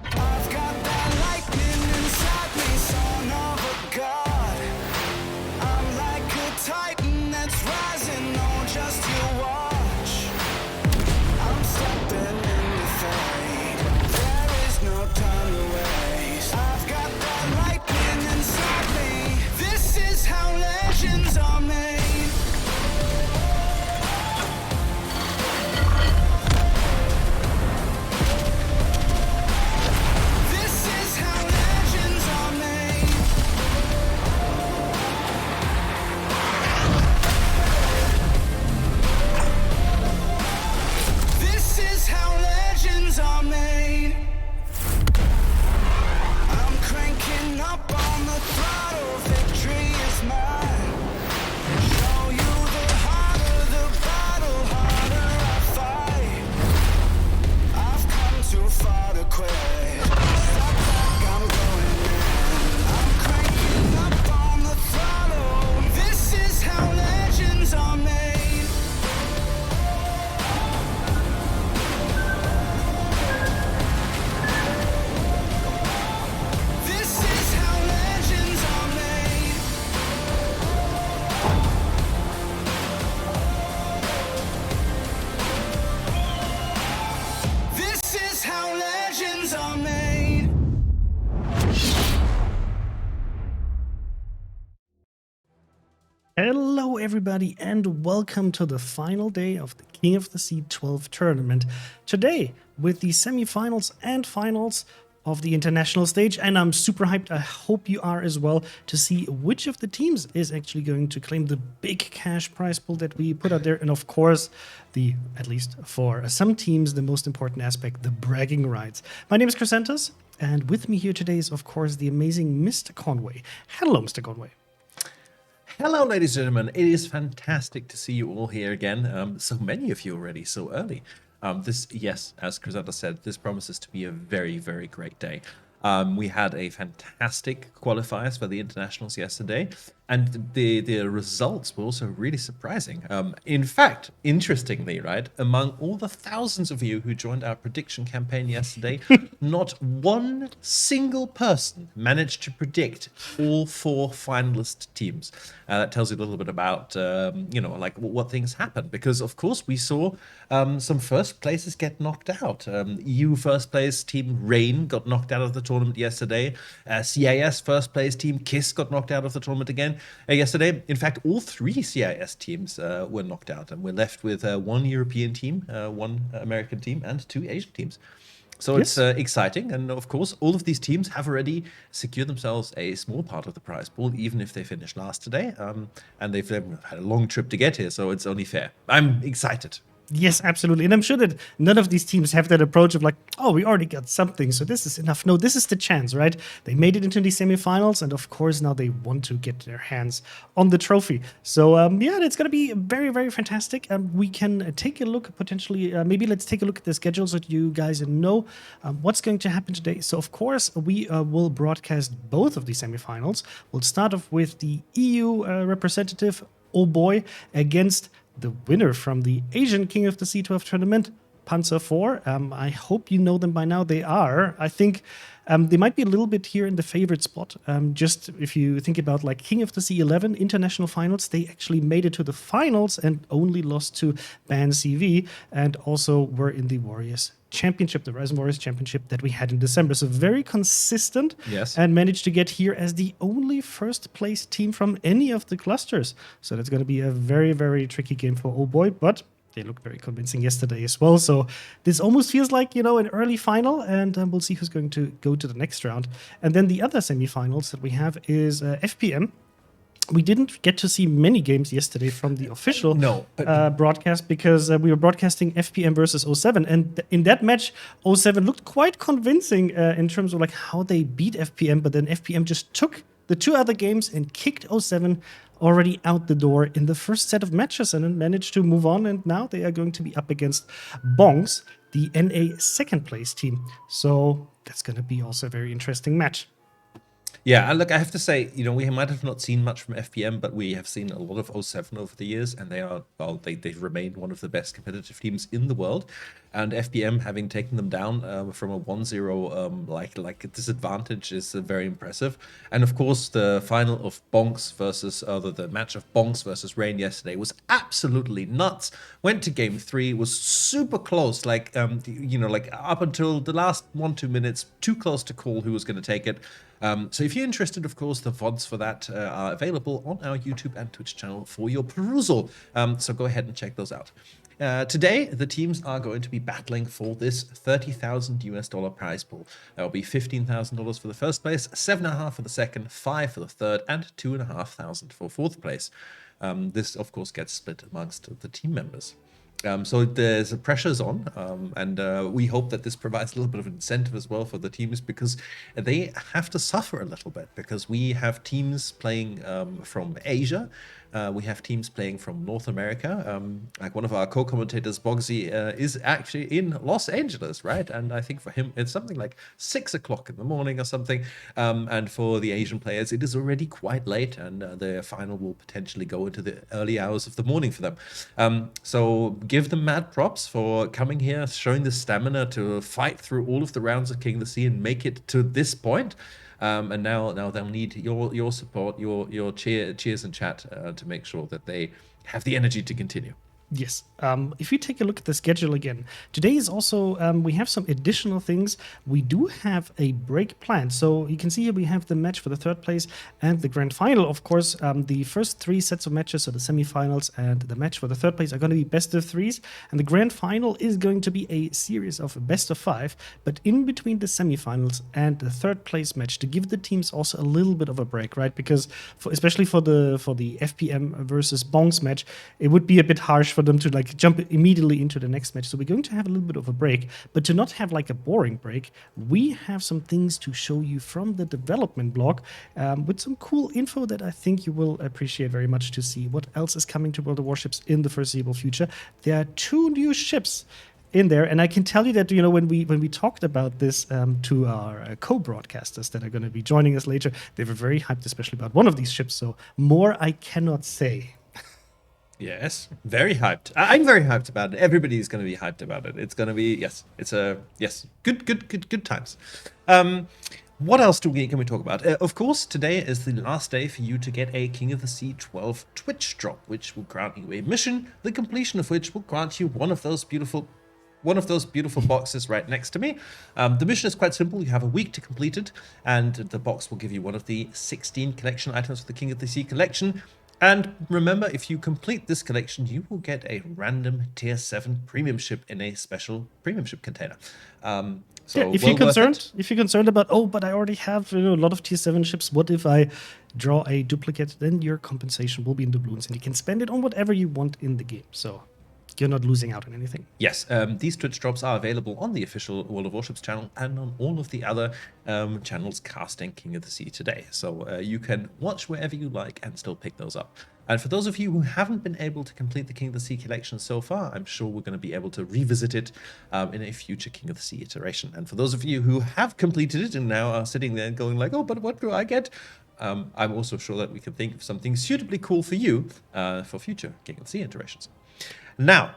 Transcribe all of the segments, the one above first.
I've got that lightning inside me, son of a god. I'm like a titan that's rising, oh, just you watch. I'm stepping in the fade, there is no time to waste. I've got that lightning inside me, this is how legends are made. This is how legends are made. This is how legends are made. I'm cranking up on the throttle, victory is mine. Show you the harder the battle, harder I fight. I've come too far to quit. Step back, I'm going in. I'm cranking up on the throttle. This is how legends are made. This is how legends are made. This is how legends are made. Hello, everybody, and welcome to the final day of the King of the Sea 12 tournament. Today, with the semifinals and finals of the international stage, and I'm super hyped. I hope you are as well, to see which of the teams is actually going to claim the big cash prize pool that we put out there. And of course, at least for some teams, the most important aspect, the bragging rights. My name is Chrysanthus, and with me here today is, of course, the amazing Mr. Conway. Hello, Mr. Conway. Hello, ladies and gentlemen. It is fantastic to see you all here again. So many of you already so early. Yes, as Chrysanthus said, this promises to be a very, very great day. We had a fantastic qualifiers for the internationals yesterday, and the results were also really surprising. In fact, interestingly, right, among all the thousands of you who joined our prediction campaign yesterday, not one single person managed to predict all four finalist teams. That tells you a little bit about, like what things happen, because of course we saw some first places get knocked out. EU first place team Rain got knocked out of the tournament yesterday. CIS first place team KISS got knocked out of the tournament again yesterday. In fact, all three CIS teams were knocked out, and we're left with one European team, one American team, and two Asian teams. So Yes. it's exciting, and of course, all of these teams have already secured themselves a small part of the prize pool, even if they finished last today. And they've had a long trip to get here, so it's only fair. I'm excited. Yes, absolutely. And I'm sure that none of these teams have that approach of like, oh, we already got something, so this is enough. No, this is the chance, right? They made it into the semifinals, and of course, now they want to get their hands on the trophy. So, yeah, it's going to be very, very fantastic. We can take a look, potentially, maybe let's take a look at the schedule so that you guys know what's going to happen today. So, of course, we will broadcast both of the semifinals. We'll start off with the EU representative, oh boy, against the winner from the Asian King of the Sea 12 tournament, Panzer 4. I hope you know them by now. They are, I think, they might be a little bit here in the favorite spot. Just if you think about like King of the Sea 11 international finals, they actually made it to the finals and only lost to Ban CV, and also were in the Warriors Championship, the Ryzen Warriors Championship that we had in December. So very consistent. Yes. And managed to get here as the only first place team from any of the clusters. So that's going to be a very, very tricky game for Oh Boy, but they looked very convincing yesterday as well. So this almost feels like, an early final, and we'll see who's going to go to the next round. And then the other semifinals that we have is FPM. We didn't get to see many games yesterday from the official broadcast, because we were broadcasting FPM versus 07. And in that match, 07 looked quite convincing in terms of like how they beat FPM. But then FPM just took the two other games and kicked 07 already out the door in the first set of matches, and then managed to move on. And now they are going to be up against Bongs, the NA second place team. So that's going to be also a very interesting match. Yeah, and look, I have to say, we might have not seen much from FPM, but we have seen a lot of 07 over the years, and they remain one of the best competitive teams in the world. and FPM having taken them down from a 1-0 like disadvantage is very impressive. And of course, the final of Bonks versus the match of Bonks versus Rain yesterday was absolutely nuts. Went to game 3, was super close, like like up until the last 1-2 minutes, too close to call who was going to take it. So if you're interested, of course, the VODs for that are available on our YouTube and Twitch channel for your perusal. So go ahead and check those out. Today, the teams are going to be battling for this $30,000 prize pool. There will be $15,000 for the first place, $7,500 for the second, $5,000 for the third, and $2,500 for fourth place. This, of course, gets split amongst the team members. So there's pressures on, and we hope that this provides a little bit of incentive as well for the teams, because they have to suffer a little bit, because we have teams playing from Asia. We have teams playing from North America. Like one of our co-commentators, Bogsy, is actually in Los Angeles, right? And I think for him, it's something like 6 o'clock in the morning or something. And for the Asian players, it is already quite late, and the final will potentially go into the early hours of the morning for them. So give them mad props for coming here, showing the stamina to fight through all of the rounds of King of the Sea and make it to this point. And now they'll need your support, your cheers and chat to make sure that they have the energy to continue. Yes. If we take a look at the schedule again, today is also, we have some additional things. We do have a break planned. So you can see here we have the match for the third place and the grand final. Of course, the first 3 sets of matches, so the semifinals and the match for the third place, are going to be best of 3s. And the grand final is going to be a series of best of 5. But in between the semifinals and the third place match, to give the teams also a little bit of a break, right? Because especially for the FPM versus Bongs match, it would be a bit harsh for them to like jump immediately into the next match. So we're going to have a little bit of a break, but to not have like a boring break, we have some things to show you from the development blog with some cool info that I think you will appreciate very much to see what else is coming to World of Warships in the foreseeable future. There are 2 new ships in there, and I can tell you that when we talked about this to our co-broadcasters that are going to be joining us later, they were very hyped, especially about one of these ships. So more I cannot say. Yes, very hyped. I'm very hyped about it. Everybody's going to be hyped about it. It's going to be, good times. What else can we talk about? Of course, today is the last day for you to get a King of the Sea 12 Twitch drop, which will grant you a mission, the completion of which will grant you one of those beautiful boxes right next to me. The mission is quite simple. You have a week to complete it, and the box will give you one of the 16 collection items for the King of the Sea collection. And remember, if you complete this collection, you will get a random tier 7 premium ship in a special premium ship container. So if you're concerned about, but I already have a lot of tier 7 ships, what if I draw a duplicate? Then your compensation will be in doubloons, and you can spend it on whatever you want in the game. So you're not losing out on anything. Yes, these Twitch drops are available on the official World of Warships channel and on all of the other channels casting King of the Sea today. So you can watch wherever you like and still pick those up. And for those of you who haven't been able to complete the King of the Sea collection so far, I'm sure we're going to be able to revisit it in a future King of the Sea iteration. And for those of you who have completed it and now are sitting there going like, but what do I get? I'm also sure that we can think of something suitably cool for you for future King of the Sea iterations. Now,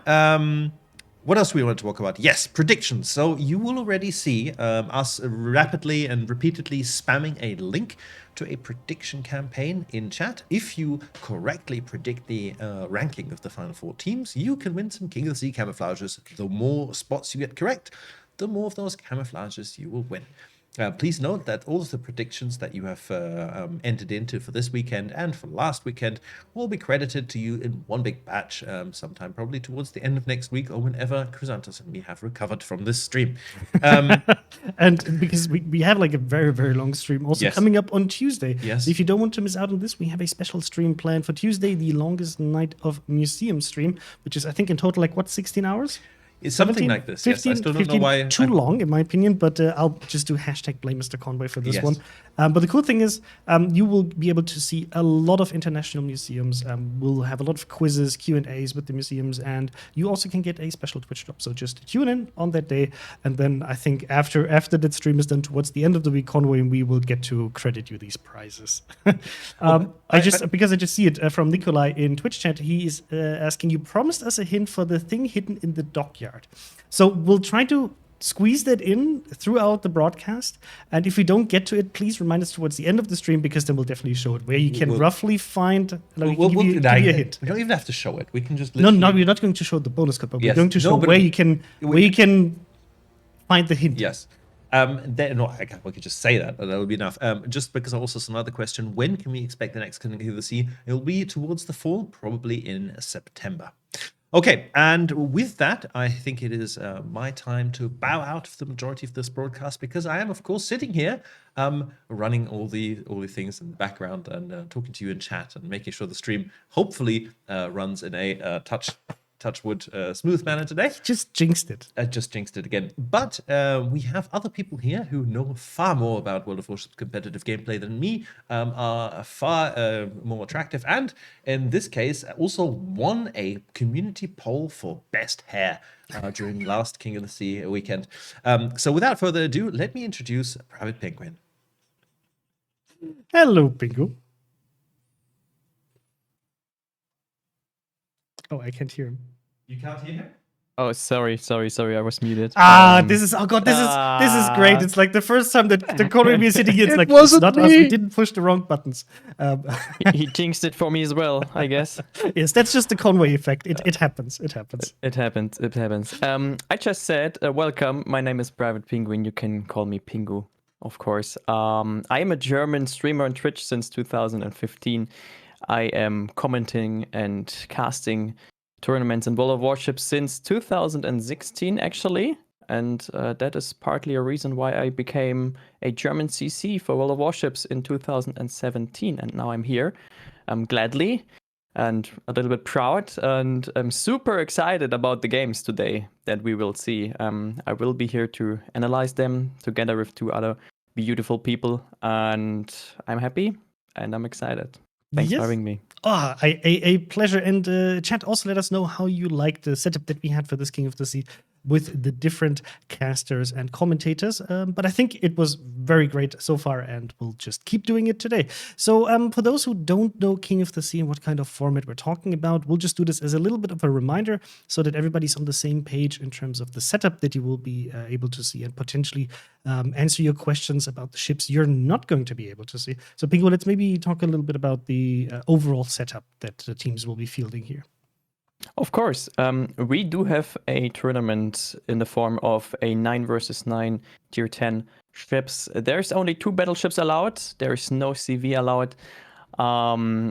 what else do we want to talk about? Yes, predictions. So you will already see us rapidly and repeatedly spamming a link to a prediction campaign in chat. If you correctly predict the ranking of the final 4 teams, you can win some King of the Sea camouflages. The more spots you get correct, the more of those camouflages you will win. Please note that all of the predictions that you have entered into for this weekend and for last weekend will be credited to you in one big batch, sometime probably towards the end of next week or whenever Chrysanthus and me have recovered from this stream. And because we have like a very, very long stream also coming up on Tuesday. Yes. So if you don't want to miss out on this, we have a special stream planned for Tuesday, the longest night of museum stream, which is, I think, in total, 16 hours? It's something like this. 15, yes, I still don't know why. Too long, in my opinion, but I'll just do hashtag blame Mr. Conway for this one. But the cool thing is, you will be able to see a lot of international museums. We'll have a lot of quizzes, Q&As with the museums, and you also can get a special Twitch drop. So just tune in on that day, and then I think after that stream is done towards the end of the week, Conway and we will get to credit you these prizes. I just see it from Nikolai in Twitch chat. He is asking, you promised us a hint for the thing hidden in the dockyard. backyard. So we'll try to squeeze that in throughout the broadcast. And if we don't get to it, please remind us towards the end of the stream, because then we'll definitely show it where you can roughly find. Like, We'll give you a hint. We don't even have to show it. We can just No, literally... we're not going to show the bonus code, but Yes. we're going to show but where you can find the hint. Yes. We could just say that. That will be enough. Just because also another question: when can we expect the next King of the Sea? It will be towards the fall, probably in September. Okay, and with that, I think it is my time to bow out of the majority of this broadcast, because I am, of course, sitting here running all the things in the background and talking to you in chat and making sure the stream hopefully runs in a touchwood smooth manner today. Just jinxed it. I just jinxed it again. But we have other people here who know far more about World of Warships competitive gameplay than me, are far more attractive, and in this case also won a community poll for best hair during last King of the Sea weekend. So without further ado, let me introduce Private Penguin. Hello, Pingu. Oh, I can't hear him. You can't hear him? Oh, sorry. I was muted. This is great. It's like the first time that the Conway is sitting here. It's like, it's wasn't not us. me. We didn't push the wrong buttons. He jinxed it for me as well, I guess. Yes, that's just the Conway effect. It happens. It happens. It happens. I just said, welcome. My name is Private Penguin. You can call me Pingu, of course. I am a German streamer on Twitch since 2015. I am commenting and casting tournaments in World of Warships since 2016, actually. And that is partly a reason why I became a German CC for World of Warships in 2017. And now I'm here, gladly and a little bit proud. And I'm super excited about the games today that we will see. I will be here to analyze them together with two other beautiful people. And I'm happy and I'm excited. Thanks for having me. A pleasure. And chat, also let us know how you like the setup that we had for this King of the Sea with the different casters and commentators. But I think it was very great so far, and we'll just keep doing it today. So for those who don't know King of the Sea and what kind of format we're talking about, we'll just do this as a little bit of a reminder so that everybody's on the same page in terms of the setup that you will be able to see, and potentially answer your questions about the ships you're not going to be able to see. So Pingu, let's maybe talk a little bit about the overall setup that the teams will be fielding here. Of course. We do have a tournament in the form of a 9 versus 9 tier 10 ships. There's only 2 battleships allowed. There is no CV allowed.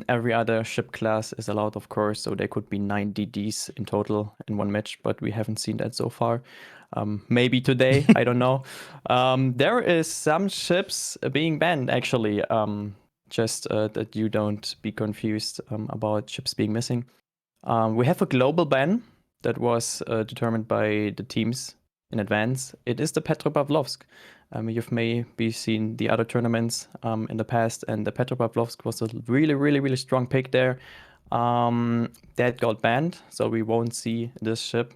Every other ship class is allowed, of course. So there could be 9 DDs in total in one match, but we haven't seen that so far. Maybe today, I don't know. There is some ships being banned, actually. Just that you don't be confused about ships being missing. We have a global ban that was determined by the teams in advance. It is the Petropavlovsk. You've maybe seen the other tournaments in the past, and the Petropavlovsk was a really, really, really strong pick there. That got banned, so we won't see this ship.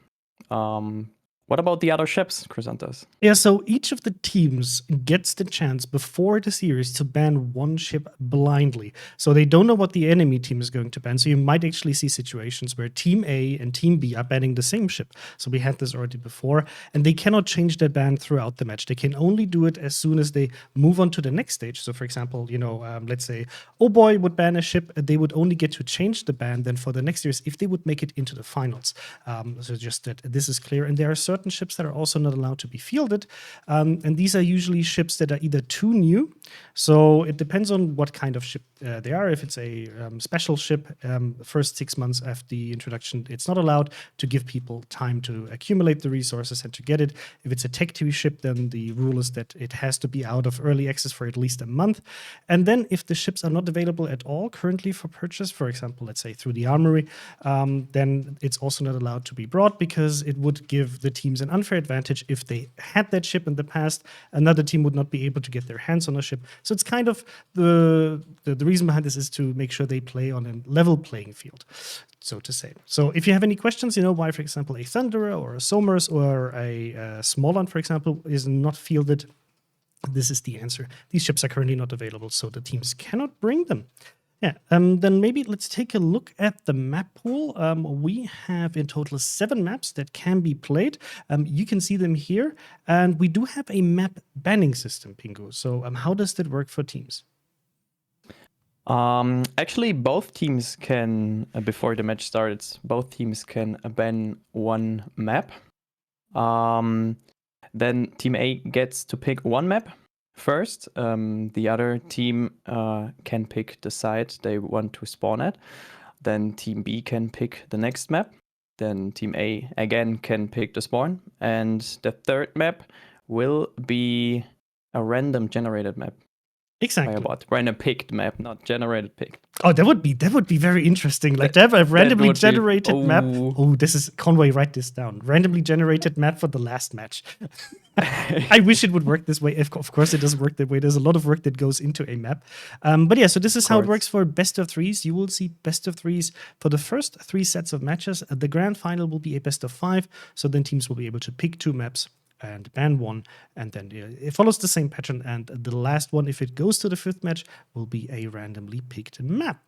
What about the other ships, Chrysanthus? Yeah, so each of the teams gets the chance before the series to ban one ship blindly. So they don't know what the enemy team is going to ban. So you might actually see situations where Team A and Team B are banning the same ship. So we had this already before, and they cannot change that ban throughout the match. They can only do it as soon as they move on to the next stage. So for example, let's say Oh Boy would ban a ship, they would only get to change the ban then for the next series if they would make it into the finals. So just that this is clear. And there are certain ships that are also not allowed to be fielded. And these are usually ships that are either too new. So it depends on what kind of ship they are. If it's a special ship, the first 6 months after the introduction, it's not allowed to give people time to accumulate the resources and to get it. If it's a tech TV ship, then the rule is that it has to be out of early access for at least a month. And then if the ships are not available at all currently for purchase, for example, let's say through the armory, then it's also not allowed to be brought, because it would give the teams an unfair advantage. If they had that ship in the past, another team would not be able to get their hands on a ship. So it's kind of the reason behind this is to make sure they play on a level playing field, so to say. So if you have any questions, why, for example, a Thunderer or a Somers or a Smallland, for example, is not fielded, this is the answer. These ships are currently not available, so the teams cannot bring them. Yeah, then maybe let's take a look at the map pool. We have in total 7 maps that can be played. You can see them here, and we do have a map banning system, Pingu. So, how does that work for teams? Actually, both teams can, before the match starts, both teams can ban one map. Then Team A gets to pick one map first. The other team can pick the site they want to spawn at. Then Team B can pick the next map. Then Team A again can pick the spawn. And the third map will be a random generated map. Exactly. By a bot. Random picked map, not generated picked. Oh, that would be very interesting. Like to have a randomly generated map. Oh, this is Conway. Write this down. Randomly generated map for the last match. I wish it would work this way. Of course, it doesn't work that way. There's a lot of work that goes into a map. But yeah, so this is how it works for best of threes. You will see best of threes for the first 3 sets of matches. The grand final will be a best of 5. So then teams will be able to pick 2 maps and ban 1, and then it follows the same pattern. And the last one, if it goes to the 5th match, will be a randomly picked map.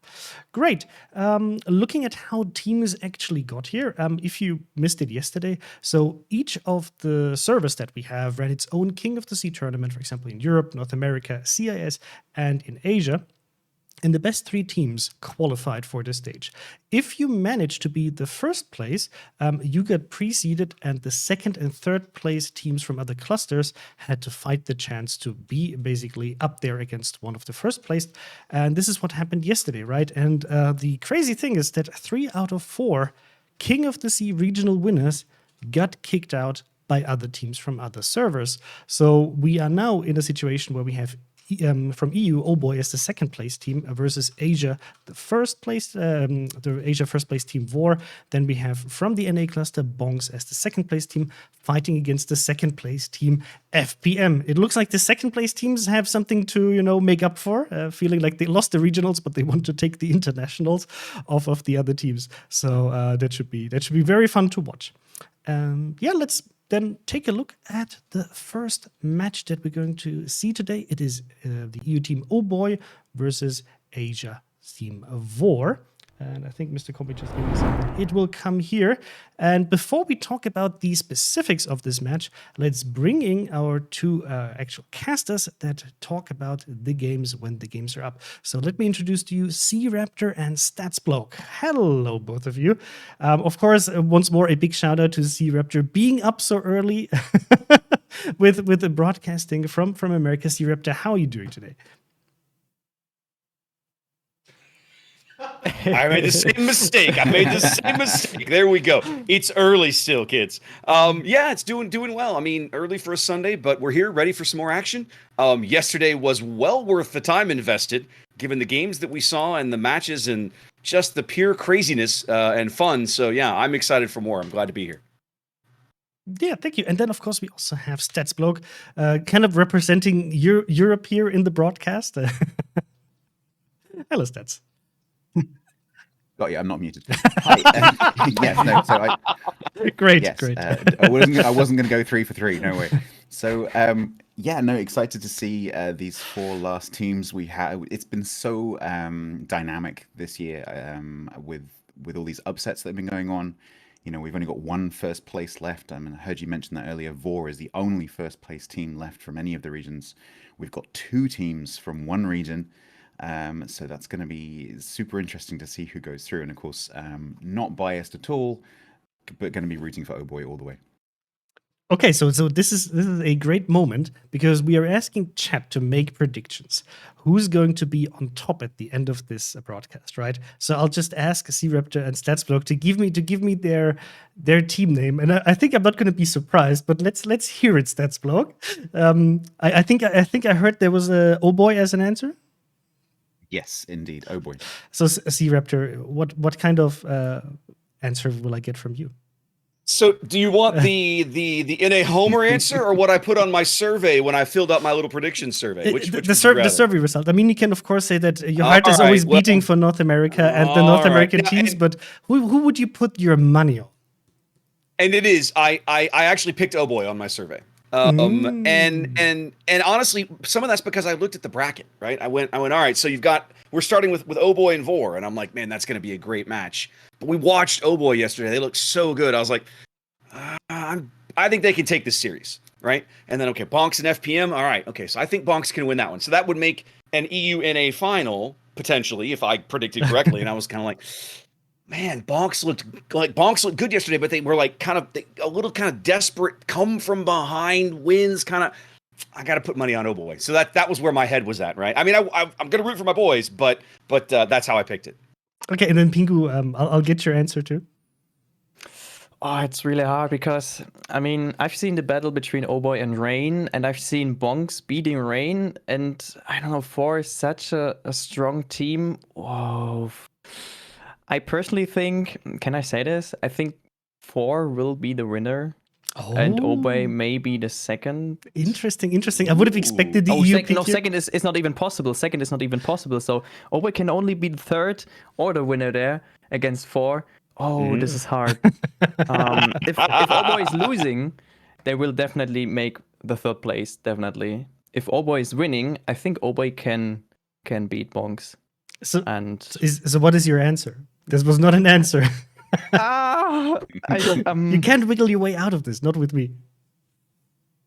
Great. Looking at how teams actually got here, if you missed it yesterday, so each of the servers that we have ran its own King of the Sea tournament, for example, in Europe, North America, CIS, and in Asia. And the best 3 teams qualified for this stage. If you manage to be the first place, you get preceded, and the second and third place teams from other clusters had to fight the chance to be basically up there against one of the first place. And this is what happened yesterday, right? And the crazy thing is that 3 out of 4 King of the Sea regional winners got kicked out by other teams from other servers. So we are now in a situation where we have from EU, Oh Boy as the second place team versus Asia, the first place, the Asia first place team VOR. Then we have from the NA cluster Bongs as the second place team fighting against the second place team FPM. It looks like the second place teams have something to make up for, feeling like they lost the regionals, but they want to take the internationals off of the other teams. So that should be very fun to watch. Let's then take a look at the first match that we're going to see today. It is the EU team Oh Boy versus Asia team VOR. And I think Mr. Kobe just gave me something. It will come here. And before we talk about the specifics of this match, let's bring in our 2 actual casters that talk about the games when the games are up. So let me introduce to you C-Raptor and StatsBloke. Hello, both of you. Of course, once more, a big shout out to C-Raptor being up so early with the broadcasting from America. C-Raptor, how are you doing today? I made the same mistake. There we go. It's early still, kids. It's doing well. I mean, early for a Sunday, but we're here ready for some more action. Yesterday was well worth the time invested, given the games that we saw and the matches and just the pure craziness and fun. So yeah, I'm excited for more. I'm glad to be here. Yeah, thank you. And then, of course, we also have StatsBloke, kind of representing Europe here in the broadcast. Hello, Stats. Got you. I'm not muted. Hi. Yes. No. So great. I wasn't going to go 3 for 3. No way. So excited to see these 4 last teams we have. It's been so dynamic this year with all these upsets that have been going on. We've only got 1 first place left. I heard you mention that earlier. VOR is the only first place team left from any of the regions. We've got 2 teams from 1 region. So that's going to be super interesting to see who goes through. And of course, not biased at all, but going to be rooting for Oh Boy all the way. Okay, so this is a great moment because we are asking chat to make predictions. Who's going to be on top at the end of this broadcast, right? So I'll just ask C-Raptor and StatsBloke to give me their team name, and I think I'm not going to be surprised, but let's hear it, StatsBloke. I think I heard there was a Oh Boy as an answer. Yes, indeed. Oh boy. So, C-Raptor, what kind of answer will I get from you? So, do you want the NA Homer answer or what I put on my survey when I filled out my little prediction survey? Which the survey result. I mean, you can of course say that your heart is always beating for North America and the North American teams, but who would you put your money on? And it is I actually picked Oh Boy on my survey. And honestly, some of that's because I looked at the bracket, right? I went, all right, so we're starting with Oboy and Vor, and I'm like, man, that's going to be a great match. But we watched Oboy yesterday; they looked so good. I was like, I think they can take this series, right? And then okay, Bonks and FPM, all right, okay, so I think Bonks can win that one. So that would make an EUNA final potentially if I predicted correctly, and I was kind of like, man, Bonks looked good yesterday, but they were like a little kind of desperate, come from behind wins, kind of. I got to put money on Oboy, so that was where my head was at, right? I mean, I'm gonna root for my boys, but that's how I picked it. Okay, and then Pingu, I'll get your answer too. Oh, it's really hard because, I mean, I've seen the battle between Oboy and Rain, and I've seen Bonks beating Rain, and I don't know, 4 is such a strong team. Whoa. I personally think, can I say this? I think 4 will be the winner, and Oboy may be the second. Interesting. I would have expected the EU pick here. Second is not even possible. Second is not even possible. So Oboy can only be the third or the winner there against 4. Oh, this is hard. If Oboy is losing, they will definitely make the third place. Definitely. If Oboy is winning, I think Oboy can beat Bonks. So what is your answer? This was not an answer. You can't wiggle your way out of this. Not with me.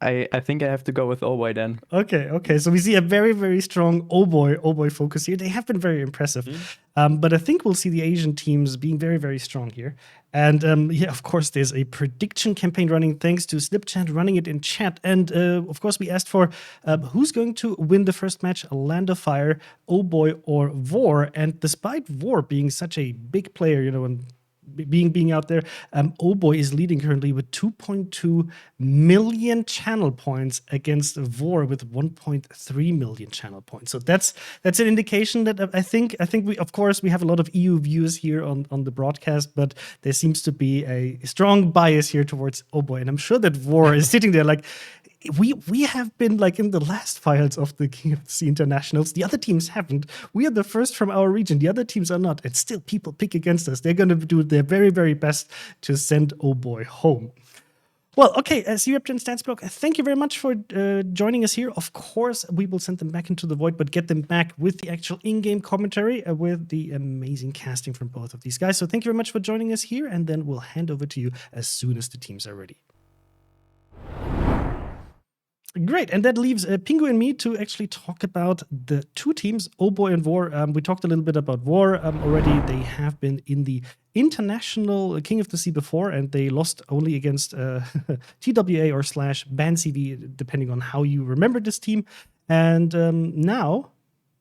I think I have to go with Oboy then. Okay. So we see a very, very strong Oboy focus here. They have been very impressive. But I think we'll see the Asian teams being very, very strong here. And of course, there's a prediction campaign running thanks to Slipchat running it in chat. And of course, we asked for who's going to win the first match, Land of Fire, Oboy, or Vor. And despite Vor being such a big player, and being out there, Oboy is leading currently with 2.2 million channel points against Vor with 1.3 million channel points. So that's an indication that I think we have a lot of EU viewers here on the broadcast, but there seems to be a strong bias here towards Oboy, and I'm sure that Vor is sitting there like, we have been like in the last files of the King of the Sea Internationals. The other teams haven't. We are the first from our region. The other teams are not. And still people pick against us. They're going to do their very, very best to send Oboy home. Well, okay, European Stats Block, thank you very much for joining us here. Of course, we will send them back into the void, but get them back with the actual in-game commentary with the amazing casting from both of these guys. So thank you very much for joining us here, and then we'll hand over to you as soon as the teams are ready. Great, and that leaves Pingu and me to actually talk about the two teams, Oboy and Vor. We talked a little bit about Vor already. They have been in the international King of the Sea before, and they lost only against TWA or /BanCV, depending on how you remember this team. And now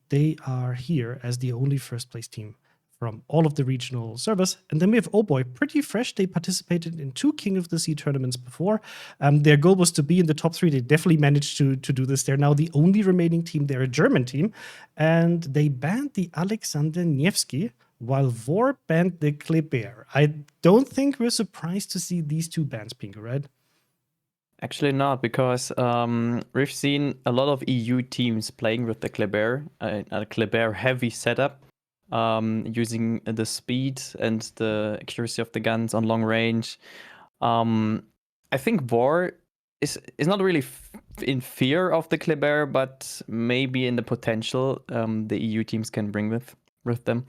they are here as the only first place team from all of the regional servers. And then we have Oboy, pretty fresh. They participated in 2 King of the Sea tournaments before. Their goal was to be in the top 3. They definitely managed to do this. They're now the only remaining team. They're a German team. And they banned the Alexander Nevsky, while Vor banned the Kleber. I don't think we're surprised to see these 2 bans, Pingu, right? Actually not, because we've seen a lot of EU teams playing with the Kleber, a Kleber-heavy setup. Using the speed and the accuracy of the guns on long range. I think Vor is not really in fear of the Kleber, but maybe in the potential the EU teams can bring with them.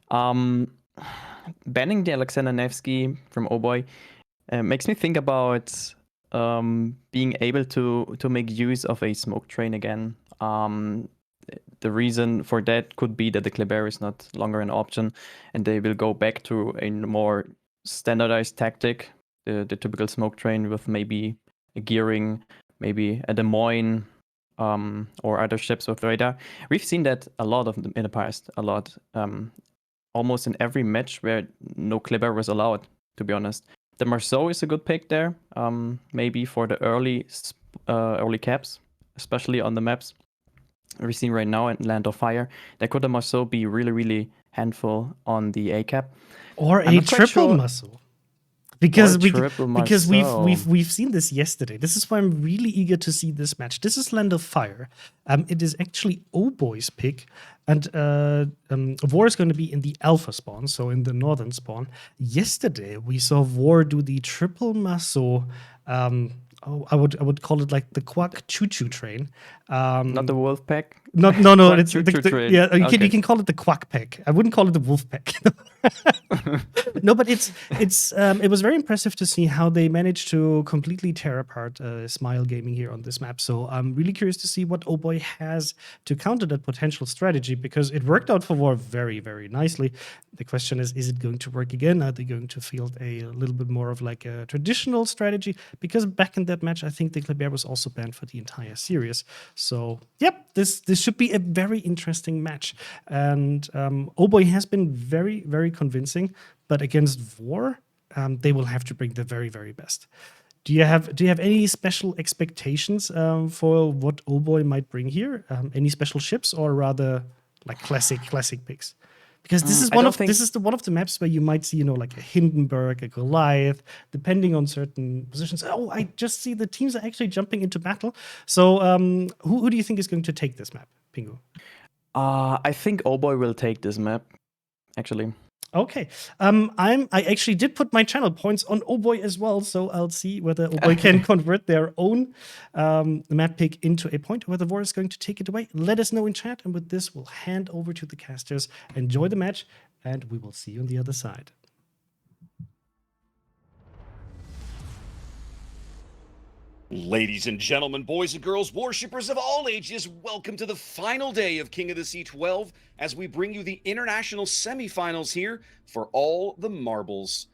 Banning the Alexander Nevsky from Oboy makes me think about being able to make use of a smoke train again. The reason for that could be that the Kleber is not longer an option, and they will go back to a more standardized tactic, the typical smoke train with maybe a gearing, maybe a Des Moines, or other ships with radar. We've seen that a lot of them in the past, almost in every match where no Kleber was allowed, to be honest. The Marceau is a good pick there, maybe for the early caps, especially on the maps we're seeing right now in Land of Fire. That could also be really, really handful on the A cap. Or a triple muscle. Because we've seen this yesterday. This is why I'm really eager to see this match. This is Land of Fire. It is actually Oboy's pick, and Vor is going to be in the Alpha spawn, so in the northern spawn. Yesterday we saw Vor do the triple muscle I would call it like the Quack Choo Choo Train. Not the wolf pack. No, Quack it's Choo-Choo train. yeah. You Okay. can call it the Quack Pack. I wouldn't call it the Wolf Pack. No, but it was very impressive to see how they managed to completely tear apart Smile Gaming here on this map. So I'm really curious to see what Oh Boy has to counter that potential strategy, because it worked out for War very, very nicely. The question is it going to work again? Are they going to field a little bit more of like a traditional strategy? Because back in that match, I think the Kleber was also banned for the entire series. So yep, this should be a very interesting match. And Oh Boy has been very, very convincing, but against Vor, they will have to bring the very, very best. Do you have any special expectations for what Oh Boy might bring here? Any special ships, or rather like classic picks? Because this is I don't think- this is one of the maps where you might see, like a Hindenburg, a Goliath, depending on certain positions. Oh, I just see the teams are actually jumping into battle. So who do you think is going to take this map, Pingu? I think Oh Boy will take this map, actually. Okay. I actually did put my channel points on Oh Boy as well, so I'll see whether Oh Boy can convert their own map pick into a point, or whether Vor is going to take it away. Let us know in chat, and with this, we'll hand over to the casters. Enjoy the match, and we will see you on the other side. Ladies and gentlemen, boys and girls, worshippers of all ages, welcome to the final day of King of the Sea 12 as we bring you the international semifinals here for all the marbles.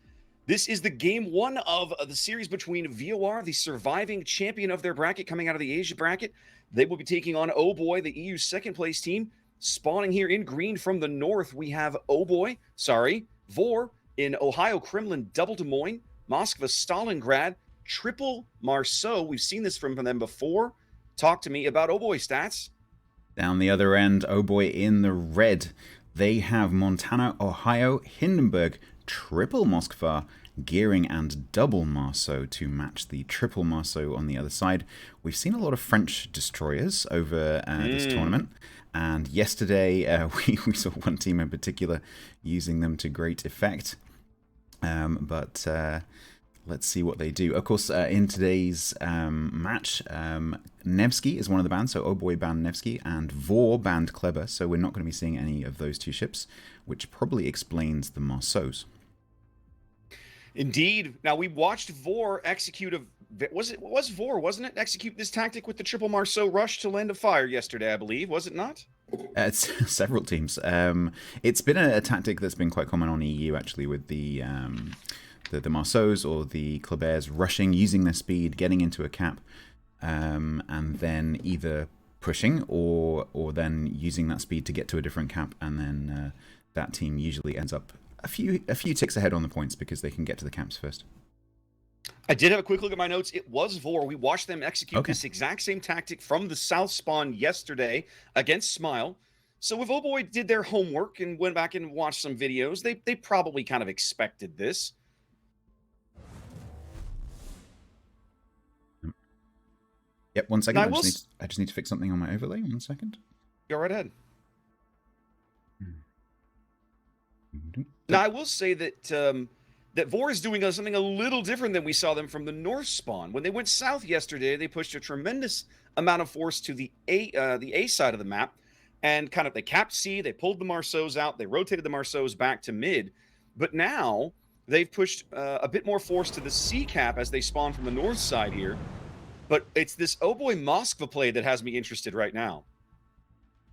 This is the game one of the series between VOR, the surviving champion of their bracket coming out of the Asia bracket. They will be taking on Oh Boy, the EU second place team. Spawning here in green from the north, we have Vor in Ohio, Kremlin, Double Des Moines, Moskva, Stalingrad, Triple Marceau. We've seen this from them before. Talk to me about Oh Boy stats. Down the other end, Oh Boy in the red. They have Montana, Ohio, Hindenburg, Triple Moskva, Gearing, and Double Marceau to match the Triple Marceau on the other side. We've seen a lot of French destroyers over this tournament. And yesterday, we saw one team in particular using them to great effect. Let's see what they do. Of course, in today's match, Nevsky is one of the bans, so Oh Boy banned Nevsky, and Vor banned Kleber, so we're not going to be seeing any of those two ships, which probably explains the Marceaus. Indeed. Now, we watched Vor execute was Vor, wasn't it? Execute this tactic with the Triple Marceau rush to land a fire yesterday, I believe, was it not? It's several teams. It's been a tactic that's been quite common on EU, actually, with the Marceaus or the Klebers rushing, using their speed, getting into a cap, and then either pushing or then using that speed to get to a different cap, and then that team usually ends up a few ticks ahead on the points because they can get to the caps first. I did have a quick look at my notes. It was Vor. We watched them execute this exact same tactic from the south spawn yesterday against Smile. So if Oh Boy did their homework and went back and watched some videos, they probably kind of expected this. Yep, 1 second. Now, I just need to fix something on my overlay. 1 second. Go right ahead. Now, I will say that that Vor is doing something a little different than we saw them from the north spawn. When they went south yesterday, they pushed a tremendous amount of force to the A side of the map, and kind of they capped C, they pulled the Marceaus out, they rotated the Marceaus back to mid. But now they've pushed a bit more force to the C cap as they spawn from the north side here. But it's this Oh Boy Moskva play that has me interested right now.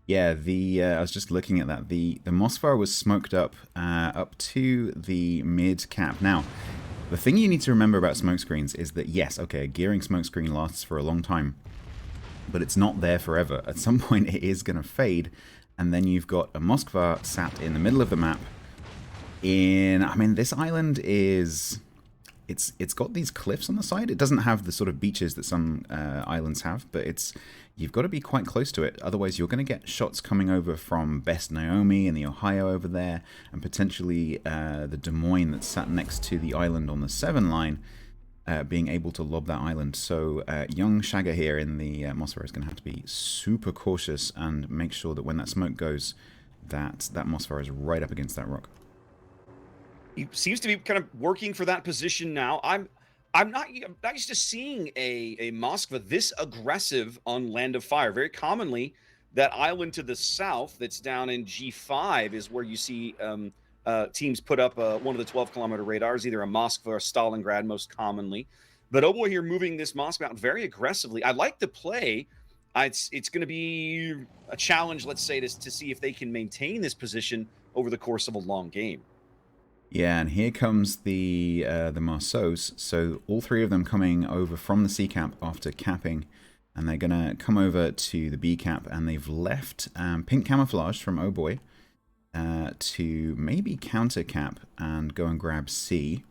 Yeah, I was just looking at that. The Moskva was smoked up to the mid cap. Now, the thing you need to remember about smoke screens is that yes, okay, a gearing smoke screen lasts for a long time, but it's not there forever. At some point, it is going to fade, and then you've got a Moskva sat in the middle of the map. This island is. It's got these cliffs on the side. It doesn't have the sort of beaches that some islands have, but you've got to be quite close to it. Otherwise, you're going to get shots coming over from Best Naomi and the Ohio over there, and potentially the Des Moines that's sat next to the island on the 7 line, being able to lob that island. So young Shagger here in the Moskva is going to have to be super cautious and make sure that when that smoke goes, that Moskva is right up against that rock. He seems to be kind of working for that position now. I'm not used to seeing a Moskva this aggressive on Land of Fire. Very commonly, that island to the south that's down in G5 is where you see teams put up one of the 12-kilometer radars, either a Moskva or a Stalingrad most commonly. But oh boy, here moving this Moskva out very aggressively. I like the play. It's going to be a challenge, let's say, to see if they can maintain this position over the course of a long game. Yeah, and here comes the Marceaus. So all three of them coming over from the C cap after capping, and they're gonna come over to the B cap, and they've left pink camouflage from Oh Boy to maybe counter cap and go and grab C.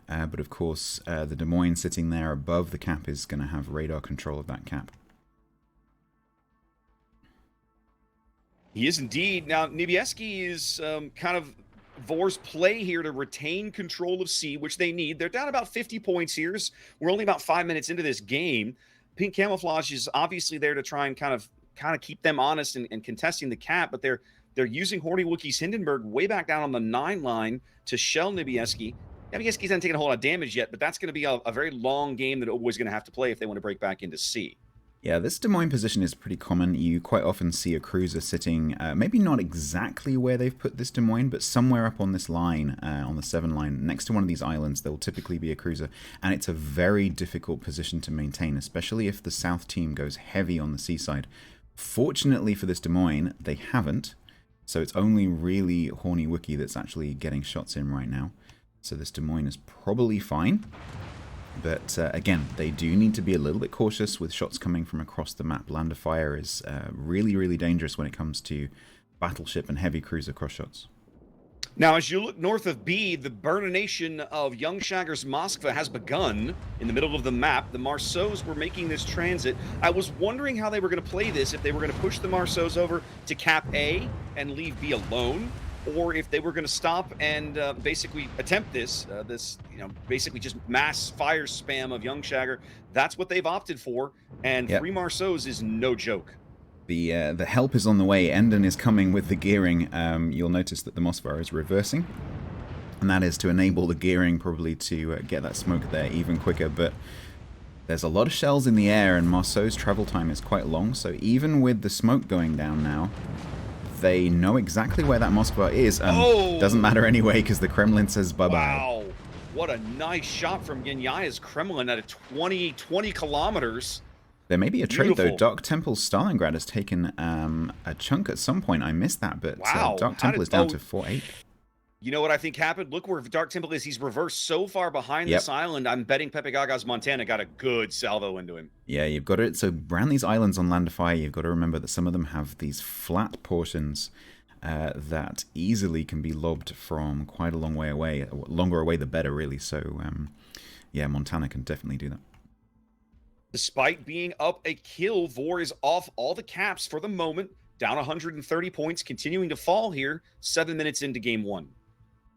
But of course, the Des Moines sitting there above the cap is gonna have radar control of that cap. He is indeed. Now, Niebieski is kind of Vor's play here to retain control of C, which they need. They're down about 50 points here. We're only about 5 minutes into this game. Pink Camouflage is obviously there to try and kind of keep them honest and contesting the cap, but they're using Horny Wookie's Hindenburg way back down on the 9 line to shell Niebieski. Niebieski's not taking a whole lot of damage yet, but that's going to be a very long game that Oboy's going to have to play if they want to break back into C. Yeah, this Des Moines position is pretty common. You quite often see a cruiser sitting, maybe not exactly where they've put this Des Moines, but somewhere up on this line, on the 7 line, next to one of these islands, there will typically be a cruiser. And it's a very difficult position to maintain, especially if the south team goes heavy on the seaside. Fortunately for this Des Moines, they haven't. So it's only really Horny Wookie that's actually getting shots in right now. So this Des Moines is probably fine. But again, they do need to be a little bit cautious with shots coming from across the map. Land of Fire is really, really dangerous when it comes to battleship and heavy cruiser cross shots. Now, as you look north of B, the burnination of Young Shagger's Moskva has begun in the middle of the map. The Marceaus were making this transit. I was wondering how they were going to play this, if they were going to push the Marceaus over to Cap A and leave B alone, or if they were going to stop and basically attempt this, basically just mass fire spam of Young Shagger. That's what they've opted for, and 3 Marceaus is no joke. The help is on the way. Endon is coming with the gearing. You'll notice that the Moskva is reversing, and that is to enable the gearing probably to get that smoke there even quicker, but there's a lot of shells in the air, and Marceau's travel time is quite long, so even with the smoke going down now, they know exactly where that Moskva is, and doesn't matter anyway because the Kremlin says bye-bye. Wow, what a nice shot from Genyaya's Kremlin at a 20 kilometers. There may be a trade, though. Dark Temple's Stalingrad has taken a chunk at some point. I missed that, but Dark Temple is down to 4-8. You know what I think happened? Look where Dark Temple is. He's reversed so far behind this island. I'm betting Pepe Gaga's Montana got a good salvo into him. Yeah, you've got it. So around these islands on Land of Fire, you've got to remember that some of them have these flat portions that easily can be lobbed from quite a long way away. Longer away, the better, really. So, yeah, Montana can definitely do that. Despite being up a kill, Vor is off all the caps for the moment. Down 130 points, continuing to fall here, 7 minutes into game 1.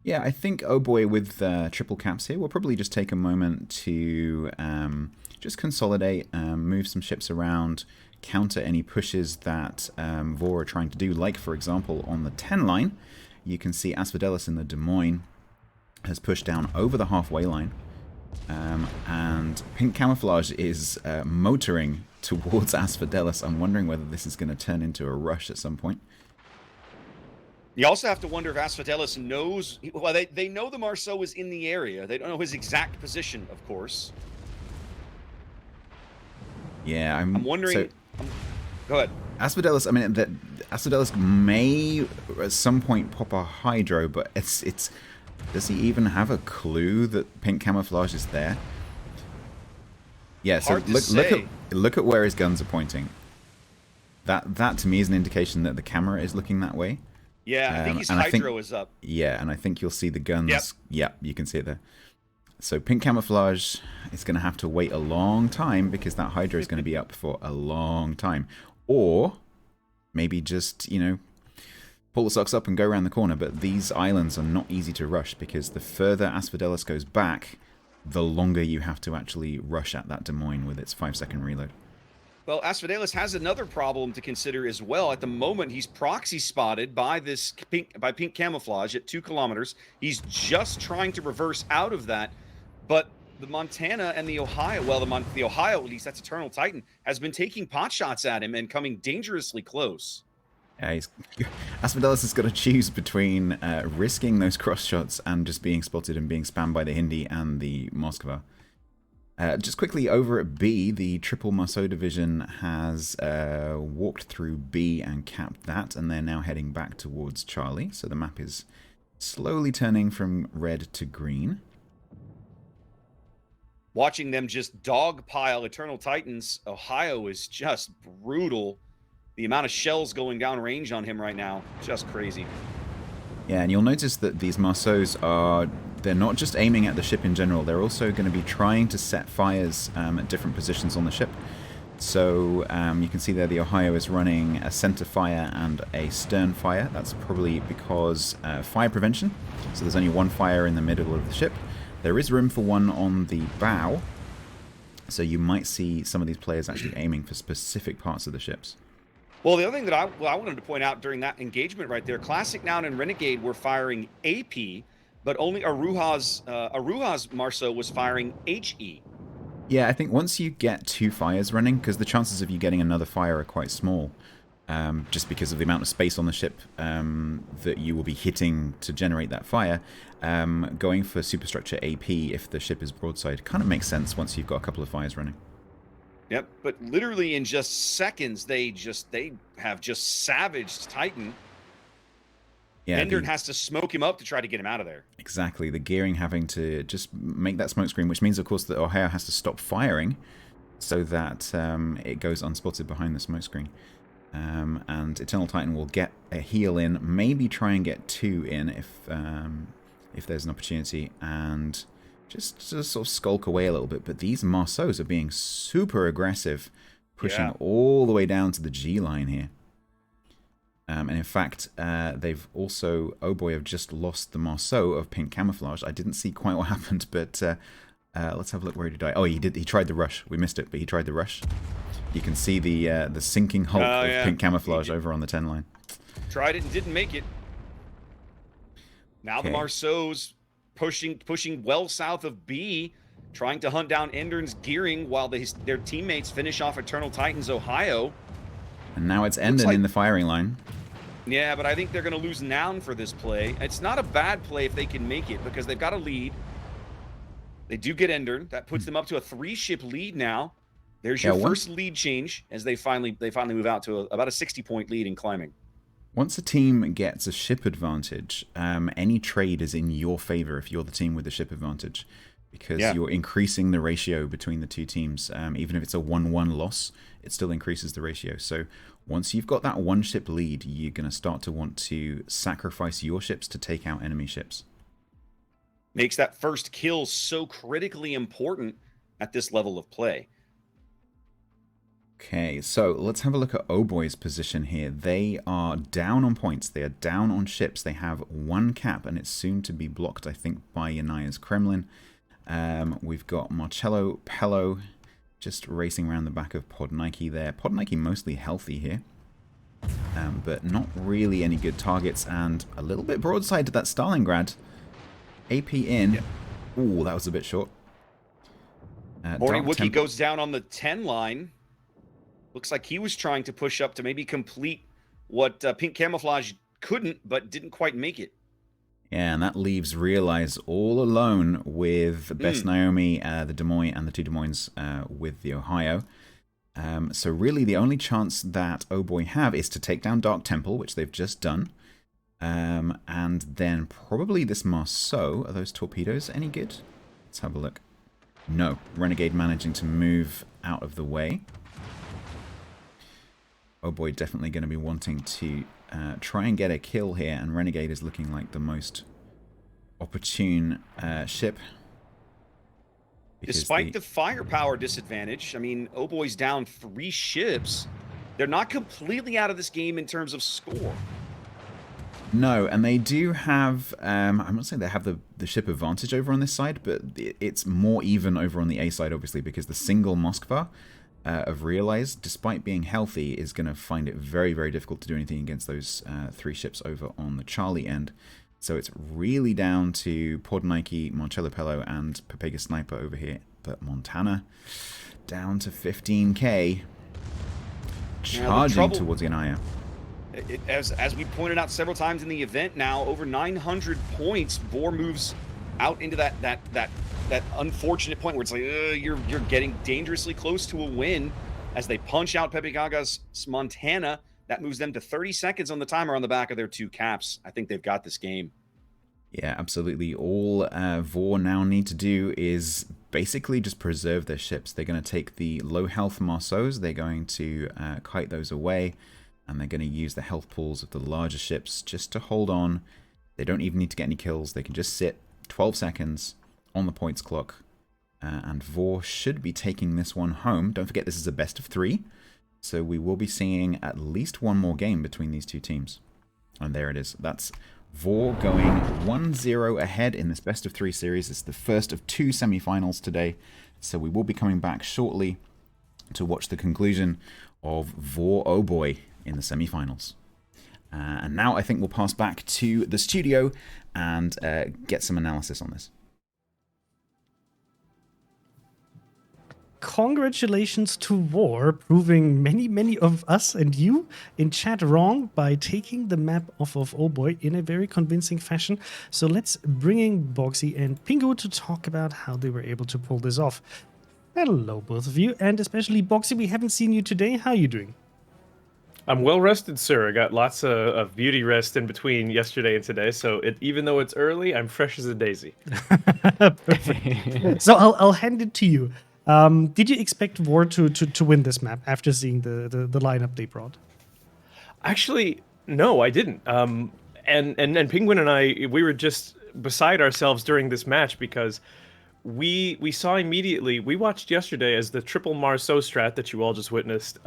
Yeah, I think Oh Boy with triple caps here, we'll probably just take a moment to just consolidate, move some ships around, counter any pushes that Vor are trying to do. Like, for example, on the 10 line, you can see Asphodelis in the Des Moines has pushed down over the halfway line. And Pink Camouflage is motoring towards Asphodelis. I'm wondering whether this is going to turn into a rush at some point. You also have to wonder if Asphodelis knows... Well, they know the Marceau is in the area. They don't know his exact position, of course. Yeah, I'm wondering... go ahead. Asphodelis, I mean, Asphodelis may at some point pop a Hydro, but it's... Does he even have a clue that Pink Camouflage is there? Yeah, so look at where his guns are pointing. That to me is an indication that the camera is looking that way. Yeah, I think his Hydro is up. Yeah, and I think you'll see the guns. Yep, you can see it there. So Pink Camouflage is going to have to wait a long time because that Hydro is going to be up for a long time. Or maybe just, pull the socks up and go around the corner. But these islands are not easy to rush because the further Asphodelis goes back, the longer you have to actually rush at that Des Moines with its 5-second reload. Well, Asphodelis has another problem to consider as well. At the moment, he's proxy spotted by Pink Camouflage at 2 kilometers. He's just trying to reverse out of that, but the Montana and the Ohio, well, the Ohio, at least that's Eternal Titan, has been taking pot shots at him and coming dangerously close. Yeah, Asphodelis has got to choose between risking those cross shots and just being spotted and being spammed by the Hindi and the Moskva. Just quickly over at B, the Triple Marceau division has walked through B and capped that, and they're now heading back towards Charlie. So the map is slowly turning from red to green. Watching them just dogpile Eternal Titans, Ohio is just brutal. The amount of shells going down range on him right now, just crazy. Yeah, and you'll notice that these Marceaus are, they're not just aiming at the ship in general, they're also going to be trying to set fires at different positions on the ship. So you can see there the Ohio is running a center fire and a stern fire. That's probably because fire prevention. So there's only one fire in the middle of the ship. There is room for one on the bow. So you might see some of these players actually aiming for specific parts of the ships. Well, the other thing that I wanted to point out during that engagement right there, Classic Noun and Renegade were firing AP, but only Aruha's Marceau was firing HE. Yeah, I think once you get 2 fires running, because the chances of you getting another fire are quite small, just because of the amount of space on the ship that you will be hitting to generate that fire, going for superstructure AP if the ship is broadside kind of makes sense once you've got a couple of fires running. Yep, but literally in just seconds, they have just savaged Titan. Yeah, Endern has to smoke him up to try to get him out of there. Exactly, the gearing having to just make that smoke screen, which means, of course, that Ohio has to stop firing so that it goes unspotted behind the smoke screen. And Eternal Titan will get a heal in, maybe try and get 2 in if there's an opportunity, and just sort of skulk away a little bit. But these Marceaus are being super aggressive, pushing all the way down to the G line here. And in fact, they've also, oh boy, have just lost the Marceau of pink camouflage. I didn't see quite what happened, but let's have a look where he died. Oh, he did. He tried the rush. We missed it, but he tried the rush. You can see the sinking hulk of pink camouflage over on the 10 line. Tried it and didn't make it. Now the Marceaus pushing well south of B, trying to hunt down Endern's gearing while their teammates finish off Eternal Titans Ohio. And now it's Endern in the firing line. Yeah, but I think they're going to lose Noun for this play. It's not a bad play if they can make it, because they've got a lead. They do get Endern. That puts them up to a 3-ship lead now. There's your first lead change as they finally move out to about a 60-point lead in climbing. Once a team gets a ship advantage, any trade is in your favor if you're the team with the ship advantage, because you're increasing the ratio between the two teams. Even if it's a 1-1 loss, it still increases the ratio. So once you've got that 1-ship lead, you're going to start to want to sacrifice your ships to take out enemy ships. Makes that first kill so critically important at this level of play. Okay, so let's have a look at Oboy's position here. They are down on points. They are down on ships. They have 1 cap, and it's soon to be blocked, I think, by Yanaya's Kremlin. We've got Marcello Pello just racing around the back of Podnike there. Podnike mostly healthy here, but not really any good targets, and a little bit broadside to that Stalingrad. AP in. Ooh, that was a bit short. Morning Wookie goes down on the 10 line. Looks like he was trying to push up to maybe complete what Pink Camouflage couldn't, but didn't quite make it. Yeah, and that leaves Realize all alone with Best Naomi, the Des Moines, and the 2 Des Moines with the Ohio. So really the only chance that Oh Boy have is to take down Dark Temple, which they've just done. And then probably this Marceau. Are those torpedoes any good? Let's have a look. No. Renegade managing to move out of the way. Oh Boy definitely going to be wanting to try and get a kill here, and Renegade is looking like the most opportune ship. Despite the firepower disadvantage, I mean, Oh Boy's down 3 ships. They're not completely out of this game in terms of score. No, and they do have, I'm not saying they have the ship advantage over on this side, but it's more even over on the A side, obviously, because the single Moskva of Realize, despite being healthy, is going to find it very, very difficult to do anything against those 3 ships over on the Charlie end. So it's really down to Podnike, Marcello Pello, and Pepega Sniper over here. But Montana down to 15k. Charging trouble- towards Yanaya. As we pointed out several times in the event now, over 900 points, Vor moves out into that unfortunate point where it's like you're getting dangerously close to a win as they punch out Pepe Gaga's Montana. That moves them to 30 seconds on the timer on the back of their 2 caps. I think they've got this game. Yeah, absolutely. All Vor now need to do is basically just preserve their ships. They're going to take the low health Marceaus, they're going to kite those away, and they're going to use the health pools of the larger ships just to hold on. They don't even need to get any kills. They can just sit 12 seconds on the points clock. And Vor should be taking this one home. Don't forget, this is a best of 3. So we will be seeing at least one more game between these two teams. And there it is. That's Vor going 1-0 ahead in this best of 3 series. It's the first of 2 semi-finals today. So we will be coming back shortly to watch the conclusion of Vor Oh Boy in the semi-finals. And now I think we'll pass back to the studio and get some analysis on this. Congratulations to War, proving many of us and you in chat wrong by taking the map off of Oh Boy in a very convincing fashion. So let's bring in Boxy and Pingu to talk about how they were able to pull this off. Hello, both of you, and especially Boxy, we haven't seen you today. How are you doing? I'm well rested, sir. I got lots of beauty rest in between yesterday and today, so even though it's early, I'm fresh as a daisy. Perfect. So I'll hand it to you. Did you expect War to win this map after seeing the lineup they brought? Actually, no, I didn't. And Penguin and I, we were just beside ourselves during this match because we saw immediately. We watched yesterday as the triple Marceau strat that you all just witnessed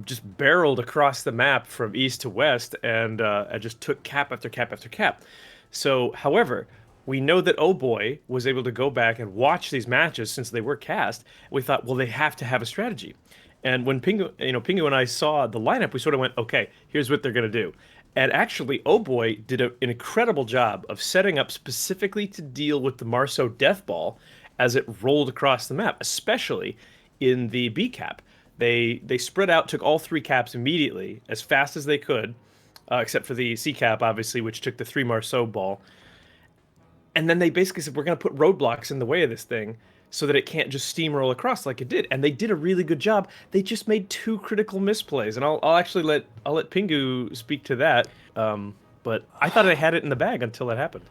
just barreled across the map from east to west and just took cap after cap after cap. So, however, we know that Oh Boy was able to go back and watch these matches since they were cast. We thought, well, they have to have a strategy. And when Pingu and I saw the lineup, we sort of went, okay, here's what they're going to do. And actually, Oh Boy did an incredible job of setting up specifically to deal with the Marceau death ball as it rolled across the map, especially in the B cap. They spread out, took all 3 caps immediately, as fast as they could, except for the C cap, obviously, which took the 3 Marceau ball. And then they basically said, we're going to put roadblocks in the way of this thing so that it can't just steamroll across like it did. And they did a really good job. They just made 2 critical misplays. And I'll actually let Pingu speak to that. But I thought I had it in the bag until that happened.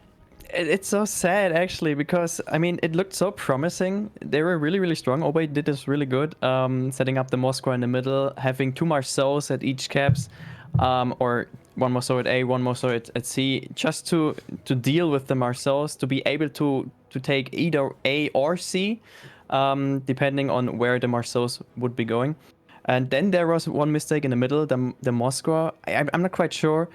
It's so sad, actually, because, I mean, it looked so promising. They were really, really strong. Oh Boy did this really good, setting up the Moskva in the middle, having 2 Marceaus at each caps, or 1 Marceau at A, 1 Marceau at C, just to deal with the Marceaus, to be able to take either A or C, depending on where the Marceaus would be going. And then there was one mistake in the middle, the Moskva. I'm not quite sure.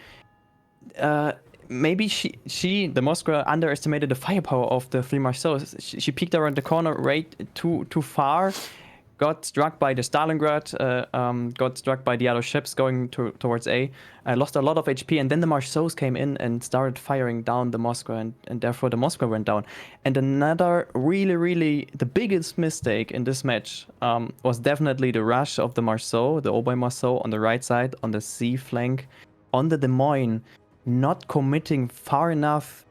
Maybe the Moskva underestimated the firepower of the 3 Marceaus. She peeked around the corner right too far, got struck by the Stalingrad, got struck by the other ships going towards A, lost a lot of HP, and then the Marceaus came in and started firing down the Moskva, and therefore the Moskva went down. And another really the biggest mistake in this match was definitely the rush of the Marceau, the Oh Boy Marceau on the right side, on the C flank, on the Des Moines, not committing far enough.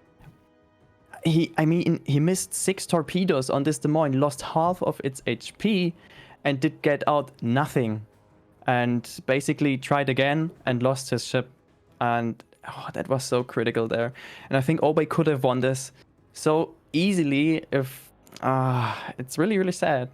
He missed 6 torpedoes on this Des Moines, lost half of its HP, and did get out nothing. And basically tried again and lost his ship. And that was so critical there. And I think Oh Boy could have won this so easily if... it's really sad.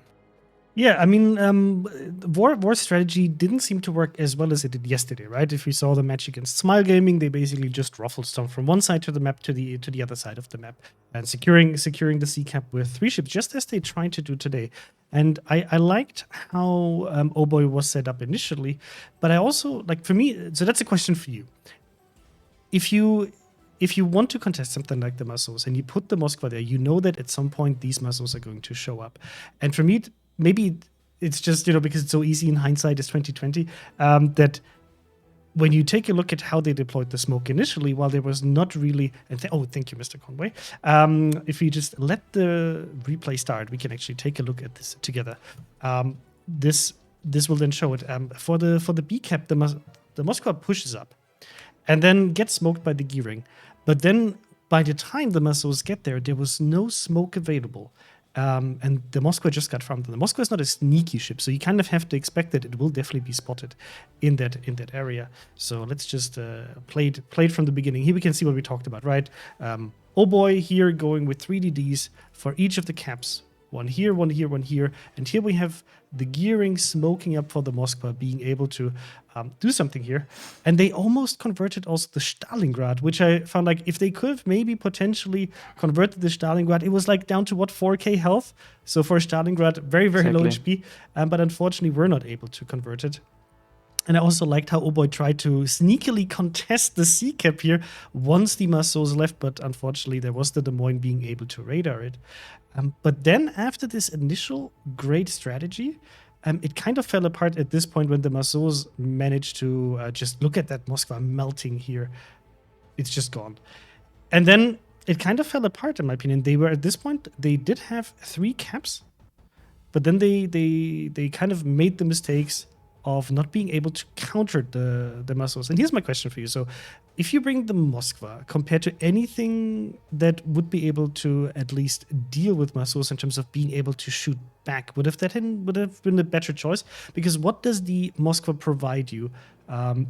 Yeah, I mean, War's strategy didn't seem to work as well as it did yesterday, right? If we saw the match against Smile Gaming, they basically just ruffled stuff from one side to the map to the other side of the map, and securing the C cap with 3 ships, just as they tried to do today. And I liked how Oh Boy was set up initially, but I also, like, for me, so that's a question for you. If you want to contest something like the Marceaus and you put the Moskva there, you know that at some point these Marceaus are going to show up. And for me, maybe it's just, because it's so easy in hindsight, it's 2020, that when you take a look at how they deployed the smoke initially, while there was not really, thank you, Mr. Conway. If we just let the replay start, we can actually take a look at this together. This will then show it. For the B cap, the Moskva pushes up, and then gets smoked by the gearing. But then by the time the Masos get there was no smoke available. And the Moskva just got farmed. The Moskva is not a sneaky ship, so you kind of have to expect that it will definitely be spotted in that area. So let's just play it from the beginning. Here we can see what we talked about, right? Oh boy, here going with 3DDs for each of the caps. One here, one here, one here. And here we have the gearing smoking up for the Moskva being able to do something here. And they almost converted also the Stalingrad, which I found like if they could have maybe potentially converted the Stalingrad, it was like down to 4K health. So for Stalingrad, very, very low HP. But unfortunately, we're not able to convert it. And I also liked how Oboy tried to sneakily contest the C cap here once the Masos left, but unfortunately there was the Des Moines being able to radar it. But then after this initial great strategy, it kind of fell apart at this point when the Masos managed to just look at that Moskva melting here. It's just gone. And then it kind of fell apart in my opinion. They were at this point, they did have 3 caps, but then they kind of made the mistakes of not being able to counter the Masos. And here's my question for you. So if you bring the Moskva compared to anything that would be able to at least deal with Masos in terms of being able to shoot back, would have been a better choice? Because what does the Moskva provide you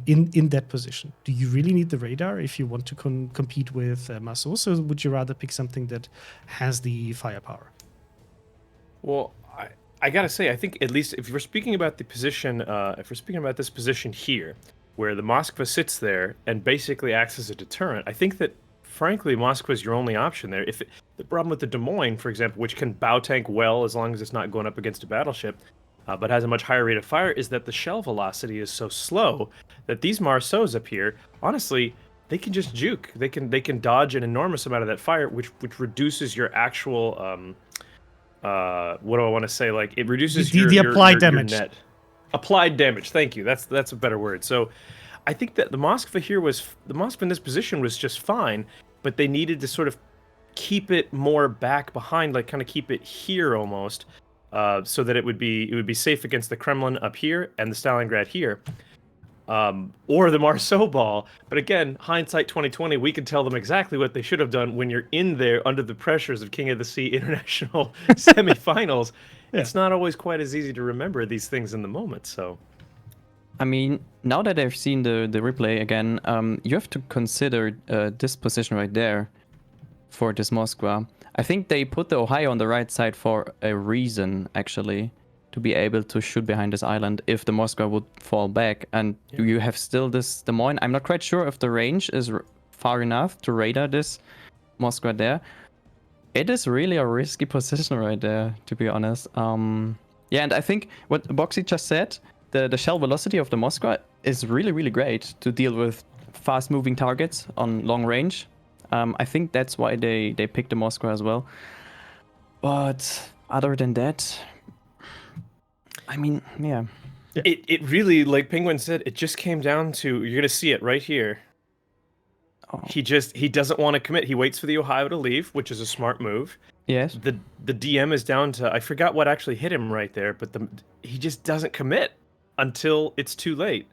in that position? Do you really need the radar if you want to compete with Masos, or would you rather pick something that has the firepower? Well, I gotta say, I think at least if we're speaking about the position, if we're speaking about this position here, where the Moskva sits there and basically acts as a deterrent, I think that, frankly, Moskva is your only option there. The problem with the Des Moines, for example, which can bow tank well as long as it's not going up against a battleship, but has a much higher rate of fire, is that the shell velocity is so slow that these Marceaux up here, honestly, they can just juke. They can dodge an enormous amount of that fire, which reduces your actual what do I want to say? Like, it reduces the applied damage. Your net. Applied damage. Thank you. That's a better word. So, I think that the Moskva in this position was just fine, but they needed to sort of keep it more back behind, like kind of keep it here almost, so that it would be safe against the Kremlin up here and the Stalingrad here. Or the Marceau ball. But again, hindsight 2020, we can tell them exactly what they should have done when you're in there under the pressures of King of the Sea international semifinals. Yeah. It's not always quite as easy to remember these things in the moment. So, I mean, now that I've seen the replay again, you have to consider this position right there for this Moskva. I think they put the Ohio on the right side for a reason, actually, to be able to shoot behind this island if the Moskva would fall back. And you have still this Des Moines. I'm not quite sure if the range is far enough to radar this Moskva there. It is really a risky position right there, to be honest. Yeah, and I think what Boxy just said, the shell velocity of the Moskva is really, really great to deal with fast-moving targets on long range. I think that's why they picked the Moskva as well. But other than that, I mean, yeah. It really, like Penguin said, it just came down to, you're gonna see it right here. Oh. He doesn't want to commit. He waits for the Ohio to leave, which is a smart move. Yes. The DM is down to, I forgot what actually hit him right there, but he just doesn't commit until it's too late.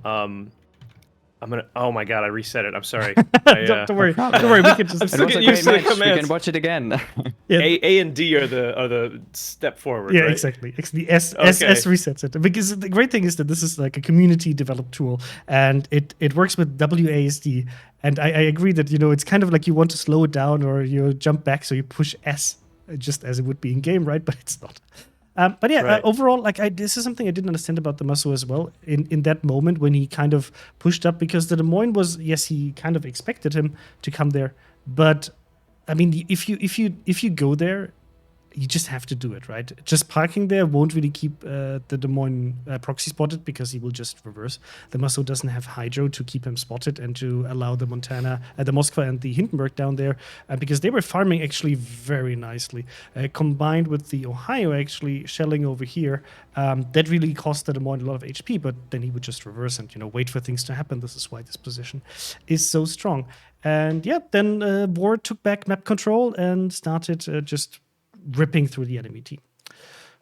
Oh my god, I reset it. I'm sorry. Don't worry. Don't worry. We can just. I'm still getting used to the commands. We can watch it again. Yeah. A and D are the step forward. Yeah, right? exactly. The S resets it, because the great thing is that this is like a community developed tool, and it works with WASD. And I agree that it's kind of like you want to slow it down or you jump back, so you push S just as it would be in game, right? But it's not. But yeah, right. Overall, this is something I didn't understand about the Maso as well in that moment when he kind of pushed up, because the Des Moines was, yes, he kind of expected him to come there, but I mean, if you go there, you just have to do it, right? Just parking there won't really keep the Des Moines proxy spotted because he will just reverse. The Marceau doesn't have hydro to keep him spotted and to allow the the Moskva and the Hindenburg down there because they were farming actually very nicely. Combined with the Ohio actually shelling over here, that really cost the Des Moines a lot of HP, but then he would just reverse and, wait for things to happen. This is why this position is so strong. And yeah, then War took back map control and started just ripping through the enemy team.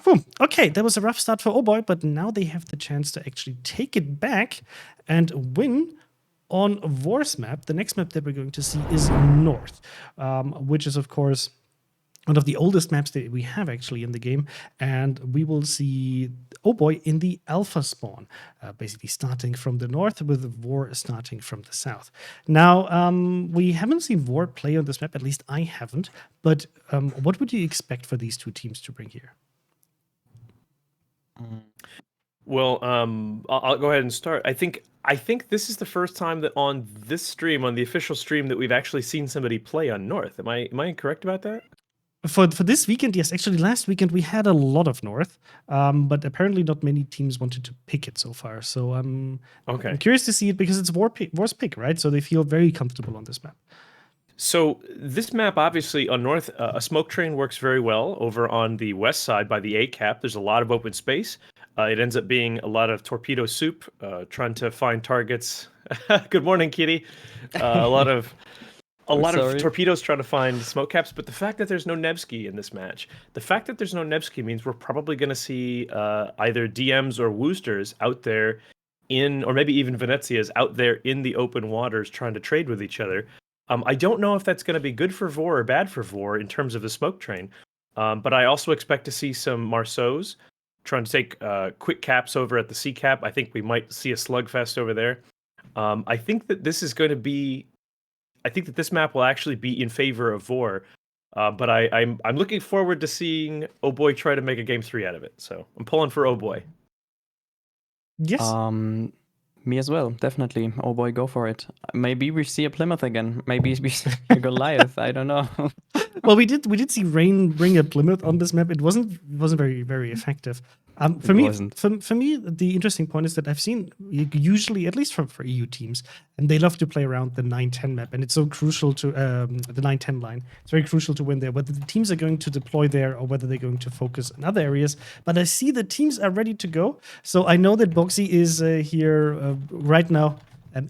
Boom. Okay, that was a rough start for Oh Boy, but now they have the chance to actually take it back and win on War's map. The next map that we're going to see is North, which is, of course, one of the oldest maps that we have actually in the game, and we will see Oh Boy in the alpha spawn, basically starting from the north with War starting from the south. Now, we haven't seen War play on this map, at least I haven't, but what would you expect for these two teams to bring here? Well, I'll go ahead and start. I think this is the first time that on this stream, on the official stream, that we've actually seen somebody play on North. Am I incorrect about that? For this weekend, yes. Actually, last weekend we had a lot of North, but apparently not many teams wanted to pick it so far. So I'm curious to see it because it's War's pick, right? So they feel very comfortable on this map. So this map, obviously, on North, a smoke train works very well. Over on the west side by the A cap, there's a lot of open space. It ends up being a lot of torpedo soup, trying to find targets. Good morning, Kitty. A lot of torpedoes trying to find smoke caps, but the fact that there's no Nevsky in this match, means we're probably going to see either DMs or Woosters out there or maybe even Venezia's out there in the open waters trying to trade with each other. I don't know if that's going to be good for Vor or bad for Vor in terms of the smoke train, but I also expect to see some Marceaus trying to take quick caps over at the C cap. I think we might see a slugfest over there. I think that this map will actually be in favor of Vor, but I'm looking forward to seeing Oh Boy try to make a game 3 out of it. So I'm pulling for Oh Boy. Yes. Me as well, definitely. Oh Boy, go for it. Maybe we see a Plymouth again. Maybe we see a Goliath. I don't know. Well, we did see Rain bring a Plymouth on this map. It wasn't very, very effective. For me, the interesting point is that I've seen usually, at least for EU teams, and they love to play around the 9-10 map, and it's so crucial to the 9-10 line. It's very crucial to win there, whether the teams are going to deploy there or whether they're going to focus on other areas. But I see the teams are ready to go, so I know that Boxy is here right now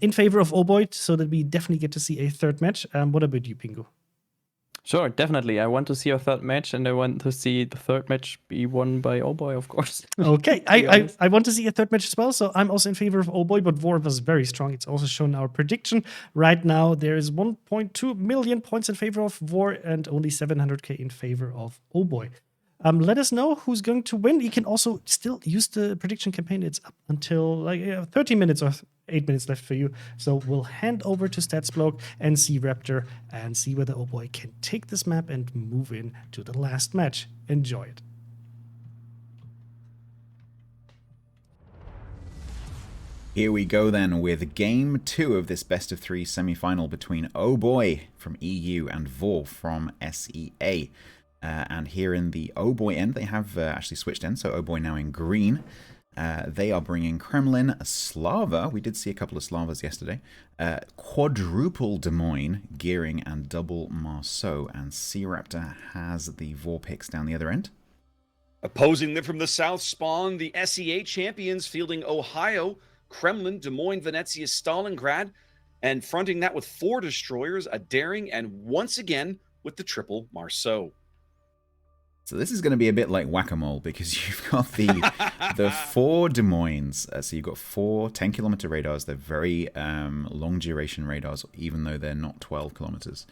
in favor of Oh Boy, so that we definitely get to see a third match. What about you, Pingu? Sure, definitely. I want to see a third match, and I want to see the third match be won by Oh Boy, of course. Okay, I want to see a third match as well, so I'm also in favor of Oh Boy, but War was very strong. It's also shown our prediction. Right now, there is 1.2 million points in favor of War and only 700k in favor of Oh Boy. Let us know who's going to win. You can also still use the prediction campaign. It's up until 30 minutes or 8 minutes left for you. So we'll hand over to StatsBloke and see Raptor and see whether Oh Boy can take this map and move in to the last match. Enjoy it. Here we go then with game 2 of this best of 3 semi-final between Oh Boy from EU and Vor from SEA. And here in the Oh Boy end, they have actually switched in, so Oh Boy now in green. They are bringing Kremlin, Slava. We did see a couple of Slavas yesterday. Quadruple Des Moines, Gearing, and double Marceau. And C-Raptor has the Vor picks down the other end. Opposing them from the south spawn, the SEA champions fielding Ohio, Kremlin, Des Moines, Venezia, Stalingrad, and fronting that with 4 destroyers, a Daring, and once again with the triple Marceau. So this is going to be a bit like whack-a-mole because you've got the 4 Des Moines. So you've got 4 10-kilometer radars. They're very long-duration radars, even though they're not 12 kilometers.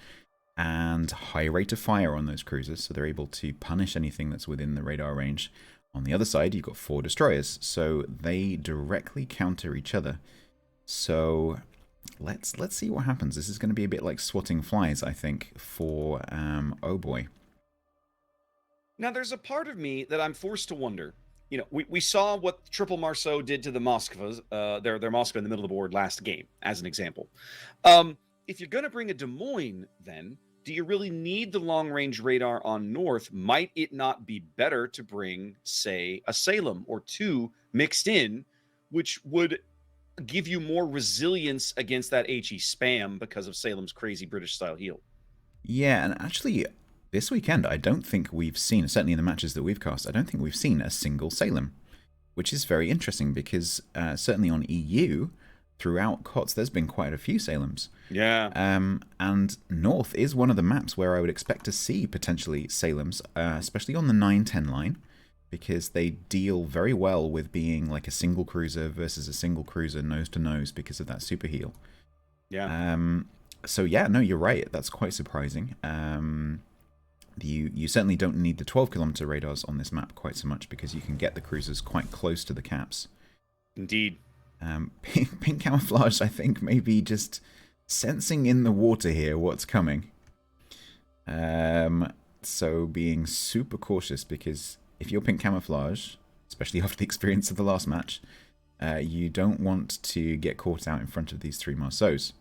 And high rate of fire on those cruisers, so they're able to punish anything that's within the radar range. On the other side, you've got 4 destroyers, so they directly counter each other. So let's see what happens. This is going to be a bit like swatting flies, I think, for Oh Boy. Now, there's a part of me that I'm forced to wonder. You know, we saw what Triple Marceau did to the Moskvas, their Moskva in the middle of the board last game, as an example. If you're going to bring a Des Moines, then do you really need the long-range radar on North? Might it not be better to bring, say, a Salem or two mixed in, which would give you more resilience against that HE spam because of Salem's crazy British-style heal? Yeah, and actually, this weekend, I don't think we've seen, certainly in the matches that we've cast, I don't think we've seen a single Salem, which is very interesting because certainly on EU, throughout KOTS, there's been quite a few Salems. Yeah. And North is one of the maps where I would expect to see potentially Salems, especially on the 9-10 line, because they deal very well with being like a single cruiser versus a single cruiser nose to nose because of that super heal. Yeah. So yeah, no, you're right. That's quite surprising. You certainly don't need the 12-kilometer radars on this map quite so much because you can get the cruisers quite close to the caps. Indeed. Pink camouflage, I think, maybe just sensing in the water here what's coming. So being super cautious, because if you're pink camouflage, especially after the experience of the last match, you don't want to get caught out in front of these 3 Marceaus.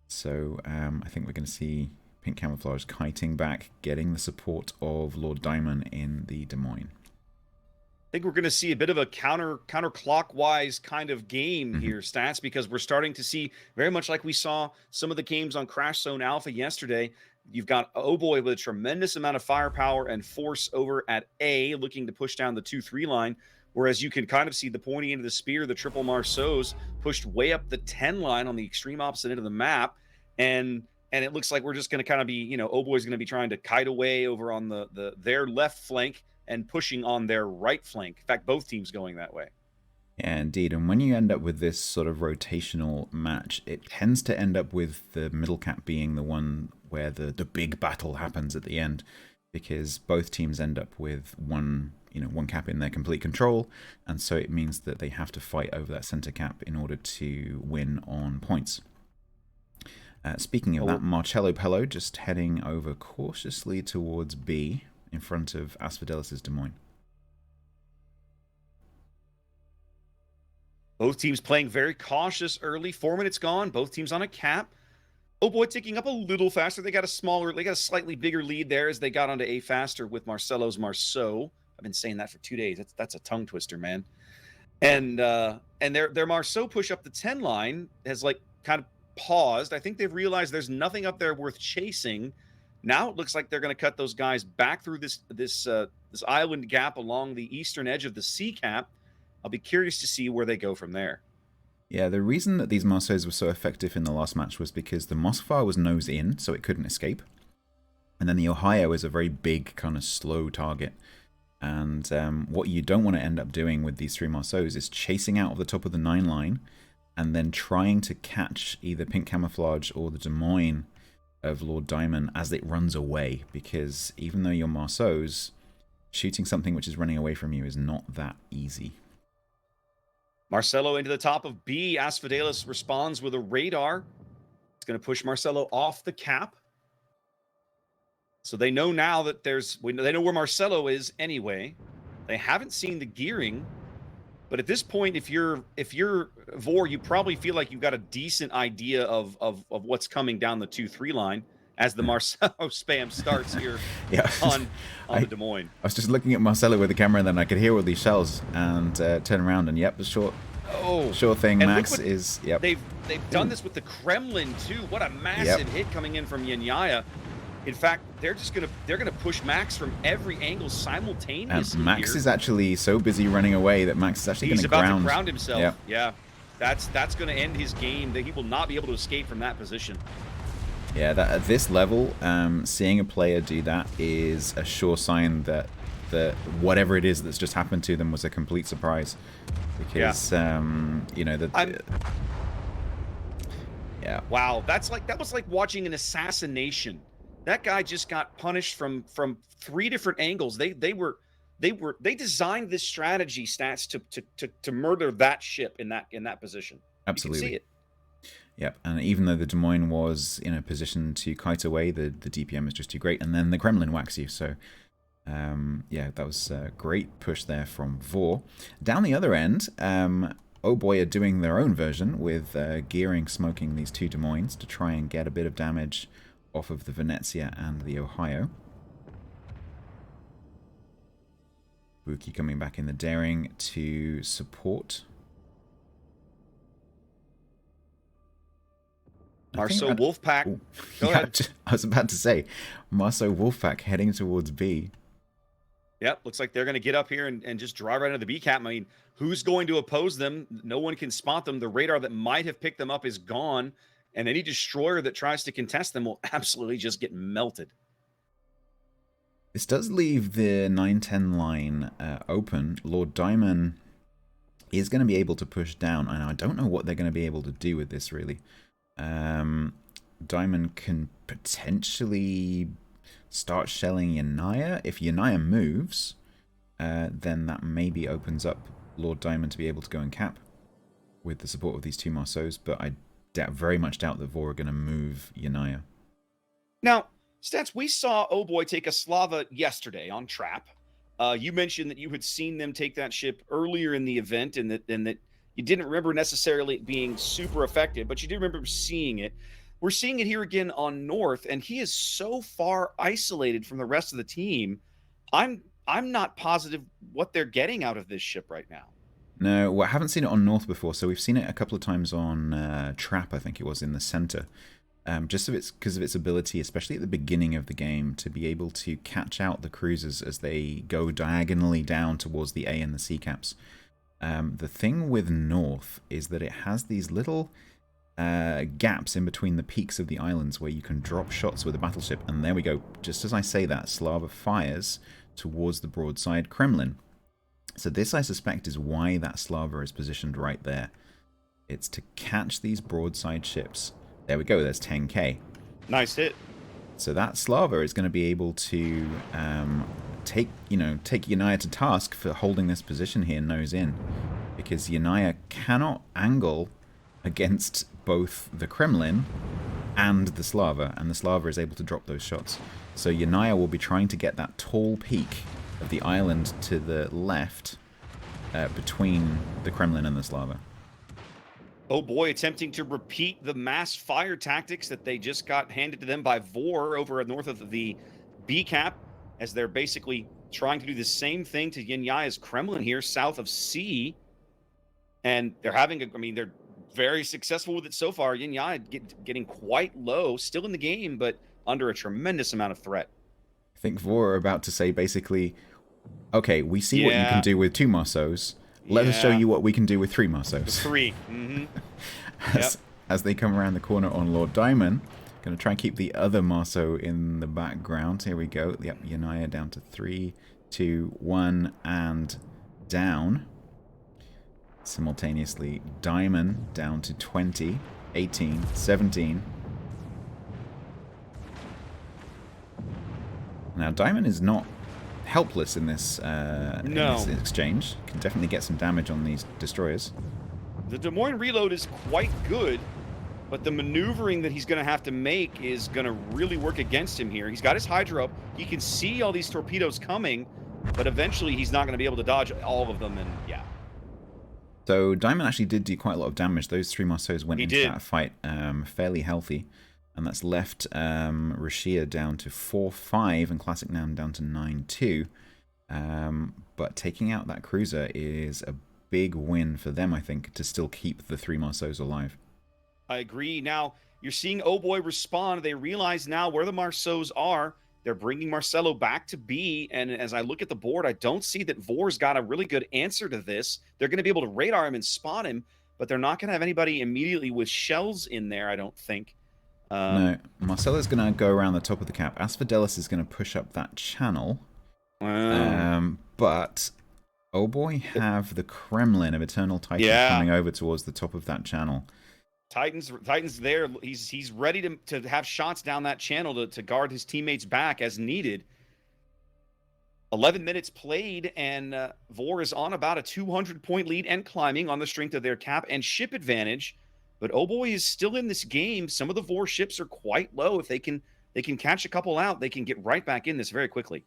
So I think we're going to see pink camouflage kiting back, getting the support of Lord Diamond in the Des Moines. I think we're going to see a bit of a counterclockwise kind of game here, Stats, because we're starting to see very much like we saw some of the games on Crash Zone Alpha yesterday. You've got Oh Boy with a tremendous amount of firepower and force over at A, looking to push down the 2-3 line, whereas you can kind of see the pointing end of the spear, the triple Marceaus pushed way up the 10 line on the extreme opposite end of the map, and it looks like we're just going to kind of be, you know, Oh Boy's going to be trying to kite away over on their left flank and pushing on their right flank. In fact, both teams going that way. Yeah, indeed. And when you end up with this sort of rotational match, it tends to end up with the middle cap being the one where the big battle happens at the end, because both teams end up with one cap in their complete control, and so it means that they have to fight over that center cap in order to win on points. Speaking of that, Marcello Pello just heading over cautiously towards B, in front of Asphodelis' Des Moines. Both teams playing very cautious early. 4 minutes gone. Both teams on a cap. Oh Boy ticking up a little faster. They got a slightly bigger lead there as they got onto A faster with Marcelo's Marceau. I've been saying that for 2 days. That's a tongue twister, man. And their Marceau push up the 10 line has like kind of paused. I think they've realized there's nothing up there worth chasing. Now it looks like they're going to cut those guys back through this island gap along the eastern edge of the sea cap. I'll be curious to see where they go from there. Yeah, the reason that these Marceaus were so effective in the last match was because the Moskva was nose in, so it couldn't escape. And then the Ohio is a very big, kind of slow target. And what you don't want to end up doing with these 3 Marceaus is chasing out of the top of the 9 line and then trying to catch either Pink Camouflage or the Des Moines of Lord Diamond as it runs away, because even though you're Marceaus, shooting something which is running away from you is not that easy. Marcelo into the top of B. Asphodelis responds with a radar. It's going to push Marcelo off the cap. So they know now that they know where Marcelo is anyway. They haven't seen the gearing, but at this point, if you're Vor, you probably feel like you've got a decent idea of what's coming down the 2-3 line as the Marcelo spam starts here on the Des Moines. I was just looking at Marcelo with the camera, and then I could hear all these shells and turn around, and yep, the sure thing. And Max is They've done this with the Kremlin too. What a massive hit coming in from Yanyaya. In fact, they're gonna push Max from every angle simultaneously. Max is actually so busy running away that Max is actually going to ground. He's about to ground himself. Yep. Yeah, that's going to end his game. That he will not be able to escape from that position. Yeah, that at this level, seeing a player do that is a sure sign that whatever it is that's just happened to them was a complete surprise. Because Wow, that was like watching an assassination. That guy just got punished from 3 different angles. They designed this strategy, Stats, to murder that ship in that position. Absolutely. You can see it. Yep, and even though the Des Moines was in a position to kite away, the DPM is just too great, and then the Kremlin whacks you. So, that was a great push there from Vor. Down the other end, Oh Boy are doing their own version with gearing, smoking these 2 Des Moines to try and get a bit of damage off of the Venezia and the Ohio. Buki coming back in the Daring to support. Marceau Wolfpack. Ooh, Go ahead. I was about to say, Marceau Wolfpack heading towards B. Yep, looks like they're going to get up here and just drive right into the B cap. I mean, who's going to oppose them? No one can spot them. The radar that might have picked them up is gone, and any destroyer that tries to contest them will absolutely just get melted. This does leave the 9-10 line open. Lord Diamond is going to be able to push down, and I don't know what they're going to be able to do with this, really. Diamond can potentially start shelling Yanaya. If Yanaya moves, then that maybe opens up Lord Diamond to be able to go and cap with the support of these two Marceaus, but I very much doubt that Vor are going to move Yanaya. Now, Stats, we saw Oh Boy take a Slava yesterday on Trap. You mentioned that you had seen them take that ship earlier in the event and that you didn't remember necessarily being super effective, but you did remember seeing it. We're seeing it here again on North, and he is so far isolated from the rest of the team. I'm not positive what they're getting out of this ship right now. No, well, I haven't seen it on North before, so we've seen it a couple of times on Trap, I think it was, in the center. Just because of its ability, especially at the beginning of the game, to be able to catch out the cruisers as they go diagonally down towards the A and the C caps. The thing with North is that it has these little gaps in between the peaks of the islands where you can drop shots with a battleship, and there we go. Just as I say that, Slava fires towards the broadside Kremlin. So this, I suspect, is why that Slava is positioned right there. It's to catch these broadside ships. There we go, there's 10k. Nice hit. So that Slava is going to be able to take Yanaya to task for holding this position here nose in, because Yanaya cannot angle against both the Kremlin and the Slava, and the Slava is able to drop those shots. So Yanaya will be trying to get that tall peak of the island to the left between the Kremlin and the Slava. Oh Boy attempting to repeat the mass fire tactics that they just got handed to them by Vor over north of the B cap, as they're basically trying to do the same thing to Yanya's Kremlin here south of C. And they're they're very successful with it so far. Yanya getting quite low, still in the game, but under a tremendous amount of threat. I think Vor are about to say basically, okay, we see what you can do with 2 Marceaus. Let us show you what we can do with 3 Marceaus. 3. Mm-hmm. As they come around the corner on Lord Diamond, going to try and keep the other Marceau in the background. Here we go. Yep, Yanaya down to 3, 2, 1, and down. Simultaneously, Diamond down to 20, 18, 17. Now, Diamond is not helpless in this, in this exchange. Can definitely get some damage on these destroyers. The Des Moines reload is quite good, but the maneuvering that he's going to have to make is going to really work against him here. He's got his Hydra up. He can see all these torpedoes coming, but eventually he's not going to be able to dodge all of them, and yeah. So Diamond actually did do quite a lot of damage. Those 3 Marceaus went into that fight fairly healthy. And that's left Rashia down to 4-5 and Classic Nam down to 9-2. But taking out that cruiser is a big win for them, I think, to still keep the 3 Marceaus alive. I agree. Now, you're seeing Oh Boy respond. They realize now where the Marceaus are. They're bringing Marcelo back to B, and as I look at the board, I don't see that Vor's got a really good answer to this. They're going to be able to radar him and spot him, but they're not going to have anybody immediately with shells in there, I don't think. No, Marcelo's going to go around the top of the cap. Asphodelis is going to push up that channel. But Oh Boy have the Kremlin of Eternal Titan coming over towards the top of that channel. Titan's there. He's ready to have shots down that channel to guard his teammates back as needed. 11 minutes played, and Vor is on about a 200-point lead and climbing on the strength of their cap and ship advantage. But Oh Boy is still in this game. Some of the Vor ships are quite low. If they can catch a couple out, they can get right back in this very quickly.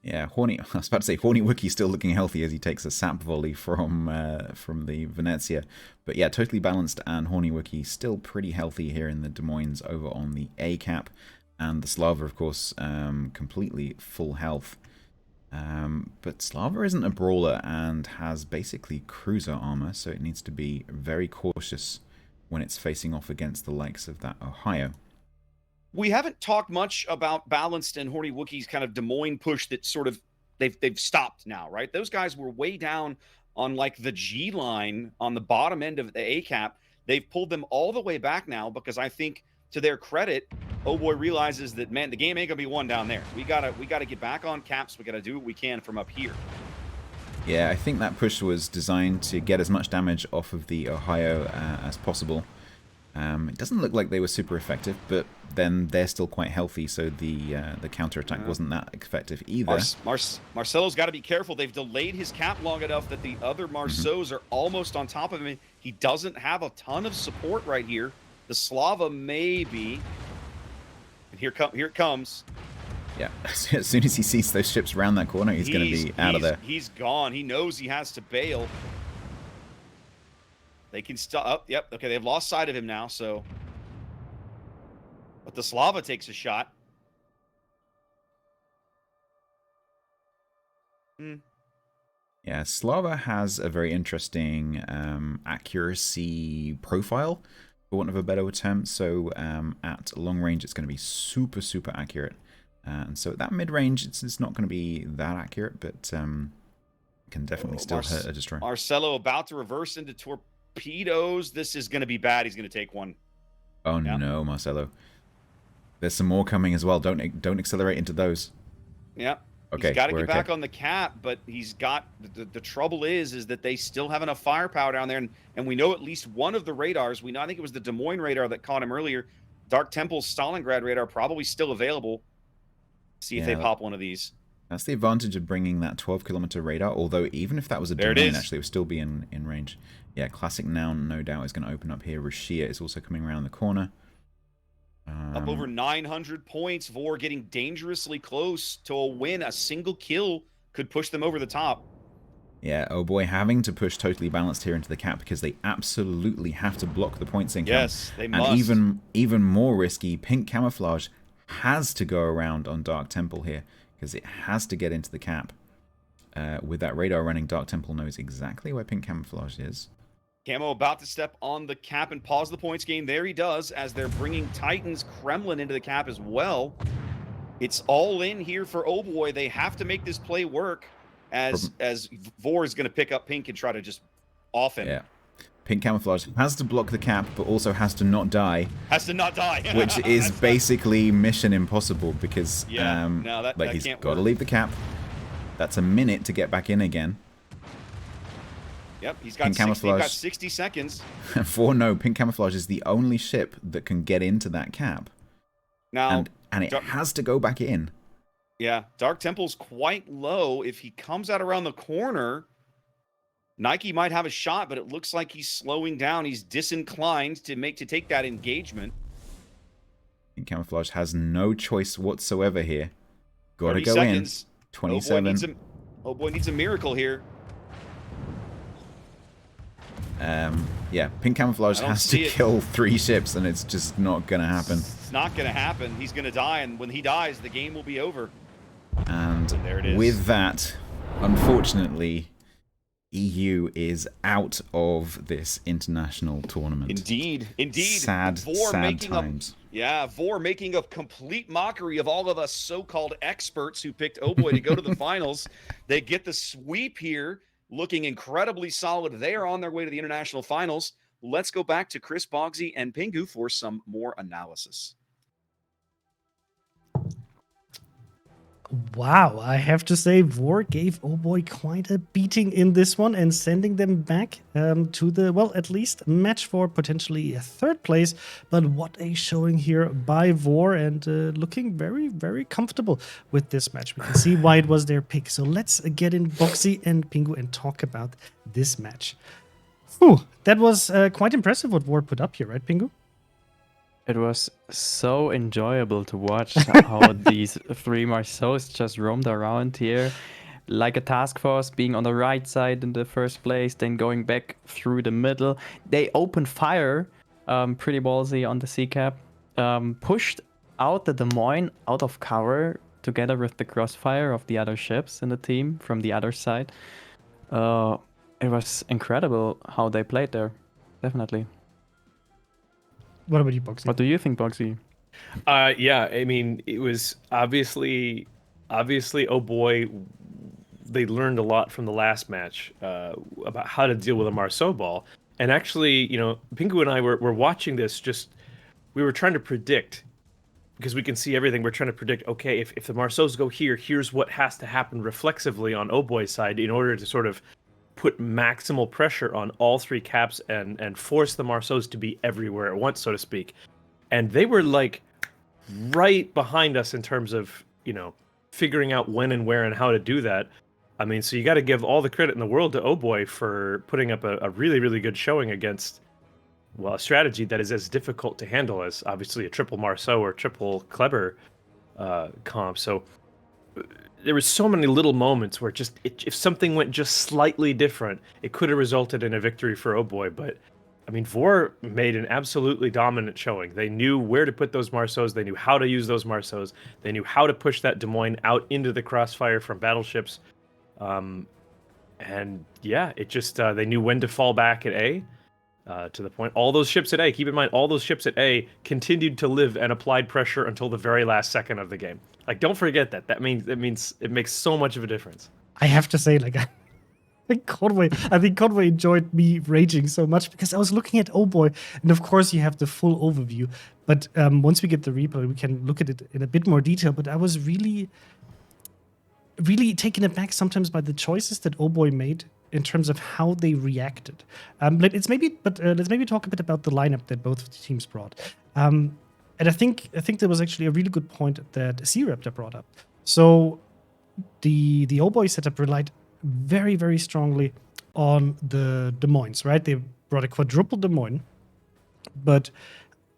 Yeah, I was about to say, Horny Wookie still looking healthy as he takes a sap volley from the Venezia. But yeah, totally balanced, and Horny Wookie still pretty healthy here in the Des Moines over on the A cap. And the Slava, of course, completely full health. But Slava isn't a brawler and has basically cruiser armor, so it needs to be very cautious when it's facing off against the likes of that Ohio. We haven't talked much about Balanced and Horny Wookiee's kind of Des Moines push that sort of they've stopped now, right? Those guys were way down on like the G line on the bottom end of the A cap. They've pulled them all the way back now because I think, to their credit, Oh Boy realizes that, man, the game ain't gonna be won down there. We gotta get back on caps. We gotta do what we can from up here. Yeah, I think that push was designed to get as much damage off of the Ohio as possible. It doesn't look like they were super effective, but then they're still quite healthy, so the counterattack wasn't that effective either. Marcelo's got to be careful. They've delayed his cap long enough that the other Marceaus are almost on top of him. He doesn't have a ton of support right here. The Slava maybe. And here it comes. Yeah, as soon as he sees those ships around that corner, he's going to be out of there. He's gone. He knows he has to bail. They can stop. Oh, yep. Okay, they've lost sight of him now. So, but the Slava takes a shot. Yeah, Slava has a very interesting accuracy profile, for want of a better term. So at long range, it's going to be super, super accurate. And so at that mid range, it's not going to be that accurate, but can definitely still hurt a destroyer. Marcelo about to reverse into torpedoes. This is going to be bad. He's going to take one. Oh no, Marcelo. There's some more coming as well. Don't accelerate into those. Yeah. Okay. He's got to get back on the cap, but he's got the trouble is that they still have enough firepower down there, and we know at least one of the radars. We know, I think it was the Des Moines radar that caught him earlier. Dark Temple's Stalingrad radar probably still available. See if they pop one of these. That's the advantage of bringing that 12-kilometer radar, although even if that was a Des Moines, actually, it would still be in range. Yeah, Classic Noun, no doubt, is going to open up here. Rashia is also coming around the corner. Up over 900 points. Vor getting dangerously close to a win. A single kill could push them over the top. Yeah, Oh Boy having to push Totally Balanced here into the cap because they absolutely have to block the points income. Yes, they must. And even more risky, Pink Camouflage has to go around on Dark Temple here because it has to get into the cap. With that radar running, Dark Temple knows exactly where Pink Camouflage is. Camo about to step on the cap and pause the points game. There he does, as they're bringing Titan's Kremlin into the cap as well. It's all in here for Oh Boy. They have to make this play work as Vor is going to pick up Pink and try to just off him. Yeah. Pink Camouflage has to block the cap, but also has to not die. Has to not die. Which is basically mission impossible because that he's can't got to work. leave the cap. That's a minute to get back in again. Yep, he's got 60 seconds. Pink Camouflage is the only ship that can get into that cap. Now, and it has to go back in. Yeah, Dark Temple's quite low. If he comes out around the corner, Nike might have a shot, but it looks like he's slowing down. He's disinclined to take that engagement. Pink Camouflage has no choice whatsoever here. Gotta go seconds. in. 27. Oh boy needs a miracle here. Yeah, Pink Camouflage has to kill 3 ships, and it's just not going to happen. It's not going to happen. He's going to die, and when he dies, the game will be over. And there it is. With that, unfortunately, EU is out of this international tournament. Indeed. Sad times. Vor making a complete mockery of all of us so-called experts who picked Oh Boy to go to the finals. They get the sweep here, looking incredibly solid. They are on their way to the international finals. Let's go back to Chris Bogsy and Pingu for some more analysis. Wow, I have to say, Vor gave Oh Boy quite a beating in this one and sending them back to the, well, at least match for potentially a 3rd place. But what a showing here by Vor, and looking very, very comfortable with this match. We can see why it was their pick. So let's get in Boxy and Pingu and talk about this match. Whew, that was quite impressive what Vor put up here, right, Pingu? It was so enjoyable to watch how these 3 Marceaus just roamed around here like a task force, being on the right side in the first place, then going back through the middle. They opened fire pretty ballsy on the C cap, pushed out the Des Moines out of cover together with the crossfire of the other ships in the team from the other side. It was incredible how they played there. Definitely. What about you, Boxy? What do you think, Boxy? Yeah, I mean, it was obviously, oh boy, they learned a lot from the last match about how to deal with a Marceau ball. And actually, you know, Pingu and I were watching this. We were trying to predict, because we can see everything. We're trying to predict. Okay, if the Marceaus go here, here's what has to happen reflexively on Oh Boy's side in order to sort of put maximal pressure on all three caps and force the Marceaus to be everywhere at once, so to speak. And they were like right behind us in terms of, you know, figuring out when and where and how to do that. I mean, so you got to give all the credit in the world to Oh Boy for putting up a really, really good showing against, well, a strategy that is as difficult to handle as obviously a triple Marceau or triple Kleber comp. So there was so many little moments where just if something went just slightly different, it could have resulted in a victory for Oh Boy. But I mean, Vor made an absolutely dominant showing. They knew where to put those Marceaus. They knew how to use those Marceaus. They knew how to push that Des Moines out into the crossfire from battleships. And yeah, it just they knew when to fall back at A. To the point, all those ships at A, keep in mind, all those ships at A continued to live and applied pressure until the very last second of the game. Like, don't forget that. That means it makes so much of a difference. I have to say, like, I think Conway enjoyed me raging so much because I was looking at Oh Boy, and of course you have the full overview. But once we get the replay, we can look at it in a bit more detail. But I was really taken aback sometimes by the choices that Oh Boy made in terms of how they reacted. Let's maybe talk a bit about the lineup that both of the teams brought. And I think there was actually a really good point that C-Raptor brought up. So the Oh Boy setup relied very, very strongly on the Des Moines, right? They brought a quadruple Des Moines, but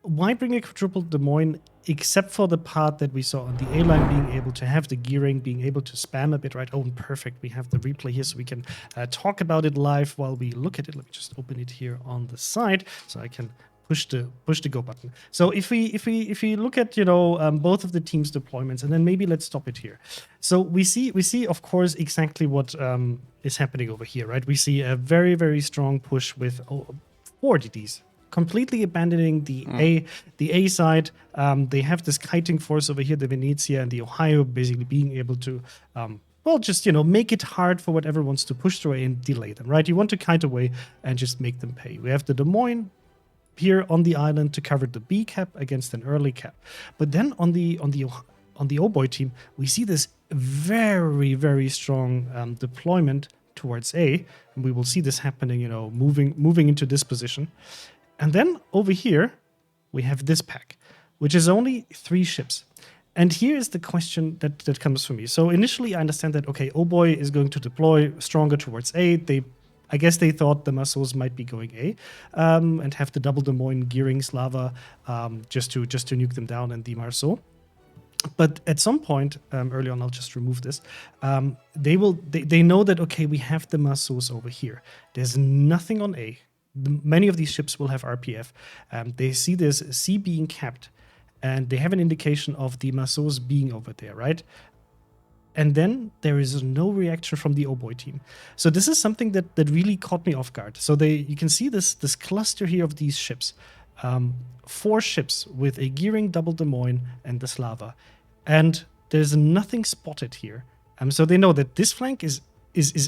why bring a quadruple Des Moines except for the part that we saw on the A-line being able to have the gearing, being able to spam a bit, right? Oh, perfect. We have the replay here so we can talk about it live while we look at it. Let me just open it here on the side so I can push the go button. So if we look at, you know, both of the teams' deployments, and then maybe let's stop it here. So we see of course exactly what is happening over here, right? We see a very, very strong push with 4 DDs. Completely abandoning the A side. They have this kiting force over here, the Venezia and the Ohio, basically being able to, just, you know, make it hard for whatever wants to push through and delay them, right? You want to kite away and just make them pay. We have the Des Moines here on the island to cover the B cap against an early cap. But then on the Oh Boy team, we see this very, very strong deployment towards A, and we will see this happening, you know, moving into this position. And then over here, we have this pack, which is only 3 ships. And here is the question that comes for me. So initially, I understand that, okay, Oh Boy is going to deploy stronger towards A. I guess they thought the Marceaus might be going A and have the double Des Moines gearing Slava just to nuke them down and the Marceau. But at some point early on, I'll just remove this. They know that, okay, we have the Marceaus over here. There's nothing on A. Many of these ships will have RPF. They see this C being capped, and they have an indication of the Marceaus being over there, right? And then there is no reaction from the Oh Boy team. So this is something that really caught me off guard. So you can see this cluster here of these ships. 4 ships with a gearing double Des Moines and the Slava. And there's nothing spotted here. So they know that this flank is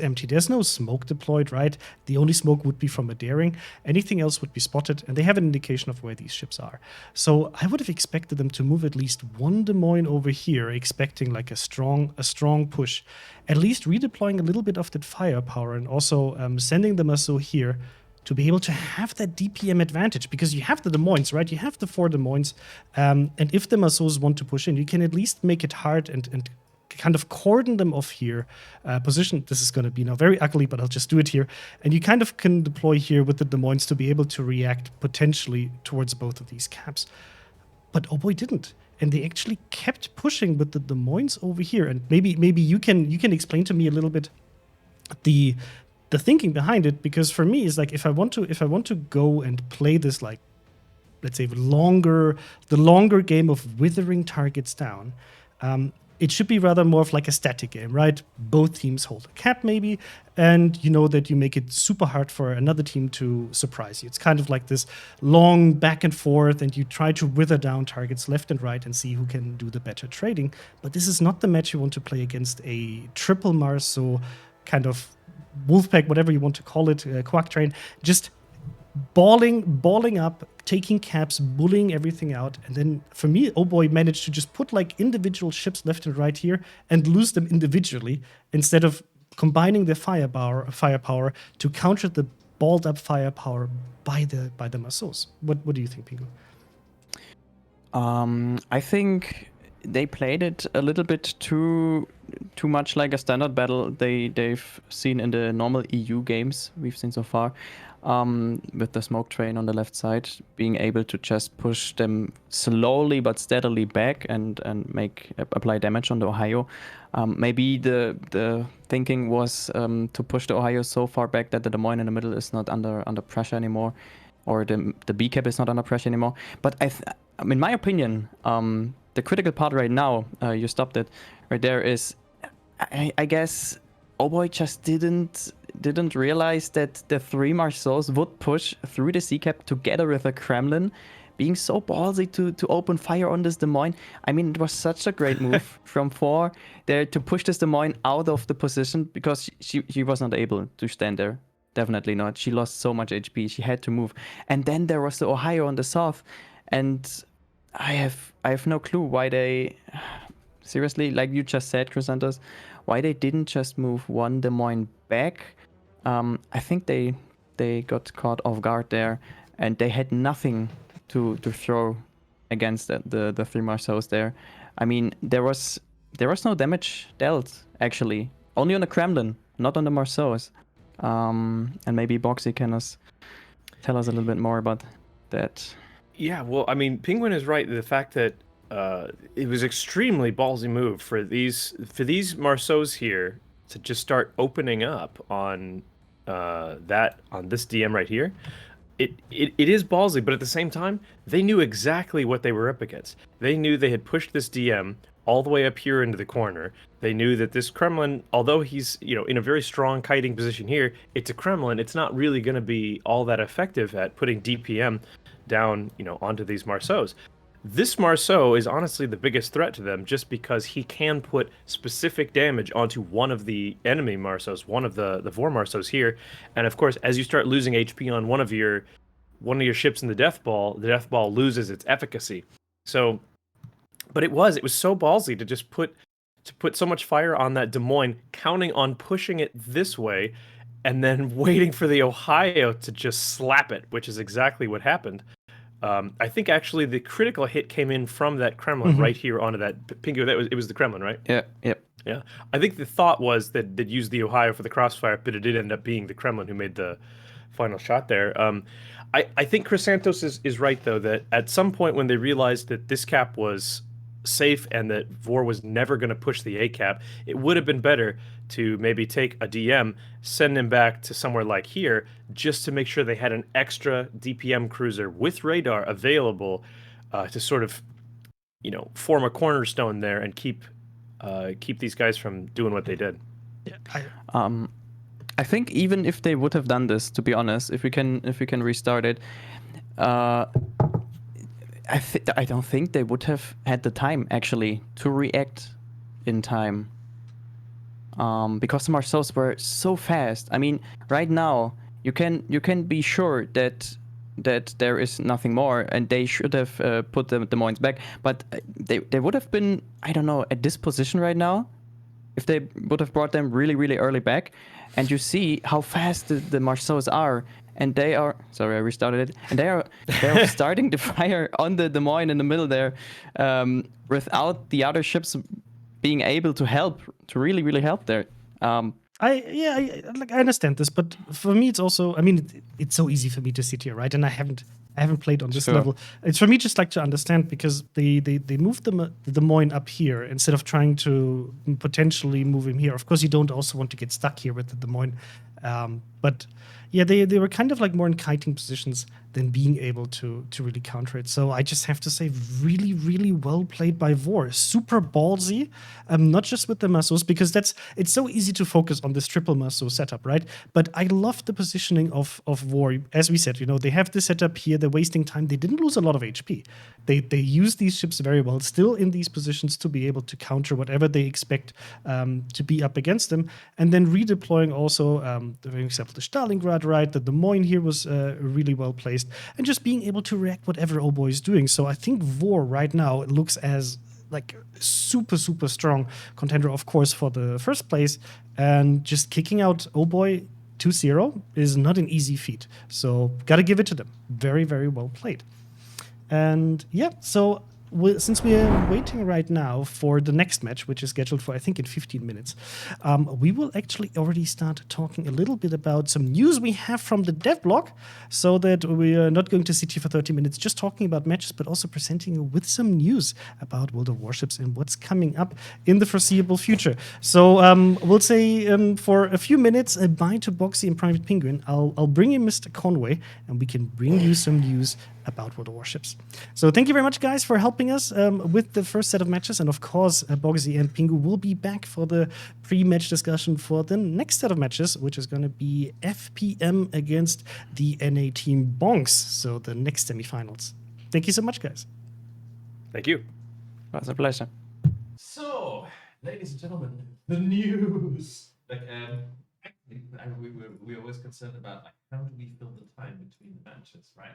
empty. There's no smoke deployed, right? The only smoke would be from a daring. Anything else would be spotted, and they have an indication of where these ships are. So I would have expected them to move at least 1 Des Moines over here, expecting like a strong push. At least redeploying a little bit of that firepower and also sending the Marceau here to be able to have that DPM advantage, because you have the Des Moines, right? You have the 4 Des Moines, and if the Marceaus want to push in, you can at least make it hard and kind of cordon them off here. Position, this is going to be now very ugly, but I'll just do it here. And you kind of can deploy here with the Des Moines to be able to react potentially towards both of these caps. But Oh Boy didn't. And they actually kept pushing with the Des Moines over here. And maybe you can explain to me a little bit the thinking behind it, because for me it's like if I want to go and play this like let's say the longer game of withering targets down. It should be rather more of like a static game, right? Both teams hold a cap maybe, and you know that you make it super hard for another team to surprise you. It's kind of like this long back and forth, and you try to wither down targets left and right and see who can do the better trading. But this is not the match you want to play against a triple Marceau kind of Wolfpack, whatever you want to call it, Quack Train, just balling up, taking caps, bullying everything out. And then for me, Oh Boy managed to just put like individual ships left and right here and lose them individually instead of combining their firepower to counter the balled up firepower by the Marceaus. What do you think, Pingu? I think they played it a little bit too much like a standard battle they've seen in the normal EU games we've seen so far, with the smoke train on the left side, being able to just push them slowly but steadily back and apply damage on the Ohio. Maybe the thinking was to push the Ohio so far back that the Des Moines in the middle is not under pressure anymore, or the B cap is not under pressure anymore. But in my opinion, the critical part right now, you stopped it right there, is I guess Oh Boy just didn't realize that the 3 Marceaus would push through the C cap together with the Kremlin, being so ballsy to open fire on this Des Moines. I mean, it was such a great move from 4 there to push this Des Moines out of the position, because she was not able to stand there. Definitely not. She lost so much HP. She had to move. And then there was the Ohio on the south, and I have no clue why they, seriously, like you just said, Chrysanthus, why they didn't just move one Des Moines back. I think they got caught off guard there, and they had nothing to throw against the 3 Marceaus there. I mean, there was no damage dealt, actually. Only on the Kremlin, not on the Marceaus. And maybe Boxy can tell us a little bit more about that. Yeah, well, I mean, Penguin is right. The fact that it was extremely ballsy move for these Marceaus here to just start opening up on this DM right here. It is ballsy, but at the same time, they knew exactly what they were up against. They knew they had pushed this DM all the way up here into the corner. They knew that this Kremlin, although he's in a very strong kiting position here, it's a Kremlin. It's not really going to be all that effective at putting DPM down, onto these Marceaus. This Marceau is honestly the biggest threat to them, just because he can put specific damage onto one of the enemy Marceaus, one of the Vor Marceaus here. And of course, as you start losing HP on one of your ships in the death ball loses its efficacy. So, but it was so ballsy to just put so much fire on that Des Moines, counting on pushing it this way, and then waiting for the Ohio to just slap it, which is exactly what happened. I think actually the critical hit came in from that Kremlin right here onto that Pingu. It was the Kremlin, right? Yeah. Yep. Yeah. I think the thought was that they'd use the Ohio for the crossfire, but it did end up being the Kremlin who made the final shot there. I think Chrysanthos is right, though, that at some point when they realized that this cap was safe and that Vor was never going to push the A cap, it would have been better to maybe take a DM, send him back to somewhere like here, just to make sure they had an extra DPM cruiser with radar available to sort of, form a cornerstone there and keep these guys from doing what they did. Yeah, I think even if they would have done this, to be honest, if we can restart it, I don't think they would have had the time actually to react in time, because the Marceaus were so fast. I mean, right now you can be sure that there is nothing more, and they should have put the Des Moines back. But they would have been, I don't know, at this position right now, if they would have brought them really, really early back. And you see how fast the Marceaus are, and they are. Sorry, I restarted it. And they are starting to fire on the Des Moines in the middle there, without the other ships being able to help, to really, really help there. I understand this, but for me it's also, I mean, it's so easy for me to sit here, right? And I haven't played on this level. It's for me just like to understand, because they moved the Des Moines up here instead of trying to potentially move him here. Of course, you don't also want to get stuck here with the Des Moines. But yeah, they were kind of like more in kiting positions than being able to really counter it. So I just have to say, really, really well played by Vor. Super ballsy, not just with the muscles, because it's so easy to focus on this triple muscle setup, right? But I love the positioning of Vor. As we said, they have this setup here, they're wasting time. They didn't lose a lot of HP. They use these ships very well, still in these positions to be able to counter whatever they expect to be up against them. And then redeploying also, for example, the Stalingrad, right? The Des Moines here was really well placed. And just being able to react whatever Oboe is doing. So I think Vor right now looks as like super, super strong contender, of course, for the first place. And just kicking out Oboe 2-0 is not an easy feat. So gotta give it to them. Very, very well played. And yeah, so since we are waiting right now for the next match, which is scheduled for, I think, in 15 minutes, we will actually already start talking a little bit about some news we have from the dev blog, so that we are not going to sit here for 30 minutes just talking about matches, but also presenting you with some news about World of Warships and what's coming up in the foreseeable future. So we'll say for a few minutes, bye to Boxy and Private Penguin. I'll bring in Mr. Conway, and we can bring you some news about World of Warships. So thank you very much, guys, for helping us with the first set of matches. And of course, Bogsy and Pingu will be back for the pre-match discussion for the next set of matches, which is going to be FPM against the NA team Bonks. So the next semifinals. Thank you so much, guys. Thank you. It was a pleasure. So, ladies and gentlemen, the news. Actually, we're always concerned about how do we fill the time between the matches, right?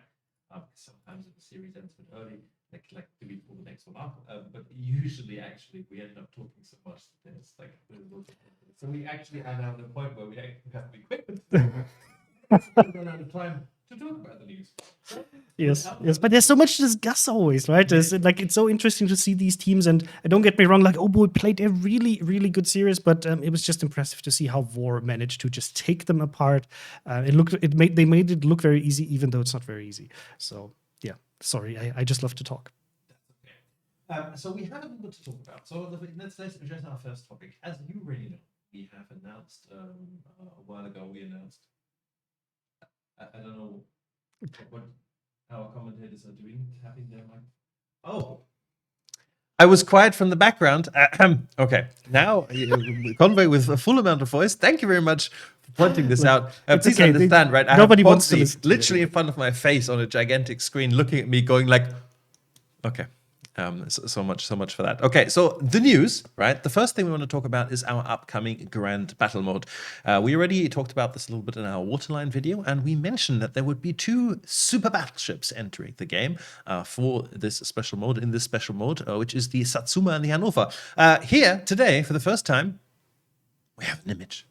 Sometimes if the series ends a bit early, like do we pull the next one up? But usually, actually, we end up talking so much that it's so we actually are now at the point where we actually have the equipment. We run out of time to talk about the news. Yes, but there's so much to discuss always, right? It's so interesting to see these teams, and don't get me wrong, Oboe played a really, really good series, but it was just impressive to see how Vor managed to just take them apart. They made it look very easy, even though it's not very easy. So yeah, sorry, I just love to talk. So we have a little bit to talk about. So let's address our first topic. As you already know, we have announced a while ago. We announced. I don't know what our commentators are doing, tapping their mic. Oh, I was quiet from the background. Okay, now Conway with a full amount of voice. Thank you very much for pointing this out. Please okay. understand, right? Nobody I have wants to Boxy listen to literally in front of my face on a gigantic screen, looking at me, going like, "Okay." So much for that. Okay, so the news, right? The first thing we want to talk about is our upcoming Grand Battle Mode. We already talked about this a little bit in our Waterline video, and we mentioned that there would be 2 super battleships entering the game for this special mode, which is the Satsuma and the Hannover. Here, today, for the first time, we have an image.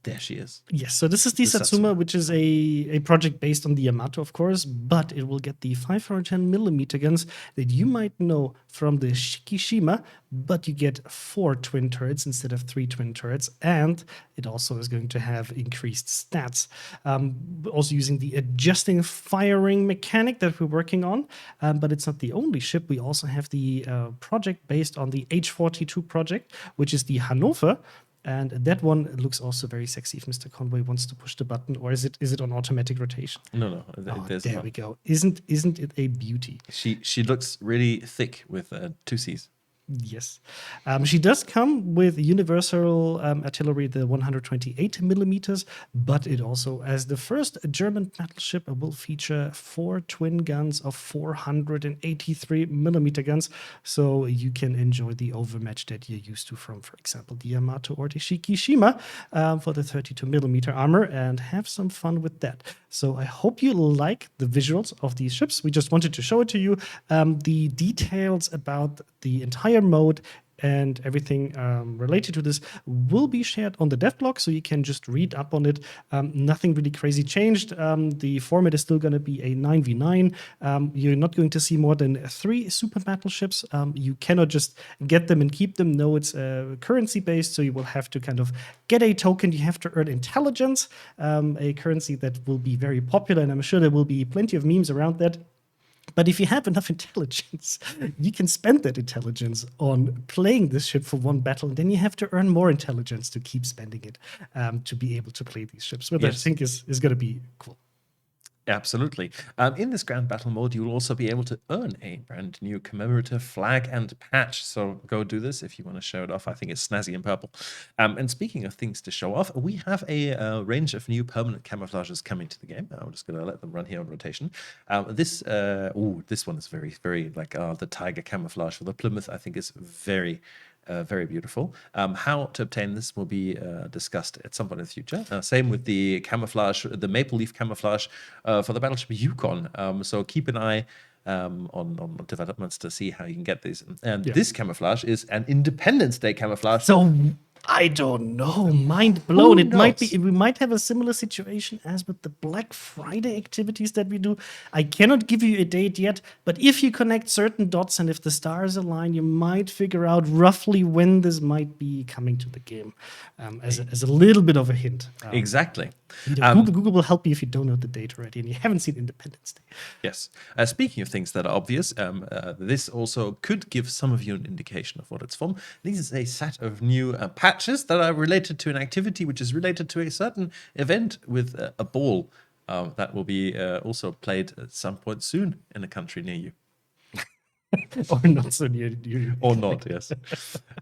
There she is. Yes, so this is the Satsuma, which is a project based on the Yamato, of course, but it will get the 510mm guns that you might know from the Shikishima, but you get 4 twin turrets instead of 3 twin turrets, and it also is going to have increased stats. Also using the adjusting firing mechanic that we're working on, but it's not the only ship. We also have the project based on the H-42 project, which is the Hannover. And that one looks also very sexy if Mr. Conway wants to push the button, or is it on automatic rotation? No. There we go. Isn't it a beauty? She looks really thick with 2 Cs. Yes. She does come with universal artillery, the 128mm, but it also, as the first German battleship, will feature 4 twin guns of 483mm guns, so you can enjoy the overmatch that you're used to from, for example, the Yamato or the Shikishima for the 32mm armor, and have some fun with that. So I hope you like the visuals of these ships. We just wanted to show it to you. The details about the entire mode and everything related to this will be shared on the dev blog, so you can just read up on it. Nothing really crazy changed. The format is still going to be a 9v9. You're not going to see more than 3 super battleships. You cannot just get them and keep them. No, it's currency based, so you will have to kind of get a token. You have to earn intelligence, a currency that will be very popular, and I'm sure there will be plenty of memes around that. But if you have enough intelligence, you can spend that intelligence on playing this ship for one battle, and then you have to earn more intelligence to keep spending it to be able to play these ships, which I Yes. think is going to be cool. Absolutely. In this grand battle mode, you will also be able to earn a brand new commemorative flag and patch. So go do this if you want to show it off. I think it's snazzy and purple. And speaking of things to show off, we have a range of new permanent camouflages coming to the game. I'm just going to let them run here on rotation. This one is very, very like the tiger camouflage for the Plymouth. I think is very beautiful. How to obtain this will be discussed at some point in the future. Same with the camouflage, the maple leaf camouflage for the battleship Yukon. So keep an eye on developments to see how you can get these. And this camouflage is an Independence Day camouflage. So I don't know. Mind blown. Who It might knows? be. We might have a similar situation as with the Black Friday activities that we do. I cannot give you a date yet, but if you connect certain dots and if the stars align, you might figure out roughly when this might be coming to the game, as a little bit of a hint. Exactly. Google will help you if you don't know the date already and you haven't seen Independence Day. Yes. Speaking of things that are obvious, this also could give some of you an indication of what it's from. This is a set of new patches that are related to an activity which is related to a certain event with a ball that will be also played at some point soon in a country near you. Or not so near you. Or not, yes.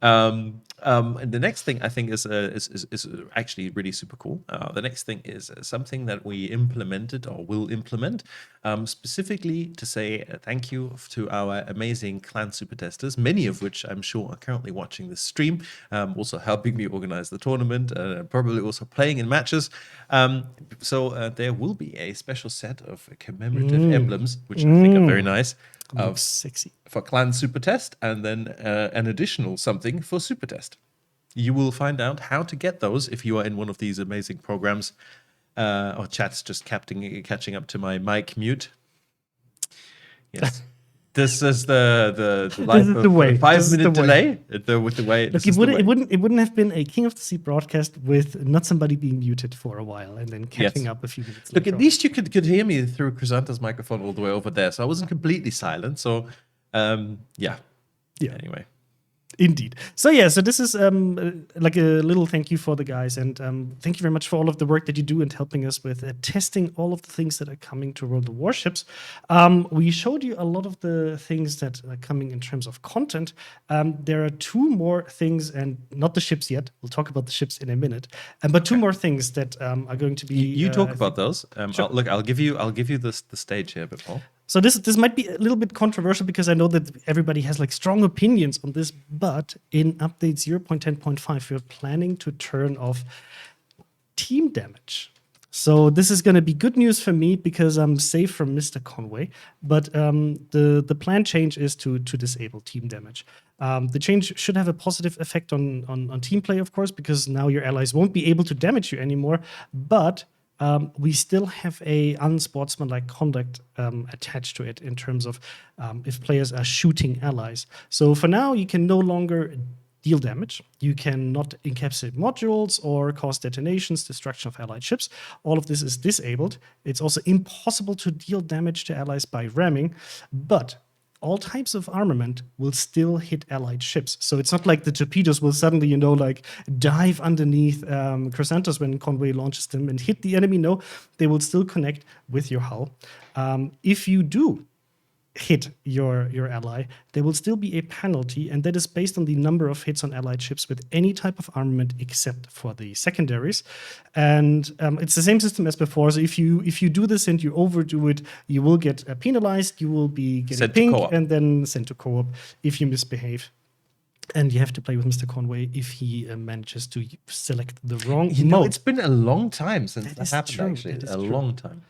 And the next thing I think is actually really super cool. The next thing is something that we implemented or will implement, specifically to say thank you to our amazing clan super testers, many of which I'm sure are currently watching this stream, also helping me organize the tournament, probably also playing in matches. So there will be a special set of commemorative emblems, which I think are very nice. Looks sexy. For clan super test, and then an additional something for super test. You will find out how to get those if you are in one of these amazing programs. Chat's just catching up to my mic mute. Yes. This is the life is of the way. a 5-minute This is the way. delay. With the way. Look, this it is the way. wouldn't have been a King of the Sea broadcast with not somebody being muted for a while and then catching Yes. up a few minutes Look, later. at least you could hear me through Chrysanta's microphone all the way over there, so I wasn't completely silent. So, yeah. Anyway. Indeed. So this is like a little thank you for the guys, and thank you very much for all of the work that you do and helping us with testing all of the things that are coming to World of Warships. We showed you a lot of the things that are coming in terms of content. There are two more things, and not the ships yet. We'll talk about the ships in a minute. But two more things that are going to be. You talk about those. Sure. I'll give you the stage here, Paul. So this might be a little bit controversial because I know that everybody has like strong opinions on this, but in update 0.10.5, we're planning to turn off team damage. So this is going to be good news for me because I'm safe from Mr. Conway. But the plan change is to disable team damage. The change should have a positive effect on team play, of course, because now your allies won't be able to damage you anymore. But we still have a unsportsmanlike conduct attached to it in terms of if players are shooting allies. So for now, you can no longer deal damage. You cannot encapsulate modules or cause detonations, destruction of allied ships. All of this is disabled. It's also impossible to deal damage to allies by ramming, but all types of armament will still hit allied ships. So it's not like the torpedoes will suddenly, dive underneath Chrysanthus when Conway launches them and hit the enemy. No, they will still connect with your hull. If you do hit your ally, there will still be a penalty, and that is based on the number of hits on allied ships with any type of armament except for the secondaries. And it's the same system as before. So if you do this and you overdo it, you will get penalized. You will be getting Sent to pink co-op. and then sent to co-op if you misbehave. And you have to play with Mr. Conway if he manages to select the wrong mode. It's been a long time since that is happened. true. Actually, That is a true. long time.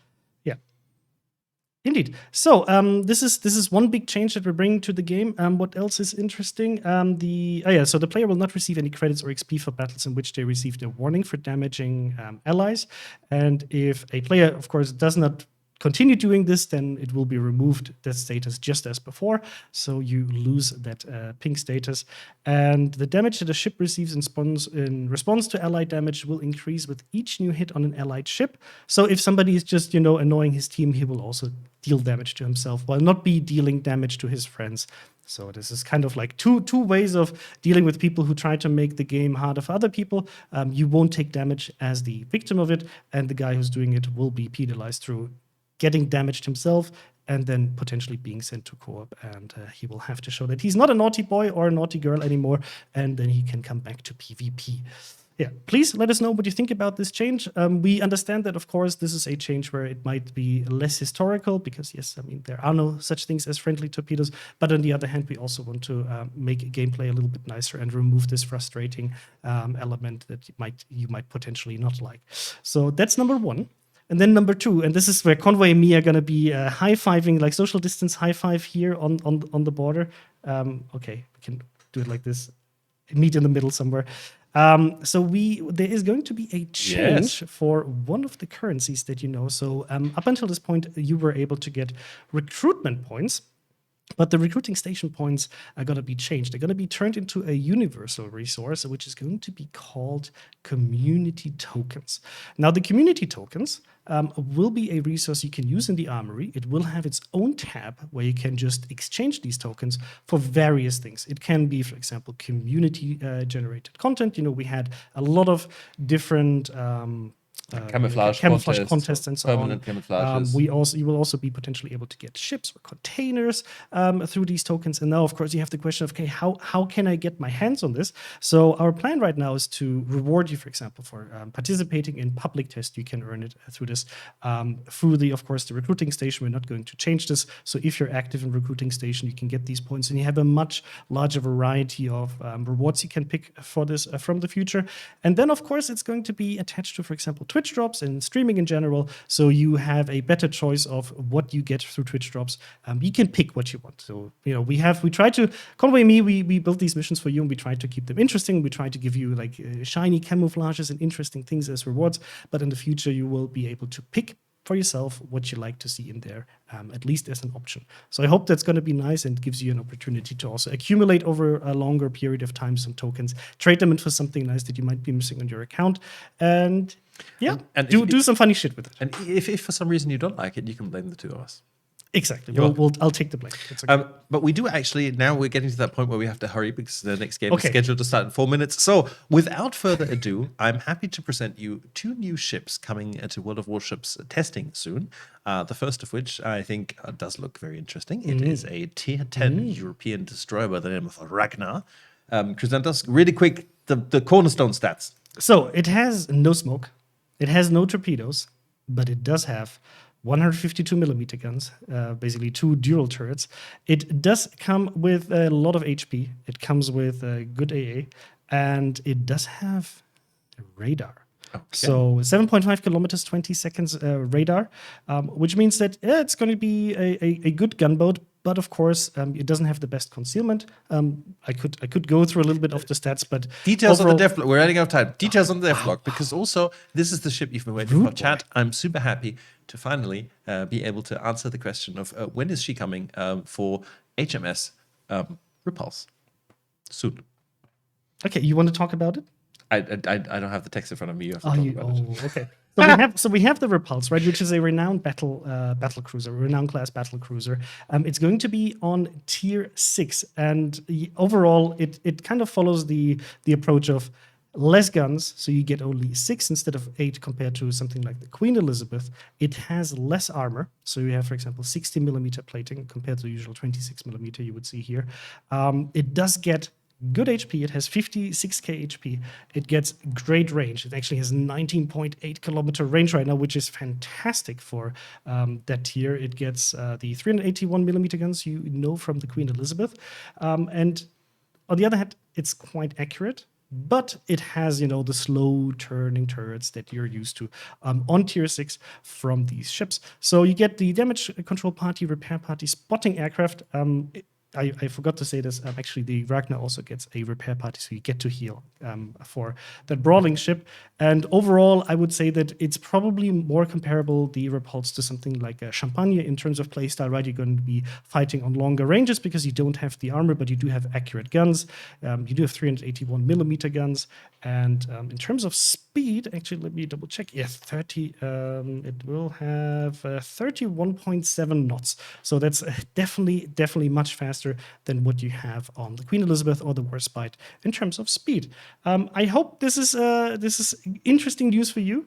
Indeed. So this is one big change that we're bringing to the game. What else is interesting? So the player will not receive any credits or XP for battles in which they received a warning for damaging allies. And if a player, of course, does not continue doing this, then it will be removed, that status, just as before. So you lose that pink status. And the damage that a ship receives in response to allied damage will increase with each new hit on an allied ship. So if somebody is just, annoying his team, he will also deal damage to himself while not be dealing damage to his friends. So this is kind of like two ways of dealing with people who try to make the game harder for other people. You won't take damage as the victim of it, and the guy who's doing it will be penalized through getting damaged himself and then potentially being sent to co-op. And he will have to show that he's not a naughty boy or a naughty girl anymore, and then he can come back to PvP. Yeah, please let us know what you think about this change. We understand that, of course, this is a change where it might be less historical because, yes, I mean, there are no such things as friendly torpedoes. But on the other hand, we also want to make gameplay a little bit nicer and remove this frustrating element that you might potentially not like. So that's number one. And then number two, and this is where Convoy and me are going to be high-fiving, like social distance high-five here on the border. Okay, we can do it like this, meet in the middle somewhere. So there is going to be a change for one of the currencies that you know. So up until this point, you were able to get recruitment points. But the recruiting station points are going to be changed. They're going to be turned into a universal resource, which is going to be called community tokens. Now, the community tokens will be a resource you can use in the armory. It will have its own tab where you can just exchange these tokens for various things. It can be, for example, community generated content. We had a lot of different camouflage contests and so permanent on. camouflages. You will also be potentially able to get ships or containers through these tokens. And now, of course, you have the question of, okay, how can I get my hands on this? So our plan right now is to reward you, for example, for participating in public test. You can earn it through this. Through the recruiting station, we're not going to change this. So if you're active in recruiting station, you can get these points, and you have a much larger variety of rewards you can pick for this from the future. And then, of course, it's going to be attached to, for example, Twitch drops and streaming in general, so you have a better choice of what you get through Twitch drops. You can pick what you want. So we try to Conway and me, we build these missions for you, and we try to keep them interesting. We try to give you like shiny camouflages and interesting things as rewards. But in the future, you will be able to pick for yourself what you like to see in there, at least as an option. So I hope that's going to be nice and gives you an opportunity to also accumulate over a longer period of time some tokens, trade them in for something nice that you might be missing on your account, and do some funny shit with it. And if for some reason you don't like it, you can blame the two of us. Exactly. I'll take the blame. It's okay. But we do actually, now we're getting to that point where we have to hurry because the next game is scheduled to start in 4 minutes. So without further ado, I'm happy to present you 2 new ships coming to World of Warships testing soon. The first of which I think does look very interesting. It is a tier 10 European destroyer by the name of Ragnar. Present us really quick the cornerstone stats. So it has no smoke. It has no torpedoes, but it does have 152 millimeter guns, basically 2 dual turrets. It does come with a lot of HP. It comes with a good AA, and it does have radar. Okay. So 7.5 kilometers, 20 seconds radar, which means that it's going to be a good gunboat. But of course, it doesn't have the best concealment. I could go through a little bit of the stats, but details on the dev log. We're running out of time. Details on the dev log, because also this is the ship you've been waiting for. Chat. I'm super happy to finally be able to answer the question of when is she coming for HMS Repulse soon. Okay, you want to talk about it? I don't have the text in front of me. You have to talk about it. Okay. So we have the Repulse, right, which is a renowned battle cruiser, renowned class battle cruiser. It's going to be on tier 6, and overall, it kind of follows the approach of less guns, so you get only 6 instead of 8 compared to something like the Queen Elizabeth. It has less armor, so you have, for example, 60 millimeter plating compared to the usual 26 millimeter you would see here. It does get good HP. It has 56k HP. It gets great range. It actually has 19.8 kilometer range right now, which is fantastic for that tier. It gets the 381 millimeter guns you know from the Queen Elizabeth. And on the other hand, it's quite accurate, but it has, the slow turning turrets that you're used to on tier 6 from these ships. So you get the damage control party, repair party, spotting aircraft. I forgot to say this. Actually, the Ragnar also gets a repair party, so you get to heal for that brawling ship. And overall, I would say that it's probably more comparable, the Repulse, to something like a Champagne in terms of playstyle, right? You're going to be fighting on longer ranges because you don't have the armor, but you do have accurate guns. You do have 381 millimeter guns. And in terms of speed, actually, let me double check. Yes, 30. It will have 31.7 knots. So that's definitely much faster than what you have on the Queen Elizabeth or the Warspite in terms of speed. I hope this is interesting news for you.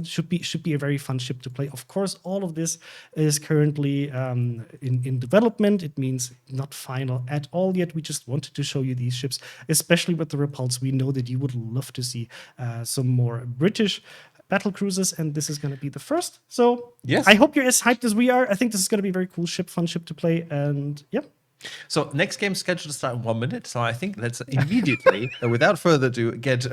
Should be a very fun ship to play. Of course, all of this is currently in development. It means not final at all yet. We just wanted to show you these ships, especially with the Repulse. We know that you would love to see some more British battle cruisers, and this is going to be the first. So Yes. I hope you're as hyped as we are. I think this is going to be a very cool ship, fun ship to play, and yeah. So next game scheduled to start in 1 minute. So I think let's immediately, without further ado, get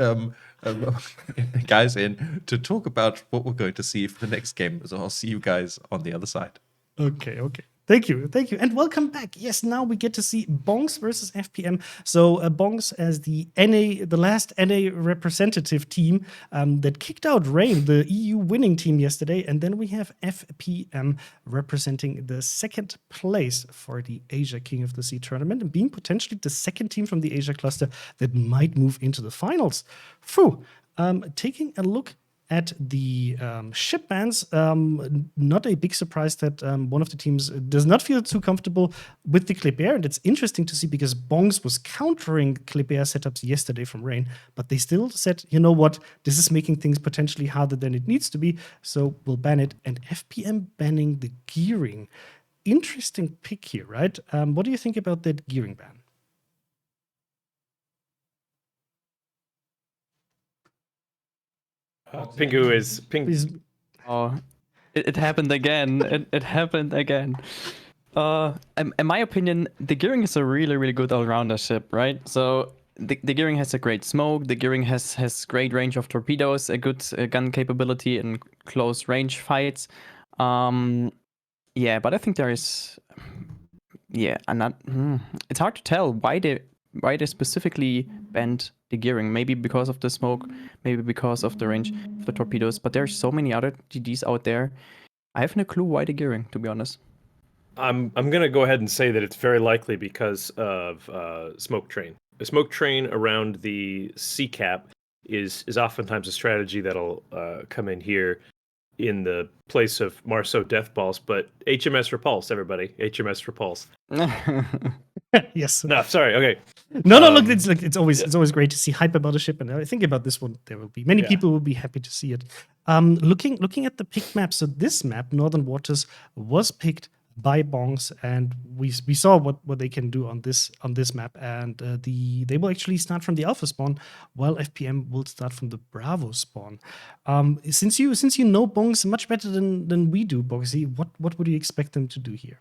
guys in to talk about what we're going to see for the next game. So I'll see you guys on the other side. Okay. Thank you. And welcome back. Yes, now we get to see Bongs versus FPM. So Bongs as the last NA representative team that kicked out Rain, the EU winning team yesterday. And then we have FPM representing the second place for the Asia King of the Sea tournament and being potentially the second team from the Asia cluster that might move into the finals. Phew. Taking a look at the ship bans, not a big surprise that one of the teams does not feel too comfortable with the Clip Air. And it's interesting to see because Bongs was countering Clip Air setups yesterday from Rain, but they still said, you know what, this is making things potentially harder than it needs to be, so we'll ban it. And FPM banning the gearing. Interesting pick here, right? What do you think about that gearing ban? Pingu is Ping. Please. Oh, it happened again. It happened again. In my opinion, the Gearing is a really good all-rounder ship, right? So the Gearing has a great smoke. The Gearing has great range of torpedoes, a good gun capability in close range fights. Yeah, but I think there is, it's hard to tell why they specifically banned the Gearing. Maybe because of the smoke, maybe because of the range of the torpedoes. But there's so many other GDs out there. I have no clue why the Gearing, to be honest. I'm gonna go ahead and say that it's very likely because of smoke train. A smoke train around the sea cap is oftentimes a strategy that'll come in here in the place of Marceau Death Balls, but HMS Repulse, everybody, HMS Repulse. Yes. No, sorry. Okay. No. Look, it's always great to see hype about a ship, and I think about this one, there will be many people will be happy to see it. Looking at the pick map, so this map, Northern Waters, was picked by Bongs, and we saw what they can do on this map, and they will actually start from the Alpha spawn, while FPM will start from the Bravo spawn. Since you know Bongs much better than we do, Bogsy, what would you expect them to do here?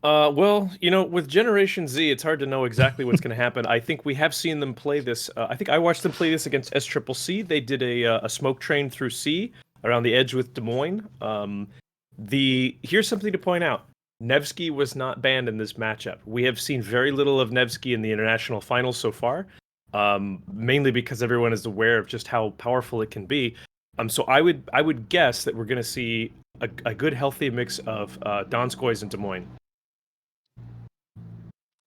Well, with Generation Z, it's hard to know exactly what's going to happen. I think we have seen them play this. I think I watched them play this against SCCC. They did a smoke train through C around the edge with Des Moines. Here's something to point out. Nevsky was not banned in this matchup. We have seen very little of Nevsky in the international finals so far, mainly because everyone is aware of just how powerful it can be. So I would guess that we're going to see a good, healthy mix of Donskoys and Des Moines.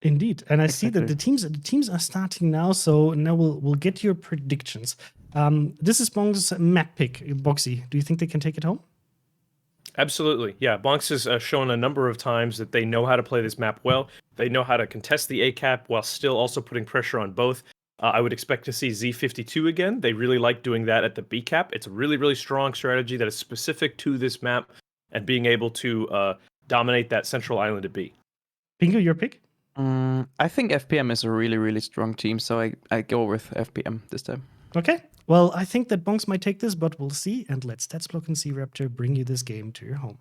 Indeed, and I see that the teams are starting now. So now we'll get your predictions. This is Bong's map pick. Boxy, do you think they can take it home? Absolutely, yeah. Bonks has shown a number of times that they know how to play this map well. They know how to contest the ACAP while still also putting pressure on both. I would expect to see Z52 again. They really like doing that at the BCAP. It's a really strong strategy that is specific to this map and being able to dominate that central island of B. Pingu, your pick? I think FPM is a really strong team, so I go with FPM this time. Okay. Well, I think that Bonks might take this, but we'll see. And let StatsBlock and C-Raptor bring you this game to your home.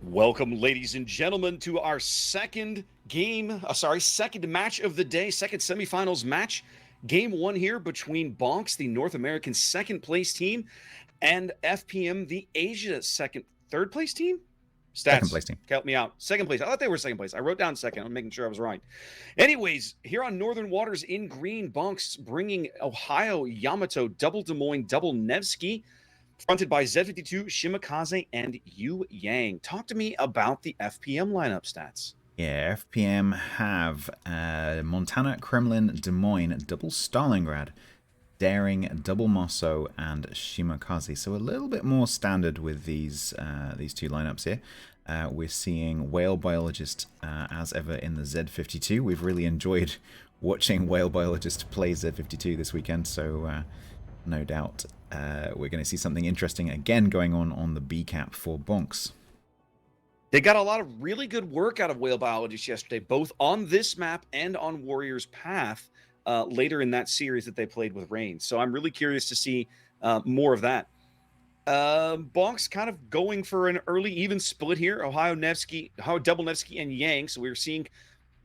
Welcome, ladies and gentlemen, to our second match of the day, second semifinals match. Game one here between Bonks, the North American second place team, and FPM, the Asia second third place team? Stats. Second place team. Help me out. Second place. I thought they were second place. I wrote down second. I'm making sure I was right. Anyways, here on Northern Waters in green, Bunks bringing Ohio, Yamato, double Des Moines, double Nevsky, fronted by Z52, Shimakaze, and Yu Yang. Talk to me about the FPM lineup stats. Yeah, FPM have Montana, Kremlin, Des Moines, double Stalingrad, Daring, double Mosso, and Shimakaze. So a little bit more standard with these two lineups here. We're seeing Whale Biologist as ever in the Z52. We've really enjoyed watching Whale Biologist play Z52 this weekend, so no doubt we're going to see something interesting again going on the B cap for Bonks. They got a lot of really good work out of Whale Biologist yesterday, both on this map and on Warrior's Path. Later in that series that they played with Reigns. So I'm really curious to see more of that. Bonks kind of going for an early even split here. Ohio double Nevsky and Yang. So we're seeing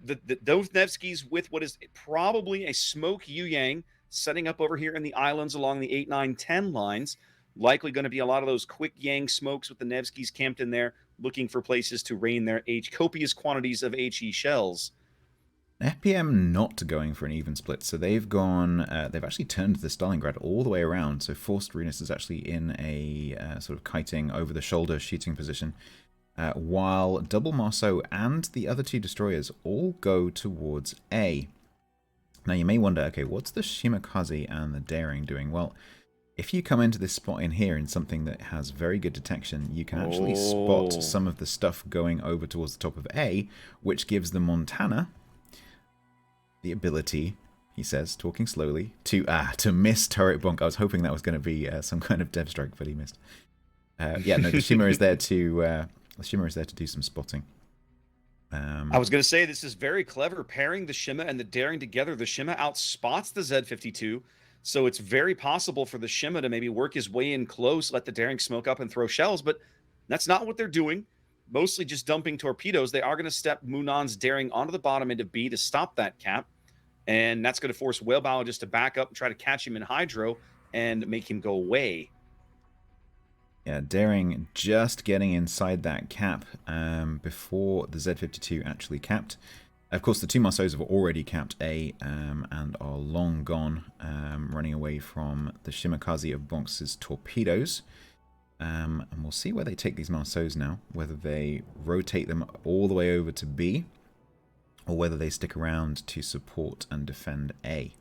those Nevskys with what is probably a smoke Yu Yang setting up over here in the islands along the 8, 9, 10 lines. Likely going to be a lot of those quick Yang smokes with the Nevskys camped in there, looking for places to rain their copious quantities of HE shells. FPM not going for an even split, so they've gone. They've actually turned the Stalingrad all the way around. So Forced Renus is actually in a sort of kiting over the shoulder shooting position, while Double Mosso and the other two destroyers all go towards A. Now you may wonder, okay, what's the Shimakaze and the Daring doing? Well, if you come into this spot in here in something that has very good detection, you can actually spot some of the stuff going over towards the top of A, which gives the Montana the ability, he says, talking slowly, to miss turret bonk. I was hoping that was going to be some kind of dev strike, but he missed. Yeah, no, the Shimmer is there to do some spotting. I was going to say this is very clever, pairing the Shima and the Daring together. The Shima outspots the Z52, so it's very possible for the Shima to maybe work his way in close, let the Daring smoke up and throw shells, but that's not what they're doing. Mostly just dumping torpedoes. They are going to step Munan's Daring onto the bottom into B to stop that cap. And that's going to force Whale Biologist to back up and try to catch him in hydro and make him go away. Yeah, Daring just getting inside that cap before the Z52 actually capped. Of course, the two Marceaus have already capped A and are long gone, running away from the Shimakaze of Bonks' torpedoes. And we'll see where they take these Marceaus now, whether they rotate them all the way over to B, or whether they stick around to support and defend A.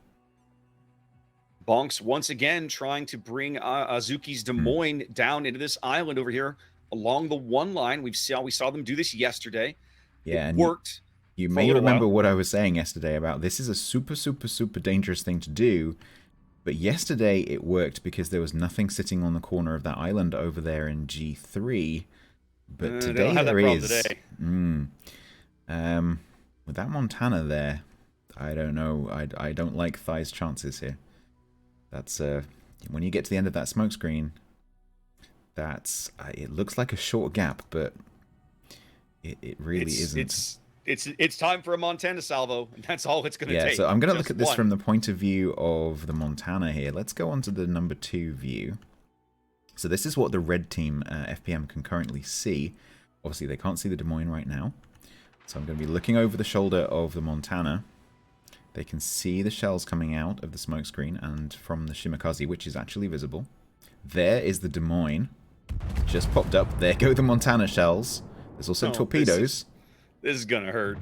Bonks once again trying to bring Azuki's Des Moines down into this island over here along the one line. We saw them do this yesterday. Yeah, it worked. You may remember what I was saying yesterday about this is a super, super, super dangerous thing to do. But yesterday it worked because there was nothing sitting on the corner of that island over there in G3. But today there is. With that Montana there, I don't know. I don't like Thai's chances here. That's when you get to the end of that smoke screen, that's it looks like a short gap, but it really isn't. It's time for a Montana salvo, and that's all it's going to take. Yeah, so I'm going to look at this from the point of view of the Montana here. Let's go on to the number 2 view. So this is what the red team FPM can currently see. Obviously, they can't see the Des Moines right now. So I'm going to be looking over the shoulder of the Montana. They can see the shells coming out of the smoke screen and from the Shimakaze, which is actually visible. There is the Des Moines. Just popped up. There go the Montana shells. There's also torpedoes. This is going to hurt.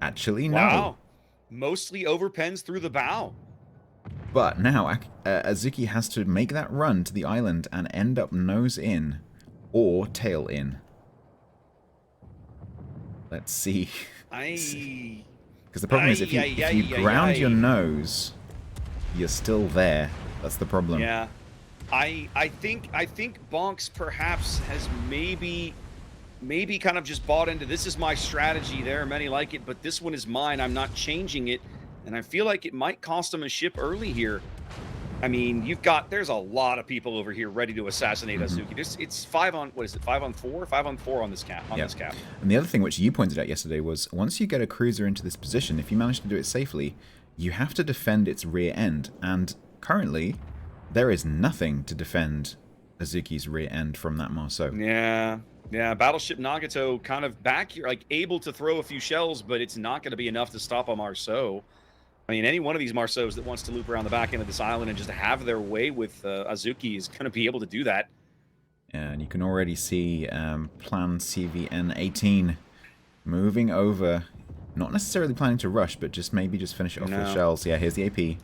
Actually, no. Wow. Mostly overpens through the bow. But now Azuki has to make that run to the island and end up nose in or tail in. Let's see. Because the problem is if you ground your nose, you're still there. That's the problem. Yeah. I think Bonks perhaps has maybe kind of just bought into this is my strategy. There are many like it, but this one is mine. I'm not changing it. And I feel like it might cost him a ship early here. I mean, there's a lot of people over here ready to assassinate Azuki. It's 5 on 4? 5 on 4 on this cap. This cap. And the other thing which you pointed out yesterday was once you get a cruiser into this position, if you manage to do it safely, you have to defend its rear end. And currently, there is nothing to defend Azuki's rear end from that Marceau. Yeah. Yeah, Battleship Nagato kind of back here, like able to throw a few shells, but it's not going to be enough to stop a Marceau. I mean, any one of these Marceaus that wants to loop around the back end of this island and just have their way with Azuki is going to be able to do that. Yeah, and you can already see Plan CVN-18 moving over. Not necessarily planning to rush, but just maybe just finish it off with shells. Yeah, here's the AP.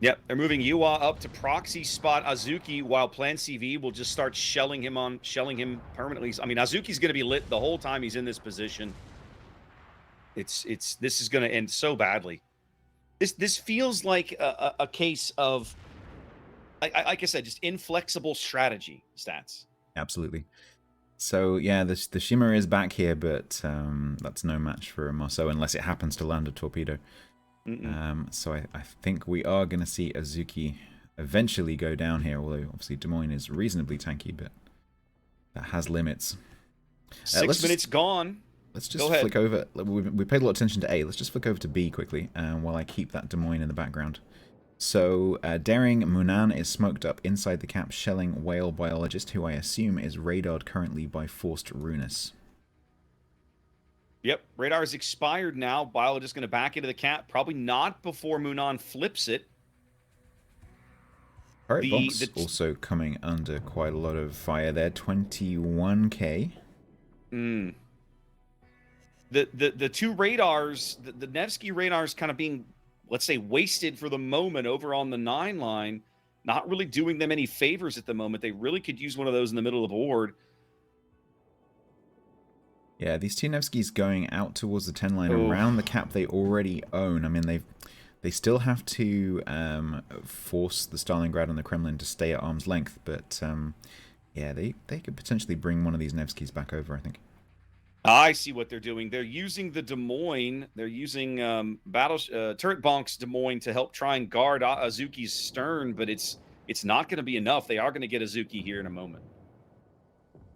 Yep, they're moving Yuwa up to proxy spot Azuki, while Plan CV will just start shelling him permanently. I mean, Azuki's going to be lit the whole time he's in this position. This is going to end so badly. This feels like a case of, like I said, just inflexible strategy stats. Absolutely. So yeah, the Shimmer is back here, but that's no match for Marceau unless it happens to land a torpedo. So I think we are going to see Azuki eventually go down here, although obviously Des Moines is reasonably tanky, but that has limits. 6 minutes gone. Let's just flick over. We paid a lot of attention to A. Let's just flick over to B quickly while I keep that Des Moines in the background. So Daring Munan is smoked up inside the cap, shelling Whale Biologist, who I assume is radared currently by Forced Runus. Yep, radar is expired now. Biologist going to back into the cap. Probably not before Munan flips it. Alright, Bonks also coming under quite a lot of fire there. 21k. The two radars, the Nevsky radars kind of being, let's say, wasted for the moment over on the 9 line. Not really doing them any favors at the moment. They really could use one of those in the middle of the board. Yeah, these two Nevskys going out towards the 10 line around the cap they already own. I mean, they still have to force the Stalingrad and the Kremlin to stay at arm's length, but yeah, they could potentially bring one of these Nevskys back over, I think. I see what they're doing. They're using the Des Moines. They're using Turret Bonk's Des Moines to help try and guard Azuki's stern, but it's not going to be enough. They are going to get Azuki here in a moment.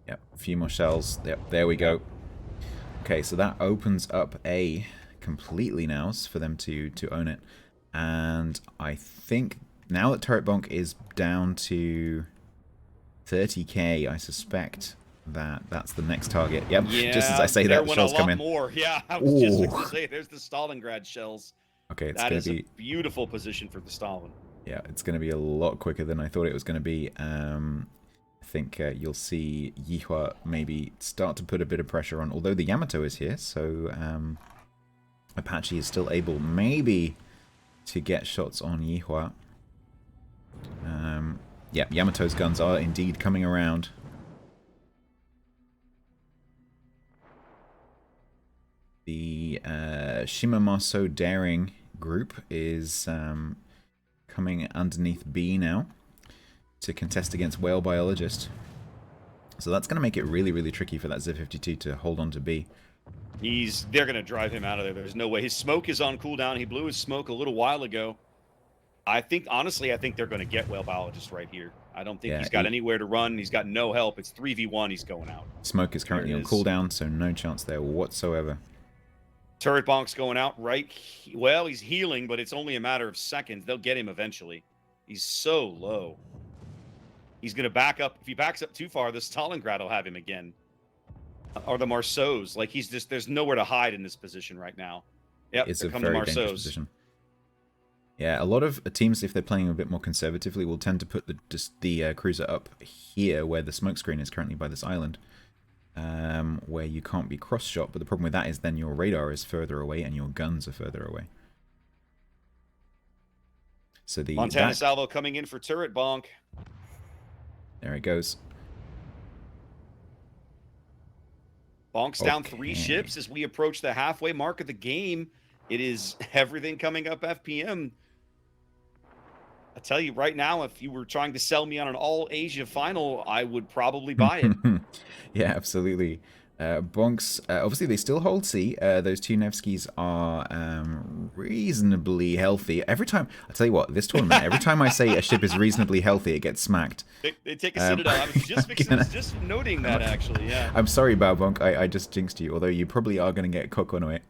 Yep, a few more shells. Yep, there we go. Okay, so that opens up A completely now for them to own it. And I think now that Turret Bonk is down to 30k, I suspect that's the next target. Yep, yeah, just as I say that, shells come in. More. Yeah, I was just going to say, there's the Stalingrad shells. Okay, it's that going is to be a beautiful position for the Stalin. Yeah, it's going to be a lot quicker than I thought it was going to be. I think you'll see Yihua maybe start to put a bit of pressure on, although the Yamato is here, so Apache is still able maybe to get shots on Yihua. Yeah, Yamato's guns are indeed coming around. The Shima Marceau Daring group is coming underneath B now to contest against Whale Biologist. So that's going to make it really, really tricky for that Z-52 to hold on to B. They're going to drive him out of there. There's no way. His smoke is on cooldown. He blew his smoke a little while ago. Honestly, I think they're going to get Whale Biologist right here. I don't think he's got anywhere to run. He's got no help. It's 3v1. He's going out. Smoke is currently on cooldown, so no chance there whatsoever. Turret Bonk's going out right. Well, he's healing, but it's only a matter of seconds. They'll get him eventually. He's so low. He's going to back up. If he backs up too far, the Stalingrad will have him again. Or the Marceaus. Like, there's nowhere to hide in this position right now. Yep, it's a very dangerous position. Yeah, a lot of teams, if they're playing a bit more conservatively, will tend to put the cruiser up here where the smoke screen is currently by this island. Where you can't be cross-shot, but the problem with that is then your radar is further away and your guns are further away. So the Montana Salvo coming in for Turret Bonk. There it goes. Bonk's down 3 ships as we approach the halfway mark of the game. It is everything coming up FPM. I tell you right now, if you were trying to sell me on an all-Asia final, I would probably buy it. Yeah, absolutely. Bonks, obviously they still hold C. Those two Nevskys are reasonably healthy. Every time, I tell you what, this tournament, every time I say a ship is reasonably healthy, it gets smacked. They take a Citadel. I was just noting that, actually, yeah. I'm sorry, Bao Bonk, I just jinxed you, although you probably are going to get Kokonoe.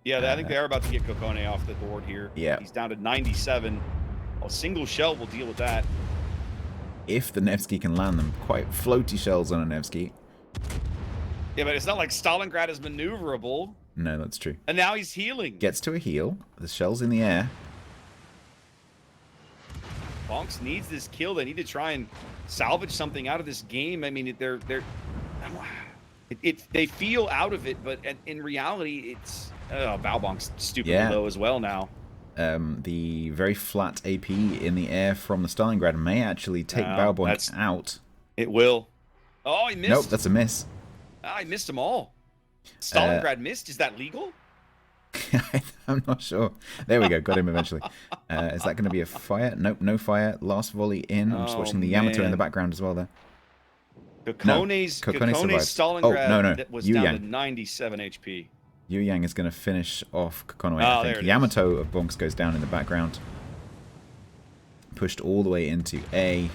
Yeah, I think they are about to get Kokone off the board here. Yeah. He's down to 97. A single shell will deal with that. if the Nevsky can land them. Quite floaty shells on a Nevsky. Yeah, but it's not like Stalingrad is maneuverable. No, that's true. And now he's healing. Gets to a heal. The shell's in the air. Bonks needs this kill. They need to try and salvage something out of this game. I mean, they feel out of it, but in reality, it's Valbonk's stupidly low as well now. The very flat AP in the air from the Stalingrad may actually take Valbonk out. It will. Oh, he missed. Nope, that's a miss. I missed them all. Stalingrad missed. Is that legal? I'm not sure. There we go. Got him eventually. Is that going to be a fire? Nope, no fire. Last volley in. I'm just watching the Yamato in the background as well there. Kokone's Stalingrad was Yu down Yang. to 97 HP. Yu Yang is going to finish off Kokonoe, I think. Yamato of Bonks goes down in the background. Pushed all the way into A.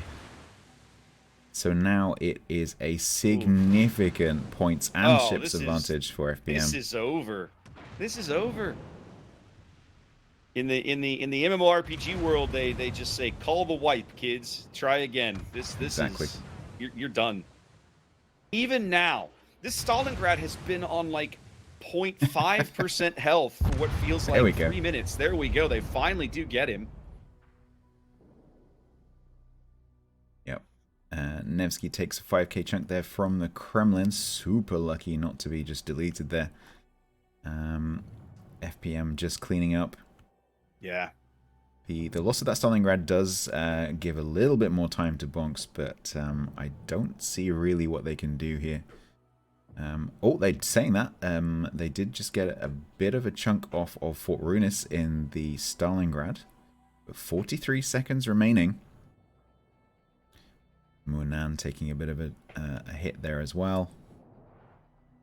So now it is a significant points and ships advantage for FPM. This is over. This is over. In the MMORPG world, they just say, call the wipe, kids. Try again. This exactly. is you're done. Even now, this Stalingrad has been on like 0.5% health for what feels like 3 minutes. There we go. They finally do get him. Yep. Nevsky takes a 5k chunk there from the Kremlin. Super lucky not to be just deleted there. FPM just cleaning up. Yeah. The loss of that Stalingrad does give a little bit more time to Bonks, but I don't see really what they can do here. They're saying that. They did just get a bit of a chunk off of Fort Runis in the Stalingrad. But 43 seconds remaining. Munan taking a bit of a hit there as well.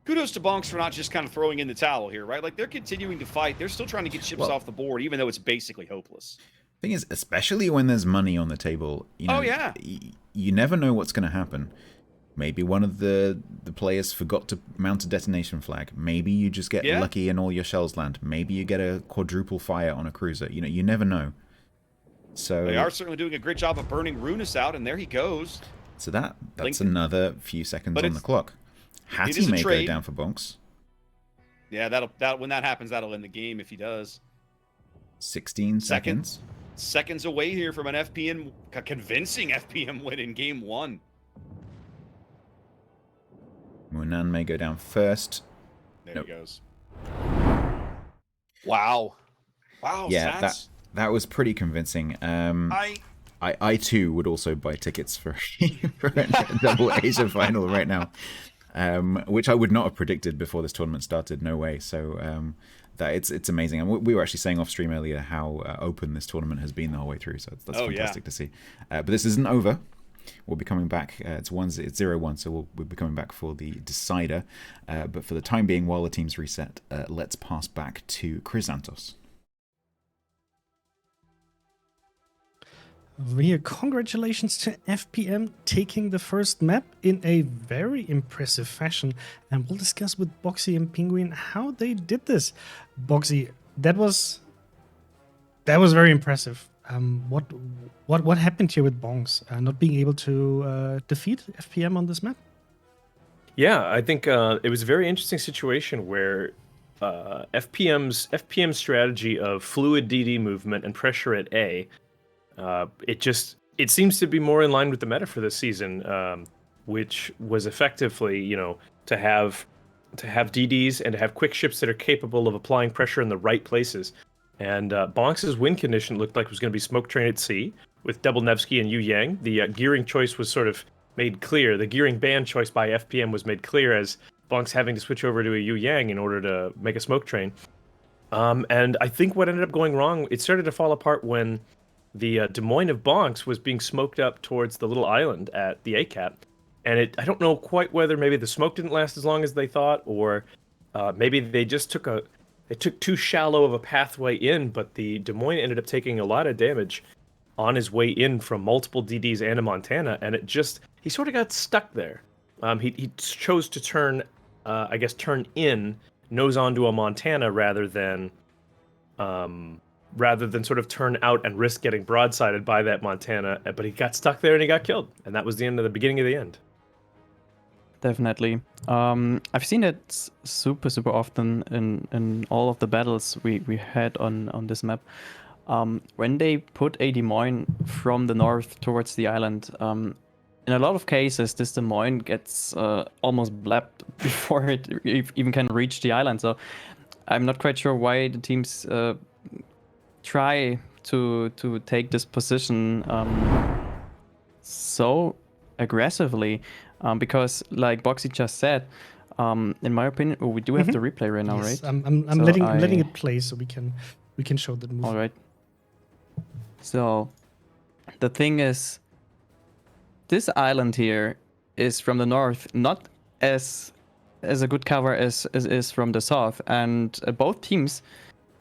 Kudos to Bonks for not just kind of throwing in the towel here, right? Like, they're continuing to fight. They're still trying to get ships off the board, even though it's basically hopeless. Thing is, especially when there's money on the table, you know, you never know what's going to happen. Maybe one of the players forgot to mount a detonation flag. Maybe you just get lucky and all your shells land. Maybe you get a quadruple fire on a cruiser. You know, you never know. So they are certainly doing a great job of burning Runis out, and there he goes. So that's another few seconds on the clock. Hattie may go down for Bonks. Yeah, when that happens, that'll end the game if he does. 16 seconds. Seconds away here from a convincing FPM win in game 1. Munan may go down first. There he goes. Wow. Yeah, that was pretty convincing. I too would also buy tickets for a double Asia final right now, which I would not have predicted before this tournament started. No way. So that it's amazing. And we were actually saying off stream earlier how open this tournament has been the whole way through. So that's fantastic to see. But this isn't over. We'll be coming back. It's 0-1, so we'll be coming back for the decider. But for the time being, while the teams reset, let's pass back to Chrysantos. Here, congratulations to FPM taking the first map in a very impressive fashion. And we'll discuss with Boxy and Penguin how they did this. Boxy, that was very impressive. What happened here with Bonks not being able to defeat FPM on this map? Yeah, I think it was a very interesting situation where FPM's strategy of fluid DD movement and pressure at A, it seems to be more in line with the meta for this season, which was effectively, to have DDs and to have quick ships that are capable of applying pressure in the right places. And Bonks' win condition looked like it was going to be Smoke Train at Sea with double Nevsky and Yu Yang. The gearing choice was sort of made clear. The gearing ban choice by FPM was made clear as Bonks having to switch over to a Yu Yang in order to make a Smoke Train. And I think what ended up going wrong, it started to fall apart when the Des Moines of Bonks was being smoked up towards the little island at the ACAT. And I don't know quite whether maybe the smoke didn't last as long as they thought, or maybe they just took too shallow of a pathway in, but the Des Moines ended up taking a lot of damage on his way in from multiple DDs and a Montana, and he sort of got stuck there. He chose to turn in, nose onto a Montana rather than rather than sort of turn out and risk getting broadsided by that Montana. But he got stuck there and he got killed. And that was the end of the beginning of the end. Definitely. I've seen it super, super often in all of the battles we had on this map. When they put a Des Moines from the north towards the island, in a lot of cases, this Des Moines gets almost blapped before it even can reach the island. So I'm not quite sure why the teams try to take this position so aggressively, because like Boxy just said, in my opinion, we do have the replay right now, Yes, right? I'm So letting it play so we can show the move. All right. So the thing is, this island here is from the north, not as a good cover as is from the south, and both teams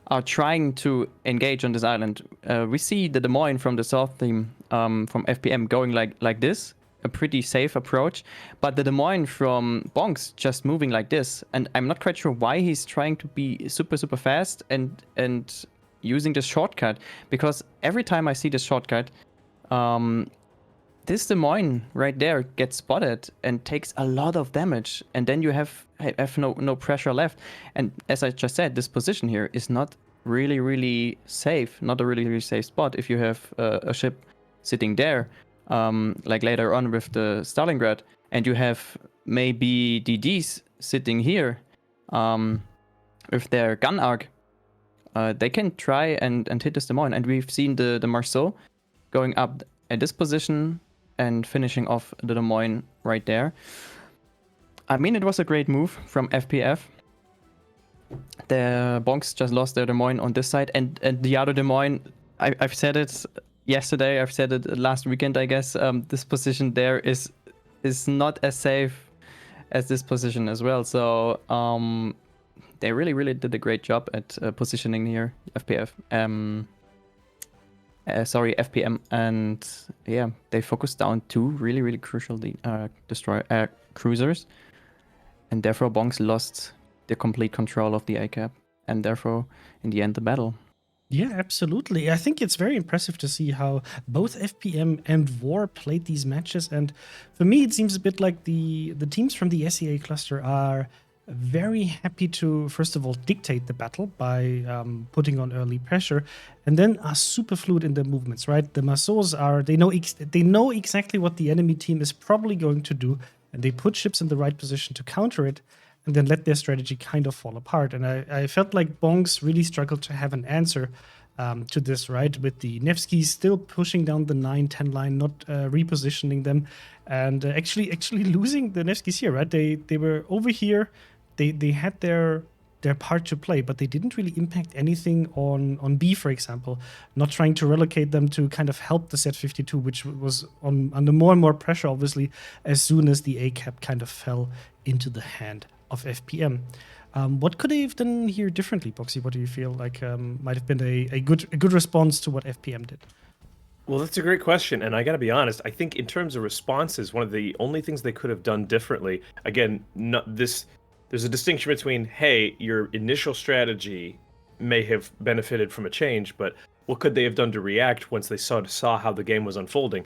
are trying to engage on this island. We see the Des Moines from the south team, from FPM, going like this, a pretty safe approach, but the Des Moines from Bonks just moving like this, and I'm not quite sure why he's trying to be super, super fast and using this shortcut, because every time I see this shortcut, this Des Moines right there gets spotted and takes a lot of damage, and then you have no pressure left. And as I just said, this position here is not really safe, not a really safe spot if you have a ship sitting there, like later on with the Stalingrad, and you have maybe DDs sitting here with their gun arc. They can try and hit this Des Moines, and we've seen the Marceau going up at this position and finishing off the Des Moines right there. I mean, it was a great move from FPF. The Bonks just lost their Des Moines on this side, and the other Des Moines, I've said it yesterday, I've said it last weekend, I guess, this position there is not as safe as this position as well. So they really did a great job at positioning here, FPF. FPM, and yeah, they focused down two really crucial destroyer cruisers, and therefore Bonks lost the complete control of the ACAP, and therefore in the end the battle. Yeah, absolutely. I think it's very impressive to see how both FPM and War played these matches, and for me it seems a bit like the teams from the SEA cluster are very happy to, first of all, dictate the battle by putting on early pressure, and then are super fluid in their movements, right? The Marceaus they know exactly what the enemy team is probably going to do, and they put ships in the right position to counter it, and then let their strategy kind of fall apart. And I felt like Bonks really struggled to have an answer to this, right? With the Nevskys still pushing down the 9-10 line, not repositioning them, and actually losing the Nevskys here, right? They were over here. They had their part to play, but they didn't really impact anything on B, for example. Not trying to relocate them to kind of help the Z52, which was under more and more pressure, obviously, as soon as the ACAP kind of fell into the hand of FPM. What could they have done here differently, Boxy? What do you feel like might have been a good response to what FPM did? Well, that's a great question, and I got to be honest. I think in terms of responses, one of the only things they could have done differently, again, there's a distinction between, hey, your initial strategy may have benefited from a change, but what could they have done to react once they saw how the game was unfolding?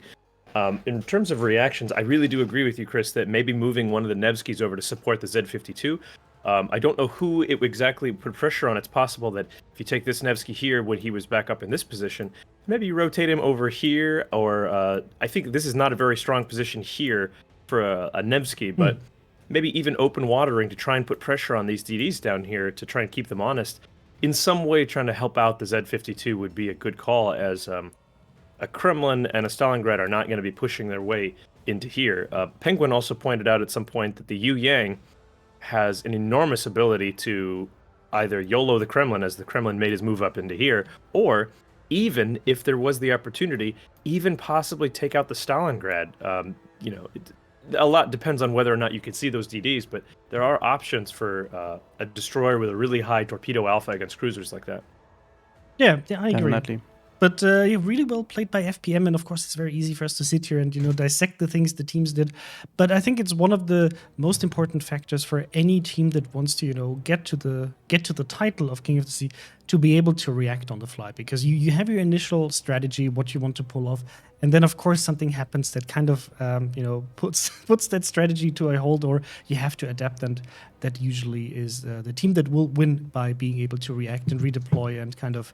In terms of reactions, I really do agree with you, Chris, that maybe moving one of the Nevskys over to support the Z52. I don't know who it exactly put pressure on. It's possible that if you take this Nevsky here when he was back up in this position, maybe you rotate him over here, or I think this is not a very strong position here for a Nevsky, but maybe even open watering to try and put pressure on these DDs down here to try and keep them honest. In some way, trying to help out the Z52 would be a good call, as a Kremlin and a Stalingrad are not going to be pushing their way into here. Penguin also pointed out at some point that the Yu Yang has an enormous ability to either YOLO the Kremlin, as the Kremlin made his move up into here, or even if there was the opportunity, even possibly take out the Stalingrad. A lot depends on whether or not you can see those DDs, but there are options for a destroyer with a really high torpedo alpha against cruisers like that. Yeah, I agree. Definitely. But really well played by FPM, and of course it's very easy for us to sit here and dissect the things the teams did. But I think it's one of the most important factors for any team that wants to get to get to the title of King of the Sea, to be able to react on the fly, because you have your initial strategy, what you want to pull off, and then of course something happens that kind of puts that strategy to a hold, or you have to adapt, and that usually is the team that will win by being able to react and redeploy and kind of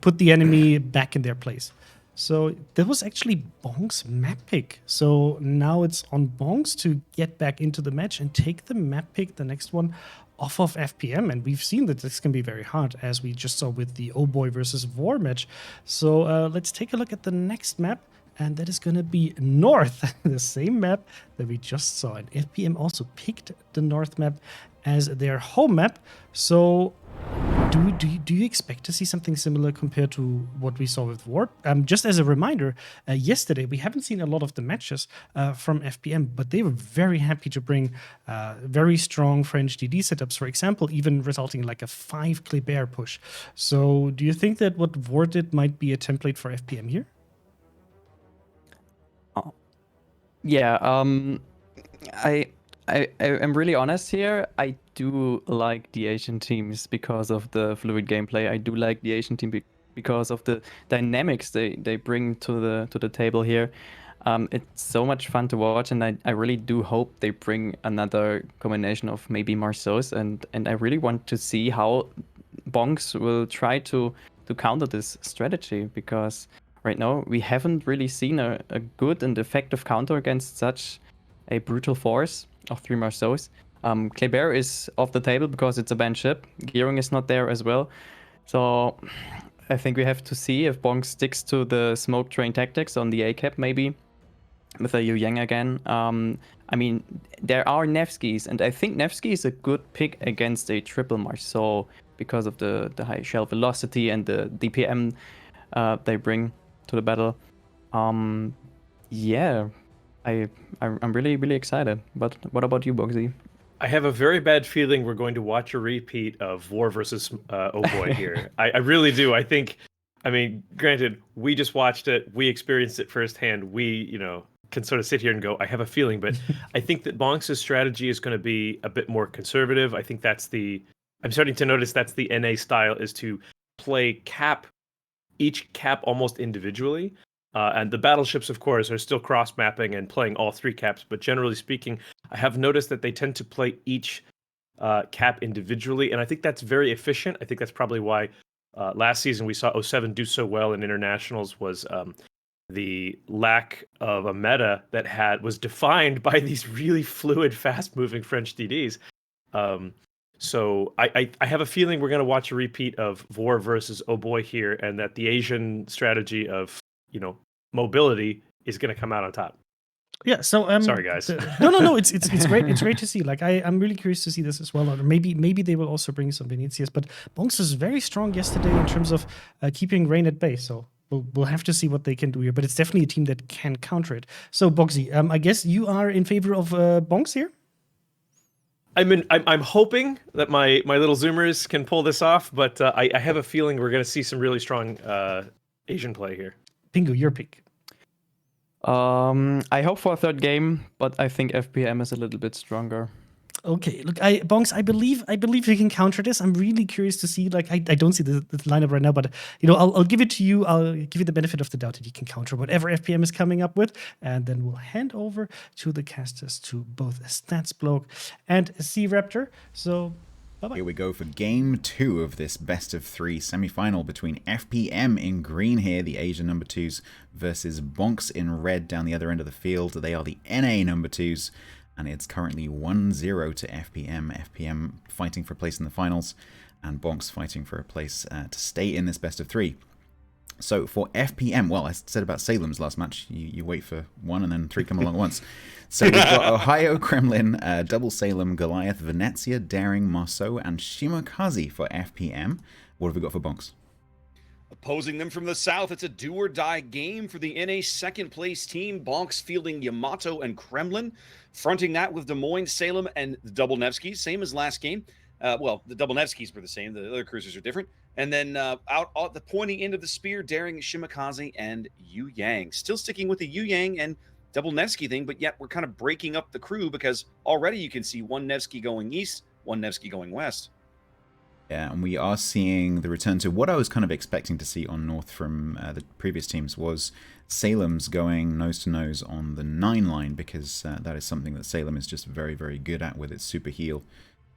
put the enemy back in their place. So that was actually Bonk's map pick. So now it's on Bonks to get back into the match and take the map pick, the next one, off of FPM. And we've seen that this can be very hard, as we just saw with the Oh Boy versus War match. So let's take a look at the next map. And that is going to be North, the same map that we just saw. And FPM also picked the North map as their home map. So do you expect to see something similar compared to what we saw with War? Just as a reminder, yesterday we haven't seen a lot of the matches from FPM, but they were very happy to bring very strong French DD setups, for example, even resulting in like a 5 Kleber push. So do you think that what War did might be a template for FPM here? Yeah, I'm really honest here. I do like the Asian teams because of the fluid gameplay. I do like the Asian team because of the dynamics they bring to the table here. It's so much fun to watch, and I really do hope they bring another combination of maybe Marceaus, and I really want to see how Bonks will try to counter this strategy, because right now we haven't really seen a good and effective counter against such a brutal force of 3 Marceaus. Kleber is off the table because it's a banned ship. Gearing is not there as well. So I think we have to see if Bonk sticks to the smoke train tactics on the A-cap maybe, with a Yu Yang again. I mean, there are Nevskys, and I think Nevsky is a good pick against a triple Marceau because of the high shell velocity and the DPM they bring to the battle. Yeah, I'm really excited. But what about you, Boxy? I have a very bad feeling we're going to watch a repeat of War versus Oh Boy here. I really do. I mean, granted, we just watched it, we experienced it firsthand. We, can sort of sit here and go, I have a feeling, but I think that Bonks' strategy is going to be a bit more conservative. I think I'm starting to notice that's the NA style, is to play each cap almost individually. And the battleships, of course, are still cross-mapping and playing all 3 caps. But generally speaking, I have noticed that they tend to play each cap individually. And I think that's very efficient. I think that's probably why last season we saw 07 do so well in internationals, was the lack of a meta that was defined by these really fluid, fast-moving French DDs. So I have a feeling we're going to watch a repeat of War versus Oh Boy here, and that the Asian strategy of mobility is going to come out on top. Yeah. So sorry guys. No. It's great. It's great to see. Like I'm really curious to see this as well. Or maybe they will also bring some Venetias. But Bonks was very strong yesterday in terms of keeping Rain at bay. So we'll have to see what they can do here. But it's definitely a team that can counter it. So Boxy, I guess you are in favor of Bonks here. I'm hoping that my little Zoomers can pull this off, but I have a feeling we're going to see some really strong Asian play here. Pingu, your pick. I hope for a third game, but I think FPM is a little bit stronger. Okay, look, Bonks, I believe you can counter this. I'm really curious to see. Like, I don't see the lineup right now, but I'll give it to you. I'll give you the benefit of the doubt that you can counter whatever FPM is coming up with, and then we'll hand over to the casters, to both Statsbloke and Sea Raptor. So, bye-bye. Here we go for game 2 of this best of 3 semi-final between FPM in green here, the Asian number 2s, versus Bonks in red down the other end of the field. They are the NA number 2s. And it's currently 1-0 to FPM. FPM fighting for a place in the finals, and Bonks fighting for a place to stay in this best of 3. So for FPM, well, I said about Salem's last match, you wait for 1 and then 3 come along at once. So we've got Ohio, Kremlin, Double Salem, Goliath, Venezia, Daring, Marceau, and Shimokaze for FPM. What have we got for Bonks? Opposing them from the south, it's a do-or-die game for the NA second-place team. Bonks fielding Yamato and Kremlin. Fronting that with Des Moines, Salem, and the Double Nevskys, same as last game. Well, the Double Nevskys were the same. The other cruisers are different. And then out at the pointy end of the spear, Daring, Shimokaze, and Yu Yang. Still sticking with the Yu Yang and Double Nevsky thing, but yet we're kind of breaking up the crew, because already you can see one Nevsky going east, one Nevsky going west. Yeah, and we are seeing the return to what I was kind of expecting to see on North from the previous teams was Salem's going nose to nose on the 9 line, because that is something that Salem is just very, very good at with its super heal.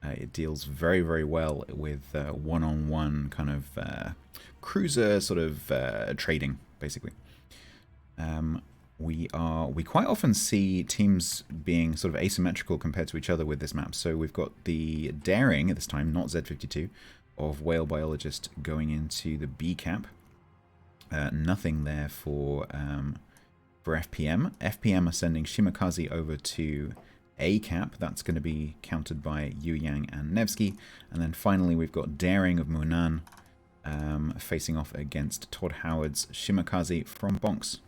It deals very, very well with one-on-one kind of cruiser sort of trading, basically. We quite often see teams being sort of asymmetrical compared to each other with this map. So we've got the Daring at this time, not Z52, of Whale Biologist going into the B cap. Nothing there for FPM. FPM are sending Shimakaze over to A cap. That's going to be countered by Yu Yang and Nevsky. And then finally we've got Daring of Munan facing off against Todd Howard's Shimakaze from Bonks.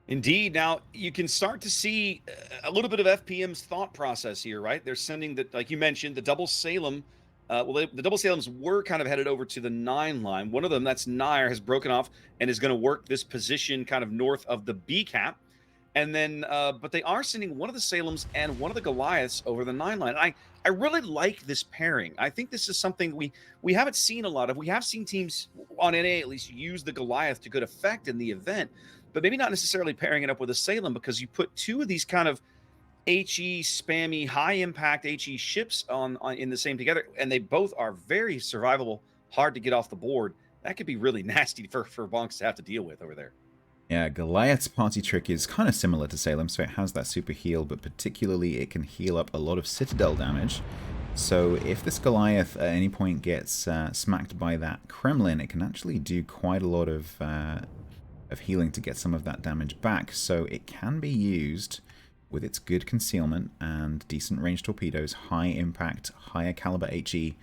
Indeed. Now you can start to see a little bit of FPM's thought process here, right? They're sending the, like you mentioned, the double Salem. The double Salems were kind of headed over to the 9 line. One of them, that's Nair, has broken off and is going to work this position kind of north of the B cap. And then, but they are sending one of the Salems and one of the Goliaths over the 9 line. I really like this pairing. I think this is something we haven't seen a lot of. We have seen teams on NA at least use the Goliath to good effect in the event, but maybe not necessarily pairing it up with a Salem, because you put two of these kind of HE spammy, high impact HE ships on in the same together, and they both are very survivable, hard to get off the board. That could be really nasty for Bonks to have to deal with over there. Yeah, Goliath's party trick is kind of similar to Salem, so it has that super heal, but particularly it can heal up a lot of Citadel damage. So if this Goliath at any point gets smacked by that Kremlin, it can actually do quite a lot of healing to get some of that damage back. So it can be used with its good concealment and decent range torpedoes, high impact, higher caliber HE,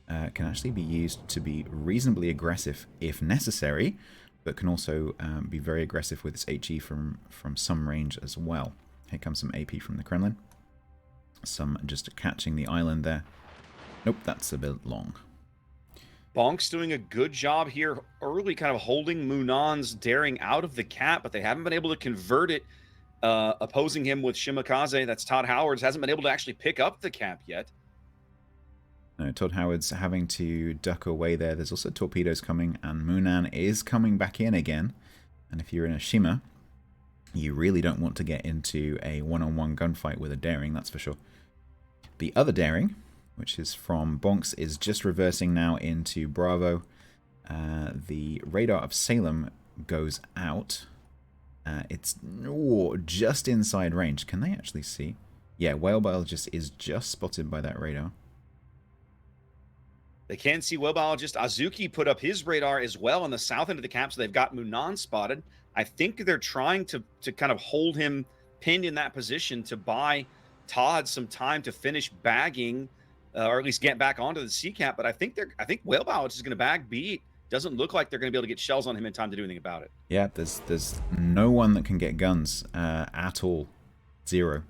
can actually be used to be reasonably aggressive if necessary, but can also be very aggressive with its HE from some range as well. Here comes some AP from the Kremlin. Some just catching the island there. Nope, that's a bit long. Bonks doing a good job here early, kind of holding Munan's Daring out of the cap, but they haven't been able to convert it. Opposing him with Shimakaze, that's Todd Howard's, hasn't been able to actually pick up the cap yet. No, Todd Howard's having to duck away there. There's also torpedoes coming, and Munan is coming back in again. And if you're in a Shima, you really don't want to get into a one-on-one gunfight with a Daring, that's for sure. The other Daring, which is from Bonks, is just reversing now into Bravo. The radar of Salem goes out. It's just inside range. Can they actually see? Yeah, Whale Biologist is just spotted by that radar. They can see Whale Biologist. Azuki put up his radar as well on the south end of the cap, so they've got Munan spotted. I think they're trying to kind of hold him pinned in that position to buy Todd some time to finish bagging, or at least get back onto the C cap. But I think Whale Biologist is going to bag B. Doesn't look like they're going to be able to get shells on him in time to do anything about it. Yeah, there's no one that can get guns at all. Zero.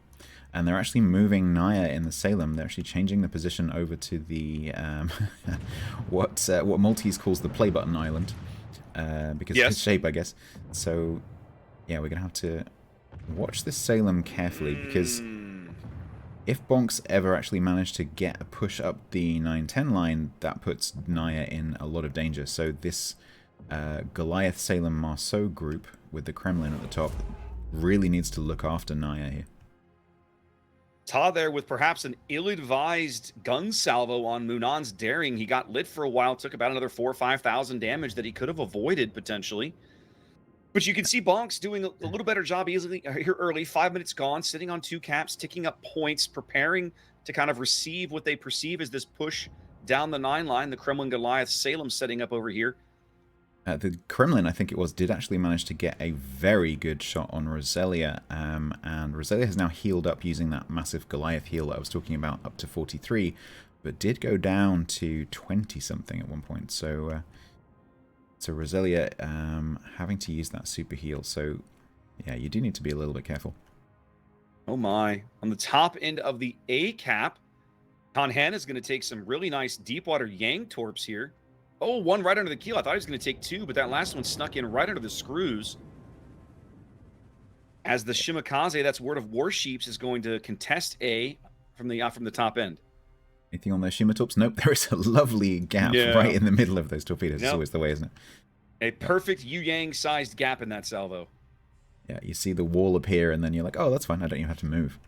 And they're actually moving Naya in the Salem. They're actually changing the position over to the what Maltese calls the play button island, because of its shape, I guess. So yeah, we're gonna have to watch this Salem carefully, because if Bonks ever actually managed to get a push up the 9-10 line, that puts Naya in a lot of danger. So this Goliath Salem Marceau group with the Kremlin at the top really needs to look after Naya here. Todd there with perhaps an ill-advised gun salvo on Munan's Daring. He got lit for a while, took about another 4,000 or 5,000 damage that he could have avoided potentially. But you can see Bonks doing a little better job easily here early. 5 minutes gone, sitting on 2 caps, ticking up points, preparing to kind of receive what they perceive as this push down the 9 line. The Kremlin Goliath Salem setting up over here. The Kremlin, I think it was, did actually manage to get a very good shot on Roselia, and Roselia has now healed up using that massive Goliath heal that I was talking about, up to 43, but did go down to 20-something at one point. So Roselia having to use that super heal. So yeah, you do need to be a little bit careful. Oh my. On the top end of the A cap, Conhan is going to take some really nice Deepwater Yang torps here. Oh, one right under the keel. I thought he was going to take 2, but that last one snuck in right under the screws. As the Shimakaze, that's Word of Warships, is going to contest A from the top end. Anything on those Shimatorps? Nope, there is a lovely gap Yeah. right in the middle of those torpedoes. It's Yep. always the way, isn't it? A perfect Yu-Yang sized gap in that salvo. Yeah, you see the wall appear, and then you're like, oh, that's fine. I don't even have to move.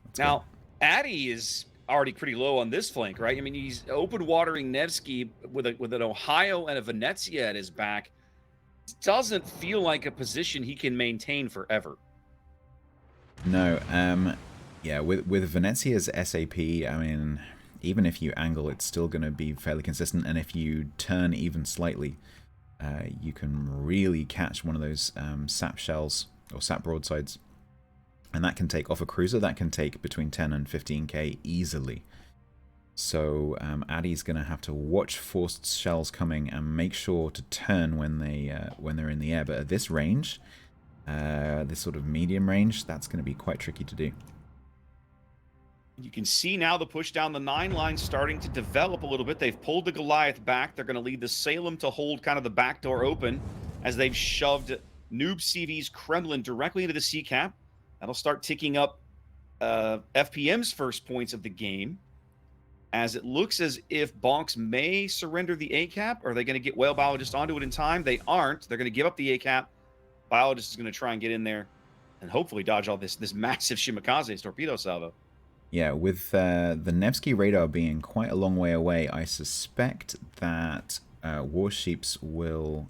That's Now, Addy is already pretty low on this flank, right? I mean, he's open watering Nevsky with an Ohio and a Venezia at his back. Doesn't feel like a position he can maintain forever. good. No, yeah, with Venezia's SAP, I mean, even if you angle, it's still going to be fairly consistent, and if you turn even slightly, you can really catch one of those sap shells or sap broadsides. And that can take off a cruiser, that can take between 10 and 15k easily. So Addy's going to have to watch forced shells coming and make sure to turn when they're in the air. But at this range, this sort of medium range, that's going to be quite tricky to do. You can see now the push down the 9 line starting to develop a little bit. They've pulled the Goliath back. They're going to leave the Salem to hold kind of the back door open as they've shoved Noob CV's Kremlin directly into the C cap. That'll start ticking up FPM's first points of the game, as it looks as if Bonks may surrender the A cap. Are they going to get Whale Biologist onto it in time? They aren't. They're going to give up the A cap. Biologist is going to try and get in there and hopefully dodge all this massive Shimakaze's torpedo salvo. Yeah, with the Nevsky radar being quite a long way away, I suspect that Warships will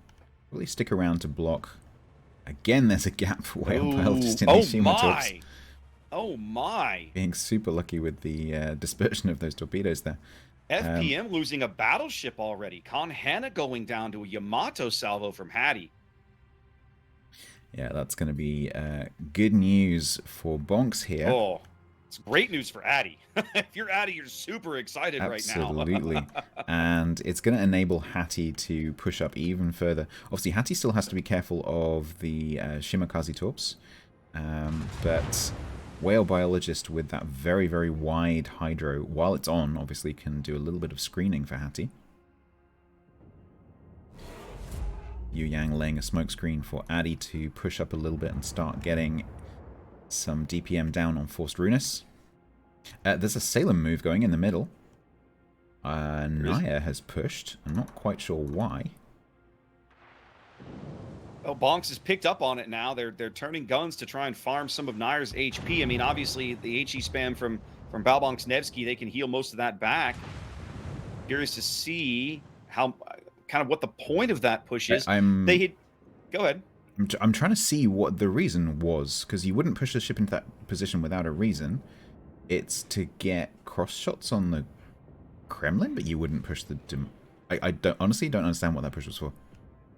really stick around to block. Again, there's a gap for Whale Biologist in these Shimatorps. Oh my! Being super lucky with the dispersion of those torpedoes there. FPM losing a battleship already. Con Hannah going down to a Yamato salvo from Hattie. Yeah, that's going to be good news for Bonks here. Oh, it's great news for Addy. If you're Addy, you're super excited right now. Absolutely. And it's going to enable Hattie to push up even further. Obviously, Hattie still has to be careful of the Shimakaze torps. But Whale Biologist with that very, very wide hydro, while it's on, obviously can do a little bit of screening for Hattie. Yu Yang laying a smoke screen for Addy to push up a little bit and start getting some DPM down on Forced Runus. There's a Salem move going in the middle. Naya has pushed. I'm not quite sure why. Oh, Bonks has picked up on it now. They're turning guns to try and farm some of Nair's HP. I mean, obviously, the HE spam from Balbonks Nevsky, they can heal most of that back. Curious to see how kind of what the point of that push is. Go ahead. I'm trying to see what the reason was, because you wouldn't push the ship into that position without a reason. It's to get cross shots on the Kremlin, but you wouldn't push the... I honestly don't understand what that push was for.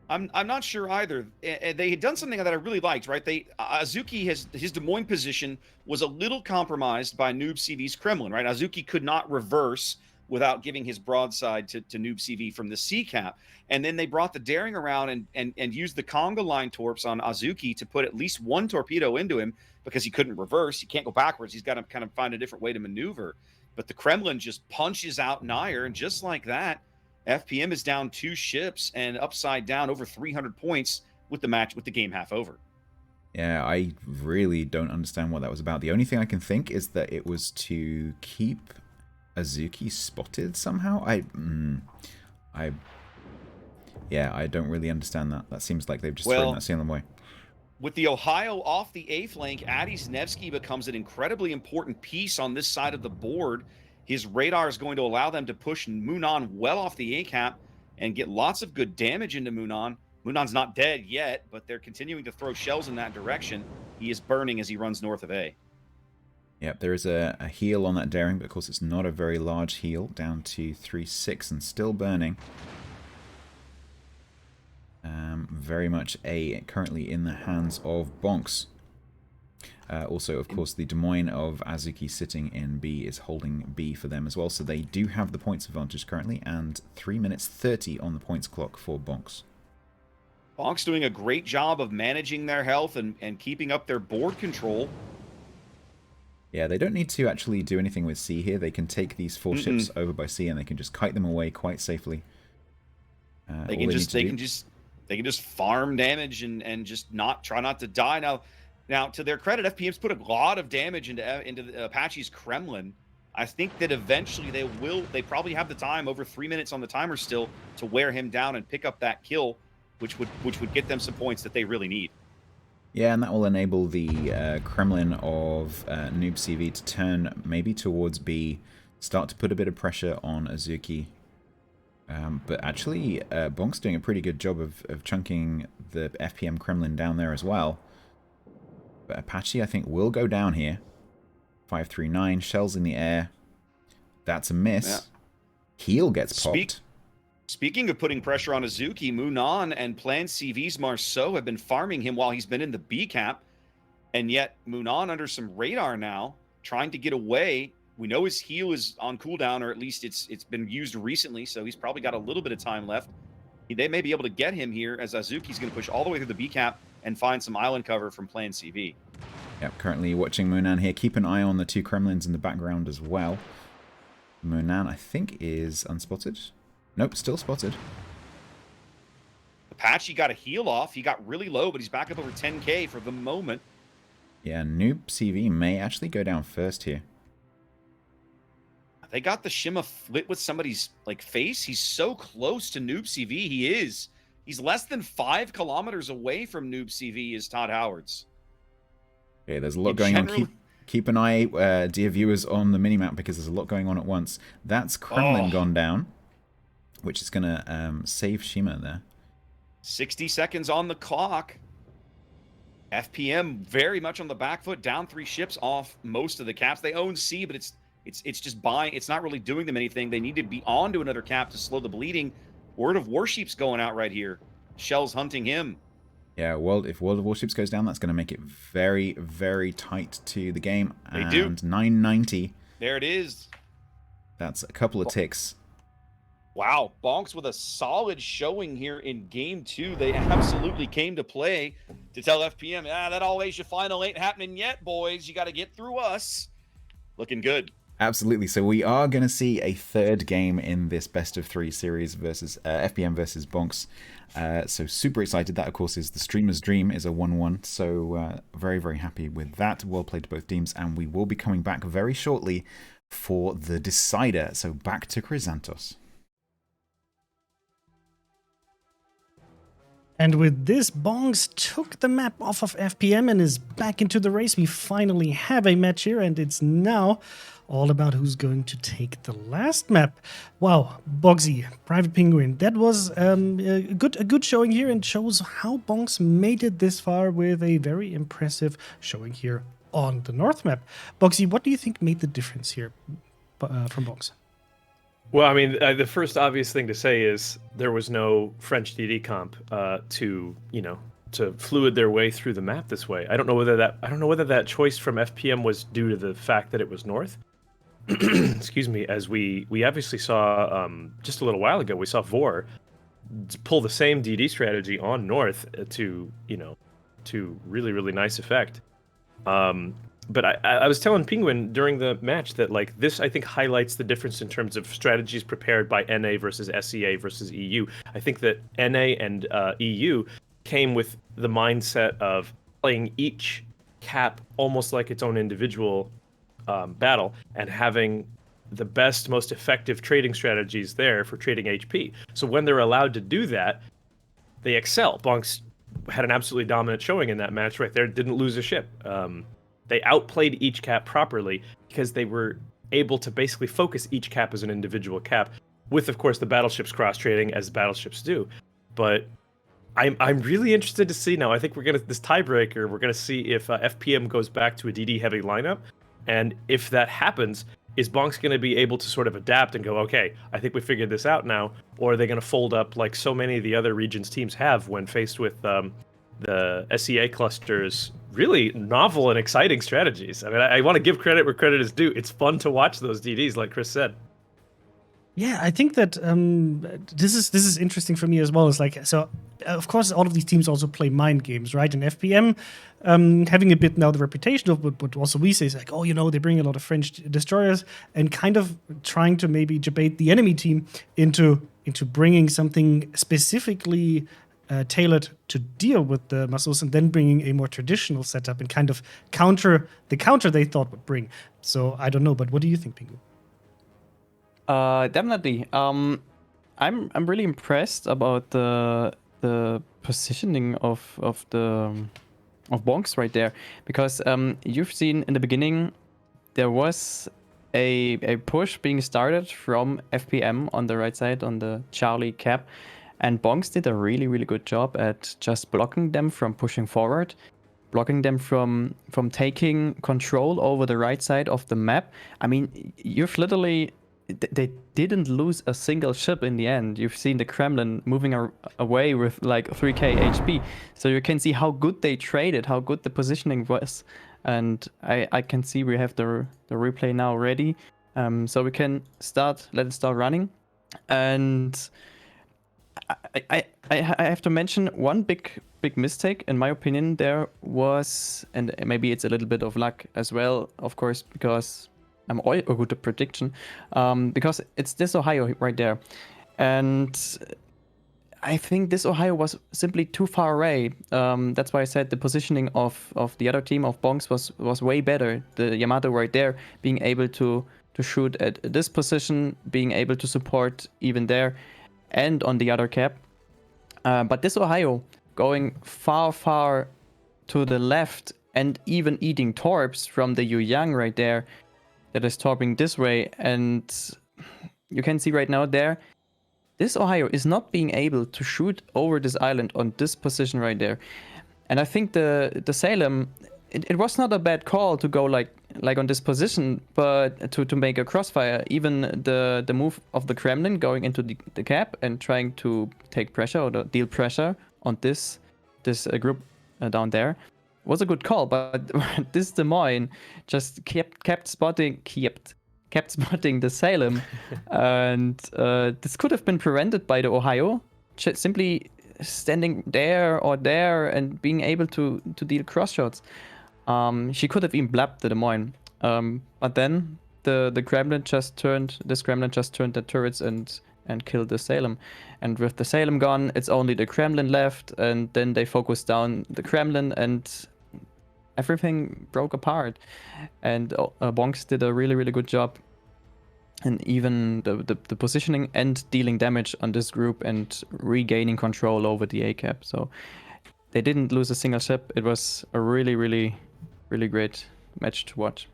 I'm not sure either. They had done something that I really liked, right? Azuki, his Des Moines position was a little compromised by Noob CV's Kremlin, right? Azuki could not reverse without giving his broadside to Noob CV from the C cap. And then they brought the Daring around and used the Conga line torps on Azuki to put at least one torpedo into him because he couldn't reverse. He can't go backwards. He's got to kind of find a different way to maneuver. But the Kremlin just punches out Nair, and just like that, FPM is down 2 ships and upside down over 300 points with the game half over. Yeah, I really don't understand what that was about. The only thing I can think is that it was to keep Azuki spotted somehow. I don't really understand that. That seems like they've just thrown that Salem away. With the Ohio off the A flank, Addy's Nevsky becomes an incredibly important piece on this side of the board. His radar is going to allow them to push Munan well off the A cap and get lots of good damage into Munan. Munan's not dead yet, but they're continuing to throw shells in that direction. He is burning as he runs north of A. Yep, there is a heal on that Daring, but of course it's not a very large heal, down to 3.6 and still burning. Very much currently in the hands of Bonks. Also, of course, the Des Moines of Azuki sitting in B is holding B for them as well, so they do have the points advantage currently, and 3 minutes 30 on the points clock for Bonks. Bonks doing a great job of managing their health and keeping up their board control. Yeah, they don't need to actually do anything with C here. They can take these 4 ships over by C and they can just kite them away quite safely. They can just farm damage and just try not to die. Now, to their credit, FPM's put a lot of damage into the Apache's Kremlin. I think that eventually they probably have the time, over 3 minutes on the timer still, to wear him down and pick up that kill, which would get them some points that they really need. Yeah, and that will enable the Kremlin of Noob CV to turn maybe towards B, start to put a bit of pressure on Azuki. But actually, Bonk's doing a pretty good job of chunking the FPM Kremlin down there as well. But Apache, I think, will go down here. 539, shells in the air. That's a miss. Yeah. Heel gets popped. Speaking of putting pressure on Azuki, Munan and Plan CV's Marceau have been farming him while he's been in the B cap. And yet, Munan under some radar now, trying to get away. We know his heel is on cooldown, or at least it's been used recently, so he's probably got a little bit of time left. They may be able to get him here, as Azuki's going to push all the way through the B cap and find some island cover from Plan CV. Yep, currently watching Munan here. Keep an eye on the two Kremlins in the background as well. Munan, I think, is unspotted. Nope, still spotted. Apache got a heal off. He got really low, but he's back up over 10k for the moment. Yeah, Noob CV may actually go down first here. They got the Shima flit with somebody's face. He's so close to Noob CV. He's less than 5 kilometers away from Noob CV is Todd Howard's. Okay, there's a lot going on. Keep an eye, dear viewers, on the minimap because there's a lot going on at once. That's Kremlin gone down, which is going to save Shima there. 60 seconds on the clock. FPM very much on the back foot, down 3 ships off most of the caps. They own C, but it's just buying. It's not really doing them anything. They need to be on to another cap to slow the bleeding. Word of Warships going out right here. Shell's hunting him. Yeah, if World of Warships goes down, that's going to make it very, very tight to the game. They do. 990. There it is. That's a couple of ticks. Wow, Bonks with a solid showing here in Game 2. They absolutely came to play to tell FPM, that all Asia final ain't happening yet, boys. You got to get through us. Looking good. Absolutely. So we are going to see a third game in this best of 3 series versus FPM versus Bonks. So super excited. That, of course, is the streamer's dream, is a 1-1. So very, very happy with that. Well played to both teams. And we will be coming back very shortly for the decider. So back to Chrysantos. And with this, Bongs took the map off of FPM and is back into the race. We finally have a match here, and it's now all about who's going to take the last map. Wow, Bogsy, Private Penguin, that was a good showing here and shows how Bongs made it this far with a very impressive showing here on the North map. Bogsy, what do you think made the difference here from Bongs? Well, I mean, the first obvious thing to say is there was no French DD comp to fluid their way through the map this way. I don't know whether that choice from FPM was due to the fact that it was North. Excuse me, as we obviously saw just a little while ago, we saw Vor pull the same DD strategy on North to really, really nice effect. But I was telling Penguin during the match that this, I think, highlights the difference in terms of strategies prepared by NA versus SEA versus EU. I think that NA and EU came with the mindset of playing each cap almost like its own individual battle and having the best, most effective trading strategies there for trading HP. So when they're allowed to do that, they excel. Bonks had an absolutely dominant showing in that match right there, didn't lose a ship. They outplayed each cap properly because they were able to basically focus each cap as an individual cap, with, of course, the battleships cross-trading as battleships do. But I'm really interested to see now. I think this tiebreaker, we're gonna see if FPM goes back to a DD heavy lineup, and if that happens, is Bonks gonna be able to sort of adapt and go, okay, I think we figured this out now, or are they gonna fold up like so many of the other regions teams have when faced with the SEA cluster's really novel and exciting strategies? I mean, I want to give credit where credit is due. It's fun to watch those DDs, like Chris said. Yeah, I think that this is interesting for me as well. It's of course, all of these teams also play mind games, right? And FPM having a bit now the reputation of what also we say is they bring a lot of French destroyers and kind of trying to maybe debate the enemy team into bringing something specifically tailored to deal with the muscles, and then bringing a more traditional setup and kind of counter they thought would bring. So I don't know, but what do you think, Pingu? Definitely. I'm really impressed about the positioning of Bonks right there, because you've seen in the beginning there was a push being started from FPM on the right side on the Charlie cap, and Bonks did a really good job at just blocking them from pushing forward, blocking them from taking control over the right side of the map. I mean, you've literally they didn't lose a single ship in the end. You've seen the Kremlin moving away with like 3k HP, so you can see how good they traded, how good the positioning was. And I can see we have the replay now ready, so we can let it start running. And I have to mention one big mistake in my opinion there was, and maybe it's a little bit of luck as well, of course, because I'm all a good prediction, because it's this Ohio right there, and I think this Ohio was simply too far away. That's why I said the positioning of the other team of Bonks was way better. The Yamato right there being able to shoot at this position, being able to support even there, and on the other cap. But this Ohio going far to the left and even eating torps from the Yu Yang right there, that is torping this way, and you can see right now there, this Ohio is not being able to shoot over this island on this position right there. And I think the Salem, it was not a bad call to go like on this position, but to make a crossfire. Even the move of the Kremlin going into the cap and trying to take pressure or deal pressure on this group down there was a good call. But this Des Moines just kept spotting the Salem, and this could have been prevented by the Ohio simply standing there or there and being able to deal cross shots. She could have even blapped the Des Moines, but then the Kremlin just turned the turrets and killed the Salem. And with the Salem gone, it's only the Kremlin left, and then they focused down the Kremlin, and everything broke apart. And Bonks did a really good job, and even the positioning and dealing damage on this group and regaining control over the A cap. So they didn't lose a single ship. It was a really great match to watch.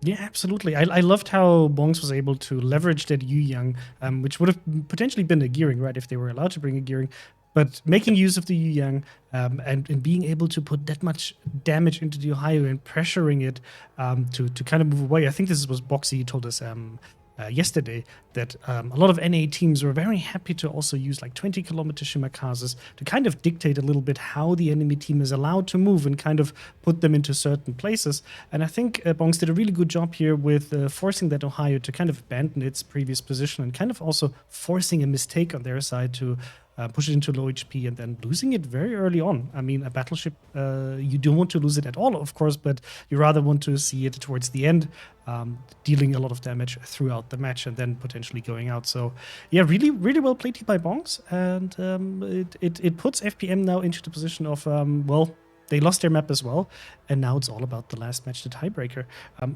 Yeah, absolutely. I loved how Bonks was able to leverage that Yu Yang, which would have potentially been a gearing, right, if they were allowed to bring a gearing. But making use of the Yu Yang and being able to put that much damage into the Ohio and pressuring it to kind of move away. I think this was Boxy told us yesterday that a lot of NA teams were very happy to also use like 20-kilometer Shimakazes to kind of dictate a little bit how the enemy team is allowed to move and kind of put them into certain places. And I think Bonks did a really good job here with forcing that Ohio to kind of abandon its previous position and kind of also forcing a mistake on their side to push it into low HP and then losing it very early on. I mean, a battleship, you don't want to lose it at all, of course, but you rather want to see it towards the end, dealing a lot of damage throughout the match and then potentially going out. So, yeah, really well played here by Bonks, and it puts FPM now into the position of, well, they lost their map as well, and now it's all about the last match, the tiebreaker.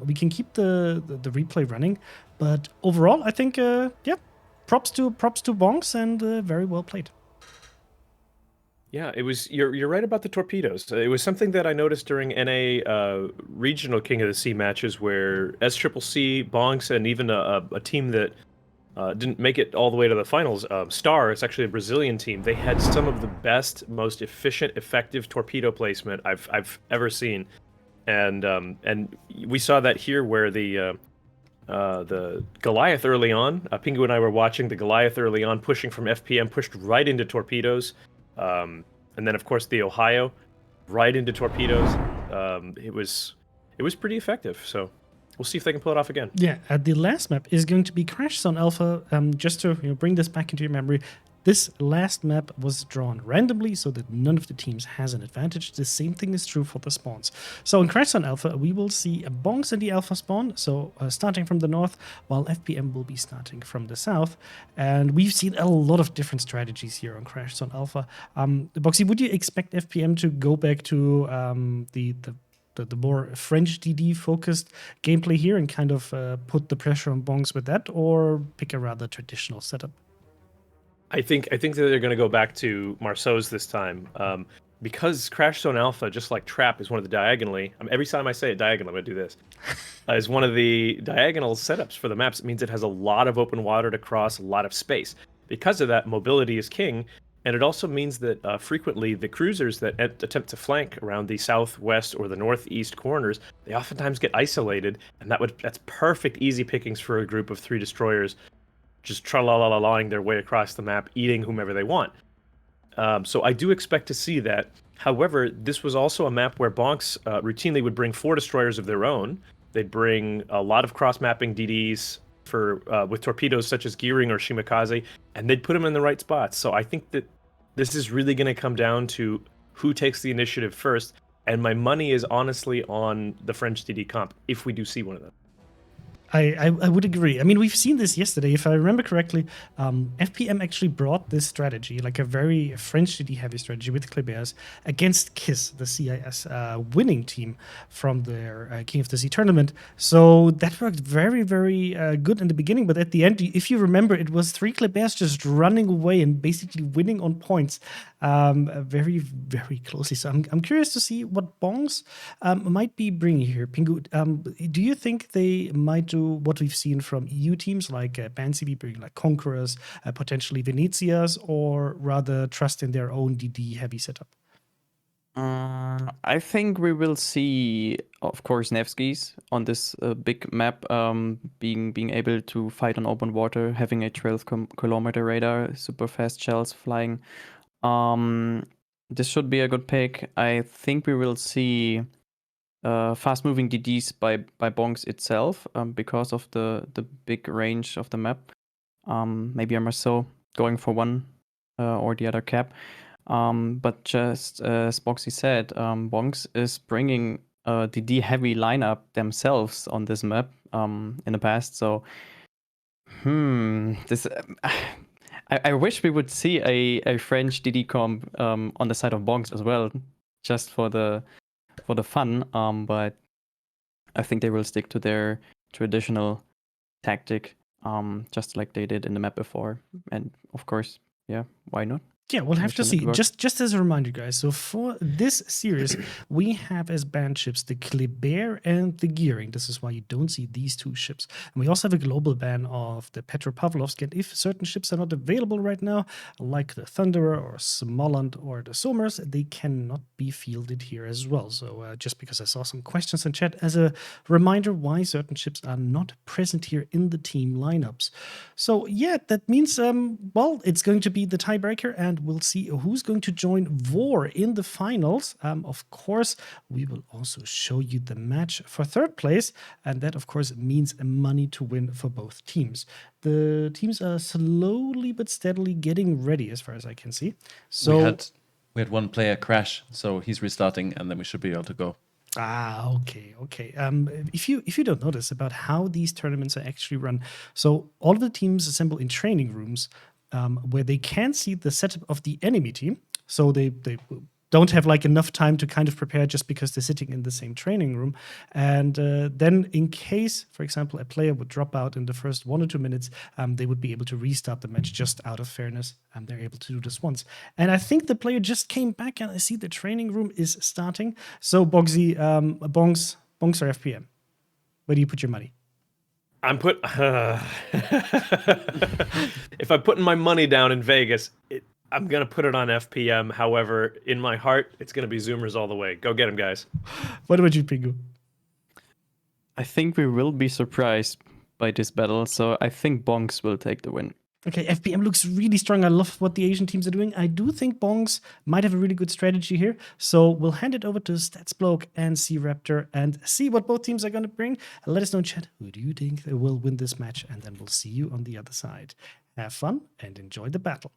We can keep the replay running, but overall, I think, yeah, props to Bonks, and very well played. Yeah, it was. You're right about the torpedoes. It was something that I noticed during NA regional King of the Sea matches, where SCCC, Bonks, and even a team that didn't make it all the way to the finals, Star. It's actually a Brazilian team. They had some of the best, most efficient, effective torpedo placement I've ever seen, and we saw that here where the Goliath early on, Pingu and I were watching the Goliath early on, pushing from FPM, pushed right into torpedoes. And then, of course, the Ohio right into torpedoes. It was pretty effective. So we'll see if they can pull it off again. Yeah, the last map is going to be Crash Zone Alpha. Just to bring this back into your memory, This last map was drawn randomly so that none of the teams has an advantage. The same thing is true for the spawns. So in Crash Zone Alpha, we will see Bonks in the Alpha spawn, so starting from the north, while FPM will be starting from the south. And we've seen a lot of different strategies here on Crash Zone Alpha. Boxy, would you expect FPM to go back to the more French DD focused gameplay here and kind of put the pressure on Bonks with that, or pick a rather traditional setup? I think that they're going to go back to Marceau's this time, because Crash Zone Alpha, just like Trap, is one of the diagonally. Every time I say it diagonal, I'm going to do this. Is one of the diagonal setups for the maps. It means it has a lot of open water to cross, a lot of space. Because of that, mobility is king, and it also means that frequently the cruisers that attempt to flank around the southwest or the northeast corners, they oftentimes get isolated, and that's perfect easy pickings for a group of 3 destroyers. Just tra-la-la-la-lawing their way across the map, eating whomever they want. So I do expect to see that. However, this was also a map where Bonks routinely would bring 4 destroyers of their own. They'd bring a lot of cross-mapping DDs with torpedoes such as Gearing or Shimakaze, and they'd put them in the right spots. So I think that this is really going to come down to who takes the initiative first, and my money is honestly on the French DD comp, if we do see one of them. I would agree. I mean, we've seen this yesterday. If I remember correctly, FPM actually brought this strategy, like a very French DD heavy strategy with Kleber's, against KISS, the CIS winning team from their King of the Sea tournament. So that worked very, very good in the beginning. But at the end, if you remember, it was 3 Kleber's just running away and basically winning on points very, very closely. So I'm curious to see what Bongs might be bringing here. Pingu, do you think they might do what we've seen from EU teams like BanCB bringing like Conquerors, potentially Venezias, or rather trust in their own DD heavy setup? I think we will see, of course, Nevskis on this big map, being able to fight on open water, having a 12-kilometer radar, super fast shells flying. This should be a good pick. I think we will see fast-moving DDs by Bonks itself, because of the big range of the map. Maybe a Marceau going for one or the other cap. But just as Boxy said, Bonks is bringing a DD heavy lineup themselves on this map in the past. So, this. I wish we would see a French DD comp on the side of Bonks as well, just for the fun. But I think they will stick to their traditional tactic, just like they did in the map before. And of course, yeah, why not? Yeah, we'll have to see. Just as a reminder, guys. So for this series, we have as banned ships the Kleber and the Gearing. This is why you don't see these 2 ships. And we also have a global ban of the Petropavlovsk. And if certain ships are not available right now, like the Thunderer or Smoland or the Somers, they cannot be fielded here as well. So just because I saw some questions in chat, as a reminder why certain ships are not present here in the team lineups. So yeah, that means, well, it's going to be the tiebreaker, and we'll see who's going to join Vor in the finals. Of course, we will also show you the match for 3rd place, and that, of course, means money to win for both teams. The teams are slowly but steadily getting ready, as far as I can see. So we had one player crash, so he's restarting, and then we should be able to go. Okay. If you don't notice about how these tournaments are actually run, so all of the teams assemble in training rooms, where they can see the setup of the enemy team. So they don't have like enough time to kind of prepare just because they're sitting in the same training room. And then in case, for example, a player would drop out in the first 1 or 2 minutes, they would be able to restart the match just out of fairness. They're able to do this once. And I think the player just came back, and I see the training room is starting. So Bogsy, Bonks or FPM? Where do you put your money? If I'm putting my money down in Vegas, I'm going to put it on FPM. However, in my heart, it's going to be Zoomers all the way. Go get them, guys. What about you, Pingu? I think we will be surprised by this battle, so I think Bonks will take the win. Okay, FPM looks really strong. I love what the Asian teams are doing. I do think Bongs might have a really good strategy here. So we'll hand it over to Statsbloke and C-Raptor and see what both teams are going to bring. Let us know in chat, who do you think will win this match? And then we'll see you on the other side. Have fun and enjoy the battle.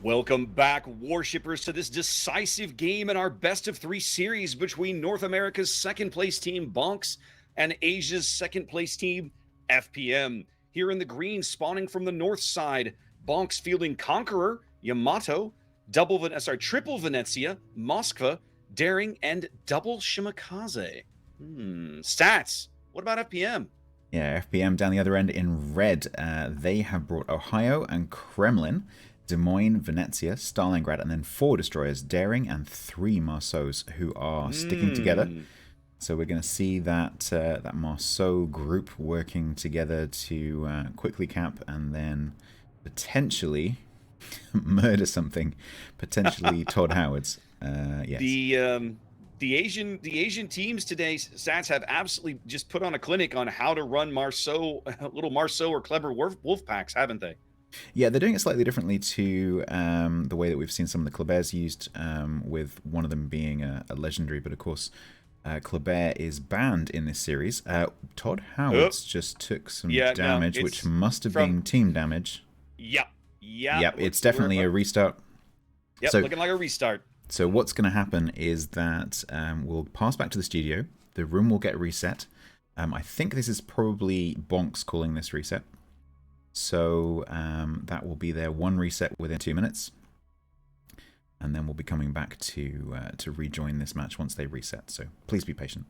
Welcome back, Warshippers, to this decisive game in our best-of-3 series between North America's second-place team, Bonks, and Asia's second-place team, FPM. Here in the green, spawning from the north side, Bonks fielding Conqueror, Yamato, triple Venezia, Moskva, Daring, and double Shimakaze. Stats. What about FPM? Yeah, FPM down the other end in red. They have brought Ohio and Kremlin, Des Moines, Venezia, Stalingrad, and then 4 destroyers, Daring, and 3 Marceaus, who are sticking together. So we're going to see that that Marceau group working together to quickly cap and then potentially murder something, potentially Todd Howard's. Yes. The Asian teams today, Stats, have absolutely just put on a clinic on how to run Marceau, little Marceau or clever wolf packs, haven't they? Yeah, they're doing it slightly differently to the way that we've seen some of the Kleberts used, with one of them being a legendary, but of course Kleber is banned in this series. Todd Howard's just took some damage, which must have been team damage. Yep, it's definitely a restart. Yep, so, looking like a restart. So what's going to happen is that we'll pass back to the studio. The room will get reset. I think this is probably Bonks calling this reset. So that will be their one reset within 2 minutes. And then we'll be coming back to rejoin this match once they reset. So please be patient.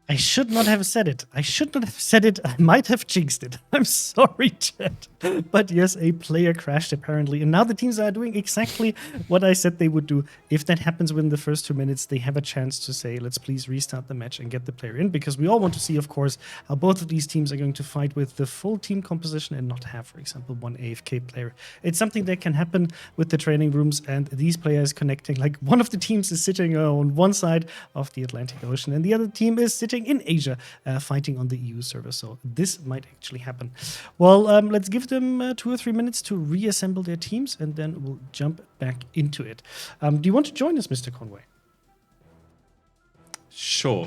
I should not have said it. I might have jinxed it. I'm sorry, chat. But yes, a player crashed apparently. And now the teams are doing exactly what I said they would do. If that happens within the first 2 minutes, they have a chance to say, let's please restart the match and get the player in. Because we all want to see, of course, how both of these teams are going to fight with the full team composition and not have, for example, one AFK player. It's something that can happen with the training rooms and these players connecting. Like one of the teams is sitting on one side of the Atlantic Ocean and the other team is sitting in Asia, fighting on the EU server. So this might actually happen. Well, let's give them 2 or 3 minutes to reassemble their teams, and then we'll jump back into it. Do you want to join us, Mr. Conway? Sure.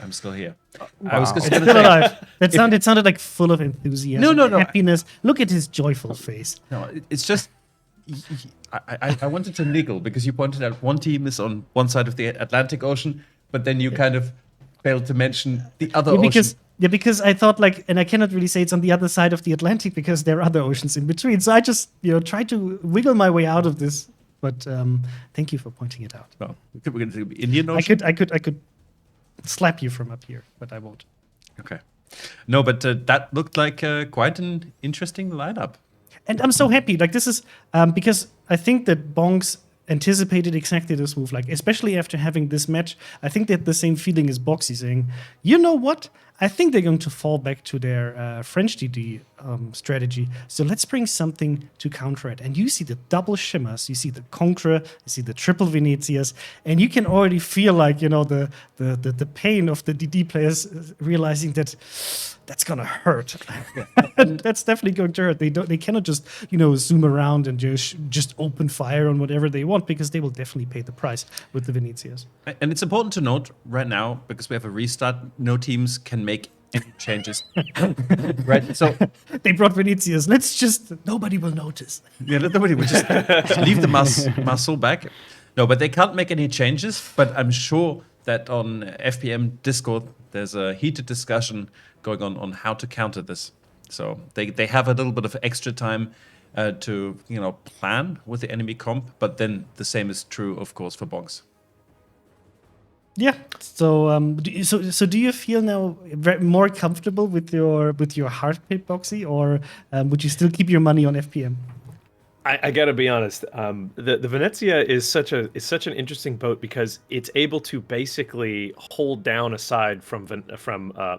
I'm still here. Wow. I was just It's going still to say, alive. It sounded like full of enthusiasm. No. Happiness. Look at his joyful face. no, it's just I wanted to niggle because you pointed out one team is on one side of the Atlantic Ocean, but then you kind of failed to mention the other ocean. Because I thought and I cannot really say it's on the other side of the Atlantic because there are other oceans in between. So I just, tried to wiggle my way out of this. But thank you for pointing it out. Well, we're going to do Indian Ocean. I could slap you from up here, but I won't. Okay. No, but that looked like quite an interesting lineup. And I'm so happy. Like this is because I think that Bonks anticipated exactly this move. Like especially after having this match, I think they had the same feeling as Boxy, saying, "You know what? I think they're going to fall back to their French DD strategy. So let's bring something to counter it." And you see the double shimmers, you see the Conqueror, you see the triple Venezias, and you can already feel like the pain of the DD players realizing that that's gonna hurt. That's definitely going to hurt. They cannot just zoom around and just open fire on whatever they want, because they will definitely pay the price with the Venezias. And it's important to note right now, because we have a restart, no teams can make any changes. Right? So they brought Venezias. Nobody will notice. yeah, nobody would just leave the Marceau back. No, but they can't make any changes. But I'm sure that on FPM Discord, there's a heated discussion going on how to counter this. So they have a little bit of extra time to plan with the enemy comp. But then the same is true, of course, for Bonks. Yeah. So, do you feel now more comfortable with your heart pick, Boxy, or would you still keep your money on FPM? I gotta be honest. The Venezia is such an interesting boat because it's able to basically hold down a side from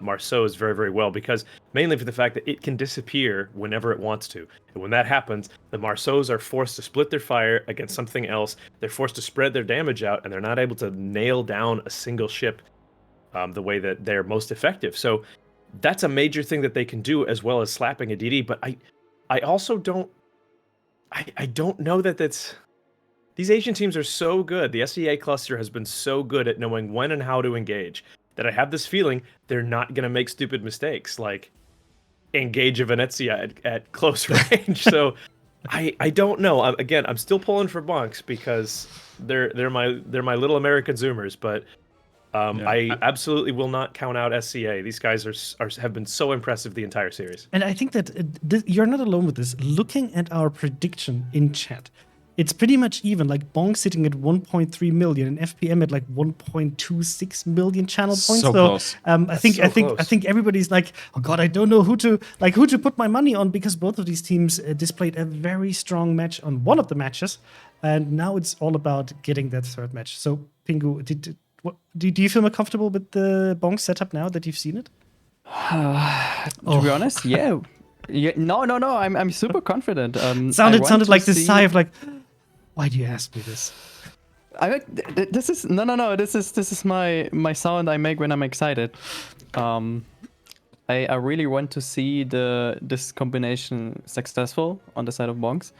Marceau's very, very well, because mainly for the fact that it can disappear whenever it wants to, and when that happens, the Marceaus are forced to split their fire against something else. They're forced to spread their damage out, and they're not able to nail down a single ship the way that they're most effective. So that's a major thing that they can do, as well as slapping a DD. But I also don't. I don't know that that's... These Asian teams are so good. The SEA cluster has been so good at knowing when and how to engage that I have this feeling they're not going to make stupid mistakes. Like, engage a Venezia at close range. So I don't know. I'm still pulling for Bonks because they're my little American Zoomers, but I absolutely will not count out SCA. These guys have been so impressive the entire series. And I think that you're not alone with this. Looking at our prediction in chat, it's pretty much even. Like Bonk sitting at 1.3 million and FPM at like 1.26 million channel points. So close. I think everybody's like, oh god, I don't know who to put my money on, because both of these teams displayed a very strong match on one of the matches, and now it's all about getting that third match. So Pingu, do you feel more comfortable with the Bonk setup now that you've seen it? To be honest, yeah. No. I'm super confident. Sounded like this sigh of like, why do you ask me this? This is no. This is my sound I make when I'm excited. I really want to see this combination successful on the side of Bonks.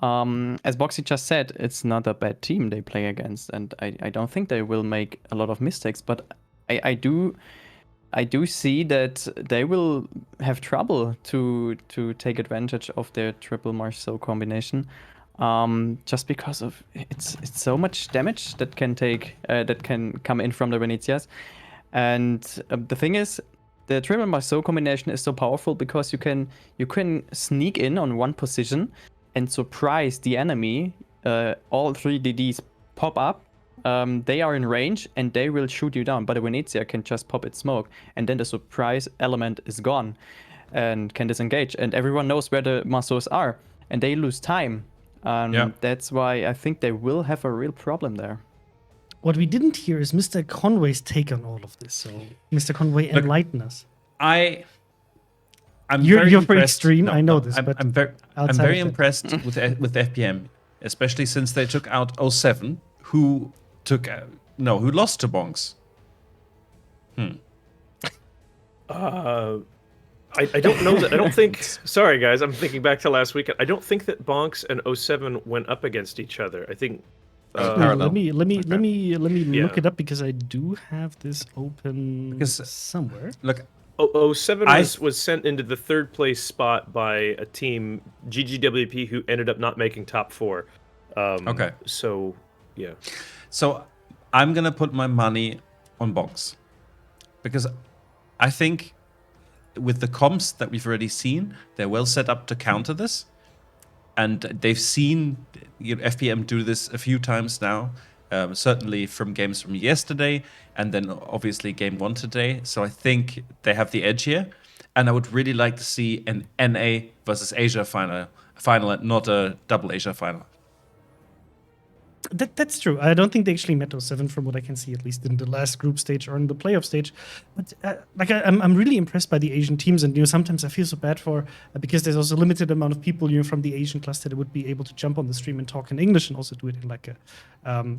As Boxy just said, it's not a bad team they play against, and I don't think they will make a lot of mistakes. But I do see that they will have trouble to take advantage of their triple Marceau combination, just because of it's so much damage that can come in from the Venezias. And the thing is, the triple Marceau combination is so powerful because you can sneak in on one position and surprise the enemy. All 3 DDs pop up. They are in range and they will shoot you down, but a Venezia can just pop its smoke, and then the surprise element is gone and can disengage, and everyone knows where the Marceaus are, and they lose time. That's why I think they will have a real problem there. What we didn't hear is Mr. Conway's take on all of this. So, Mr. Conway, enlighten us. You're very extreme. I know this, but I'm very impressed with FPM, especially since they took out 07, who lost to Bonks. I don't know that. I don't think. Sorry, guys. I'm thinking back to last weekend. I don't think that Bonks and 07 went up against each other. I think. Let me look it up, because I do have this open somewhere. Look. 07 was sent into the 3rd place spot by a team, GGWP, who ended up not making top 4. Okay. So, yeah. So, I'm going to put my money on Bonks. Because I think with the comps that we've already seen, they're well set up to counter this. And they've seen FPM do this a few times now. Certainly from games from yesterday, and then obviously game 1 today. So I think they have the edge here, and I would really like to see an NA versus Asia final, and not a double Asia final. That's true. I don't think they actually met 07 from what I can see, at least in the last group stage or in the playoff stage. But I'm really impressed by the Asian teams, and sometimes I feel so bad for because there's also a limited amount of people from the Asian cluster that would be able to jump on the stream and talk in English, and also do it in like a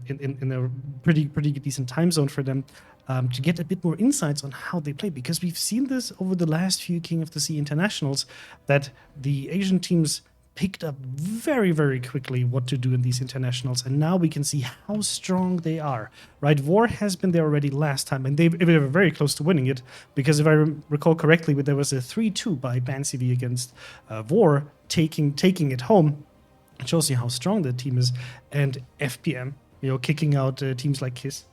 in a pretty decent time zone for them, to get a bit more insights on how they play, because we've seen this over the last few King of the Sea internationals, that the Asian teams picked up very, very quickly what to do in these internationals, and now we can see how strong they are, right? War has been there already last time, and they were very close to winning it, because if I recall correctly, there was a 3-2 by BanCV against War, taking it home. It shows you how strong the team is, and FPM, kicking out teams like KISS.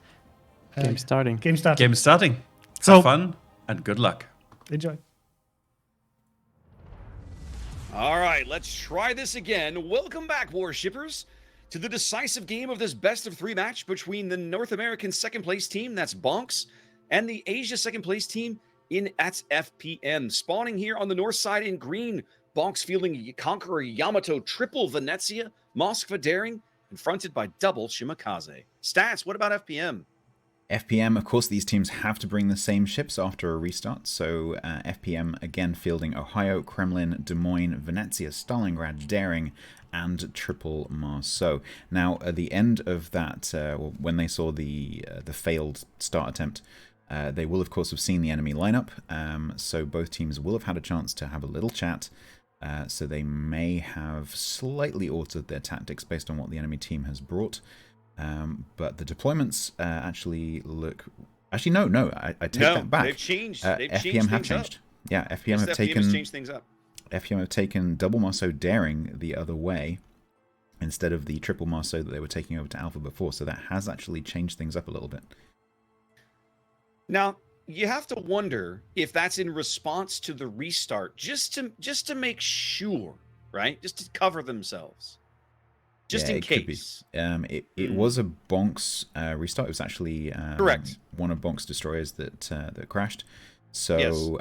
Game starting. So have fun and good luck. Enjoy. All right, let's try this again. Welcome back, Warshippers, to the decisive game of this best-of-3 match between the North American second-place team, that's Bonks, and the Asia second-place team at FPM. Spawning here on the north side in green, Bonks fielding Conqueror Yamato, triple Venezia, Moskva Daring, and fronted by double Shimakaze. Stats, what about FPM? FPM, of course, these teams have to bring the same ships after a restart. So FPM again fielding Ohio, Kremlin, Des Moines, Venezia, Stalingrad, Daring, and triple Marceau. Now, at the end of that, when they saw the failed start attempt, they will, of course, have seen the enemy lineup. So both teams will have had a chance to have a little chat. So they may have slightly altered their tactics based on what the enemy team has brought. But the deployments actually look... Actually, no, I take that back. They've changed. FPM have changed. Yeah, FPM Yes, have FPM taken has changed things up. FPM have taken double Marceau daring the other way instead of the triple Marceau that they were taking over to Alpha before. So that has actually changed things up a little bit. Now, you have to wonder if that's in response to the restart, just to make sure, right? Just to cover themselves. Just in it could be. case. It was a Bonk's restart. It was actually Correct. one of Bonk's destroyers that crashed. So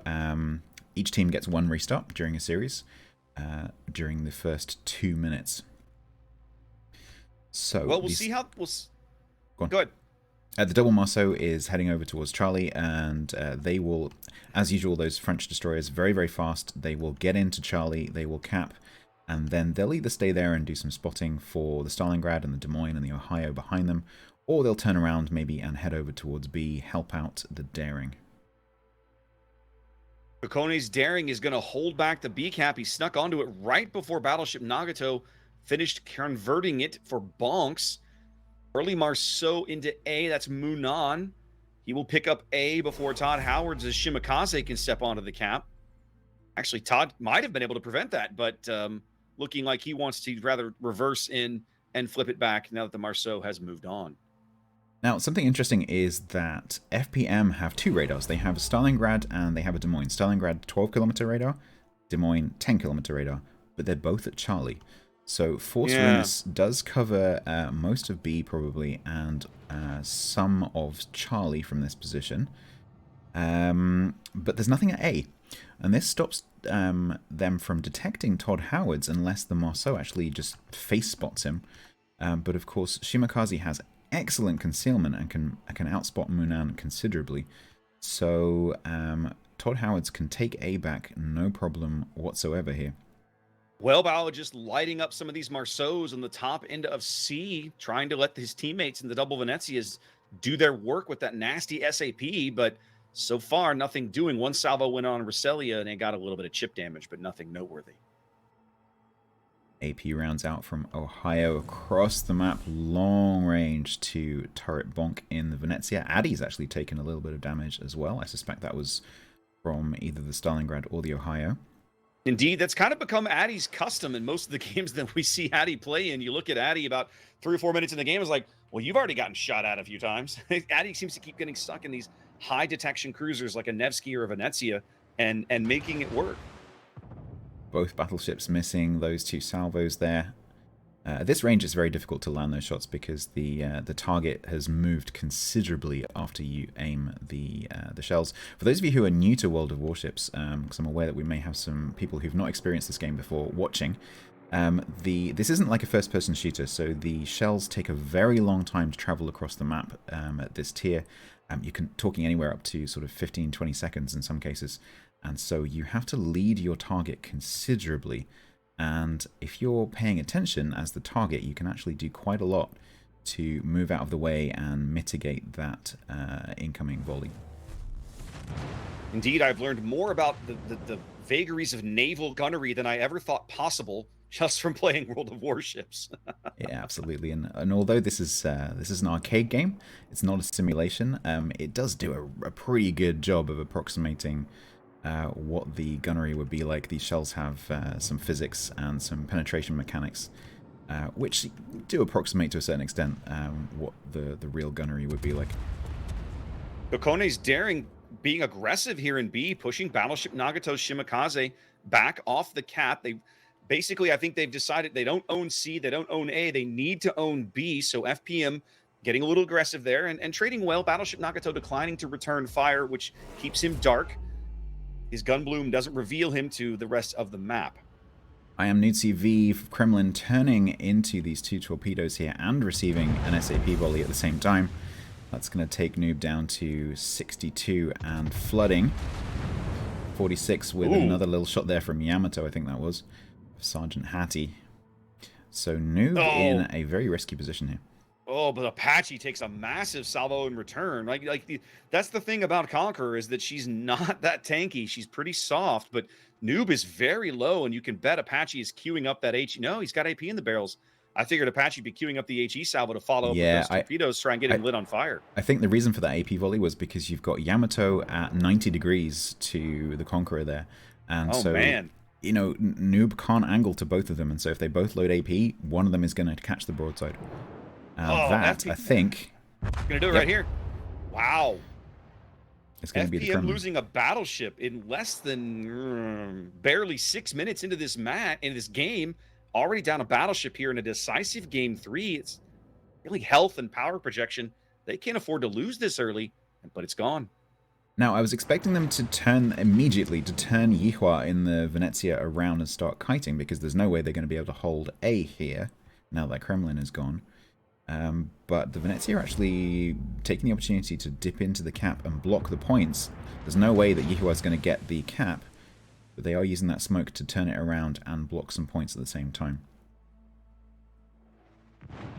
each team gets one restart during a series during the first 2 minutes. So Well, we'll see how Go on. Go ahead. The double Marceau is heading over towards Charlie, and they will, as usual, those French destroyers, very, very fast. They will get into Charlie, they will cap, and then they'll either stay there and do some spotting for the Stalingrad and the Des Moines and the Ohio behind them, or they'll turn around maybe and head over towards B, help out the daring. Kokone's daring is going to hold back the B cap. He snuck onto it right before Battleship Nagato finished converting it for bonks. Early Marceau into A. That's Munan. He will pick up A before Todd Howard's as Shimakaze can step onto the cap. Actually, Todd might have been able to prevent that, but looking like he wants to rather reverse in and flip it back now that the Marceau has moved on. Now, something interesting is that FPM have two radars. They have a Stalingrad and they have a Des Moines. Stalingrad 12-kilometer radar, Des Moines 10-kilometer radar, but they're both at Charlie. So Force Venus does cover most of B probably and some of Charlie from this position. But there's nothing at A. And this stops them from detecting Todd Howard's unless the Marceau actually just face spots him. But of course, Shimakaze has excellent concealment and can outspot Munan considerably. So Todd Howard's can take A back, no problem whatsoever here. Wellbow just lighting up some of these Marceaus on the top end of C, trying to let his teammates in the double Venezias do their work with that nasty SAP, but so far nothing doing. One salvo went on Roselia and they got a little bit of chip damage, but nothing noteworthy. AP rounds out from Ohio across the map, long range to turret bonk in the Venezia. Addy's actually taken a little bit of damage as well. I suspect that was from either the Stalingrad or the Ohio. Indeed, that's kind of become Addy's custom in most of the games that we see Addy play in. You look at Addy about 3 or 4 minutes in the game, it's like, well, you've already gotten shot at a few times. Addy seems to keep getting stuck in these high detection cruisers like a Nevsky or a Venezia and making it work. Both battleships missing those two salvos there. At this range, it's very difficult to land those shots because the target has moved considerably after you aim the shells. For those of you who are new to World of Warships, because I'm aware that we may have some people who've not experienced this game before watching, this isn't like a first-person shooter, so the shells take a very long time to travel across the map at this tier. You can talking anywhere up to sort of 15-20 seconds in some cases, and so you have to lead your target considerably. And if you're paying attention as the target, you can actually do quite a lot to move out of the way and mitigate that incoming volley. Indeed, I've learned more about the vagaries of naval gunnery than I ever thought possible just from playing World of Warships. Yeah, absolutely. And although this is an arcade game, it's not a simulation. It does do a pretty good job of approximating what the gunnery would be like. These shells have some physics and some penetration mechanics, which do approximate to a certain extent what the real gunnery would be like. Kokone's daring being aggressive here in B, pushing Battleship Nagato's Shimakaze back off the cap. They basically, I think they've decided they don't own C, they don't own A, they need to own B. So FPM getting a little aggressive there and trading well. Battleship Nagato declining to return fire, which keeps him dark. His gun bloom doesn't reveal him to the rest of the map. I am Nutsi V Kremlin turning into these two torpedoes here and receiving an SAP volley at the same time. That's going to take Noob down to 62 and flooding. 46 with another little shot there from Yamato, I think that was. Sergeant Hattie. So Noob in a very risky position here. Oh, but Apache takes a massive salvo in return. That's the thing about Conqueror is that she's not that tanky. She's pretty soft, but Noob is very low, and you can bet Apache is queuing up that H. No, he's got AP in the barrels. I figured Apache would be queuing up the HE salvo to follow up with Yeah, those torpedoes, try and get him lit on fire. I think the reason for that AP volley was because you've got Yamato at 90 degrees to the Conqueror there. And Oh, so, man. you know, Noob can't angle to both of them. And so if they both load AP, one of them is going to catch the broadside. That, I think... Gonna do it right here. Wow. It's going to be the FPM Kremlin. losing a battleship in less than barely 6 minutes into this game. Already down a battleship here in a decisive game 3. It's really health and power projection. They can't afford to lose this early, but it's gone. Now, I was expecting them to turn Yihua in the Venezia around and start kiting, because there's no way they're going to be able to hold A here, now that Kremlin is gone. But the Venezia are actually taking the opportunity to dip into the cap and block the points. There's no way that Yihua is going to get the cap, but they are using that smoke to turn it around and block some points at the same time.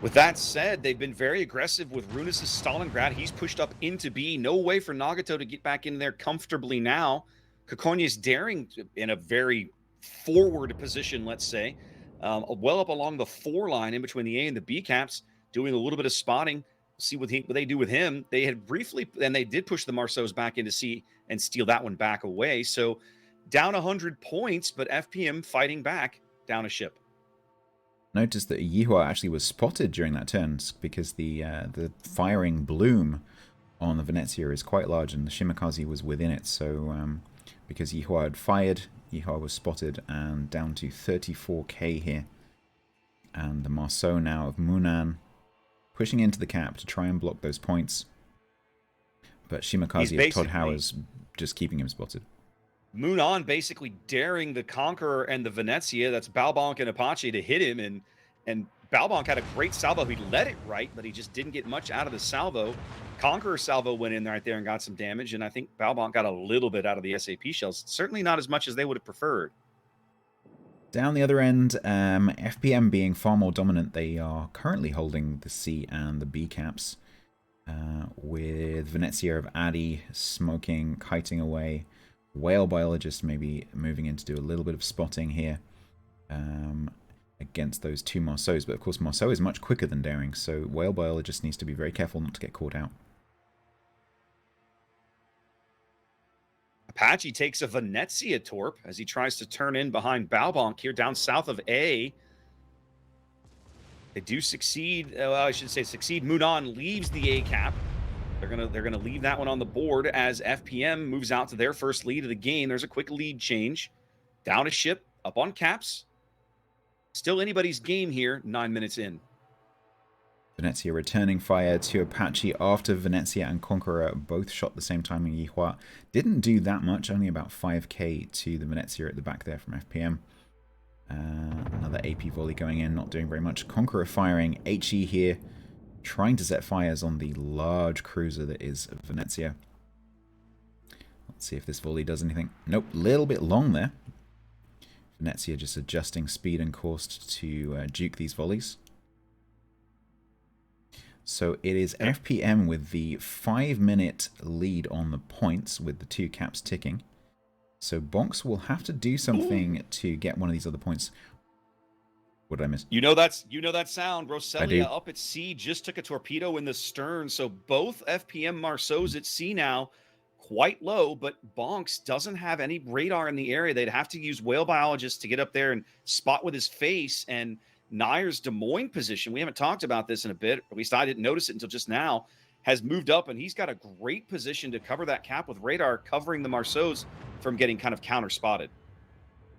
With that said, they've been very aggressive with Runis' Stalingrad. He's pushed up into B. No way for Nagato to get back in there comfortably now. Kokonia is daring in a very forward position, let's say. Well up along the 4 line in between the A and the B caps, doing a little bit of spotting. See what they do with him. They had briefly, and they did push the Marceaus back into C and steal that one back away. So down 100 points, but FPM fighting back down a ship. Notice that Yihua actually was spotted during that turn, because the firing bloom on the Venezia is quite large, and the Shimakaze was within it. So because Yihua had fired, Yihua was spotted and down to 34k here. And the Marceau now of Munan pushing into the cap to try and block those points. But Shimakaze of Todd Howard's just keeping him spotted. Munan basically daring the Conqueror and the Venezia, that's Balbonk and Apache, to hit him, and Balbonk had a great salvo. He led it right, but he just didn't get much out of the salvo. Conqueror salvo went in right there and got some damage, and I think Balbonk got a little bit out of the SAP shells. Certainly not as much as they would have preferred. Down the other end, FPM being far more dominant, they are currently holding the C and the B caps, with Venezia of Addy smoking, kiting away. Whale Biologist maybe moving in to do a little bit of spotting here against those 2 Marceaus. But of course Marceau is much quicker than Daring, so Whale Biologist needs to be very careful not to get caught out. Apache takes a Venezia torp as he tries to turn in behind Balbonk here down south of A. They do succeed. Well, I should say succeed. Munan leaves the A cap. They're gonna leave that one on the board as FPM moves out to their first lead of the game. There's a quick lead change. Down a ship, up on caps. Still anybody's game here, 9 minutes in. Venezia returning fire to Apache after Venezia and Conqueror both shot the same time in Yihua. Didn't do that much, only about 5k to the Venezia at the back there from FPM. Another AP volley going in, not doing very much. Conqueror firing HE here, trying to set fires on the large cruiser that is Venezia. Let's see if this volley does anything. Nope, little bit long there. Venezia just adjusting speed and course to juke these volleys. So it is FPM with the 5-minute lead on the points with the 2 caps ticking. So Bonks will have to do something to get one of these other points. What did I miss? You know that sound. Roselia I do. up at sea just took a torpedo in the stern. So both FPM Marceaus at sea now, quite low, but Bonks doesn't have any radar in the area. They'd have to use Whale Biologist to get up there and spot with his face. And Nayer's Des Moines position, we haven't talked about this in a bit, at least I didn't notice it until just now, has moved up, and he's got a great position to cover that cap with radar, covering the Marceaus from getting kind of counter-spotted.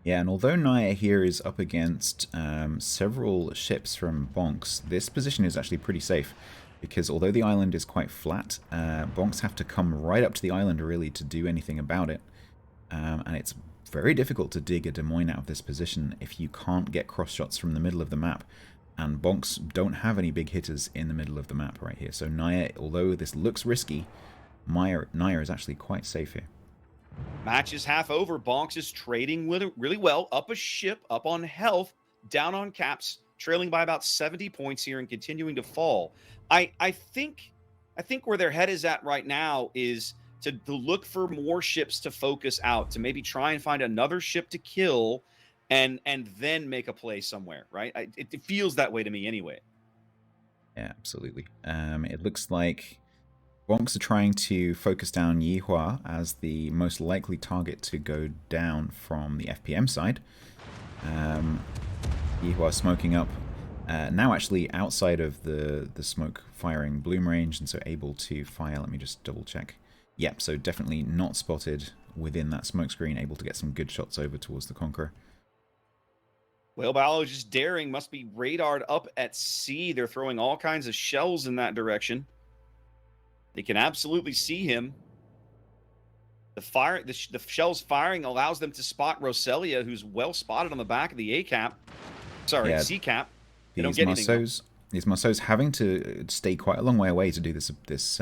Yeah, and although Nayer here is up against several ships from Bonks, this position is actually pretty safe, because although the island is quite flat, Bonks have to come right up to the island really to do anything about it. And it's very difficult to dig a Des Moines out of this position if you can't get cross shots from the middle of the map. And Bonks don't have any big hitters in the middle of the map right here. So Nayer, although this looks risky, Nayer is actually quite safe here. Match is half over. Bonks is trading really well. Up a ship, up on health, down on caps, trailing by about 70 points here and continuing to fall. I think where their head is at right now is to look for more ships to focus out, to maybe try and find another ship to kill and then make a play somewhere, right? It feels that way to me anyway. Yeah, absolutely. It looks like Bonks are trying to focus down Yihua as the most likely target to go down from the FPM side. Yihua smoking up, now actually outside of the smoke firing bloom range, and so able to fire. Let me just double check. Yep, so definitely not spotted within that smoke screen, able to get some good shots over towards the Conqueror. Whale biologist Daring must be radared up at sea. They're throwing all kinds of shells in that direction. They can absolutely see him. The shells firing allows them to spot Roselia, who's well spotted on the back of the A cap. Sorry, Yeah, C cap. They these don't get anything. These Marceaus having to stay quite a long way away to do this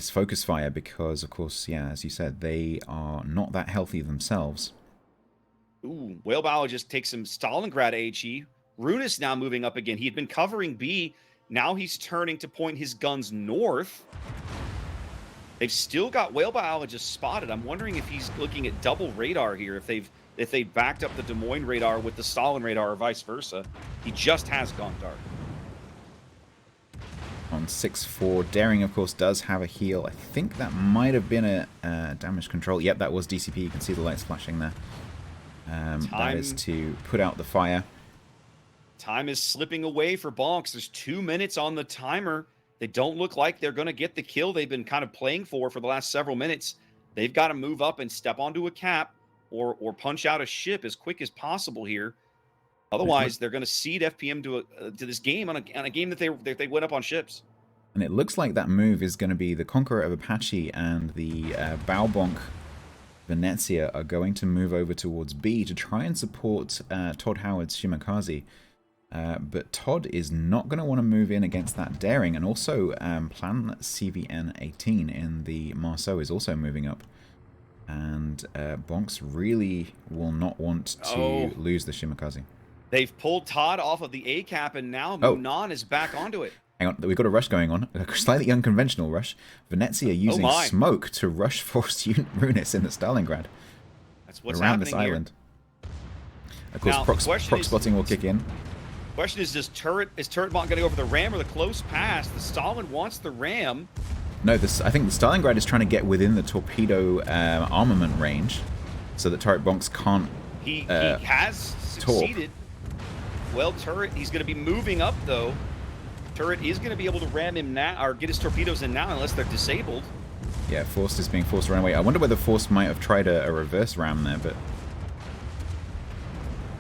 focus fire because, of course, yeah, as you said, they are not that healthy themselves. Ooh, whale biologist takes some Stalingrad HE. Runus now moving up again. He had been covering B. Now he's turning to point his guns north. They've still got whale biologist spotted. I'm wondering if he's looking at double radar here, if they've backed up the Des Moines radar with the Stalin radar or vice versa. He just has gone dark. On 6-4, Daring, of course, does have a heal. I think that might have been a damage control. Yep, that was DCP. You can see the lights flashing there. That is to put out the fire. Time is slipping away for Bonks. There's 2 minutes on the timer. They don't look like they're going to get the kill they've been kind of playing for the last several minutes. They've got to move up and step onto a cap or punch out a ship as quick as possible here. Otherwise, they're going to cede FPM to this game on a game that they went up on ships. And it looks like that move is going to be the Conqueror of Apache and the Baobonk Venezia are going to move over towards B to try and support Todd Howard's Shimakaze. But Todd is not going to want to move in against that Daring, and also Plan CVN-18 in the Marceau is also moving up. And Bonks really will not want to lose the Shimakaze. They've pulled Todd off of the A cap, and now Munan is back onto it. Hang on, we've got a rush going on. A slightly unconventional rush. Venezia using smoke to rush force Runis in the Stalingrad. That's what's around happening this island. Here. Of course, Now, proc spotting will kick in. Question is Turret Bot going to go for the ram or the close pass? The Stalin wants the ram. No, I think the Stalingrad is trying to get within the torpedo armament range, so that Turret Bonks can't. He has succeeded. Well, Turret, he's going to be moving up though. Turret is going to be able to ram him now, or get his torpedoes in now, unless they're disabled. Yeah, Force is being forced to run away. I wonder whether Force might have tried a reverse ram there, but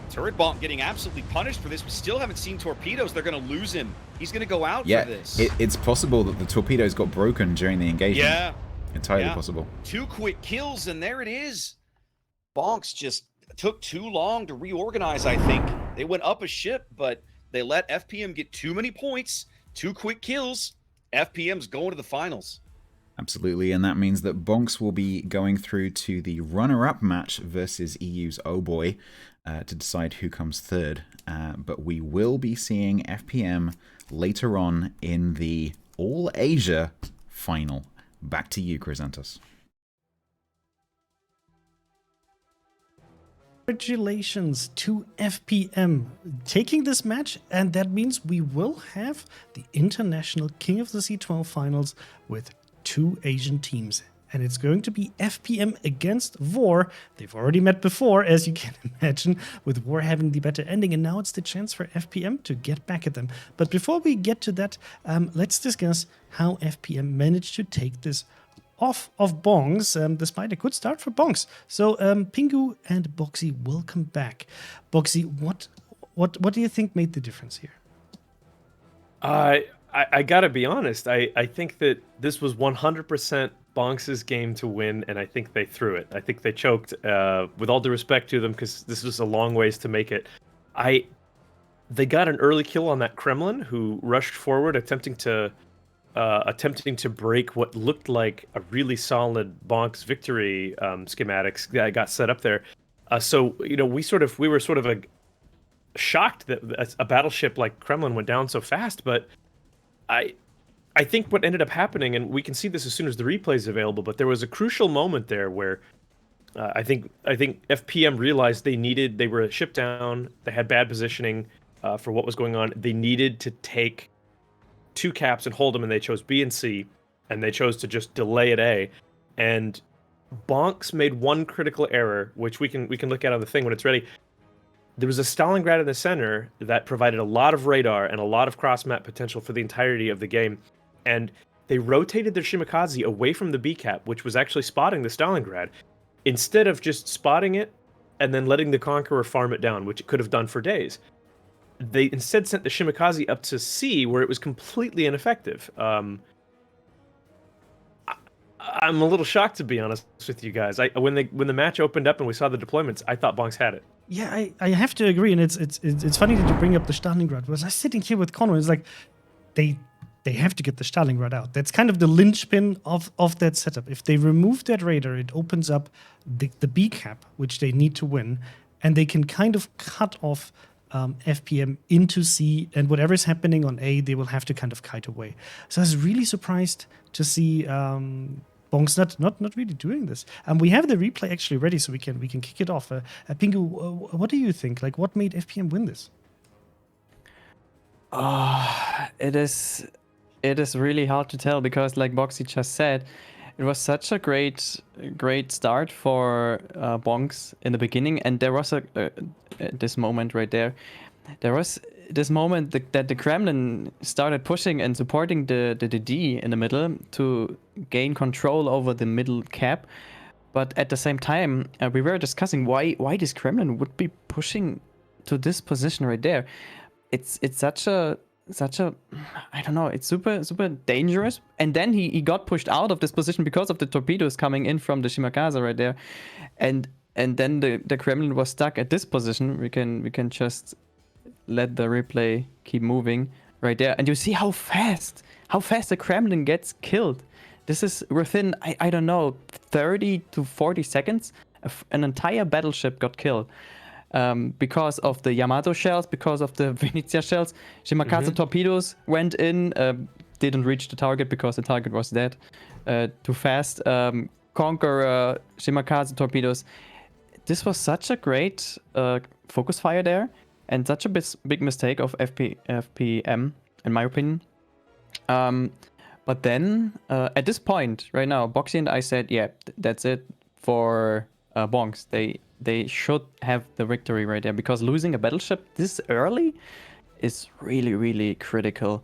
Turret Bomb getting absolutely punished for this. We still haven't seen torpedoes. They're going to lose him. He's going to go out for this. It's possible that the torpedoes got broken during the engagement. Yeah. Entirely possible. 2 quick kills, and there it is. Bonks just took too long to reorganize, I think. They went up a ship, but they let FPM get too many points. 2 quick kills. FPM's going to the finals. Absolutely, and that means that Bonks will be going through to the runner-up match versus EU's Oh Boy to decide who comes third. But we will be seeing FPM later on in the All-Asia final. Back to you, Chrysanthus. Congratulations to FPM taking this match, and that means we will have the International King of the C12 finals with 2 Asian teams. And it's going to be FPM against VOR. They've already met before, as you can imagine, with VOR having the better ending. And now it's the chance for FPM to get back at them. But before we get to that, let's discuss how FPM managed to take this off of Bonks, despite a good start for Bonks. So Pingu and Boxy, welcome back. Boxy, what do you think made the difference here? I gotta be honest. I think that this was 100% Bonks' game to win, and I think they threw it. I think they choked. With all due respect to them, because this was a long ways to make it. They got an early kill on that Kremlin, who rushed forward, attempting to break what looked like a really solid Bonks victory schematics that got set up there. So we were sort of shocked that a battleship like Kremlin went down so fast, but I think what ended up happening, and we can see this as soon as the replay is available, but there was a crucial moment there where I think FPM realized they were a ship down. They had bad positioning for what was going on. They needed to take 2 caps and hold them, and they chose B and C, and they chose to just delay at A. And Bonks made one critical error, which we can look at on the thing when it's ready. There was a Stalingrad in the center that provided a lot of radar and a lot of cross-map potential for the entirety of the game. And they rotated their Shimakaze away from the B cap, which was actually spotting the Stalingrad, instead of just spotting it and then letting the Conqueror farm it down, which it could have done for days. They instead sent the Shimakaze up to C, where it was completely ineffective. I'm a little shocked, to be honest with you guys. When the match opened up and we saw the deployments, I thought Bonks had it. Yeah, I have to agree, and it's funny that you bring up the Stalingrad. Because I was sitting here with Conor, it's like they have to get the Stalingrad out. That's kind of the linchpin of that setup. If they remove that radar, it opens up the B cap, which they need to win, and they can kind of cut off FPM into C, and whatever's happening on A, they will have to kind of kite away. So I was really surprised to see Bonks not really doing this. We have the replay actually ready, so we can kick it off. Pingu, what do you think? Like, what made FPM win this? It is really hard to tell because, like Boxy just said, it was such a great start for Bonks in the beginning, and there was this moment right there. There was this moment that the Kremlin started pushing and supporting the D in the middle to gain control over the middle cap, but at the same time we were discussing why this Kremlin would be pushing to this position right there. It's such a I don't know, it's super dangerous. And then he got pushed out of this position because of the torpedoes coming in from the Shimakaze right there. And then the Kremlin was stuck at this position. We can just let the replay keep moving right there. And you see how fast the Kremlin gets killed. This is within, I don't know, 30 to 40 seconds, an entire battleship got killed. Because of the Yamato shells, because of the Venezia shells. Shimakaze torpedoes went in, didn't reach the target because the target was dead too fast. Conqueror, Shimakaze torpedoes. This was such a great focus fire there, and such a big mistake of FPM, in my opinion. But then, at this point, right now, Boxy and I said, yeah, that's it for Bonks. They should have the victory right there, because losing a battleship this early is really, really critical.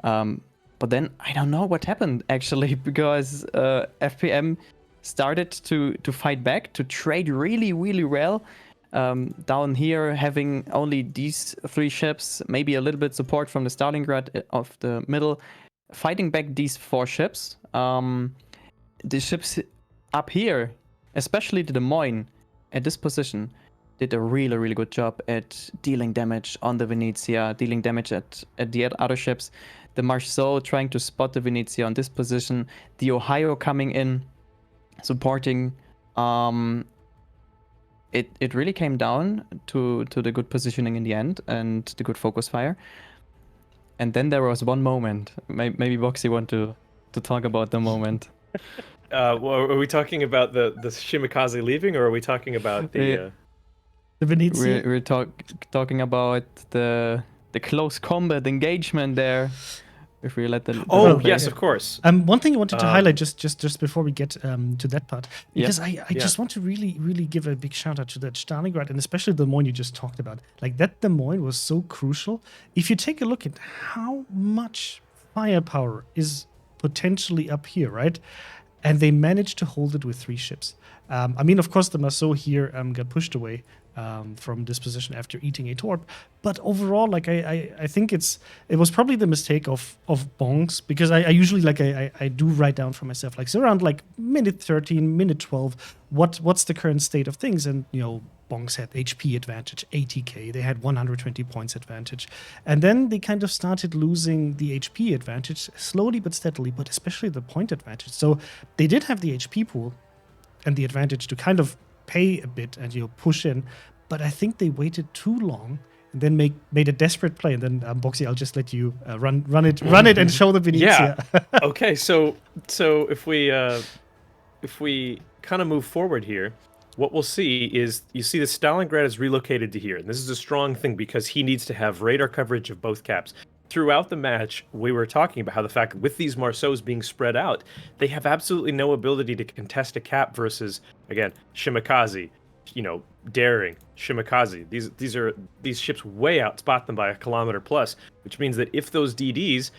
But then I don't know what happened actually, because FPM started to fight back, to trade really, really well. Down here, having only these 3 ships, maybe a little bit support from the Stalingrad of the middle, fighting back these 4 ships. The ships up here, especially the Des Moines, at this position, did a really, really good job at dealing damage on the Venezia, dealing damage at the other ships. The Marceau trying to spot the Venezia on this position. The Ohio coming in, supporting. It really came down to the good positioning in the end and the good focus fire. And then there was one moment. Maybe Boxy want to talk about the moment. Well, are we talking about the Shimakaze leaving, or are we talking about the Venezia? We're talking about the close combat engagement there. If we let the Oh, replay. yes, of course. One thing I wanted to highlight just before we get to that part, because I Yeah. just want to really give a big shout out to that Stalingrad, and especially the Des Moines you just talked about. Like, that Des Moines was so crucial. If you take a look at how much firepower is potentially up here, right? And they managed to hold it with 3 ships. I mean, of course, the Marceau here got pushed away from this position after eating a torp. But overall, like, I think it was probably the mistake of Bonks, because I usually, like, I do write down for myself, like, so around like minute 13, minute 12, what's the current state of things? And, you know, Bonks had HP advantage, 80k. They had 120 points advantage. And then they kind of started losing the HP advantage slowly but steadily, but especially the point advantage. So they did have the HP pool and the advantage to kind of pay a bit and, you know, push in. But I think they waited too long and then made a desperate play. And then, Boxy, I'll just let you run it and show the Venezia. Yeah. Okay, so if we kind of move forward here, what we'll see is you see the Stalingrad is relocated to here. And this is a strong thing because he needs to have radar coverage of both caps. Throughout the match, we were talking about how the fact that with these Marceaus being spread out, they have absolutely no ability to contest a cap versus, again, Shimakaze, Daring, Shimakaze. These ships way outspot them by a kilometer plus, which means that if those DDs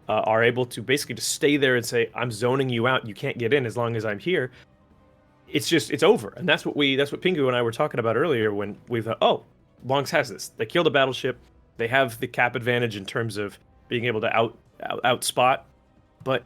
are able to basically just stay there and say, I'm zoning you out, you can't get in as long as I'm here, it's over. And that's what Pingu and I were talking about earlier when we thought, oh, Bongs has this. They killed a battleship. They have the cap advantage in terms of being able to outspot, but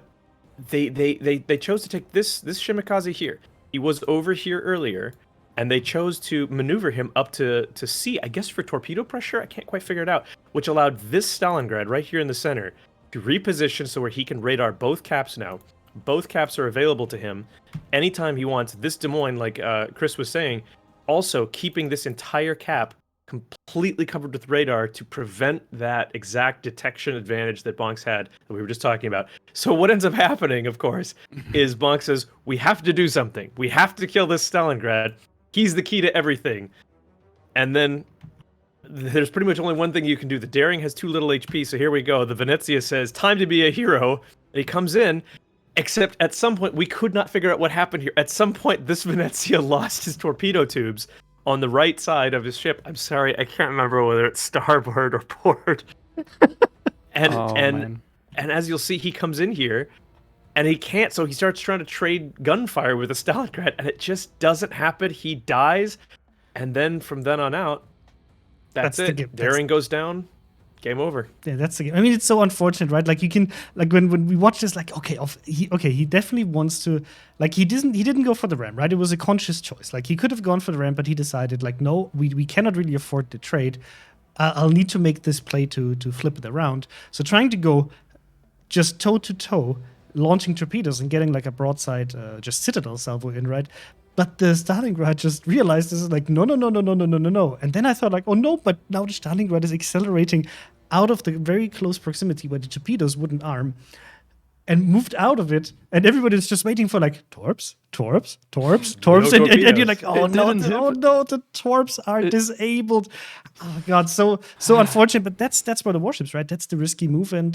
they chose to take this Shimakaze here. He was over here earlier, and they chose to maneuver him up to C, I guess for torpedo pressure. I can't quite figure it out, which allowed this Stalingrad right here in the center to reposition so where he can radar both caps now. Both caps are available to him anytime he wants. This Des Moines, like Chris was saying, also keeping this entire cap completely covered with radar to prevent that exact detection advantage that Bonks had that we were just talking about. So what ends up happening, of course, is Bonks says, we have to do something. We have to kill this Stalingrad. He's the key to everything. And then there's pretty much only one thing you can do. The Daring has too little HP, so here we go. The Venezia says, time to be a hero. And he comes in, except at some point, we could not figure out what happened here. At some point, this Venezia lost his torpedo tubes on the right side of his ship. I'm sorry, I can't remember whether it's starboard or port. And as you'll see, he comes in here, and he can't, so he starts trying to trade gunfire with a Stalingrad, and it just doesn't happen. He dies, and then from then on out, that's it. Daring goes down, game over. Yeah, that's the game. I mean, it's so unfortunate, right? Like you can, like when we watch this, like he definitely wants to, like he didn't go for the ram, right? It was a conscious choice. Like he could have gone for the ram, but he decided, like, no, we cannot really afford the trade. I'll need to make this play to flip it around. So trying to go just toe to toe, launching torpedoes and getting like a broadside, just Citadel salvo in, right? But the Stalingrad just realized this is like, no. And then I thought, like, oh no, but now the Stalingrad is accelerating out of the very close proximity where the torpedoes wouldn't arm and moved out of it. And everybody's just waiting for, like, torps. And you're like, oh no, the torps are disabled. Oh god, so unfortunate. But that's for the warships, right? That's the risky move, and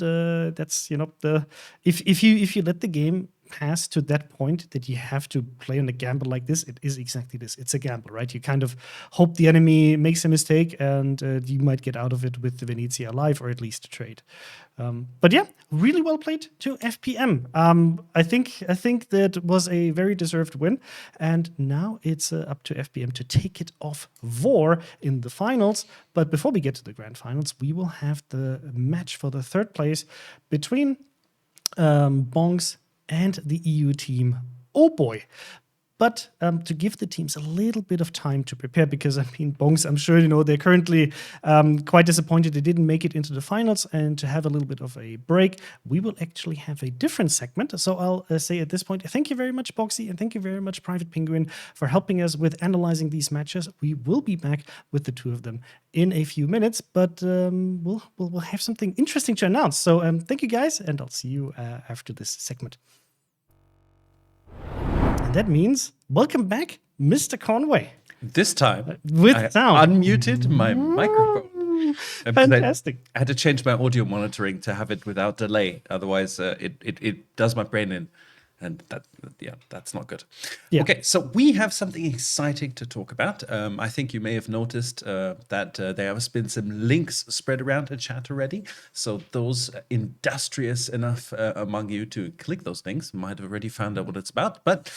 that's if you let the game pass to that point that you have to play on a gamble like this, it is exactly this. It's a gamble, right? You kind of hope the enemy makes a mistake, and you might get out of it with the Venezia alive, or at least a trade. But yeah, really well played to FPM. I think that was a very deserved win, and now it's up to FPM to take it off VOR in the finals. But before we get to the grand finals, we will have the match for the third place between Bongs and the EU team. Oh boy. But to give the teams a little bit of time to prepare, because I mean, Bongs, I'm sure they're currently quite disappointed they didn't make it into the finals, and to have a little bit of a break, we will actually have a different segment. So I'll say at this point, thank you very much, Boxy, and thank you very much, Private Penguin, for helping us with analyzing these matches. We will be back with the two of them in a few minutes, but we'll have something interesting to announce. So thank you guys, and I'll see you after this segment. And that means, welcome back, Mr. Conway. This time, with I sound. unmuted my microphone. Fantastic. I had to change my audio monitoring to have it without delay. Otherwise, it does my brain in. And that's not good. Yeah. Okay, so we have something exciting to talk about. I think you may have noticed that there have been some links spread around the chat already. So those industrious enough among you to click those links might have already found out what it's about. But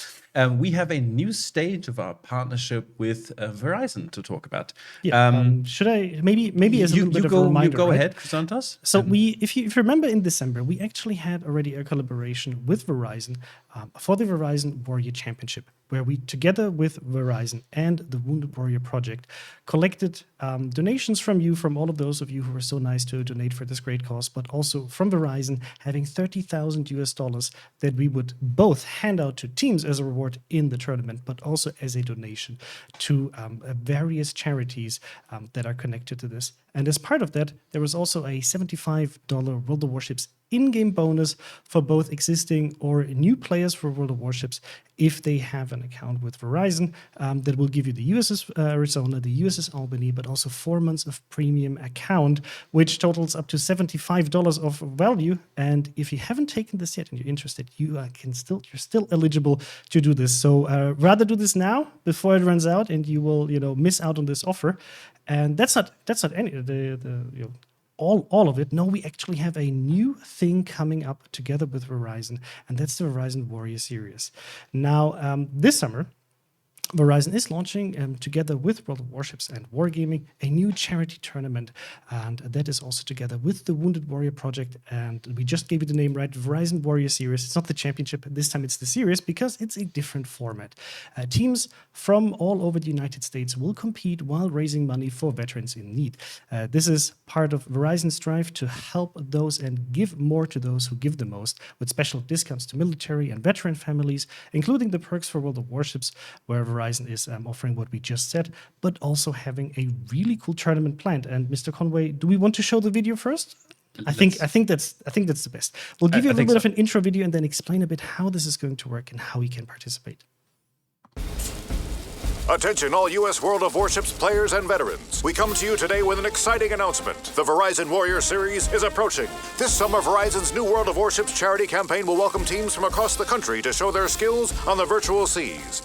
we have a new stage of our partnership with Verizon to talk about. Yeah. Should I maybe as a little bit of a reminder? You go right? ahead, Chrysanthos. So if you remember, in December, we actually had already a collaboration with Verizon for the Verizon Warrior Championship, where we, together with Verizon and the Wounded Warrior Project, collected donations from you, from all of those of you who were so nice to donate for this great cause, but also from Verizon, having $30,000 that we would both hand out to teams as a reward in the tournament, but also as a donation to various charities that are connected to this. And as part of that, there was also a $75 World of Warships in-game bonus for both existing or new players for World of Warships if they have an account with Verizon that will give you the USS Arizona, the USS Albany, but also 4 months of premium account, which totals up to $75 of value. And if you haven't taken this yet and you're interested, you're still eligible to do this. So rather do this now before it runs out, and you will miss out on this offer. And that's not any all of it. No, we actually have a new thing coming up together with Verizon, and that's the Verizon Warrior Series. Now, this summer, Verizon is launching, together with World of Warships and Wargaming, a new charity tournament. And that is also together with the Wounded Warrior Project. And we just gave it the name, right? Verizon Warrior Series. It's not the championship. This time it's the series because it's a different format. Teams from all over the United States will compete while raising money for veterans in need. This is part of Verizon's drive to help those and give more to those who give the most, with special discounts to military and veteran families, including the perks for World of Warships, where Verizon is offering what we just said, but also having a really cool tournament planned. And Mr. Conway, do we want to show the video first? I think that's the best. We'll give you a little bit of an intro video and then explain a bit how this is going to work and how you can participate. Attention all U.S. World of Warships players and veterans. We come to you today with an exciting announcement. The Verizon Warrior Series is approaching. This summer, Verizon's new World of Warships charity campaign will welcome teams from across the country to show their skills on the virtual seas.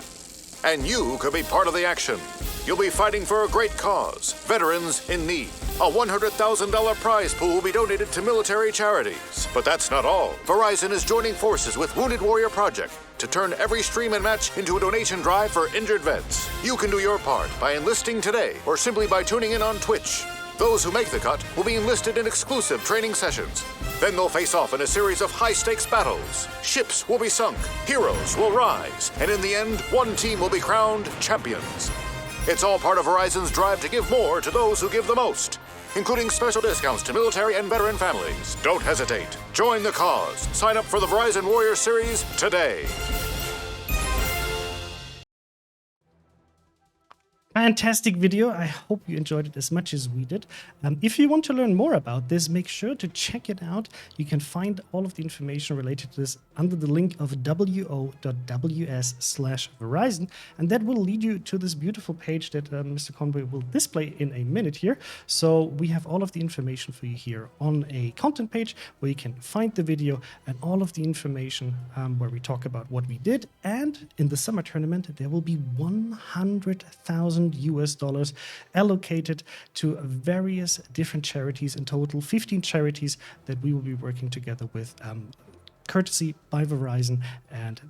And you could be part of the action. You'll be fighting for a great cause, veterans in need. A $100,000 prize pool will be donated to military charities. But that's not all. Verizon is joining forces with Wounded Warrior Project to turn every stream and match into a donation drive for injured vets. You can do your part by enlisting today or simply by tuning in on Twitch. Those who make the cut will be enlisted in exclusive training sessions. Then they'll face off in a series of high-stakes battles. Ships will be sunk, heroes will rise, and in the end, one team will be crowned champions. It's all part of Verizon's drive to give more to those who give the most, including special discounts to military and veteran families. Don't hesitate. Join the cause. Sign up for the Verizon Warrior Series today. Fantastic video. I hope you enjoyed it as much as we did. If you want to learn more about this, make sure to check it out. You can find all of the information related to this under the link of wo.ws/Verizon, and that will lead you to this beautiful page that Mr. Conway will display in a minute here. So we have all of the information for you here on a content page where you can find the video and all of the information where we talk about what we did. And in the summer tournament, there will be $100,000 allocated to various different charities, in total 15 charities that we will be working together with, courtesy by Verizon and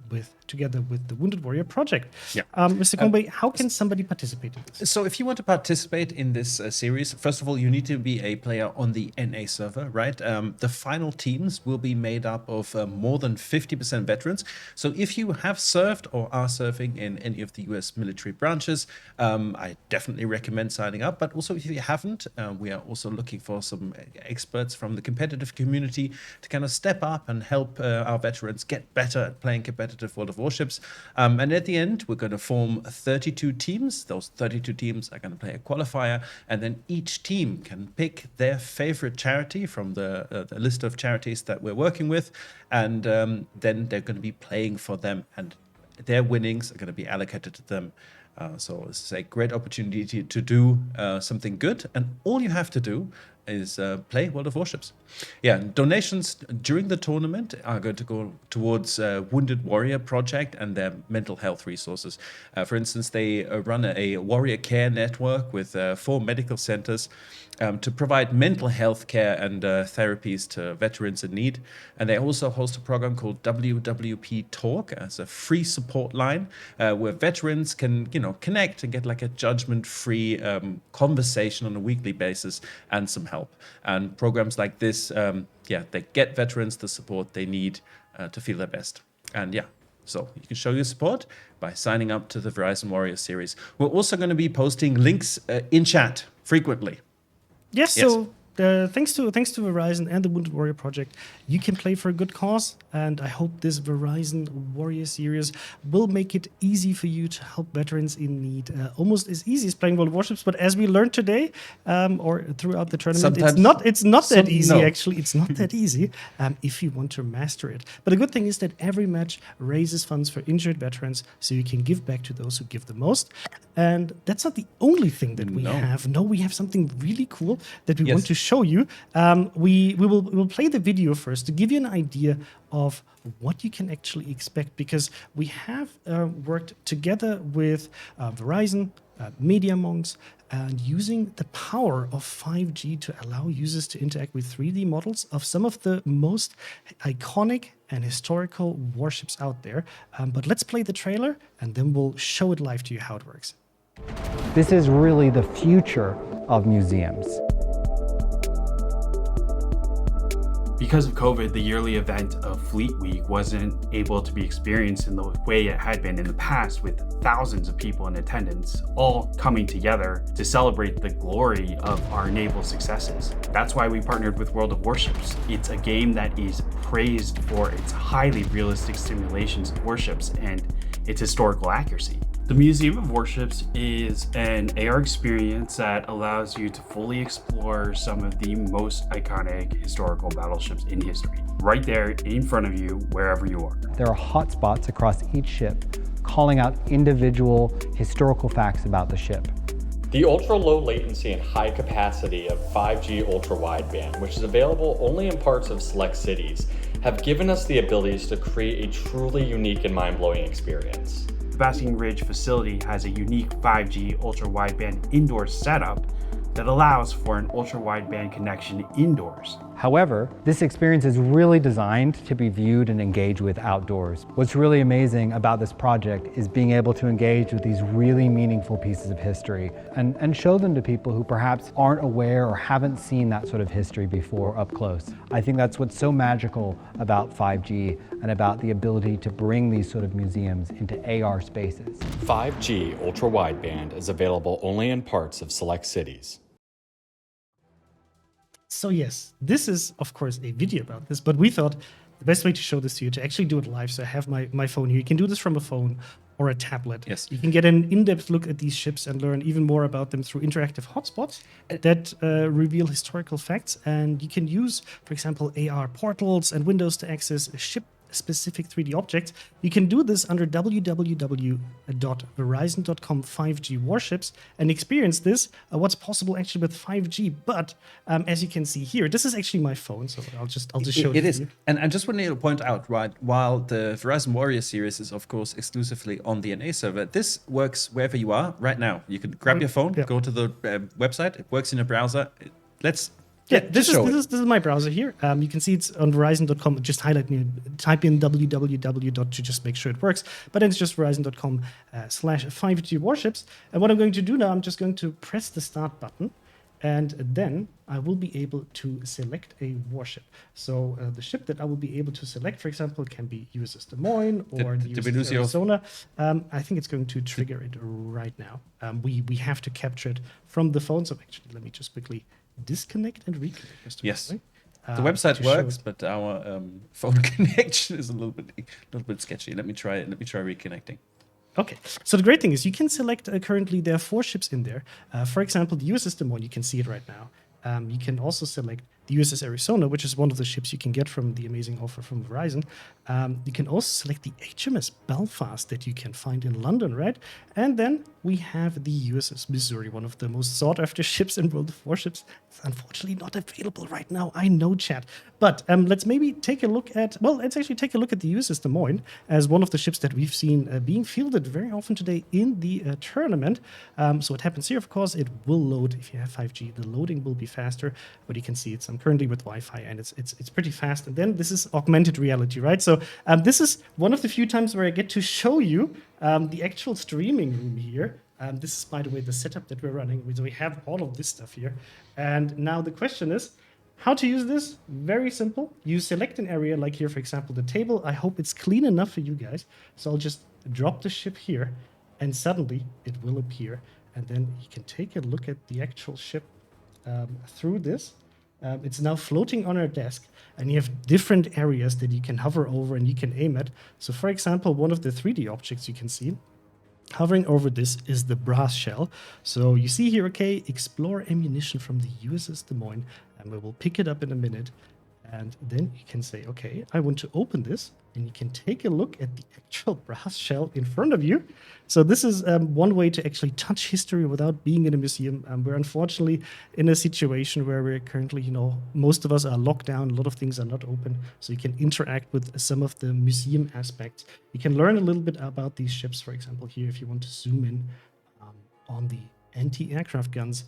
together with the Wounded Warrior Project. Yeah. Mr. Conway, how can somebody participate in this? So if you want to participate in this series, first of all, you need to be a player on the NA server, right? The final teams will be made up of more than 50% veterans. So if you have served or are serving in any of the US military branches, I definitely recommend signing up. But also if you haven't, we are also looking for some experts from the competitive community to kind of step up and help our veterans get better at playing competitive World of Warships. And at the end, we're going to form 32 teams. Those 32 teams are going to play a qualifier, and then each team can pick their favorite charity from the list of charities that we're working with, and then they're going to be playing for them, and their winnings are going to be allocated to them. So this is a great opportunity to do something good, and all you have to do is play World of Warships. Yeah, donations during the tournament are going to go towards Wounded Warrior Project and their mental health resources. For instance, they run a warrior care network with 4 medical centers to provide mental health care and therapies to veterans in need. And they also host a program called WWP Talk as a free support line where veterans can, connect and get like a judgment-free conversation on a weekly basis and some help. And programs like this, they get veterans the support they need to feel their best. And so you can show your support by signing up to the Verizon Warrior Series. We're also going to be posting links in chat frequently. Yes, so thanks to Verizon and the Wounded Warrior Project, you can play for a good cause, and I hope this Verizon Warrior series will make it easy for you to help veterans in need. Almost as easy as playing World of Warships, but as we learned today, or throughout the tournament, it's not that easy. Actually, it's not that easy if you want to master it. But the good thing is that every match raises funds for injured veterans, so you can give back to those who give the most. And that's not the only thing that we have. No, we have something really cool that we want to show you. We will play the video first to give you an idea of what you can actually expect, because we have worked together with Verizon, Media Monks, and using the power of 5G to allow users to interact with 3D models of some of the most iconic and historical warships out there. But let's play the trailer, and then we'll show it live to you how it works. This is really the future of museums. Because of COVID, the yearly event of Fleet Week wasn't able to be experienced in the way it had been in the past, with thousands of people in attendance, all coming together to celebrate the glory of our naval successes. That's why we partnered with World of Warships. It's a game that is praised for its highly realistic simulations of warships and its historical accuracy. The Museum of Warships is an AR experience that allows you to fully explore some of the most iconic historical battleships in history, right there in front of you, wherever you are. There are hotspots across each ship, calling out individual historical facts about the ship. The ultra-low latency and high capacity of 5G ultra-wideband, which is available only in parts of select cities, have given us the abilities to create a truly unique and mind-blowing experience. Basking Ridge facility has a unique 5G ultra-wideband indoor setup that allows for an ultra-wideband connection indoors. However, this experience is really designed to be viewed and engaged with outdoors. What's really amazing about this project is being able to engage with these really meaningful pieces of history and show them to people who perhaps aren't aware or haven't seen that sort of history before up close. I think that's what's so magical about 5G and about the ability to bring these sort of museums into AR spaces. 5G ultra-wideband is available only in parts of select cities. So yes, this is, of course, a video about this, but we thought the best way to show this to you, to actually do it live, so I have my phone here. You can do this from a phone or a tablet. Yes. You can get an in-depth look at these ships and learn even more about them through interactive hotspots that reveal historical facts. And you can use, for example, AR portals and windows to access ship-specific 3D objects. You can do this under www.verizon.com 5G Warships and experience this, what's possible actually with 5G. But as you can see here, this is actually my phone, so I'll just show it. It is, you. and I just want to point out, right, while the Verizon Warrior series is of course exclusively on the NA server, this works wherever you are right now. You can grab your phone, go to the website. It works in a browser. This is my browser here. You can see it's on Verizon.com. Just type in www to just make sure it works. But then it's just Verizon.com/5G Warships. And what I'm going to do now, I'm just going to press the start button, and then I will be able to select a warship. So the ship that I will be able to select, for example, can be USS Des Moines or the USS Arizona. I think it's going to trigger it right now. We have to capture it from the phone. So actually, let me just quickly disconnect and reconnect. Yes, the website works, but our phone connection is a little bit sketchy. Let me try reconnecting. Okay, so the great thing is you can select currently there are 4 ships in there. For example, the USS Des Moines, you can see it right now. You can also select the USS Arizona, which is one of the ships you can get from the amazing offer from Verizon. You can also select the HMS Belfast that you can find in London, right? And then we have the USS Missouri, one of the most sought-after ships in World of Warships. It's unfortunately not available right now, I know, chat. But let's maybe take a look at, let's actually take a look at the USS Des Moines as one of the ships that we've seen being fielded very often today in the tournament. So what happens here, of course, it will load. If you have 5G, the loading will be faster, but you can see it's currently with Wi-Fi, and it's pretty fast. And then this is augmented reality, right? So this is one of the few times where I get to show you the actual streaming room here. This is, by the way, the setup that we're running. So we have all of this stuff here. And now the question is, how to use this? Very simple. You select an area, like here, for example, the table. I hope it's clean enough for you guys. So I'll just drop the ship here, and suddenly it will appear. And then you can take a look at the actual ship through this. It's now floating on our desk, and you have different areas that you can hover over and you can aim at. So, for example, one of the 3D objects you can see hovering over this is the brass shell. So you see here, okay, explore ammunition from the USS Des Moines, and we will pick it up in a minute. And then you can say, okay, I want to open this, and you can take a look at the actual brass shell in front of you. So this is one way to actually touch history without being in a museum. We're unfortunately in a situation where we're currently, most of us are locked down. A lot of things are not open. So you can interact with some of the museum aspects. You can learn a little bit about these ships, for example, here, if you want to zoom in on the anti-aircraft guns,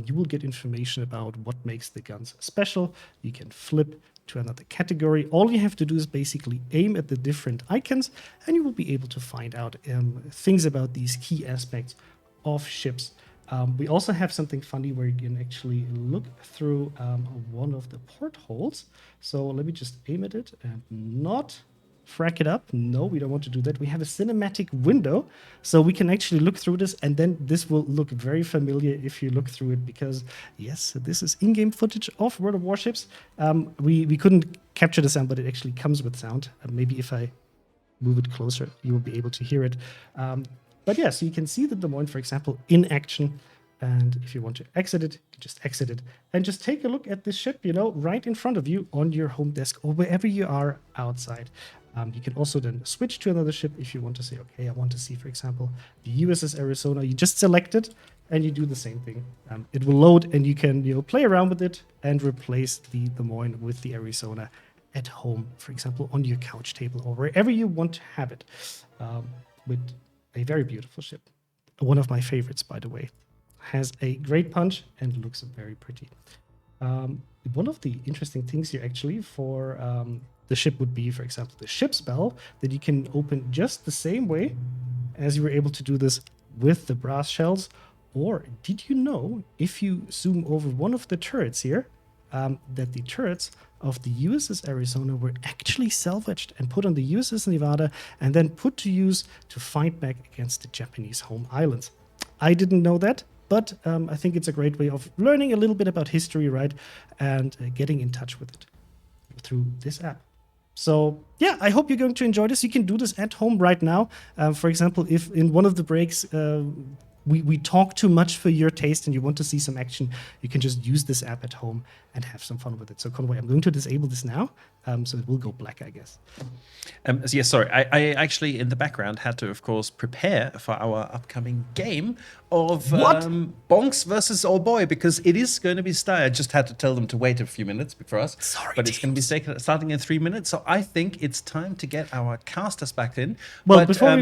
you will get information about what makes the guns special. You can flip to another category. All you have to do is basically aim at the different icons, and you will be able to find out things about these key aspects of ships. We also have something funny where you can actually look through one of the portholes. So let me just aim at it and not frack it up. No, we don't want to do that. We have a cinematic window, so we can actually look through this, and then this will look very familiar if you look through it, because yes, this is in-game footage of World of Warships. We couldn't capture the sound, but it actually comes with sound. Maybe if I move it closer, you will be able to hear it. But yeah, so you can see the Des Moines, for example, in action. And if you want to exit it, you just exit it. And just take a look at this ship, right in front of you on your home desk or wherever you are outside. You can also then switch to another ship if you want to say, okay, I want to see, for example, the USS Arizona. You just select it and you do the same thing. It will load and you can play around with it and replace the Des Moines with the Arizona at home, for example, on your couch table or wherever you want to have it, with a very beautiful ship. One of my favorites, by the way. Has a great punch and looks very pretty. One of the interesting things here actually for the ship would be, for example, the ship's bell that you can open just the same way as you were able to do this with the brass shells. Or did you know, if you zoom over one of the turrets here, that the turrets of the USS Arizona were actually salvaged and put on the USS Nevada and then put to use to fight back against the Japanese home islands. I didn't know that. But I think it's a great way of learning a little bit about history, right? And getting in touch with it through this app. So, yeah, I hope you're going to enjoy this. You can do this at home right now. For example, if in one of the breaks we talk too much for your taste and you want to see some action, you can just use this app at home and have some fun with it. So, Conway, I'm going to disable this now. So it will go black, I guess. So yes, sorry. I actually, in the background, had to, of course, prepare for our upcoming game of Bonks versus Oh Boy, because it is going to be starting. I just had to tell them to wait a few minutes for us. Sorry, but it's going to be starting in 3 minutes. So I think it's time to get our casters back in. Well, but, before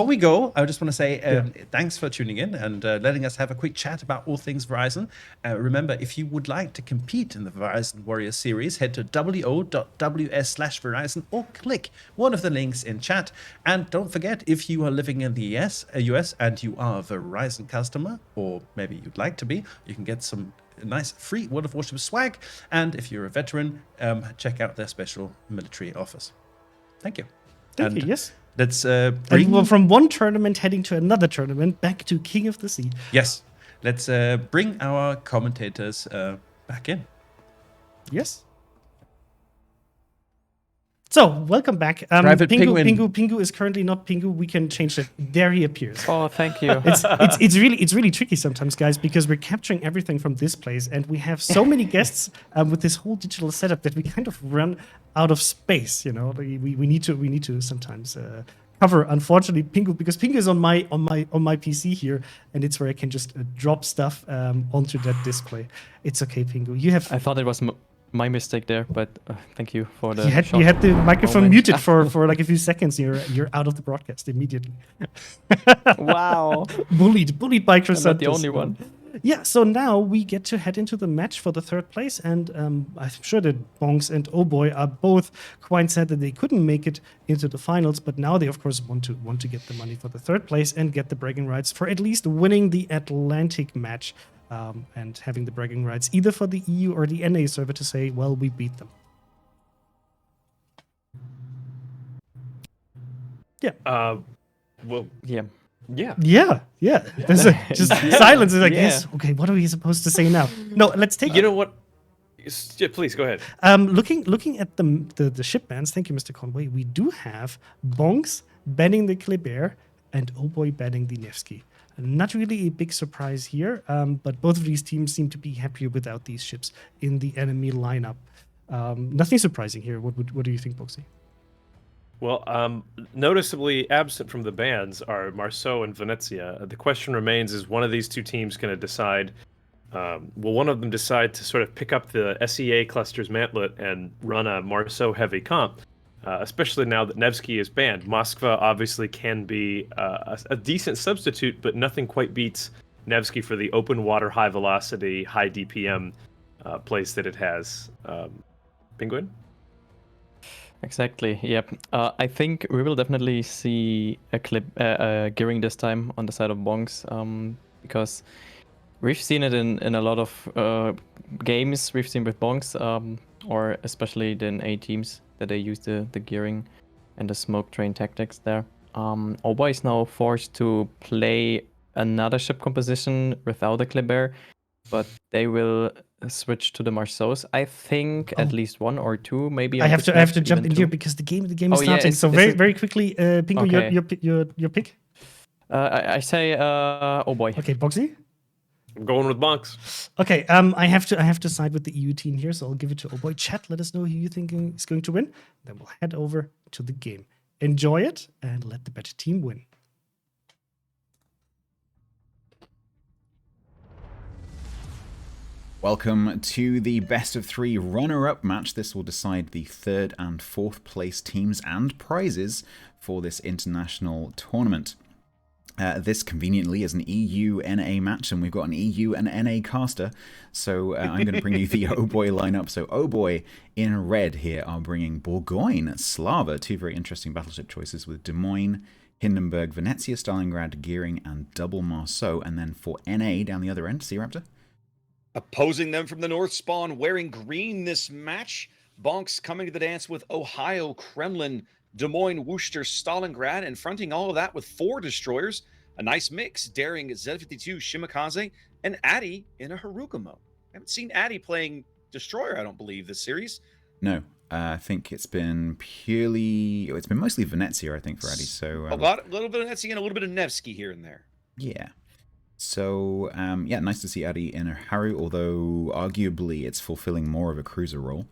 we go, I just want to say thanks for tuning in and letting us have a quick chat about all things Verizon. Remember, if you would like to compete in the Verizon Warrior Series, head to wo.ws/Verizon or click one of the links in chat. And don't forget, if you are living in the US and you are a Verizon customer, or maybe you'd like to be, you can get some nice free World of Warships swag. And if you're a veteran, check out their special military offers. Thank you. Thank you, yes. Let's bring from one tournament heading to another tournament back to King of the Sea. Yes. Let's bring our commentators back in. Yes. So, welcome back. Private Pingu is currently not Pingu. We can change it. There he appears. Oh, thank you. It's really tricky sometimes, guys, because we're capturing everything from this place, and we have so many guests with this whole digital setup that we kind of run out of space. We need to sometimes cover. Unfortunately, Pingu, because Pingu is on my PC here, and it's where I can just drop stuff onto that display. It's okay, Pingu. You have. I thought it was my mistake there, but thank you for the. You had the microphone muted for like a few seconds. You're out of the broadcast immediately. Wow. bullied by Chris. I'm not the only one. Yeah, so now we get to head into the match for the third place, and I'm sure that Bonks and Oh Boy are both quite sad that they couldn't make it into the finals, but now they of course want to get the money for the third place and get the bragging rights for at least winning the Atlantic match. And having the bragging rights either for the EU or the NA server to say, well, we beat them. Yeah. Well, yeah. Yeah. There's just silence. It's like, yes, okay, what are we supposed to say now? No, let's take You know what? Yeah, please go ahead. Looking at the ship bans, thank you, Mr. Conway, we do have Bonks banning the Kleber and Oh Boy banning the Nevsky. Not really a big surprise here, but both of these teams seem to be happier without these ships in the enemy lineup. Nothing surprising here. What do you think, Boxy? Well, noticeably absent from the bans are Marceau and Venezia. The question remains: is one of these two teams going to decide? Will one of them decide to sort of pick up the SEA cluster's mantlet and run a Marceau heavy comp? Especially now that Nevsky is banned. Moskva obviously can be a decent substitute, but nothing quite beats Nevsky for the open water, high velocity, high DPM place that it has. Penguin? Exactly. Yep. I think we will definitely see a clip gearing this time on the side of Bonks, because we've seen it in a lot of games we've seen with Bonks, or especially in A teams that they use the gearing and the smoke train tactics there. Oba is now forced to play another ship composition without a Kleber, but they will switch to the Marceaus. I think at least one or two, maybe. I have to jump in here because the game is starting. So very quickly, Pingu, okay. your pick. I say Oh Boy. Okay, Boxy. I'm going with Bonks. Okay, I have to side with the EU team here, so I'll give it to Oh Boy. Chat, let us know who you think is going to win. Then we'll head over to the game. Enjoy it and let the better team win. Welcome to the best of 3 runner-up match. This will decide the 3rd and 4th place teams and prizes for this international tournament. This conveniently is an EU-NA match, and we've got an EU and NA caster. So I'm going to bring you the Oh Boy lineup. So Oh Boy in red here are bringing Bourgogne, Slava, 2 very interesting battleship choices with Des Moines, Hindenburg, Venezia, Stalingrad, Gearing, and double Marceau. And then for NA down the other end, Sea Raptor. Opposing them from the North Spawn, wearing green this match. Bonks coming to the dance with Ohio, Kremlin, Des Moines, Worcester, Stalingrad, and fronting all of that with 4 destroyers. A nice mix, daring Z-52, Shimakaze, and Addy in a Haruka mode. I haven't seen Addy playing destroyer, I don't believe, this series. No, I think it's been mostly Venezia, I think, for Addy. So a little bit of Venezia and a little bit of Nevsky here and there. Yeah. So, nice to see Addy in a Haru, although arguably it's fulfilling more of a cruiser role.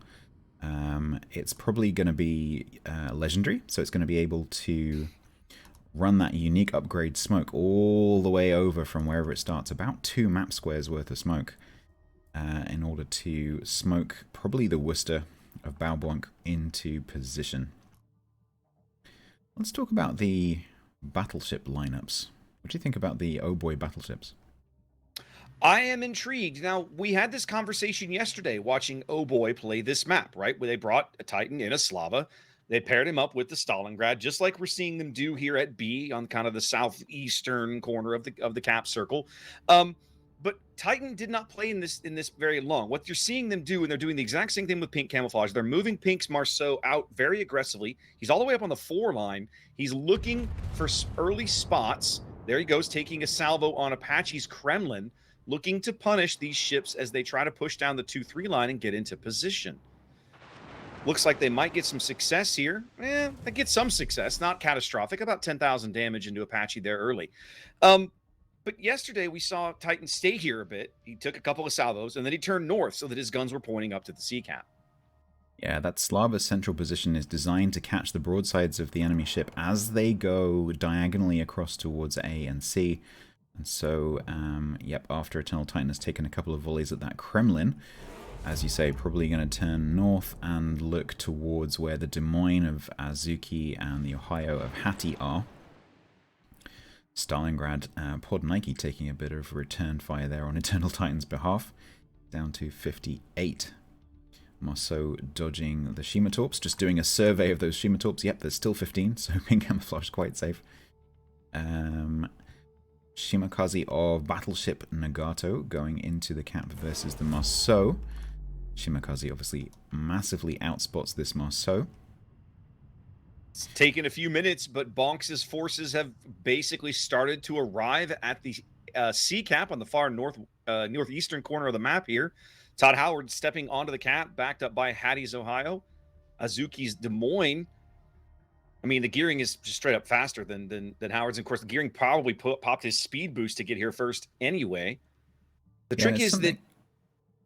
It's probably going to be legendary, so it's going to be able to run that unique upgrade smoke all the way over from wherever it starts, about 2 map squares worth of smoke, in order to smoke probably the Worcester of Baublanc into position. Let's talk about the battleship lineups. What do you think about the Oh Boy battleships? I am intrigued. Now, we had this conversation yesterday watching Oh Boy play this map, right? Where they brought a Titan in a Slava. They paired him up with the Stalingrad, just like we're seeing them do here at B on kind of the southeastern corner of the cap circle. But Titan did not play in this very long. What you're seeing them do, and they're doing the exact same thing with Pink Camouflage, they're moving Pink's Marceau out very aggressively. He's all the way up on the 4 line. He's looking for early spots. There he goes, taking a salvo on Apache's Kremlin, looking to punish these ships as they try to push down the 2-3 line and get into position. Looks like they might get some success here. They get some success, not catastrophic. About 10,000 damage into Apache there early. But yesterday we saw Titan stay here a bit. He took a couple of salvos, and then he turned north so that his guns were pointing up to the sea cap. Yeah, that Slava's central position is designed to catch the broadsides of the enemy ship as they go diagonally across towards A and C. And so, after Eternal Titan has taken a couple of volleys at that Kremlin, as you say, probably going to turn north and look towards where the Des Moines of Azuki and the Ohio of Hattie are. Stalingrad, Pod Nike taking a bit of return fire there on Eternal Titan's behalf, down to 58. Marceau dodging the Shimatorps, just doing a survey of those Shimatorps. Yep, there's still 15, so Pink Camouflage is quite safe. Shimakaze of Battleship Nagato going into the cap versus the Marceau. Shimakaze obviously massively outspots this Marceau. It's taken a few minutes, but Bonks' forces have basically started to arrive at the sea cap on the far northeastern corner of the map here. Todd Howard stepping onto the cap, backed up by Hattie's Ohio. Azuki's Des Moines. I mean, the gearing is just straight up faster than Howard's. And of course, the gearing probably popped his speed boost to get here first anyway. The trick is that...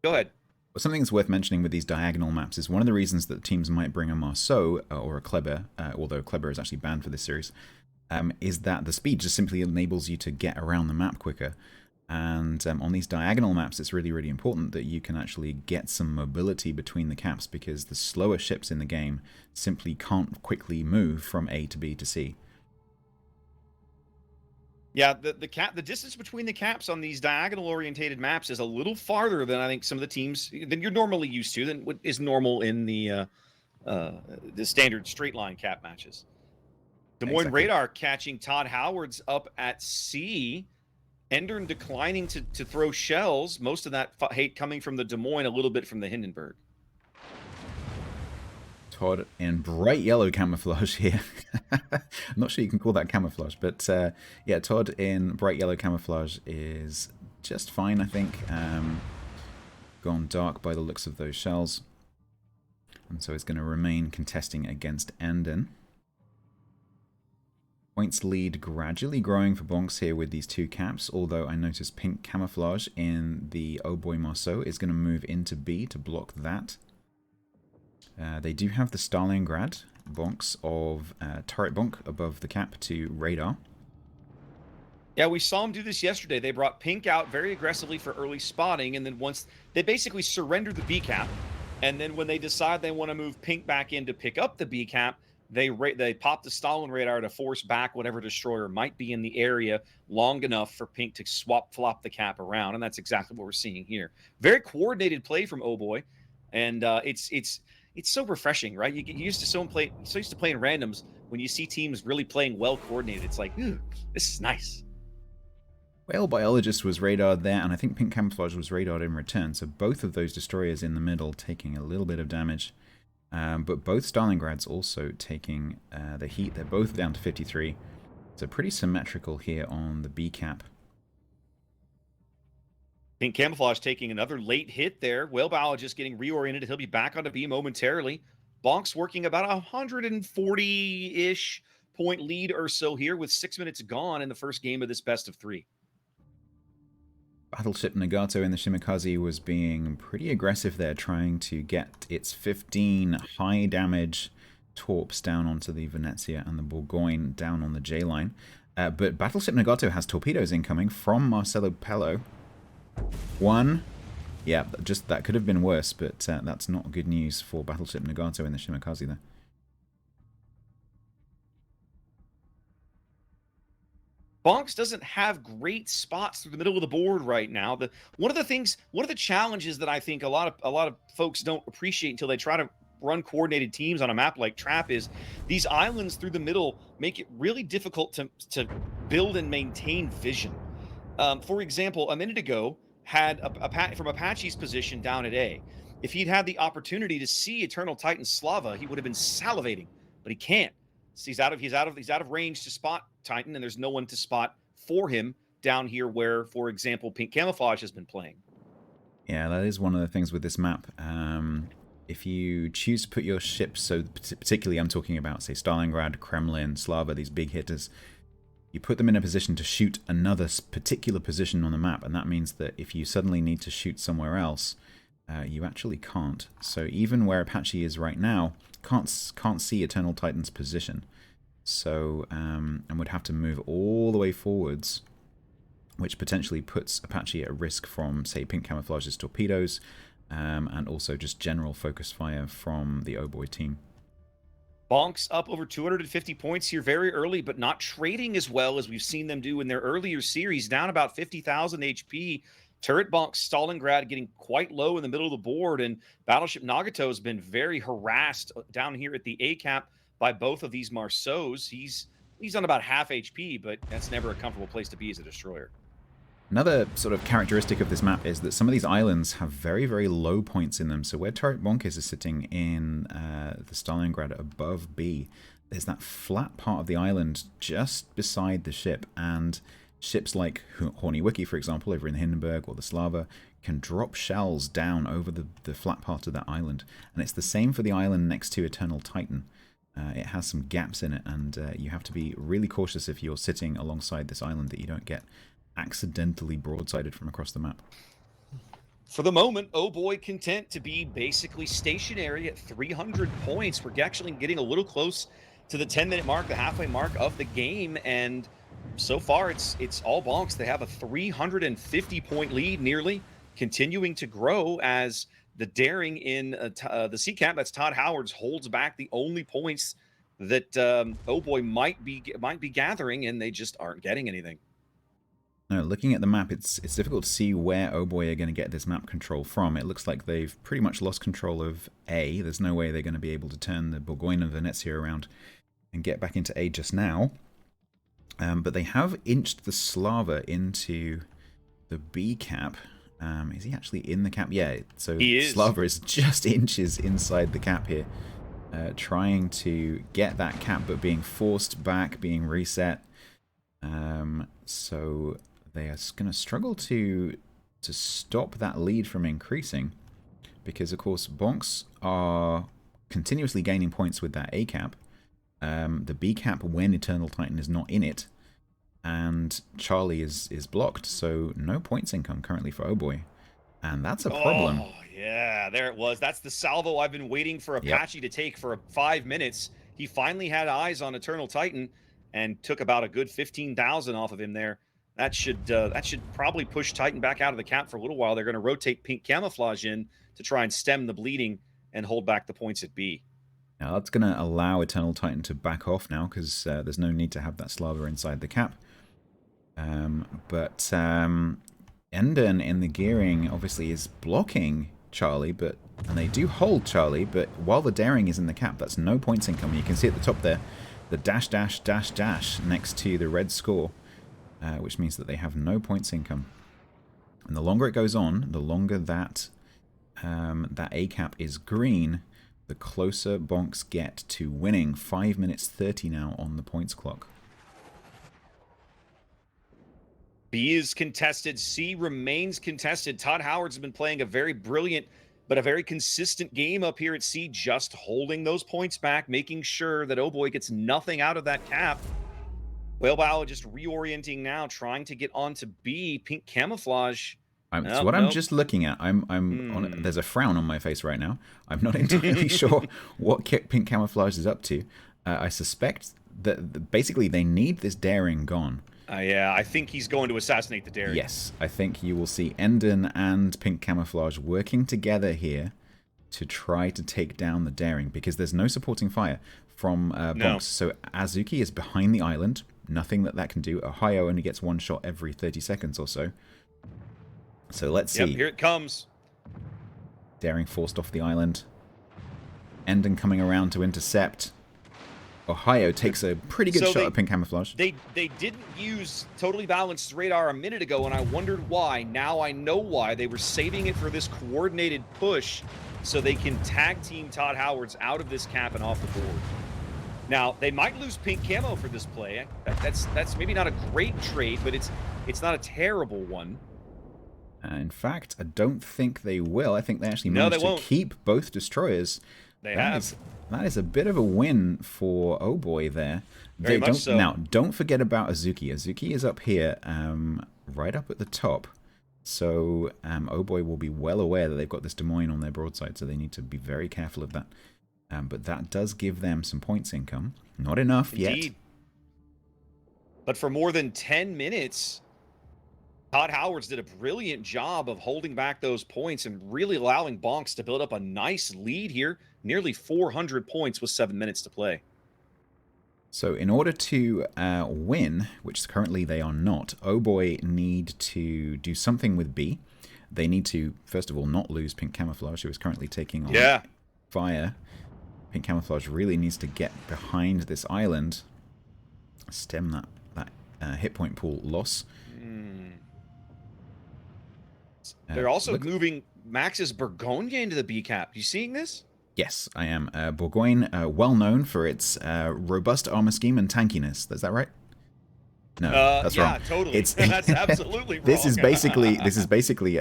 Go ahead. Something that's worth mentioning with these diagonal maps is one of the reasons that teams might bring a Marceau or a Kleber, although Kleber is actually banned for this series, is that the speed just simply enables you to get around the map quicker. And on these diagonal maps, it's really, really important that you can actually get some mobility between the caps, because the slower ships in the game simply can't quickly move from A to B to C. Yeah, the distance between the caps on these diagonal orientated maps is a little farther than I think some of the teams than you're normally used to, than what is normal in the standard straight line cap matches. Des Moines Radar catching Todd Howard's up at C. Endern declining to throw shells. Most of that hate coming from the Des Moines, a little bit from the Hindenburg. Todd in bright yellow camouflage here. I'm not sure you can call that camouflage, but yeah, Todd in bright yellow camouflage is just fine, I think. Gone dark by the looks of those shells. And so it's going to remain contesting against Endon. Points lead gradually growing for Bonks here with these two caps, although I notice pink camouflage in the Oh Boy Marceau is going to move into B to block that. They do have the Stalingrad Bonks of Turret Bonk above the cap to radar. Yeah, we saw them do this yesterday. They brought pink out very aggressively for early spotting, and then once they basically surrendered the B cap, and then when they decide they want to move pink back in to pick up the B cap, they pop the Stalin radar to force back whatever destroyer might be in the area long enough for pink to flop the cap around, and that's exactly what we're seeing here. Very coordinated play from Oh Boy, and it's so refreshing, right? You get used to so used to playing randoms. When you see teams really playing well coordinated, it's like, ooh, this is nice. Whale Biologist was radared there, and I think Pink Camouflage was radared in return, so both of those destroyers in the middle taking a little bit of damage. But both Stalingrads also taking the heat. They're both down to 53. So pretty symmetrical here on the B cap. Pink Camouflage taking another late hit there. Whale Biologist getting reoriented. He'll be back onto B momentarily. Bonks working about 140-ish point lead or so here with 6 minutes gone in the first game of this best of 3. Battleship Nagato in the Shimakaze was being pretty aggressive there, trying to get its 15 high damage torps down onto the Venezia and the Bourgogne down on the J line. But Battleship Nagato has torpedoes incoming from Marcelo Pello. One. Yeah, just that could have been worse, but that's not good news for Battleship Nagato in the Shimakaze there. Bonks doesn't have great spots through the middle of the board right now. One of the challenges that I think a lot of folks don't appreciate until they try to run coordinated teams on a map like Trap is these islands through the middle make it really difficult to build and maintain vision. For example, a minute ago had from Apache's position down at A. If he'd had the opportunity to see Eternal Titan Slava, he would have been salivating, but he can't. So he's out of range to spot Titan, and there's no one to spot for him down here where, for example, Pink Camouflage has been playing. Yeah, that is one of the things with this map. If you choose to put your ships, so particularly I'm talking about, say, Stalingrad, Kremlin, Slava, these big hitters, you put them in a position to shoot another particular position on the map, and that means that if you suddenly need to shoot somewhere else, you actually can't. So even where Apache is right now, can't see Eternal Titan's position. So, and would have to move all the way forwards, which potentially puts Apache at risk from, say, Pink Camouflage's torpedoes, and also just general focus fire from the Oh Boy team. Bonks up over 250 points here very early, but not trading as well as we've seen them do in their earlier series, down about 50,000 HP. Turret Bonks, Stalingrad getting quite low in the middle of the board, and Battleship Nagato has been very harassed down here at the A cap by both of these Marceaus. He's on about half HP, but that's never a comfortable place to be as a destroyer. Another sort of characteristic of this map is that some of these islands have very, very low points in them. So where Turret Bonkers is sitting in the Stalingrad above B, there's that flat part of the island just beside the ship, and ships like Horny Wiki, for example, over in the Hindenburg or the Slava, can drop shells down over the flat part of that island. And it's the same for the island next to Eternal Titan. It has some gaps in it, and you have to be really cautious if you're sitting alongside this island that you don't get accidentally broadsided from across the map. For the moment, oh boy, content to be basically stationary at 300 points. We're actually getting a little close to the 10-minute mark, the halfway mark of the game, and so far it's all bonks. They have a 350-point lead, nearly, continuing to grow as the daring in the C camp, that's Todd Howard's, holds back the only points that oh boy might be gathering, and they just aren't getting anything. Now, looking at the map, it's difficult to see where Oh Boy are going to get this map control from. It looks like they've pretty much lost control of A. There's no way they're going to be able to turn the Bourgogne and Venezia around and get back into A just now. But they have inched the Slava into the B cap. Is he actually in the cap? Yeah, so Slava is just inches inside the cap here, trying to get that cap, but being forced back, being reset. So they are going to struggle to stop that lead from increasing, because of course bonks are continuously gaining points with that A cap. The B cap, when Eternal Titan is not in it, and Charlie is blocked, so no points income currently for Oh Boy, and that's a problem. Oh yeah, there it was. That's the salvo I've been waiting for Apache to take for 5 minutes. He finally had eyes on Eternal Titan and took about a good 15,000 off of him there. That should probably push Titan back out of the cap for a little while. They're going to rotate Pink Camouflage in to try and stem the bleeding and hold back the points at B. Now that's going to allow Eternal Titan to back off now, because there's no need to have that Slava inside the cap. But Enden in the gearing obviously is blocking Charlie, and they do hold Charlie, but while the daring is in the cap, that's no points income. You can see at the top there, the dash dash dash dash next to the red score, which means that they have no points income. And the longer it goes on, the longer that that A cap is green, the closer bonks get to winning. 5 minutes 30 now on the points clock. B is contested. C remains contested. Todd Howard's been playing a very brilliant but a very consistent game up here at C, just holding those points back, making sure that Oh Boy gets nothing out of that cap. Whalebow just reorienting now, trying to get onto B. Pink Camouflage. So what I'm just looking at, there's a frown on my face right now. I'm not entirely sure what Pink Camouflage is up to. I suspect that basically they need this daring gone. Yeah, I think he's going to assassinate the daring. Yes, I think you will see Enden and Pink Camouflage working together here to try to take down the daring, because there's no supporting fire from bonks. So Azuki is behind the island. Nothing that can do. Ohio only gets one shot every 30 seconds or so. So let's see. Yep, here it comes. Daring forced off the island. Enden coming around to intercept. Ohio takes a pretty good shot at Pink Camouflage. They didn't use Totally Balanced Radar a minute ago, and I wondered why. Now I know why. They were saving it for this coordinated push so they can tag team Todd Howard's out of this cap and off the board. Now, they might lose Pink Camo for this play. That's maybe not a great trade, but it's not a terrible one. In fact, I don't think they will. I think they actually managed to keep both destroyers. That is a bit of a win for Oh Boy there. Very much so. Now, don't forget about Azuki. Azuki is up here, right up at the top. So Oh Boy will be well aware that they've got this Des Moines on their broadside, so they need to be very careful of that. But that does give them some points income. Not enough yet. But for more than 10 minutes, Todd Howard's did a brilliant job of holding back those points and really allowing bonks to build up a nice lead here. Nearly 400 points with 7 minutes to play. So in order to win, which currently they are not, Oh Boy need to do something with B. They need to, first of all, not lose Pink Camouflage, who is currently taking on fire. Pink Camouflage really needs to get behind this island, stem that hit point pool loss. They're also moving Max's Bourgogne into the B cap. You seeing this? Yes, I am. Bourgogne, well known for its robust armor scheme and tankiness. Is that right? No, that's yeah, wrong. totally. It's That's absolutely wrong. this is basically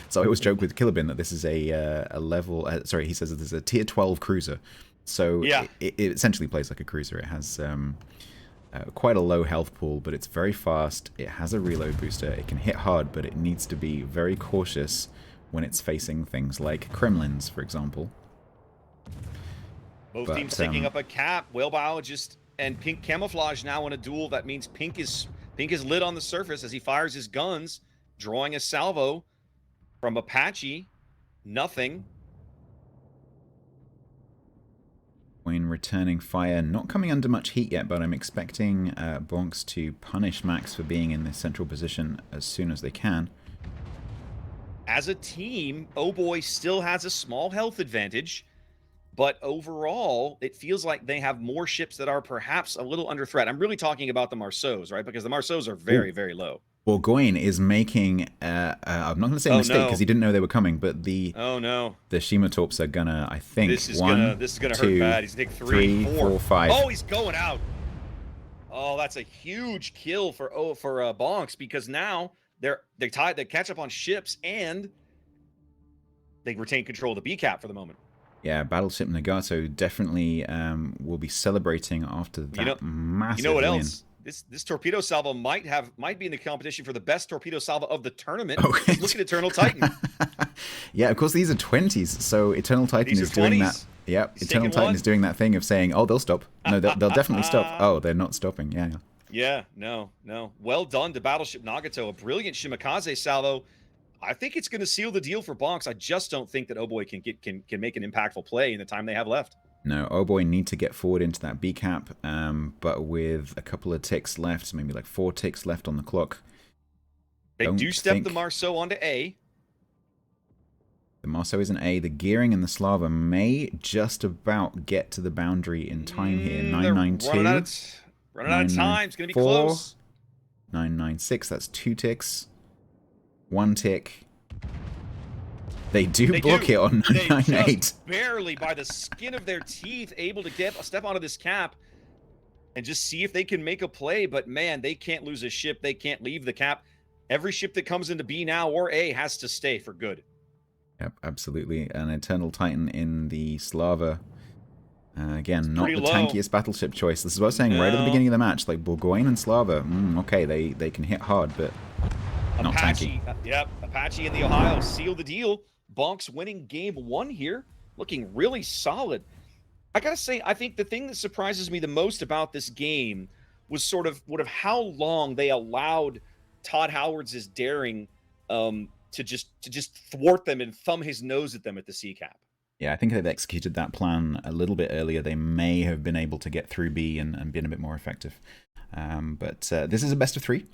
so I always joke with Killabin that this is a level. Sorry, he says that this is a tier 12 cruiser. So Yeah. it essentially plays like a cruiser. It has quite a low health pool, but it's very fast. It has a reload booster. It can hit hard, but it needs to be very cautious when it's facing things like Kremlins, for example. Both teams taking up a cap. Whale biologist and Pink camouflage now in a duel. That means Pink is lit on the surface as he fires his guns, drawing a salvo from Apache. Nothing. When returning fire, not coming under much heat yet, but I'm expecting Bonks to punish Max for being in this central position as soon as they can. As a team, Oh Boy still has a small health advantage, but overall, it feels like they have more ships that are perhaps a little under threat. I'm really talking about the Marceaus, right? Because the Marceaus are very, very low. Well, Goyne is making, I'm not going to say a mistake because he didn't know they were coming, but the Shimatorps are gonna, I think, this is gonna hurt bad. He's taking three, four, 5. Oh, he's going out. Oh, that's a huge kill for Bonks because now they catch up on ships and they retain control of the B cap for the moment. Yeah, Battleship Nagato definitely will be celebrating after that massive You know what win. else? This torpedo salvo might be in the competition for the best torpedo salvo of the tournament. Okay. Look at Eternal Titan. Yeah, of course these are 20s, so Eternal Titan These is are doing 20s. that. Yep, He's Eternal taking Titan one. is doing that thing of saying, "Oh, they'll stop." No, they'll definitely stop. Oh, they're not stopping. Yeah. Yeah, no. Well done to Battleship Nagato. A brilliant Shimakaze salvo. I think it's going to seal the deal for Bonks. I just don't think that Oh Boy can make an impactful play in the time they have left. No, Oh Boy need to get forward into that B cap, but with a couple of ticks left, maybe like 4 ticks left on the clock. They do step the Marceau onto A. The Marceau is an A. The Gearing and the Slava may just about get to the boundary in time here. 992. Running out of time. It's going to be close. 996. That's 2 ticks. 1 tick. They do block it on 998. They just barely, by the skin of their teeth, able to step onto this cap and just see if they can make a play. But man, they can't lose a ship. They can't leave the cap. Every ship that comes into B now or A has to stay for good. Yep, absolutely. An Eternal Titan in the Slava. Again, not the tankiest battleship choice. This is what I was saying right at the beginning of the match. Like Burgoyne and Slava, okay, they can hit hard, but not Apache, tanky. Yep, Apache and the Ohio seal the deal. Bonks winning game 1 here, looking really solid. I gotta say, I think the thing that surprises me the most about this game was sort of how long they allowed Todd Howard's daring to just thwart them and thumb his nose at them at the C cap. Yeah, I think they've executed that plan a little bit earlier. They may have been able to get through B and been a bit more effective. But this is a best of 3,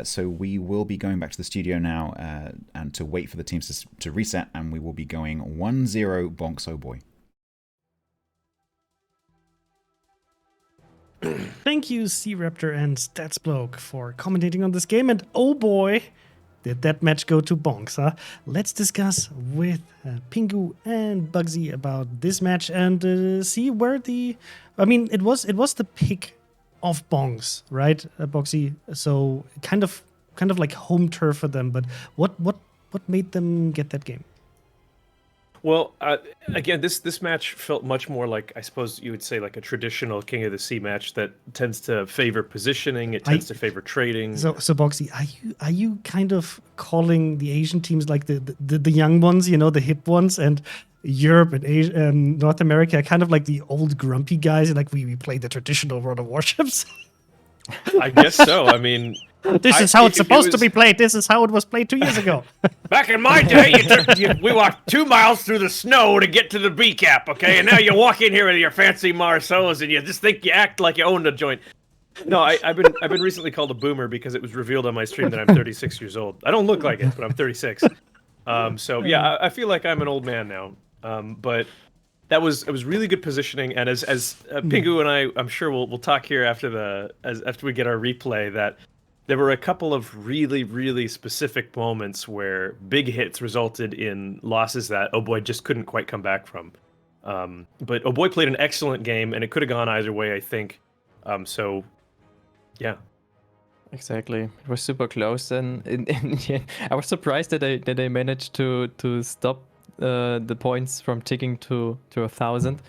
so we will be going back to the studio now and to wait for the teams to reset, and we will be going 1-0 Bonks Oh Boy. Thank you, Sea Raptor and Statsbloke, for commentating on this game. And oh boy, did that match go to Bonks, huh? Let's discuss with Pingu and Bugsy about this match and see where it was the pick of Bonks, right, Boxy? So kind of like home turf for them. But what made them get that game? Well, again, this match felt much more like, I suppose you would say, like a traditional King of the Sea match that tends to favor positioning. It tends to favor trading. So Boxy, are you kind of calling the Asian teams like the young ones, the hip ones, and Europe and Asia and North America, kind of like the old grumpy guys, like we play the traditional World of Warships? I guess so. I mean, this is how it's supposed to be played. This is how it was played 2 years ago. Back in my day, we walked 2 miles through the snow to get to the B cap, okay? And now you walk in here with your fancy Marceaus and you just think you act like you own the joint. No, I've been recently called a boomer because it was revealed on my stream that I'm 36 years old. I don't look like it, but I'm 36. So yeah, I feel like I'm an old man now. But it was really good positioning, and as Pingu and I'm sure we'll talk here after we get our replay, that there were a couple of really, really specific moments where big hits resulted in losses that Oh Boy just couldn't quite come back from. But Oh Boy played an excellent game, and it could have gone either way, I think. So Yeah. Exactly. It was super close, and I was surprised that they managed to stop the points from ticking to 1,000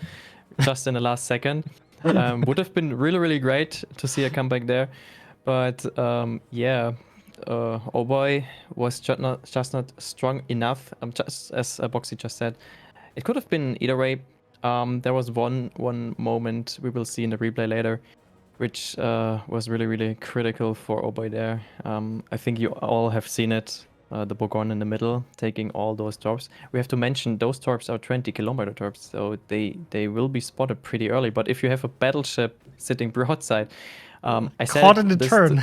just in the last second. Would have been really great to see a comeback there, but yeah, oh boy, was just not strong enough. Just as Boxy just said, it could have been either way. There was one moment we will see in the replay later, which was really critical for Oboy there. I think you all have seen it, the Bogon in the middle, taking all those torps. We have to mention those torps are 20-kilometer torps, so they will be spotted pretty early. But if you have a battleship sitting broadside, I said Caught in the turn.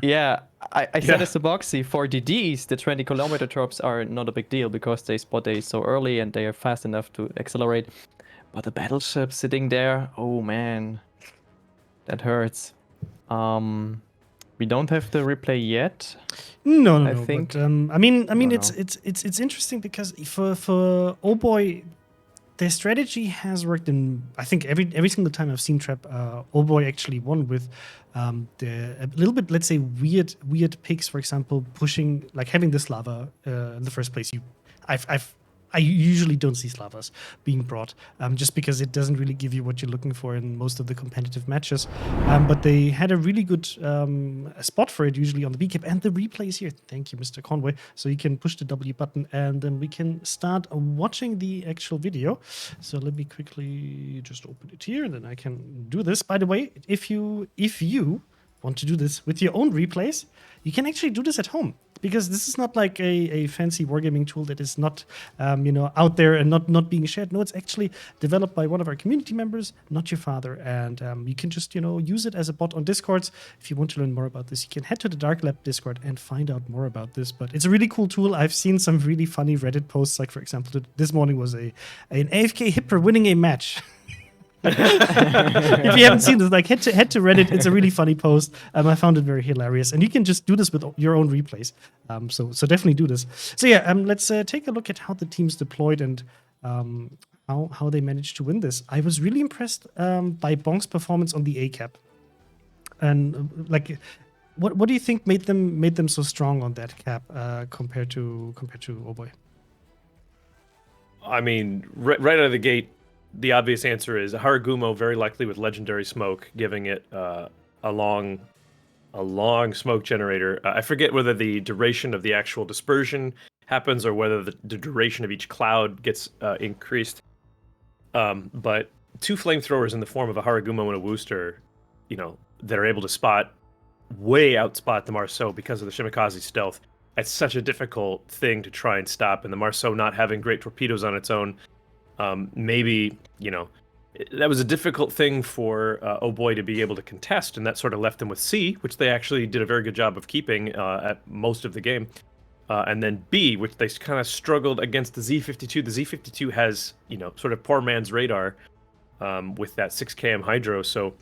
Yeah, I said as a Boxy, for DDs, the 20-kilometer torps are not a big deal because they spot A so early and they are fast enough to accelerate. But the battleship sitting there, oh man, that hurts. We don't have the replay yet. No, I think. But, I mean, No. it's interesting because for Oh Boy, their strategy has worked in. I think every single time I've seen Trap, Oh Boy actually won with a little bit, let's say, weird picks. For example, pushing, like having this lava in the first place. I usually don't see Slavas being brought just because it doesn't really give you what you're looking for in most of the competitive matches. But they had a really good spot for it, usually on the B cap. And the replays here. Thank you, Mr. Conway. So you can push the W button and then we can start watching the actual video. So let me quickly just open it here and then I can do this. By the way, if you want to do this with your own replays, you can actually do this at home. Because this is not like a fancy wargaming tool that is not, out there and not being shared. No, it's actually developed by one of our community members, not your father. And you can just, use it as a bot on Discord. If you want to learn more about this, you can head to the Dark Lab Discord and find out more about this. But it's a really cool tool. I've seen some really funny Reddit posts. Like, for example, this morning was an AFK Hipper winning a match. If you haven't seen this, like head to Reddit. It's a really funny post. I found it very hilarious, and you can just do this with your own replays. So definitely do this. So yeah, let's take a look at how the teams deployed and how they managed to win this. I was really impressed by Bonk's performance on the A cap, and what do you think made them so strong on that cap compared to Oh Boy? I mean, right out of the gate, the obvious answer is Haragumo, very likely with legendary smoke, giving it a long smoke generator. I forget whether the duration of the actual dispersion happens or whether the duration of each cloud gets increased. But two flamethrowers in the form of a Haragumo and a Wooster, that are able to outspot the Marceau because of the Shimikaze stealth. It's such a difficult thing to try and stop, and the Marceau not having great torpedoes on its own. Maybe, that was a difficult thing for Oh Boy to be able to contest, and that sort of left them with C, which they actually did a very good job of keeping at most of the game. And then B, which they kind of struggled against the Z52. The Z52 has, sort of poor man's radar with that 6 km hydro. So,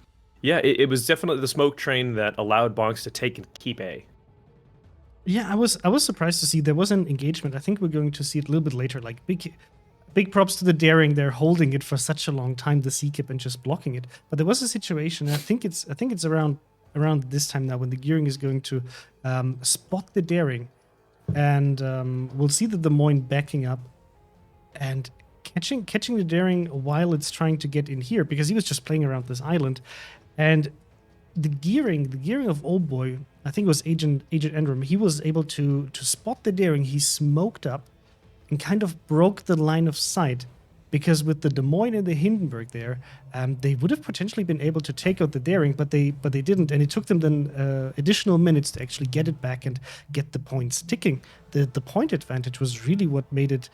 yeah, it was definitely the smoke train that allowed Bonks to take and keep A. Yeah, I was surprised to see there was an engagement. I think we're going to see it a little bit later. Like big props to the daring. They're holding it for such a long time, the C-Kip, and just blocking it. But there was a situation, I think it's around this time now when the gearing is going to spot the daring. And we'll see the Des Moines backing up and catching the daring while it's trying to get in here, because he was just playing around this island. And the gearing of Old Boy, I think it was Agent Endrum, he was able to spot the daring. He smoked up and kind of broke the line of sight, because with the Des Moines and the Hindenburg there, they would have potentially been able to take out the daring, but they didn't, and it took them then additional minutes to actually get it back and get the points ticking. The point advantage was really what made it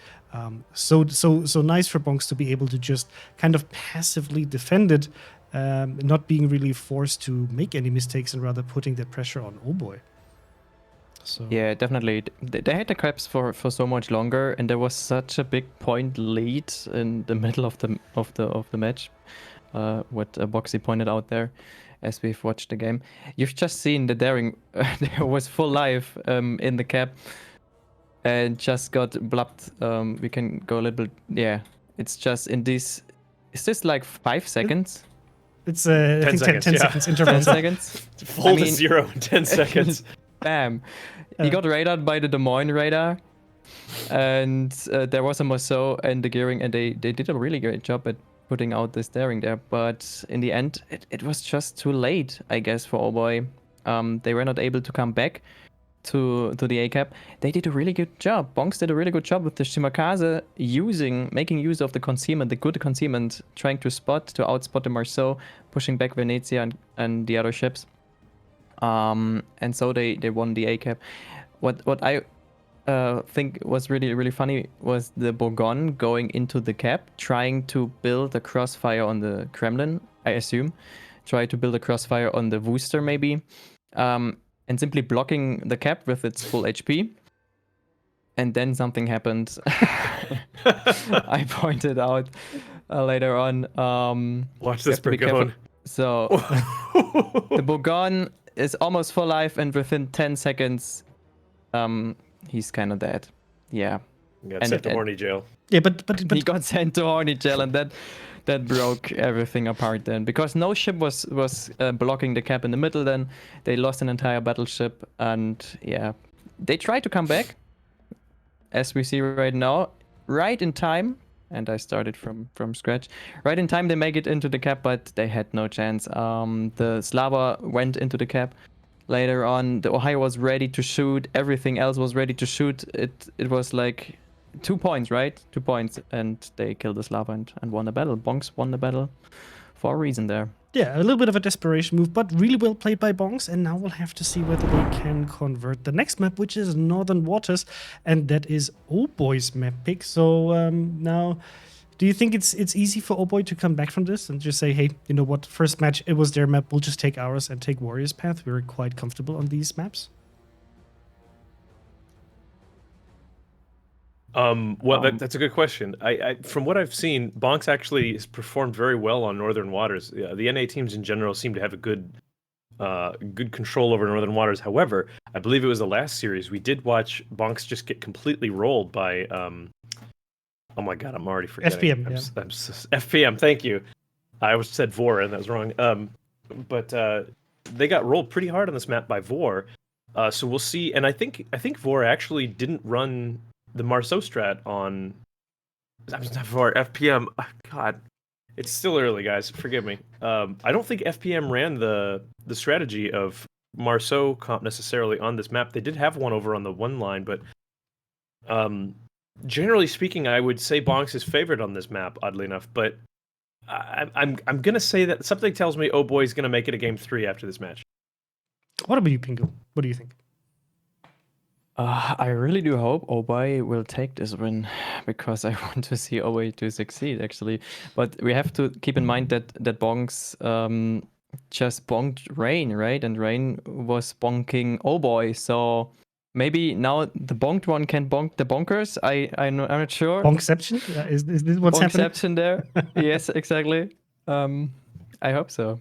so nice for Bonks to be able to just kind of passively defend it, not being really forced to make any mistakes and rather putting that pressure on Oh Boy. So. Yeah, definitely. They had the caps for so much longer, and there was such a big point lead in the middle of the match. What Boxy pointed out there, as we've watched the game. You've just seen the daring. There was full life in the cap, and just got blubbed. We can go a little bit. Yeah, it's just in this. Is this like 5 seconds? It's I 10 think 10 seconds, 10 yeah. seconds interval. 10 seconds. Full I to mean- 0 in 10 seconds. Bam. He got radared by the Des Moines radar. And there was a Marceau and the gearing, and they did a really great job at putting out this daring there. But in the end, it was just too late, I guess, for Oboy. They were not able to come back to the A-cap. They did a really good job. Bonks did a really good job with the Shimakaze making use of the concealment, the good concealment, trying to outspot the Marceau, pushing back Venezia and the other ships. And so they won the A-cap. What I think was really, really funny was the Bourgogne going into the cap, trying to build a crossfire on the Kremlin, I assume. Try to build a crossfire on the Worcester, maybe. And simply blocking the cap with its full HP. And then something happened. I pointed out later on. Watch you this have to be careful. Bourgogne. So, the Bourgogne is almost full life, and within 10 seconds, he's kind of dead. Yeah. Got sent to horny jail. Yeah, but he got sent to horny jail, and that broke everything apart then, because no ship was blocking the cap in the middle. Then they lost an entire battleship, and yeah, they tried to come back, as we see right now, right in time. And I started from scratch. Right in time, they make it into the cap, but they had no chance. The Slava went into the cap. Later on, the Ohio was ready to shoot. Everything else was ready to shoot. It was like 2 points, right? 2 points, and they killed the Slava and won the battle. Bonks won the battle for a reason there. Yeah, a little bit of a desperation move, but really well played by Bonks. And now we'll have to see whether they can convert the next map, which is Northern Waters, and that is Oboy's map pick. So now, do you think it's easy for Oboy to come back from this and just say, hey, you know what? First match, it was their map. We'll just take ours and take Warriors Path. We're quite comfortable on these maps. That's a good question. I from what I've seen, Bonks actually has performed very well on Northern Waters. The NA teams in general seem to have a good control over Northern Waters. However, I believe it was the last series we did watch Bonks just get completely rolled by. Oh my god, I'm already forgetting. FPM. FPM. Thank you. I always said Vor, and that was wrong. But they got rolled pretty hard on this map by Vor. So we'll see. And I think Vor actually didn't run the Marceau strat on. I'm not Vor, FPM. Oh, god, it's still early, guys. Forgive me. I don't think FPM ran the strategy of Marceau comp necessarily on this map. They did have one over on the one line, but generally speaking, I would say Bonks is favored on this map, oddly enough. But I'm gonna say that something tells me Oh Boy is gonna make it a game 3 after this match. What about you, Pingu? What do you think? I really do hope Oboy will take this win, because I want to see Oboy to succeed, actually. But we have to keep in mind that Bonks just bonked Rain, right? And Rain was bonking Oboy, so maybe now the bonked one can bonk the bonkers. I'm not sure. Bonkception? Is this what's happening? Bonkception there. Yes, exactly. I hope so.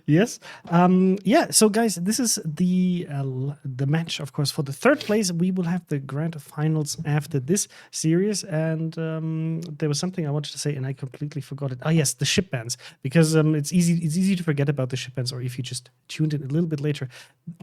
Yes. Yeah. So, guys, this is the match, of course, for the third place. We will have the grand finals after this series. And there was something I wanted to say, and I completely forgot it. Oh, yes, the ship bans, because it's easy to forget about the ship bans, or if you just tuned in a little bit later.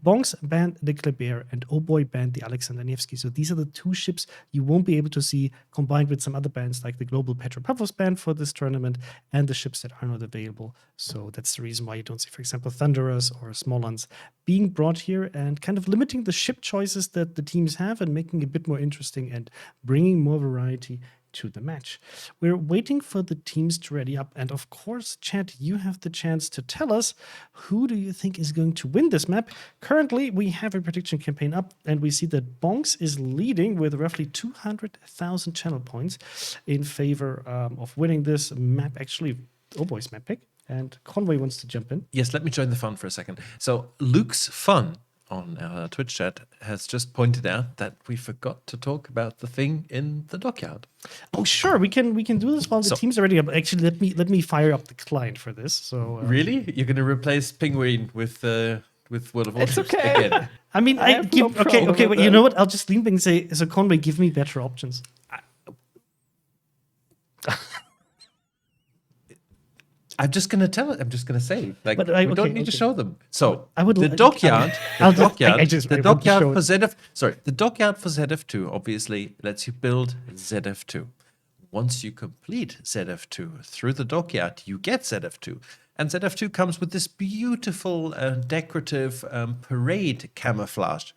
Bonks banned the Kleber, and Oboy banned the Alexander Nevsky. So these are the two ships you won't be able to see combined with some other bans, like the Global Petropavlovsk ban for this tournament, and the ships that are not available. So that's the reason why you don't see, for example, Thunderers or Smolans being brought here, and kind of limiting the ship choices that the teams have and making it a bit more interesting and bringing more variety to the match. We're waiting for the teams to ready up, and of course, chat, you have the chance to tell us who do you think is going to win this map. Currently, we have a prediction campaign up, and we see that Bonks is leading with roughly 200,000 channel points in favor of winning this map. Actually, Oboy's map pick. And Conway wants to jump in. Yes, let me join the fun for a second. So Luke's Fun on our Twitch chat has just pointed out that we forgot to talk about the thing in the dockyard. Oh, sure, we can do this while the team's are ready up. Actually, let me fire up the client for this. So really, you're going to replace Penguin with World of Warships okay. again? I mean, okay. But you know what? I'll just lean back and say, so Conway, give me better options. I'm just gonna tell it. I'm just gonna say, like, But we don't need to show them. So I would the li- dockyard, I'll the just- dockyard, I just- the I want to dockyard show for it. ZF. Sorry, the dockyard for ZF2 obviously lets you build ZF2. Once you complete ZF2 through the dockyard, you get ZF2. And ZF2 comes with this beautiful decorative parade camouflage.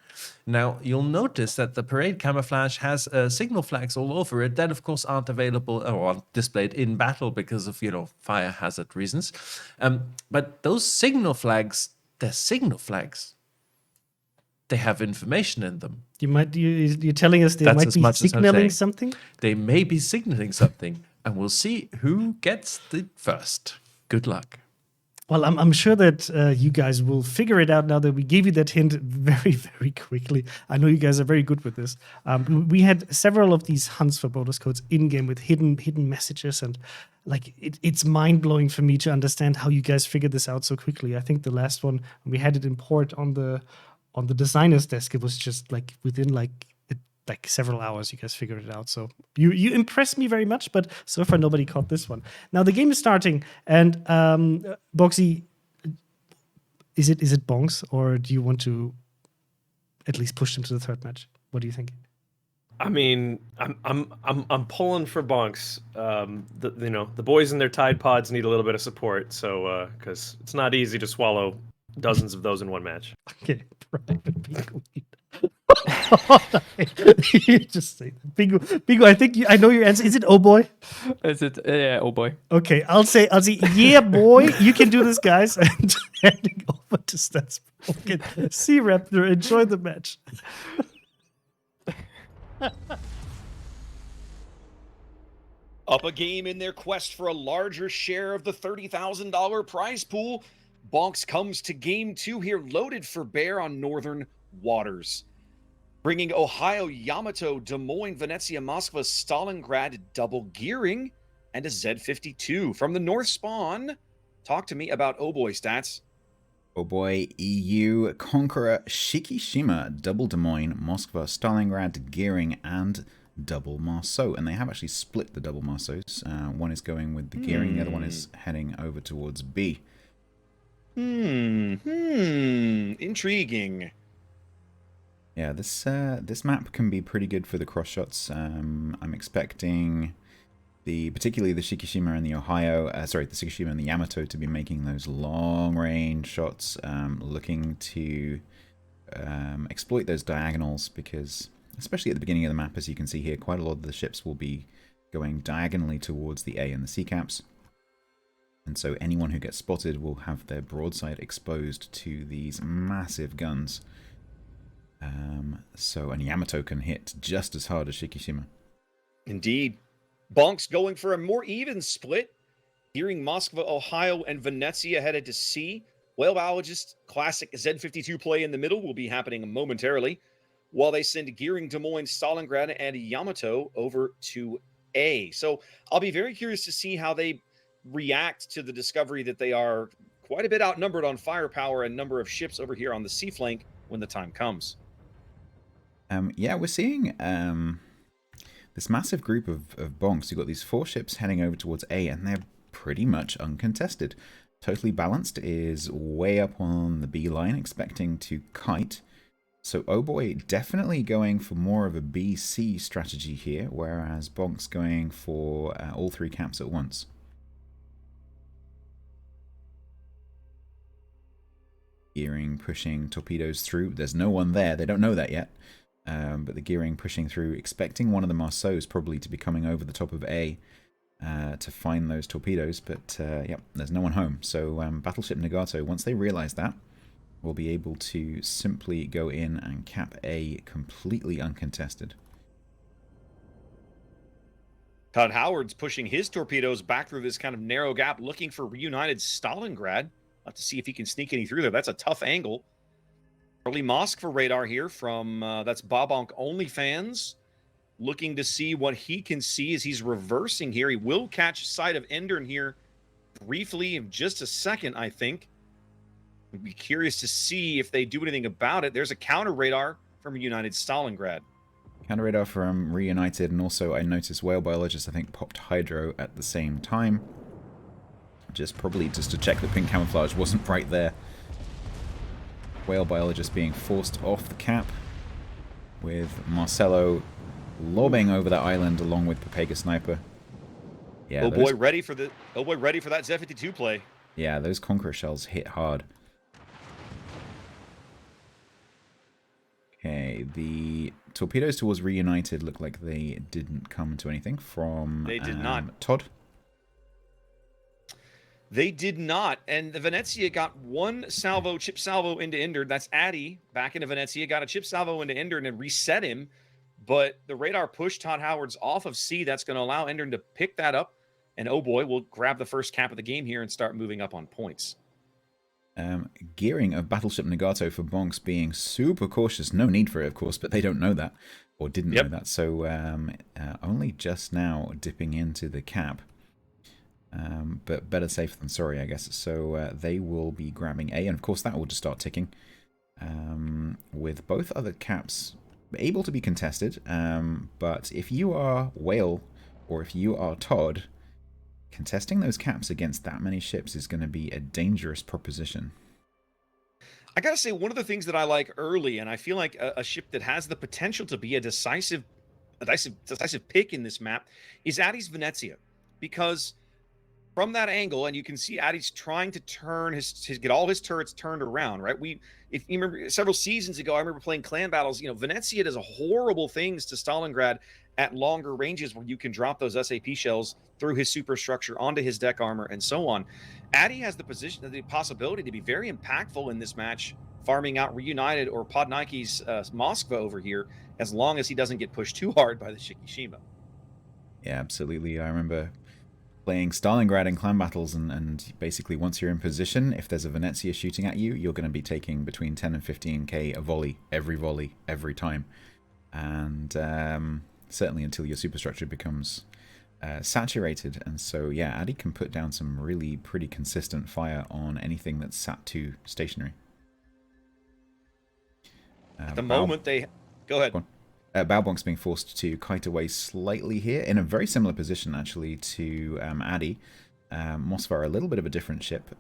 Now, you'll notice that the parade camouflage has signal flags all over it that, of course, aren't available or aren't displayed in battle because of, fire hazard reasons. But those signal flags, they're signal flags. They have information in them. You're telling us they That's might as be much as I'm signaling saying. something? They may be signaling something, and we'll see who gets the first. Good luck. Well, I'm sure that you guys will figure it out now that we gave you that hint very, very quickly. I know you guys are very good with this. We had several of these hunts for bonus codes in game with hidden messages, and like it's mind blowing for me to understand how you guys figured this out so quickly. I think the last one we had it in port on the designer's desk. It was just like within like several hours, you guys figured it out. So you impressed me very much, but so far nobody caught this one. Now the game is starting, and Boxy, is it Bonks, or do you want to at least push them to the third match? What do you think? I mean, I'm pulling for Bonks. The boys in their Tide Pods need a little bit of support, so because it's not easy to swallow dozens of those in one match. Okay, private Bingo. You just say that. Bingo. I think I know your answer. Is it oh boy? Is it? Yeah, oh boy. Okay, I'll say yeah boy. You can do this, guys. And handing over to Stats. Okay, see Raptor. Enjoy the match. Up a game in their quest for a larger share of the $30,000 prize pool, Bonks comes to game 2 here loaded for bear on northern waters. Bringing Ohio, Yamato, Des Moines, Venezia, Moskva, Stalingrad double gearing, and a Z52. From the North Spawn, talk to me about Oh Boy stats. Oh boy, EU, Conqueror, Shikishima, double Des Moines, Moskva, Stalingrad, gearing, and double Marceau. And they have actually split the double Marceaus. One is going with the gearing, the other one is heading over towards B. Intriguing. Yeah, this map can be pretty good for the cross shots. I'm expecting particularly the Shikishima and the the Shikishima and the Yamato to be making those long range shots, looking to exploit those diagonals, because especially at the beginning of the map, as you can see here, quite a lot of the ships will be going diagonally towards the A and the C caps. And so anyone who gets spotted will have their broadside exposed to these massive guns. And Yamato can hit just as hard as Shikishima. Indeed. Bonks going for a more even split. Gearing Moskva, Ohio, and Venezia headed to C. Whale Biologist classic Z52 play in the middle will be happening momentarily, while they send Gearing, Des Moines, Stalingrad, and Yamato over to A. So I'll be very curious to see how they react to the discovery that they are quite a bit outnumbered on firepower and number of ships over here on the C flank when the time comes. Yeah, we're seeing this massive group of bonks. You've got these 4 ships heading over towards A, and they're pretty much uncontested. Totally Balanced is way up on the B line, expecting to kite. So Oh Boy definitely going for more of a BC strategy here, whereas Bonk's going for all 3 caps at once. Gearing, pushing torpedoes through. There's no one there. They don't know that yet. But the gearing pushing through, expecting one of the Marceaus probably to be coming over the top of A to find those torpedoes. But yep, there's no one home. So Battleship Nagato, once they realize that, will be able to simply go in and cap A completely uncontested. Todd Howard's pushing his torpedoes back through this kind of narrow gap, looking for reunited Stalingrad. Have to see if he can sneak any through there. That's a tough angle. Early Moskva radar here from, that's Bobonk OnlyFans. Looking to see what he can see as he's reversing here. He will catch sight of Endern here briefly in just a second, I think. We'd be curious to see if they do anything about it. There's a counter radar from United Stalingrad. Counter radar from Reunited, and also I noticed Whale Biologist, I think, popped Hydro at the same time. probably just to check that pink camouflage wasn't right there. Whale biologist being forced off the cap, with Marcelo lobbing over that island along with Papega Sniper. Yeah, Oh boy, ready for that Z52 play. Yeah, those Conqueror shells hit hard. Okay, the torpedoes towards Reunited look like they didn't come to anything from They did not. Todd. They did not, and the Venezia got one chip salvo into Ender. That's Addy back into Venezia, got a chip salvo into Ender and reset him, but the radar pushed Todd Howard's off of C. That's going to allow Ender to pick that up, and oh boy, we'll grab the first cap of the game here and start moving up on points. Gearing of Battleship Nagato for Bonks being super cautious. No need for it, of course, but they don't know that, or didn't know that, so only just now dipping into the cap. But better safe than sorry, I guess. So they will be grabbing A, and of course that will just start ticking. With both other caps able to be contested, but if you are Whale or if you are Todd, contesting those caps against that many ships is going to be a dangerous proposition. I gotta say, one of the things that I like early, and I feel like a ship that has the potential to be a decisive pick in this map, is Addy's Venezia, because from that angle, and you can see Addy's trying to turn get all his turrets turned around, right? If you remember several seasons ago, I remember playing clan battles. Venezia does horrible things to Stalingrad at longer ranges where you can drop those SAP shells through his superstructure onto his deck armor and so on. Addy has the possibility to be very impactful in this match, farming out Reunited or Podnike's Moskva over here, as long as he doesn't get pushed too hard by the Shikishima. Yeah, absolutely. I remember playing Stalingrad in clan battles, and basically once you're in position, if there's a Venezia shooting at you, you're going to be taking between 10 and 15k a volley, every time. And certainly until your superstructure becomes saturated. And so, yeah, Addy can put down some really pretty consistent fire on anything that's sat to stationary. At the moment, they... Go ahead. Baobonk's being forced to kite away slightly here, in a very similar position, actually, to Addy. Moskva, a little bit of a different ship,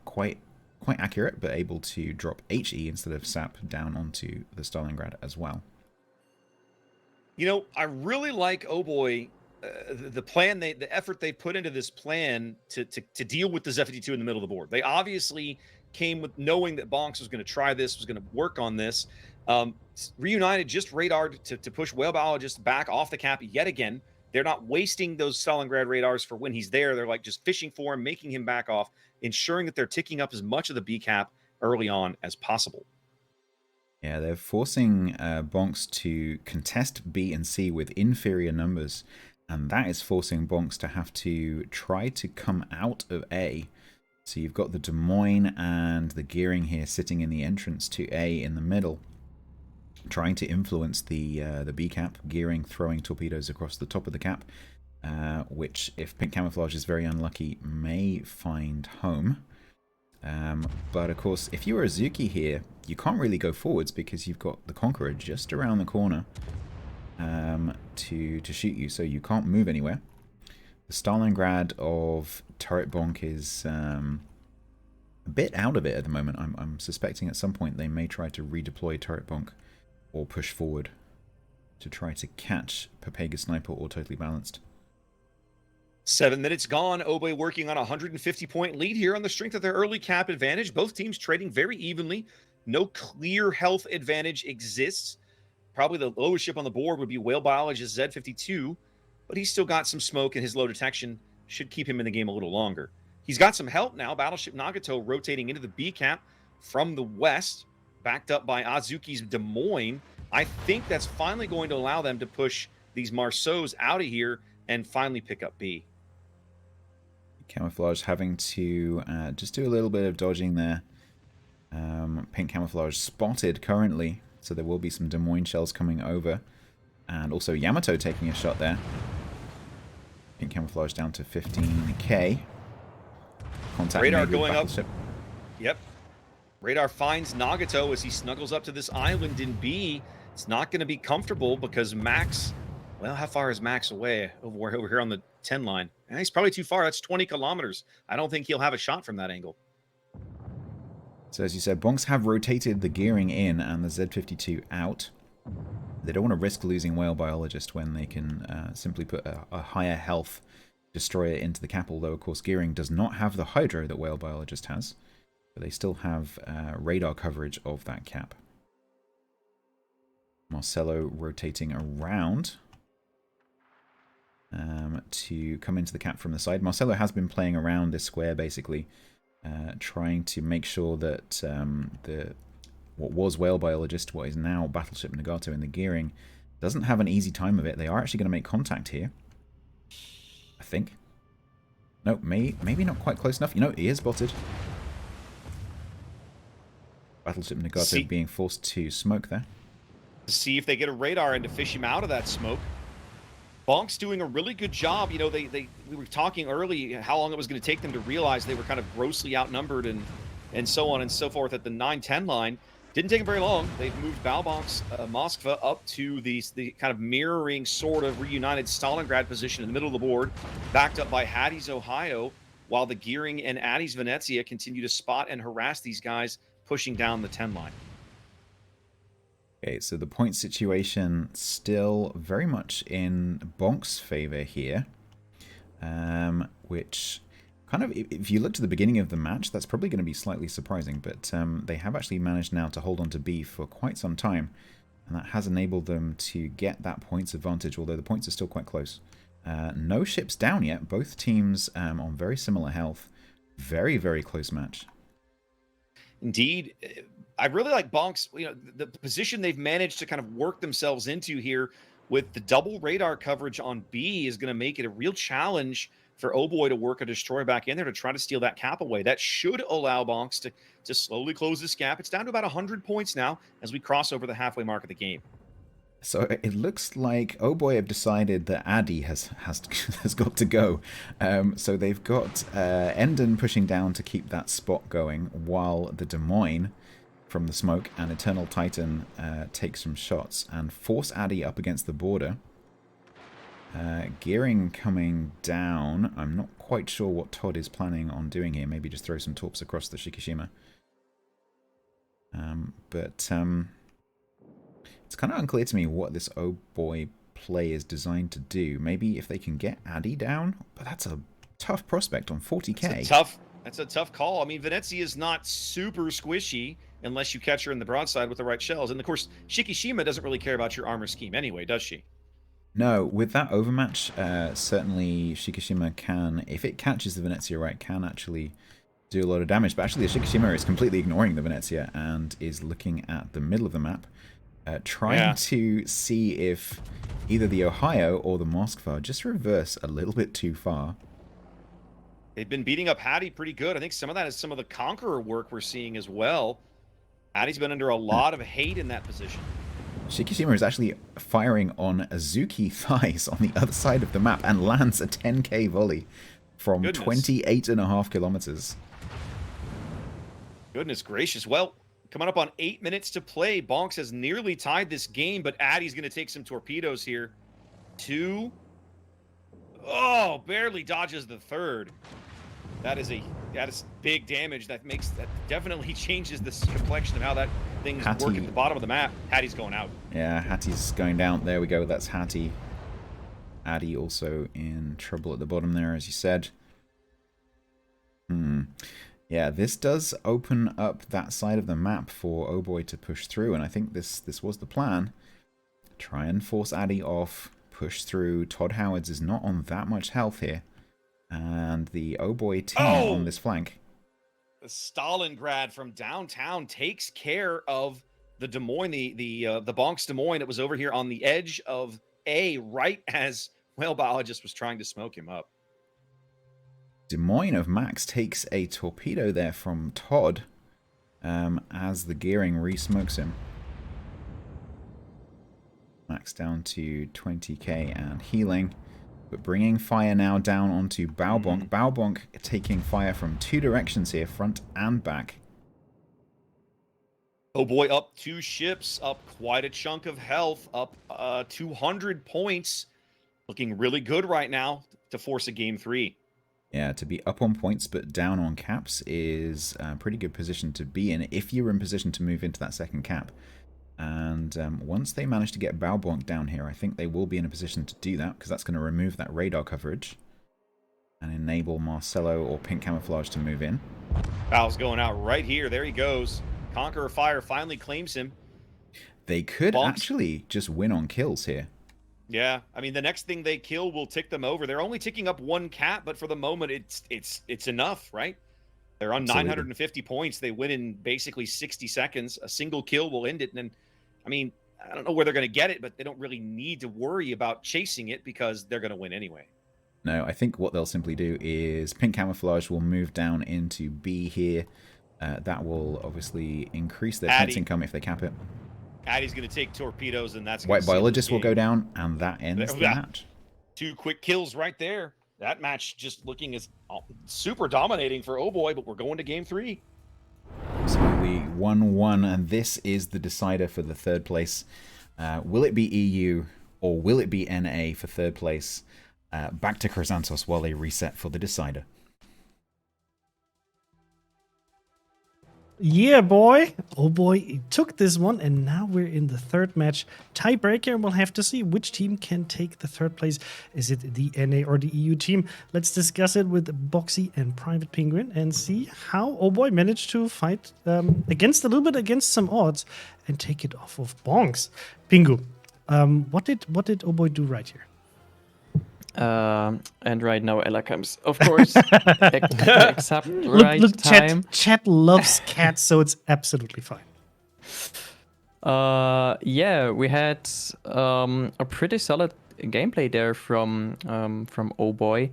quite accurate, but able to drop HE instead of SAP down onto the Stalingrad as well. I really like, oh boy, the plan, the effort they put into this plan to deal with the Z52 in the middle of the board. They obviously came with knowing that Bonks was going to try this, was going to work on this. Reunited just radared to push Whale Biologist back off the cap yet again. They're not wasting those Stalingrad radars for when he's there. They're like just fishing for him, making him back off, ensuring that they're ticking up as much of the B cap early on as possible. Yeah, they're forcing Bonks to contest B and C with inferior numbers, and that is forcing Bonks to have to try to come out of A. So you've got the Des Moines and the gearing here sitting in the entrance to A in the middle, trying to influence the B cap, gearing, throwing torpedoes across the top of the cap, which, if pink camouflage is very unlucky, may find home. But of course, if you're a Zuki here, you can't really go forwards because you've got the Conqueror just around the corner to shoot you, so you can't move anywhere. The Stalingrad of Turret Bonk is a bit out of it at the moment. I'm suspecting at some point they may try to redeploy Turret Bonk or push forward to try to catch Papega Sniper or Totally Balanced. 7 minutes gone. Oboe working on a 150-point lead here on the strength of their early cap advantage. Both teams trading very evenly. No clear health advantage exists. Probably the lowest ship on the board would be Whale Biologist Z52, but he's still got some smoke, and his low detection should keep him in the game a little longer. He's got some help now. Battleship Nagato rotating into the B cap from the west, backed up by Azuki's Des Moines. I think that's finally going to allow them to push these Marceaus out of here and finally pick up B. Camouflage having to just do a little bit of dodging there. Pink camouflage spotted currently, so there will be some Des Moines shells coming over. And also Yamato taking a shot there. Pink camouflage down to 15k. Contact radar made with going up. Battleship. Yep. Radar finds Nagato as he snuggles up to this island in B. It's not going to be comfortable because Max Well, how far is Max away over here on the 10 line? He's probably too far. That's 20 kilometers. I don't think he'll have a shot from that angle. So as you said, Bonks have rotated the gearing in and the Z-52 out. They don't want to risk losing Whale Biologist when they can simply put a higher health destroyer into the cap, although of course gearing does not have the Hydro that Whale Biologist has. But they still have radar coverage of that cap. Marcelo rotating around to come into the cap from the side. Marcelo has been playing around this square basically, trying to make sure that what was Whale Biologist, what is now Battleship Nagato in the gearing, doesn't have an easy time of it. They are actually going to make contact here, I think. No, maybe not quite close enough. You know, he is spotted. Battleship Nagato being forced to smoke there. See if they get a radar and to fish him out of that smoke. Bonk's doing a really good job. You know, we were talking early how long it was going to take them to realize they were kind of grossly outnumbered and so on and so forth at the 9-10 line. Didn't take them very long. They've moved Balbonk's Moskva up to the kind of mirroring sort of reunited Stalingrad position in the middle of the board, backed up by Hattie's Ohio, while the Gearing and Addie's Venezia continue to spot and harass these guys pushing down the 10 line. Okay, so the point situation still very much in Bonk's favor here, which kind of, if you look to the beginning of the match, that's probably going to be slightly surprising, but they have actually managed now to hold on to B for quite some time, and that has enabled them to get that points advantage, although the points are still quite close. No ships down yet, both teams on very similar health. Very, very close match. Indeed. I really like Bonk's, you know, the position they've managed to kind of work themselves into here with the double radar coverage on B is going to make it a real challenge for Oh Boy to work a destroyer back in there to try to steal that cap away. That should allow Bonks to slowly close this gap. It's down to about 100 points now as we cross over the halfway mark of the game. So it looks like Oh Boy have decided that Addy has got to go. So they've got Endon pushing down to keep that spot going, while the Des Moines from the smoke and Eternal Titan take some shots and force Addy up against the border. Gearing coming down. I'm not quite sure what Todd is planning on doing here. Maybe just throw some torps across the Shikishima. It's kind of unclear to me what this Oh Boy play is designed to do. Maybe if they can get Addy down, but that's a tough prospect on 40k. That's a tough call. I mean, Venezia is not super squishy unless you catch her in the broadside with the right shells. And of course, Shikishima doesn't really care about your armor scheme anyway, does she? No, with that overmatch, certainly Shikishima can, if it catches the Venezia right, can actually do a lot of damage. But actually, the Shikishima is completely ignoring the Venezia and is looking at the middle of the map, trying to see if either the Ohio or the Moskva just reverse a little bit too far. They've been beating up Hattie pretty good. I think some of that is some of the Conqueror work we're seeing as well. Hattie's been under a lot of hate in that position. Shikishima is actually firing on Azuki thighs on the other side of the map and lands a 10k volley from 28.5 kilometers. Goodness gracious. Well, coming up on 8 minutes to play. Bonks has nearly tied this game, but Addie's going to take some torpedoes here. 2. Oh, barely dodges the third. That is big damage. That definitely changes the complexion of how that thing's working at the bottom of the map. Hattie's going out. Yeah, Hattie's going down. There we go. That's Hattie. Addy also in trouble at the bottom there, as you said. Yeah, this does open up that side of the map for Oh Boy to push through, and I think this was the plan. Try and force Addy off, push through. Todd Howards is not on that much health here. And the Oh Boy team on this flank. The Stalingrad from downtown takes care of the Des Moines, the Bonks Des Moines that was over here on the edge of A, right as Whale Biologist was trying to smoke him up. Des Moines of Max takes a torpedo there from Todd as the gearing re-smokes him. Max down to 20k and healing. But bringing fire now down onto Baobonk. Baobonk taking fire from 2 directions here, front and back. Oh boy, up 2 ships, up quite a chunk of health, up 200 points. Looking really good right now to force a game 3. Yeah, to be up on points but down on caps is a pretty good position to be in if you're in position to move into that second cap. And once they manage to get Balbonk down here, I think they will be in a position to do that, because that's going to remove that radar coverage and enable Marcelo or Pink Camouflage to move in. Val's going out right here. There he goes. Conqueror Fire finally claims him. They could Bonks. actually just win on kills here. Yeah, I mean, the next thing they kill will tick them over. They're only ticking up 1 cap, but for the moment, it's enough, right? They're on Absolutely. 950 points. They win in basically 60 seconds. A single kill will end it. And then, I mean, I don't know where they're going to get it, but they don't really need to worry about chasing it because they're going to win anyway. No, I think what they'll simply do is Pink Camouflage will move down into B here. That will obviously increase their points income if they cap it. Addy's going to take torpedoes, and that's White Biologist will go down, and that ends the match. 2 quick kills right there. That match just looking as super dominating for Oh Boy, but we're going to game 3. Absolutely 1-1, and this is the decider for the third place. Will it be EU or will it be NA for third place? Back to Chrysanthos while they reset for the decider. Yeah, boy. Oh boy, he took this one, and now we're in the third match. Tiebreaker, and we'll have to see which team can take the third place. Is it the NA or the EU team? Let's discuss it with Boxy and Private Penguin and see how Oh Boy managed to fight against some odds and take it off of Bonks. Pingu, what did Oh Boy do right here? And right now Ella comes, of course, except right look, time. Chat loves cats, so it's absolutely fine. Yeah, we had a pretty solid gameplay there from Oh Boy,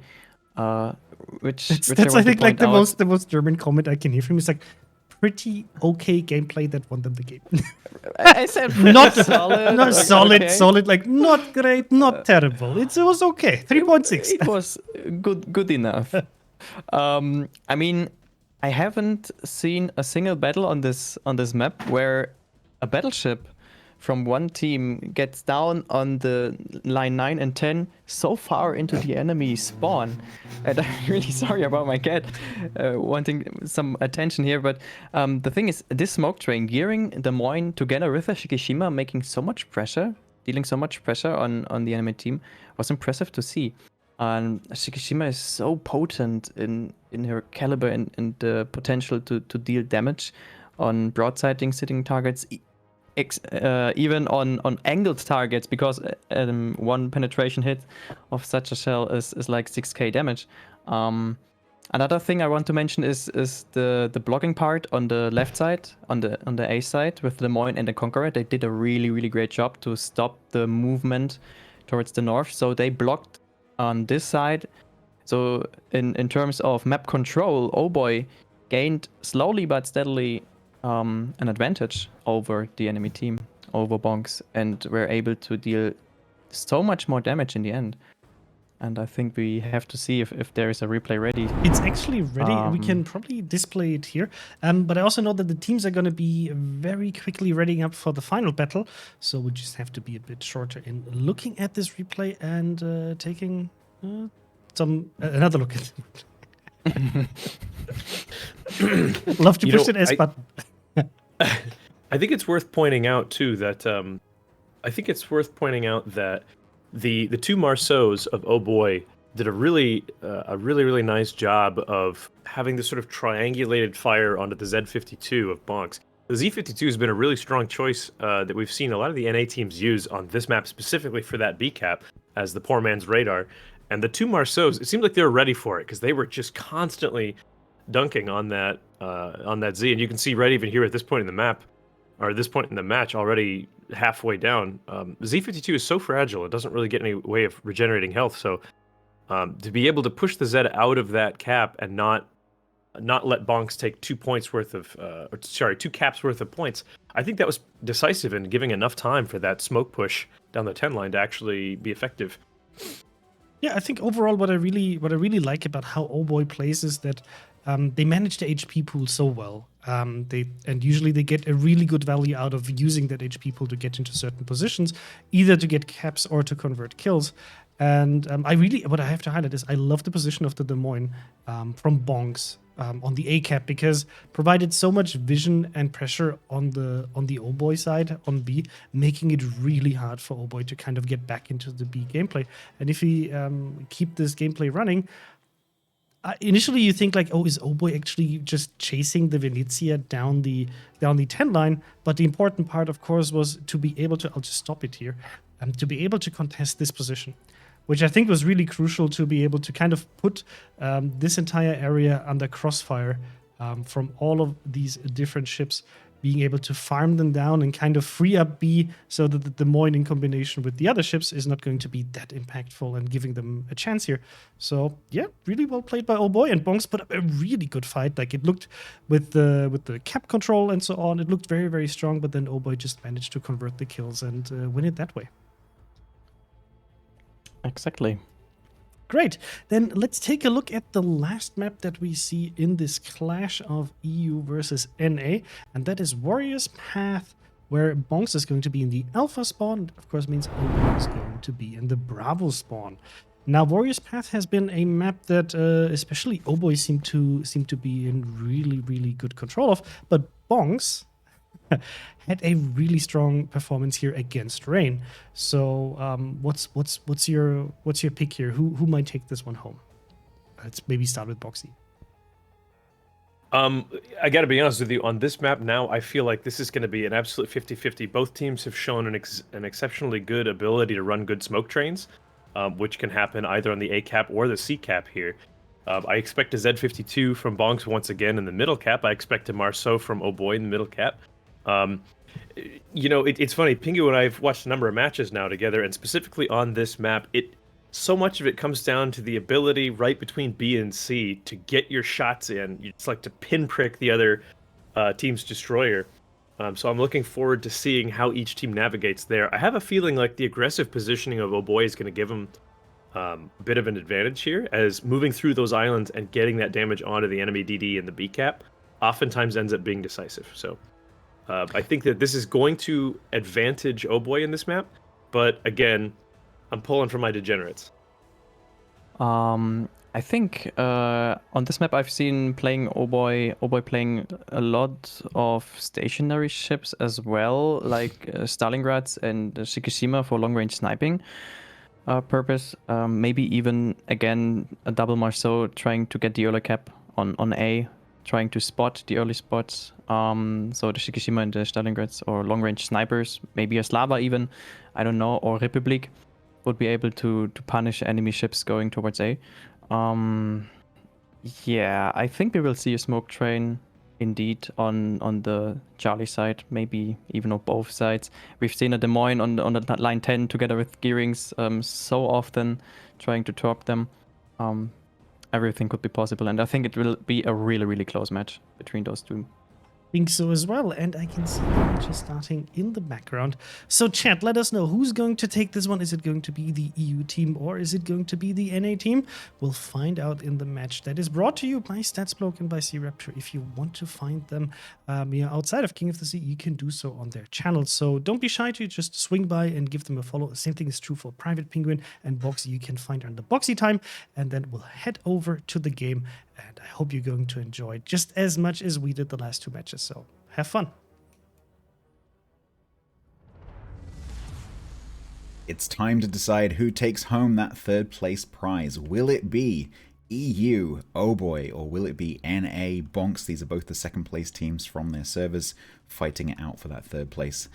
which That's I think like the most German comment I can hear from him is like, pretty okay gameplay that won them the game. I said not solid, not solid, okay. solid, like not great, not terrible. It was okay. 3.6. It was good enough. I mean, I haven't seen a single battle on this map where a battleship from one team gets down on the line 9 and 10 so far into the enemy spawn. And I'm really sorry about my cat wanting some attention here, but the thing is, this smoke train gearing Des Moines together with a Shikishima, making so much pressure, dealing so much pressure on the enemy team, was impressive to see. And Shikishima is so potent in her caliber and the potential to deal damage on broadsiding sitting targets, even on angled targets, because one penetration hit of such a shell is like 6k damage. Another thing I want to mention is the blocking part on the left side, on the A side with Des Moines and the Conqueror. They did a really great job to stop the movement towards the north. So they blocked on this side. So in terms of map control, Oh Boy gained slowly but steadily an advantage over the enemy team, over Bonks, and were able to deal so much more damage in the end. And I think we have to see if there is a replay ready. It's actually ready. We can probably display it here. But I also know that the teams are going to be very quickly readying up for the final battle. So we just have to be a bit shorter in looking at this replay and taking another look at it. Love to push that S button. I think it's worth pointing out too that the two Marceaus of Oh Boy did a really nice job of having this sort of triangulated fire onto the Z52 of Bonks. The Z52 has been a really strong choice that we've seen a lot of the NA teams use on this map specifically for that B cap as the poor man's radar. And the two Marceaus, it seemed like they were ready for it because they were just constantly dunking on that Z, and you can see right even here at this point in the map, or this point in the match, already halfway down. Z52 is so fragile; it doesn't really get any way of regenerating health. So to be able to push the Z out of that cap and not let Bonks take 2 caps worth of points, I think that was decisive in giving enough time for that smoke push down the 10 line to actually be effective. Yeah, I think overall what I really like about how Oh Boy plays is that they manage the HP pool so well. Usually they get a really good value out of using that HP pool to get into certain positions, either to get caps or to convert kills. And what I have to highlight is I love the position of the Des Moines from Bonks on the A cap, because provided so much vision and pressure on the Oh Boy side on B, making it really hard for Oh Boy to kind of get back into the B gameplay. And if we keep this gameplay running, initially you think like, oh, is Oh Boy actually just chasing the Venezia down the 10 line? But the important part, of course, was to be able to, I'll just stop it here, to be able to contest this position, which I think was really crucial to be able to kind of put this entire area under crossfire from all of these different ships, being able to farm them down and kind of free up B so that the Des Moines in combination with the other ships is not going to be that impactful and giving them a chance here. So yeah, really well played by Oh Boy, and Bonks put up a really good fight. Like, it looked with the cap control and so on, it looked very, very strong, but then Oh Boy just managed to convert the kills and win it that way. Exactly. Great. Then let's take a look at the last map that we see in this clash of EU versus NA, and that is Warriors Path, where Bonks is going to be in the Alpha spawn. Of course, means Obo is going to be in the Bravo spawn. Now, Warriors Path has been a map that especially Oboy seem to be in really, really good control of, but Bonks had a really strong performance here against Rain. So, what's your pick here? Who might take this one home? Let's maybe start with Boxy. I got to be honest with you, on this map now, I feel like this is going to be an absolute 50-50. Both teams have shown an exceptionally good ability to run good smoke trains, which can happen either on the A cap or the C cap here. I expect a Z52 from Bonks once again in the middle cap. I expect a Marceau from Oh Boy in the middle cap. It's funny, Pingu and I have watched a number of matches now together, and specifically on this map, so much of it comes down to the ability right between B and C to get your shots in. It's like to pinprick the other team's destroyer. So I'm looking forward to seeing how each team navigates there. I have a feeling like the aggressive positioning of Oh Boy is going to give him a bit of an advantage here, as moving through those islands and getting that damage onto the enemy DD and the B cap oftentimes ends up being decisive. So I think that this is going to advantage Oh Boy in this map, but again, I'm pulling for my degenerates. I think on this map I've seen playing Oh Boy playing a lot of stationary ships as well, like Stalingrads and Shikishima for long-range sniping purpose. Maybe even, again, a double Marceau trying to get the early cap on A, trying to spot the early spots. So the Shikishima and the Stalingrads, or long-range snipers, maybe a Slava even, I don't know, or Republic would be able to punish enemy ships going towards A. Yeah, I think we will see a smoke train indeed on the Charlie side, maybe even on both sides. We've seen a Des Moines on the line 10 together with Gearings so often trying to torp them. Everything could be possible, and I think it will be a really, really close match between those two. Think so as well, and I can see the matches starting in the background. So chat, let us know who's going to take this one. Is it going to be the EU team, or is it going to be the NA team? We'll find out in the match that is brought to you by StatsBloke and by C-Rapture. If you want to find them outside of King of the Sea, you can do so on their channel. So don't be shy to just swing by and give them a follow. The same thing is true for Private Penguin and Boxy. You can find under Boxy Time, and then we'll head over to the game. And I hope you're going to enjoy just as much as we did the last two matches. So have fun. It's time to decide who takes home that third place prize. Will it be EU, Oh Boy, or will it be NA, Bonks? These are both the second place teams from their servers fighting it out for that third place.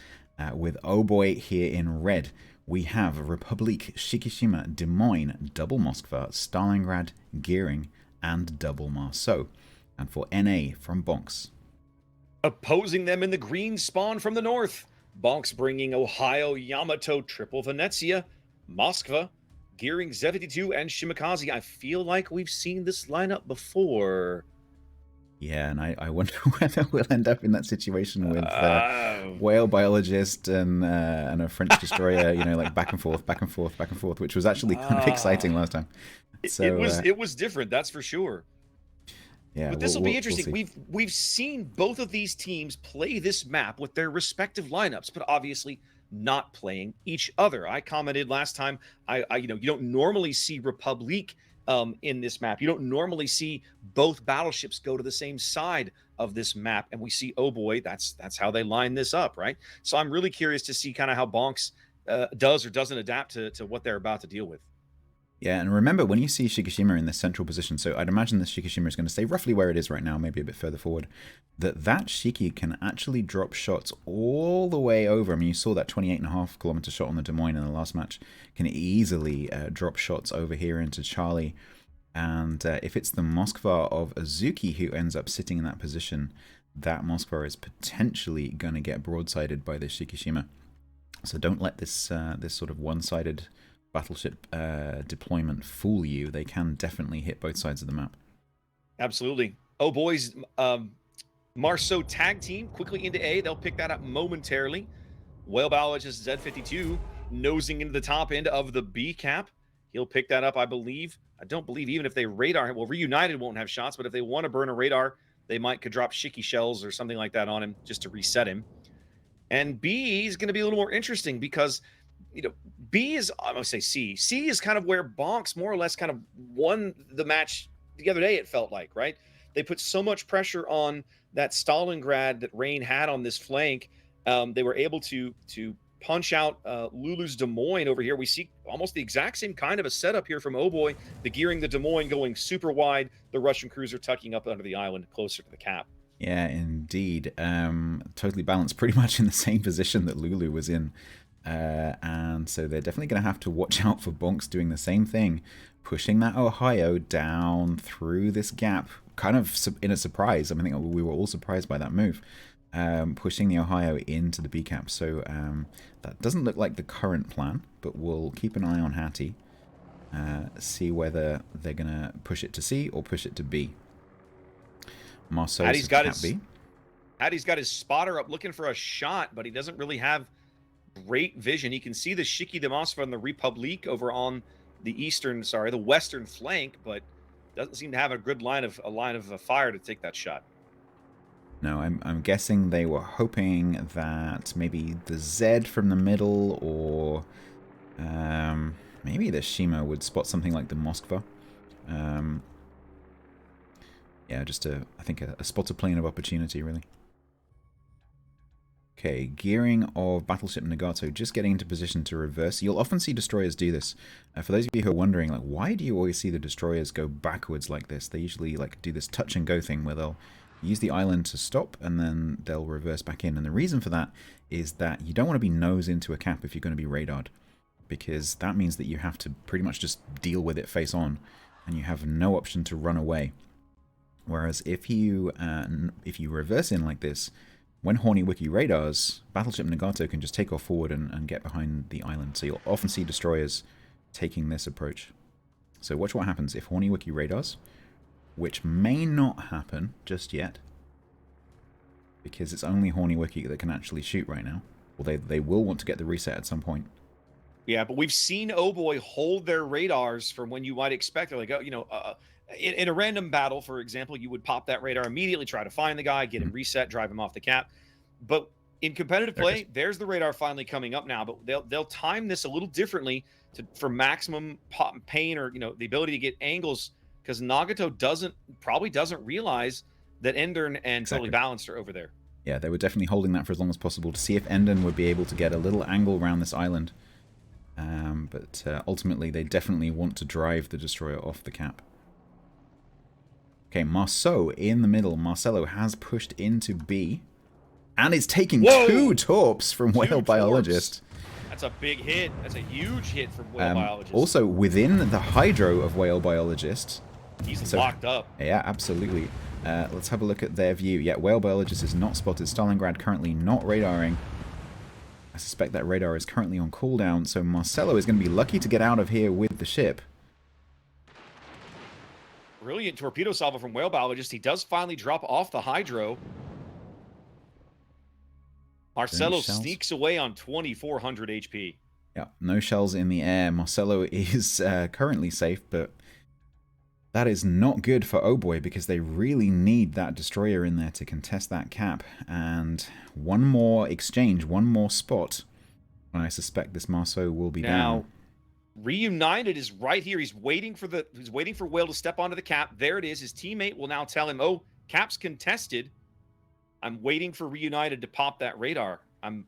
With Oh Boy here in red, we have Republic, Shikishima, Des Moines, Double Moskva, Stalingrad, Gearing, and Double Marceau. And for NA from Bonks, opposing them in the green spawn from the north, Bonks bringing Ohio, Yamato, Triple Venezia, Moskva, Gearing, Z52, and Shimakaze. I feel like we've seen this lineup before. Yeah, and I wonder whether we'll end up in that situation with whale biologist and a French destroyer, like back and forth, which was actually kind of exciting last time. So it was different, that's for sure. Yeah, But this will be we'll interesting. see. We've seen both of these teams play this map with their respective lineups, but obviously not playing each other. I commented last time. You don't normally see Republique in this map. You don't normally see both battleships go to the same side of this map, and we see, oh boy, that's how they line this up, right? So I'm really curious to see kind of how Bonks does or doesn't adapt to what they're about to deal with. Yeah, and remember, when you see Shikishima in this central position, so I'd imagine this Shikishima is going to stay roughly where it is right now, maybe a bit further forward, that Shiki can actually drop shots all the way over. I mean, you saw that 28.5 kilometer shot on the Des Moines in the last match, can easily drop shots over here into Charlie. And if it's the Moskva of Azuki who ends up sitting in that position, that Moskva is potentially going to get broadsided by this Shikishima. So don't let this this sort of one-sided battleship deployment fool you. They can definitely hit both sides of the map. Absolutely. Oh, boys, Marceau tag team quickly into A. They'll pick that up momentarily. Whale biologist Z52 nosing into the top end of the B cap. He'll pick that up, I believe. I don't believe even if they radar him. Well, Reunited won't have shots, but if they want to burn a radar, they could drop Shiki shells or something like that on him just to reset him. And B is going to be a little more interesting because, B is, I'm going to say C. C is kind of where Bonks more or less kind of won the match the other day, it felt like, right? They put so much pressure on that Stalingrad that Rain had on this flank. They were able to punch out Lulu's Des Moines over here. We see almost the exact same kind of a setup here from Oh Boy. The gearing the Des Moines going super wide. The Russian cruiser tucking up under the island closer to the cap. Yeah, indeed. Totally balanced, pretty much in the same position that Lulu was in. And so they're definitely going to have to watch out for Bonks doing the same thing, pushing that Ohio down through this gap, kind of in a surprise. I mean, I think we were all surprised by that move, pushing the Ohio into the B cap. So that doesn't look like the current plan, but we'll keep an eye on Hattie, see whether they're going to push it to C or push it to B. Marceau Hattie's got his spotter up looking for a shot, but he doesn't really have great vision. He can see the Shiki de Moskva and the Republique over on the western flank, but doesn't seem to have a good line of fire to take that shot. No, I'm guessing they were hoping that maybe the Z from the middle or maybe the Shima would spot something like the Moskva. Yeah, just I think a spotter plane of opportunity, really. Okay, gearing of Battleship Nagato, just getting into position to reverse. You'll often see destroyers do this. For those of you who are wondering, like, why do you always see the destroyers go backwards like this? They usually do this touch and go thing where they'll use the island to stop and then they'll reverse back in. And the reason for that is that you don't want to be nose into a cap if you're going to be radared, because that means that you have to pretty much just deal with it face on and you have no option to run away. Whereas if you reverse in like this, when Horny Wiki radars, Battleship Nagato can just take off forward and get behind the island. So you'll often see destroyers taking this approach. So watch what happens if Horny Wiki radars, which may not happen just yet, because it's only Horny Wiki that can actually shoot right now. Well, they will want to get the reset at some point. Yeah, but we've seen Oh Boy hold their radars from when you might expect. They're like, in a random battle, for example, you would pop that radar immediately, try to find the guy, get him reset, drive him off the cap. But in competitive play, there's the radar finally coming up now. But they'll time this a little differently for maximum pain or the ability to get angles, because Nagato probably doesn't realize that Endern and Totally Balanced are over there. Yeah, they were definitely holding that for as long as possible to see if Endern would be able to get a little angle around this island. But ultimately, they definitely want to drive the destroyer off the cap. Okay, Marceau in the middle. Marcelo has pushed into B and is taking 2 torps from Whale Biologist. That's a big hit. That's a huge hit from Whale Biologist. Also, within the hydro of Whale Biologist. He's locked up. Yeah, absolutely. Let's have a look at their view. Yeah, Whale Biologist is not spotted. Stalingrad currently not radaring. I suspect that radar is currently on cooldown, so Marcelo is going to be lucky to get out of here with the ship. Brilliant torpedo salvo from Whale Biologist. He does finally drop off the hydro. Marcelo sneaks away on 2,400 HP. Yeah, no shells in the air. Marcelo is currently safe, but That is not good for Oh Boy because they really need that destroyer in there to contest that cap. And one more exchange, one more spot, and I suspect this Marceau will be down. Reunited is right here. He's waiting for Whale to step onto the cap. There it is. His teammate will now tell him, "Oh, cap's contested." I'm waiting for Reunited to pop that radar. I'm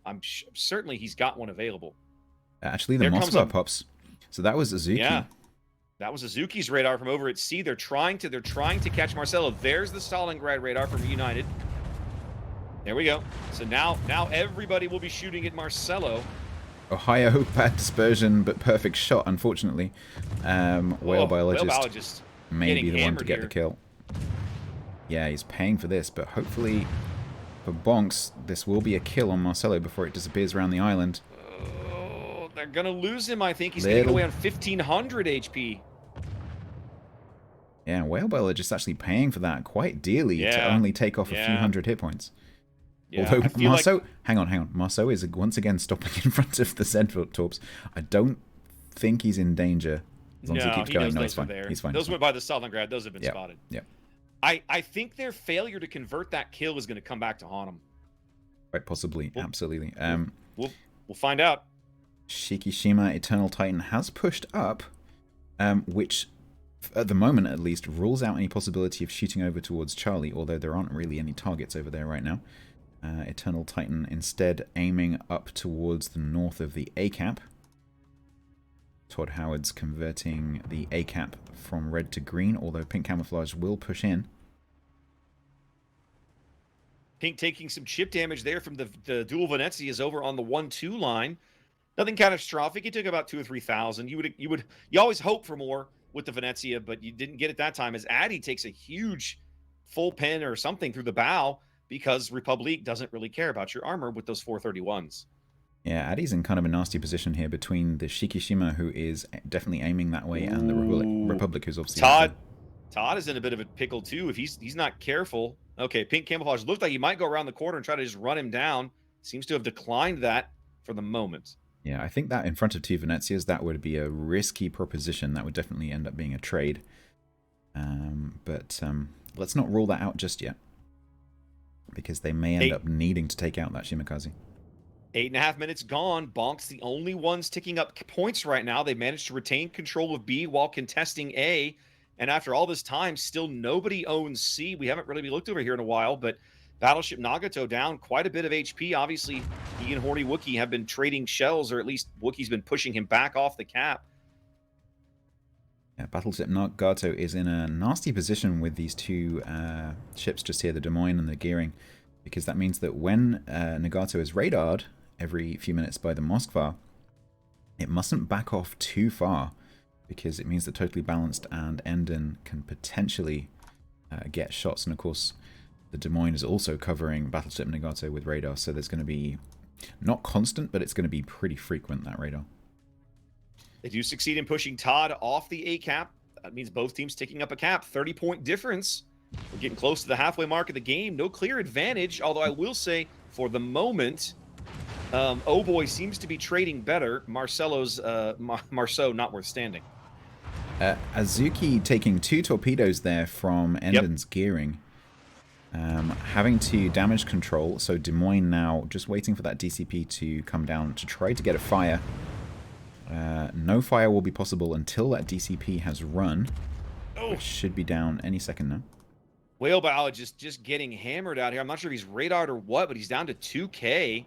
certainly he's got one available. Actually, the Moskva pops. So that was Azuki. Yeah. That was Azuki's radar from over at C. They're trying to catch Marcelo. There's the Stalingrad radar from Reunited. There we go. So now everybody will be shooting at Marcelo. Ohio, bad dispersion, but perfect shot, unfortunately. Whale biologist may be the one to get the kill. Yeah, he's paying for this, but hopefully for Bonks, this will be a kill on Marcelo before it disappears around the island. Oh, they're going to lose him, I think. He's getting away on 1,500 HP. Yeah, Whale biologist actually paying for that quite dearly to only take off a few hundred hit points. Yeah, although Marceau, hang on. Marceau is once again stopping in front of the Zedvortorps. I don't think he's in danger. As long as he keeps going, no, he's fine. He's fine. Those went by the Stalingrad. Those have been spotted. Yeah. I think their failure to convert that kill is going to come back to haunt them. Quite possibly, absolutely. We'll find out. Shikishima Eternal Titan has pushed up, which at the moment at least rules out any possibility of shooting over towards Charlie, although there aren't really any targets over there right now. Eternal Titan instead aiming up towards the north of the A cap. Todd Howard's converting the A cap from red to green, although pink camouflage will push in. Pink taking some chip damage there from the dual Venezias over on the 1-2 line. Nothing catastrophic. It took about 2,000 or 3,000. You always hope for more with the Venezia, but you didn't get it that time as Addy takes a huge full pen or something through the bow because Republic doesn't really care about your armor with those 431s. Yeah, Addy's in kind of a nasty position here between the Shikishima, who is definitely aiming that way, and the Republic, who's obviously... Todd is in a bit of a pickle, too, if he's not careful. Okay, pink camouflage looked like he might go around the corner and try to just run him down. Seems to have declined that for the moment. Yeah, I think that in front of two Venezias, that would be a risky proposition. That would definitely end up being a trade. But let's not rule that out just yet, because they may end up needing to take out that Shimakaze. 8.5 minutes gone. Bonk's the only ones ticking up points right now. They managed to retain control of B while contesting A. And after all this time, still nobody owns C. We haven't really looked over here in a while, but Battleship Nagato down quite a bit of HP. Obviously, he and Horny Wookiee have been trading shells, or at least Wookiee's been pushing him back off the cap. Yeah, Battleship Nagato is in a nasty position with these two ships just here, the Des Moines and the Gearing, because that means that when Nagato is radared every few minutes by the Moskva, it mustn't back off too far, because it means that Totally Balanced and Emden can potentially get shots. And of course, the Des Moines is also covering Battleship Nagato with radar, so there's going to be, not constant, but it's going to be pretty frequent, that radar. They do succeed in pushing Todd off the A cap. That means both teams ticking up a cap. 30-point difference. We're getting close to the halfway mark of the game. No clear advantage, although I will say, for the moment, Oh Boy seems to be trading better. Marceau notwithstanding. Azuki taking 2 torpedoes there from Emden's Gearing. Having to damage control, so Des Moines now just waiting for that DCP to come down to try to get a fire. No fire will be possible until that DCP has run. It should be down any second now. Whale biologist just getting hammered out here. I'm not sure if he's radared or what, but he's down to 2K. I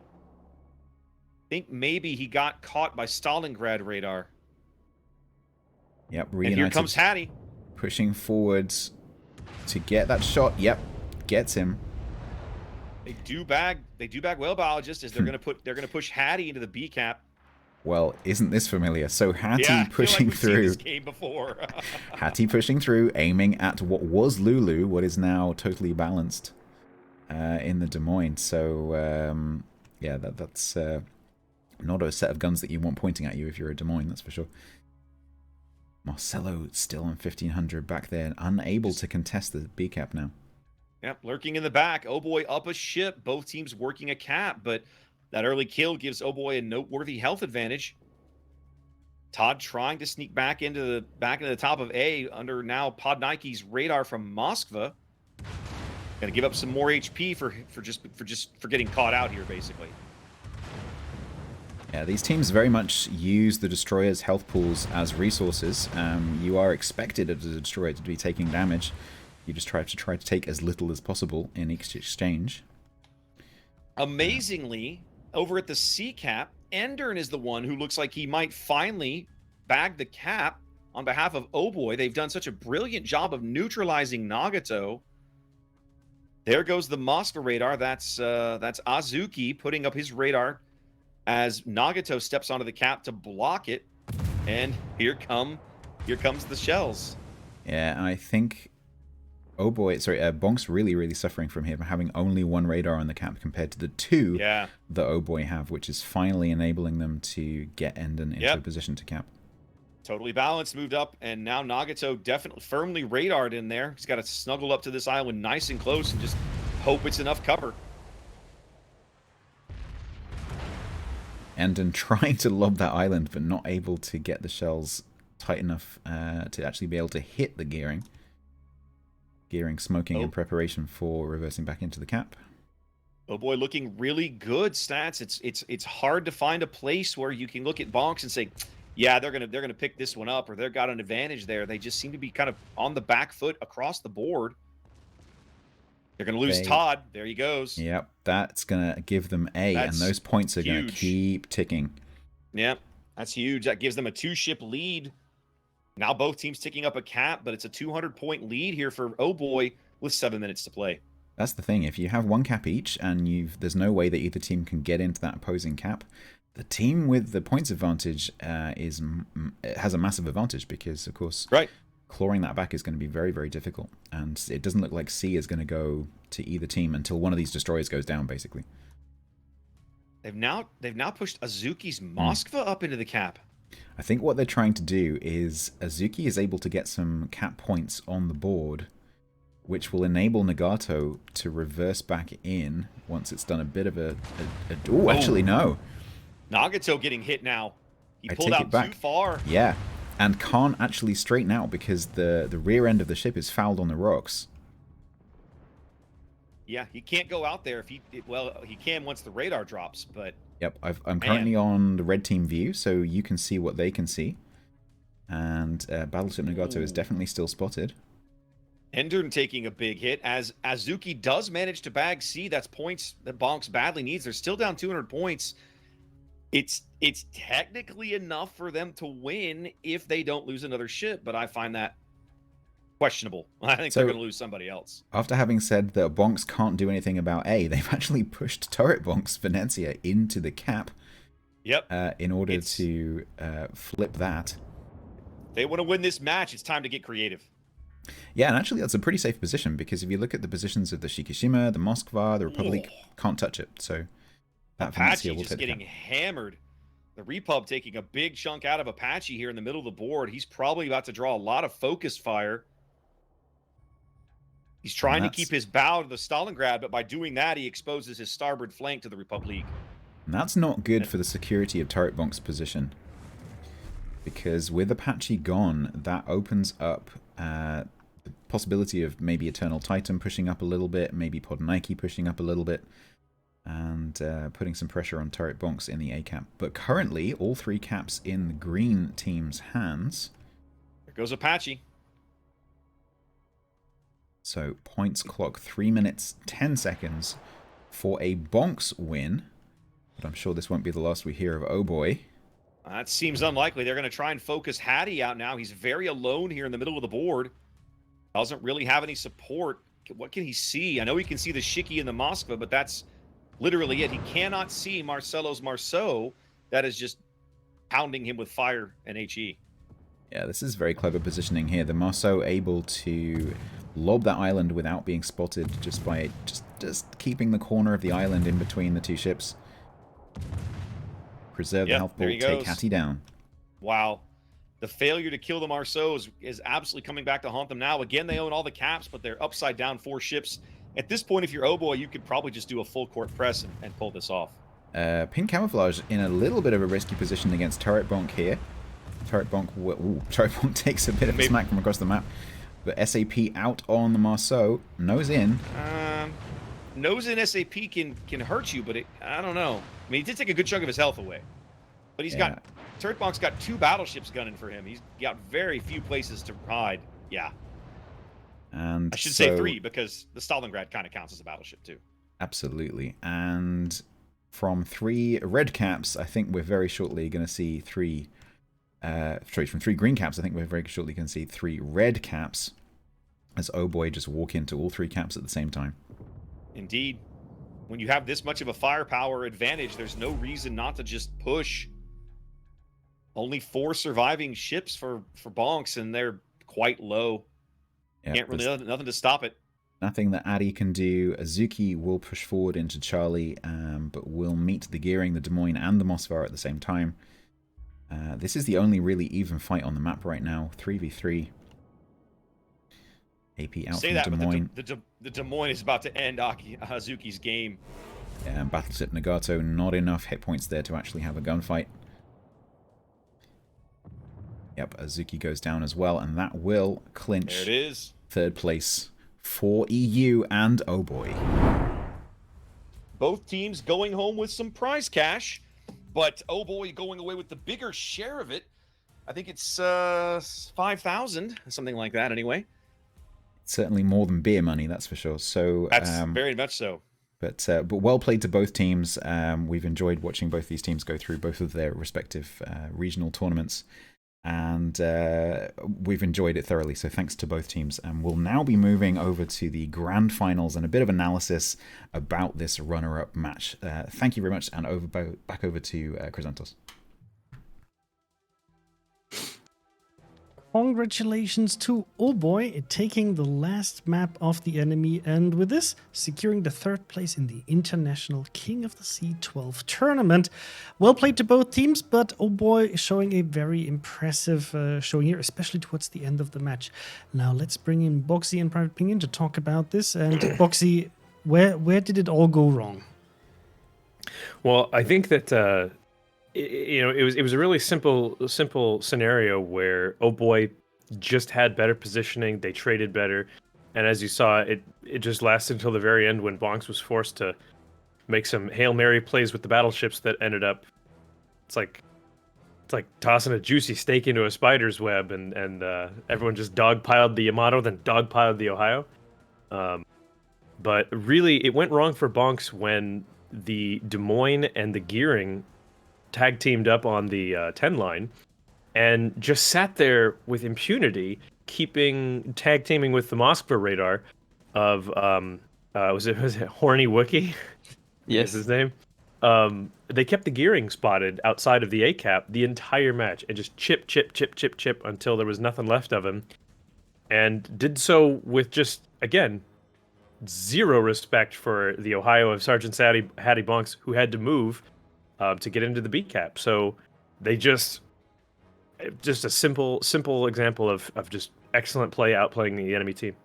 think maybe he got caught by Stalingrad radar. Yep, and here comes Hattie. Pushing forwards to get that shot. Yep, gets him. They do bag Whale biologist as they're gonna push Hattie into the B cap. Well, isn't this familiar? So Hattie pushing through. Seen this game before. Hattie pushing through, aiming at what was Lulu, what is now Totally Balanced in the Des Moines. So yeah, that's not a set of guns that you want pointing at you if you're a Des Moines, that's for sure. Marcelo still on 1,500 back there, unable to contest the B cap now. Yep, lurking in the back. Oh Boy up a ship. Both teams working a cap, but that early kill gives Oh Boy a noteworthy health advantage. Todd trying to sneak back into the top of A under now Podnike's radar from Moskva. Gonna give up some more HP for getting caught out here, basically. Yeah, these teams very much use the destroyer's health pools as resources. You are expected as a destroyer to be taking damage. You just try to take as little as possible in each exchange. Amazingly, over at the C cap, Endern is the one who looks like he might finally bag the cap on behalf of Oh Boy. They've done such a brilliant job of neutralizing Nagato. There goes the Moskva radar. That's Azuki putting up his radar as Nagato steps onto the cap to block it. And here comes the shells. Yeah, and I think Bonk's really suffering from here, having only one radar on the cap compared to the two that Oh Boy have, which is finally enabling them to get Endon into a position to cap. Totally balanced, moved up, and now Nagato definitely firmly radared in there. He's got to snuggle up to this island nice and close and just hope it's enough cover. Endon trying to lob that island, but not able to get the shells tight enough to actually be able to hit the gearing. Gearing smoking in preparation for reversing back into the cap. Oh Boy, looking really good stats. It's hard to find a place where you can look at Bonks and say, yeah, they're gonna pick this one up, or they've got an advantage there. They just seem to be kind of on the back foot across the board. They're gonna lose Todd. There he goes. Yep, that's gonna give them and those points are gonna keep ticking. Yep, that's huge. That gives them a 2-ship lead. Now both teams ticking up a cap, but it's a 200-point lead here for Oh Boy with 7 minutes to play. That's the thing. If you have one cap each, and there's no way that either team can get into that opposing cap, the team with the points advantage has a massive advantage because, of course, clawing that back is going to be very difficult. And it doesn't look like C is going to go to either team until one of these destroyers goes down, basically. They've now pushed Azuki's Moskva up into the cap. I think what they're trying to do is Azuki is able to get some cap points on the board, which will enable Nagato to reverse back in once it's done a bit of actually, no. Nagato getting hit now. He pulled out too far. Yeah, and can't actually straighten out because the rear end of the ship is fouled on the rocks. Yeah, he can't go out there if he can once the radar drops, but... Yep, I'm currently on the red team view, so you can see what they can see. And Battleship Nagato is definitely still spotted. Endern taking a big hit as Azuki does manage to bag C. That's points that Bonks badly needs. They're still down 200 points. It's technically enough for them to win if they don't lose another ship, but I find that questionable. I think they're going to lose somebody else. After having said that Bonks can't do anything about A, they've actually pushed Turret Bonks Venezia into the cap. Yep. In order to flip that. They want to win this match. It's time to get creative. Yeah, and actually that's a pretty safe position because if you look at the positions of the Shikishima, the Moskva, the Republic, can't touch it. So that Apache just getting hammered. The Repub taking a big chunk out of Apache here in the middle of the board. He's probably about to draw a lot of focus fire. He's trying to keep his bow to the Stalingrad, but by doing that, he exposes his starboard flank to the Republic. And that's not good for the security of Turret Bonk's position. Because with Apache gone, that opens up the possibility of maybe Eternal Titan pushing up a little bit, maybe Podnike pushing up a little bit, and putting some pressure on Turret Bonks in the A cap. But currently, all 3 caps in the green team's hands. There goes Apache. So points clock 3 minutes 10 seconds for a Bonks win. But I'm sure this won't be the last we hear of Oh Boy. That seems unlikely. They're going to try and focus Hattie out now. He's very alone here in the middle of the board. Doesn't really have any support. What can he see? I know he can see the Shiki and the Moskva, but that's literally it. He cannot see Marcelo's Marceau. That is just pounding him with fire and HE. Yeah, this is very clever positioning here. The Marceau able to lob that island without being spotted just by just keeping the corner of the island in between the 2 ships. Preserve the health pool, take Hattie down. Wow. The failure to kill the Marceau is absolutely coming back to haunt them now. Again, they own all the caps, but they're upside down 4 ships. At this point, if you're Oh Boy, you could probably just do a full court press and pull this off. Pink Camouflage in a little bit of a risky position against Turret Bonk here. Turret Bonk, Turret Bonk takes a bit of a smack from across the map. But SAP out on the Marceau, nose in. Nose in SAP can hurt you, but I don't know. I mean, he did take a good chunk of his health away. But he's got... Turret Bonk's got 2 battleships gunning for him. He's got very few places to hide. Yeah. And I should say 3, because the Stalingrad kind of counts as a battleship, too. Absolutely. And from 3 red caps, I think we're very shortly going to see 3... from 3 green caps, I think we're very shortly going to see 3 red caps as Oh Boy just walk into all 3 caps at the same time. Indeed. When you have this much of a firepower advantage, there's no reason not to just push. Only 4 surviving ships for Bonks, and they're quite low. Yeah, Can't really nothing to stop it. Nothing that Addy can do. Azuki will push forward into Charlie, but will meet the Gearing, the Des Moines, and the Mosfar at the same time. This is the only really even fight on the map right now. 3v3. AP out Say from that, Des but Moines. the Des Moines is about to end Azuki's game. And Battleship Nagato, not enough hit points there to actually have a gunfight. Yep, Azuki goes down as well, and that will clinch There it is. 3rd place for EU and Oh Boy. Both teams going home with some prize cash, but Oh Boy going away with the bigger share of it. I think it's 5,000, something like that anyway. Certainly more than beer money, that's for sure. So That's very much so. But well played to both teams. We've enjoyed watching both these teams go through both of their respective regional tournaments, and we've enjoyed it thoroughly. So thanks to both teams. And we'll now be moving over to the grand finals and a bit of analysis about this runner-up match. Thank you very much, and back over to Chrysantos. Congratulations to Oh Boy taking the last map of the enemy, and with this securing the 3rd place in the International King of the Sea 12 tournament. Well played to both teams, but Oh Boy is showing a very impressive showing here, especially towards the end of the match. Now let's bring in Boxy and Private Pinguin to talk about this. And Boxy, where did it all go wrong? Well, I think that it was a really simple scenario where Oh Boy just had better positioning. They traded better, and as you saw, it just lasted until the very end when Bonks was forced to make some Hail Mary plays with the battleships that ended up. It's like tossing a juicy steak into a spider's web, and everyone just dogpiled the Yamato, then dogpiled the Ohio. But really, it went wrong for Bonks when the Des Moines and the Gearing tag teamed up on the 10 line and just sat there with impunity, tag teaming with the Moskva radar of was it Horny Wookie? Yes, is his name. They kept the Gearing spotted outside of the A cap the entire match and just chip until there was nothing left of him, and did so with just, again, zero respect for the Ohio of Sergeant Hattie Bonks, who had to move to get into the B cap. So they just a simple example of just excellent play outplaying the enemy team.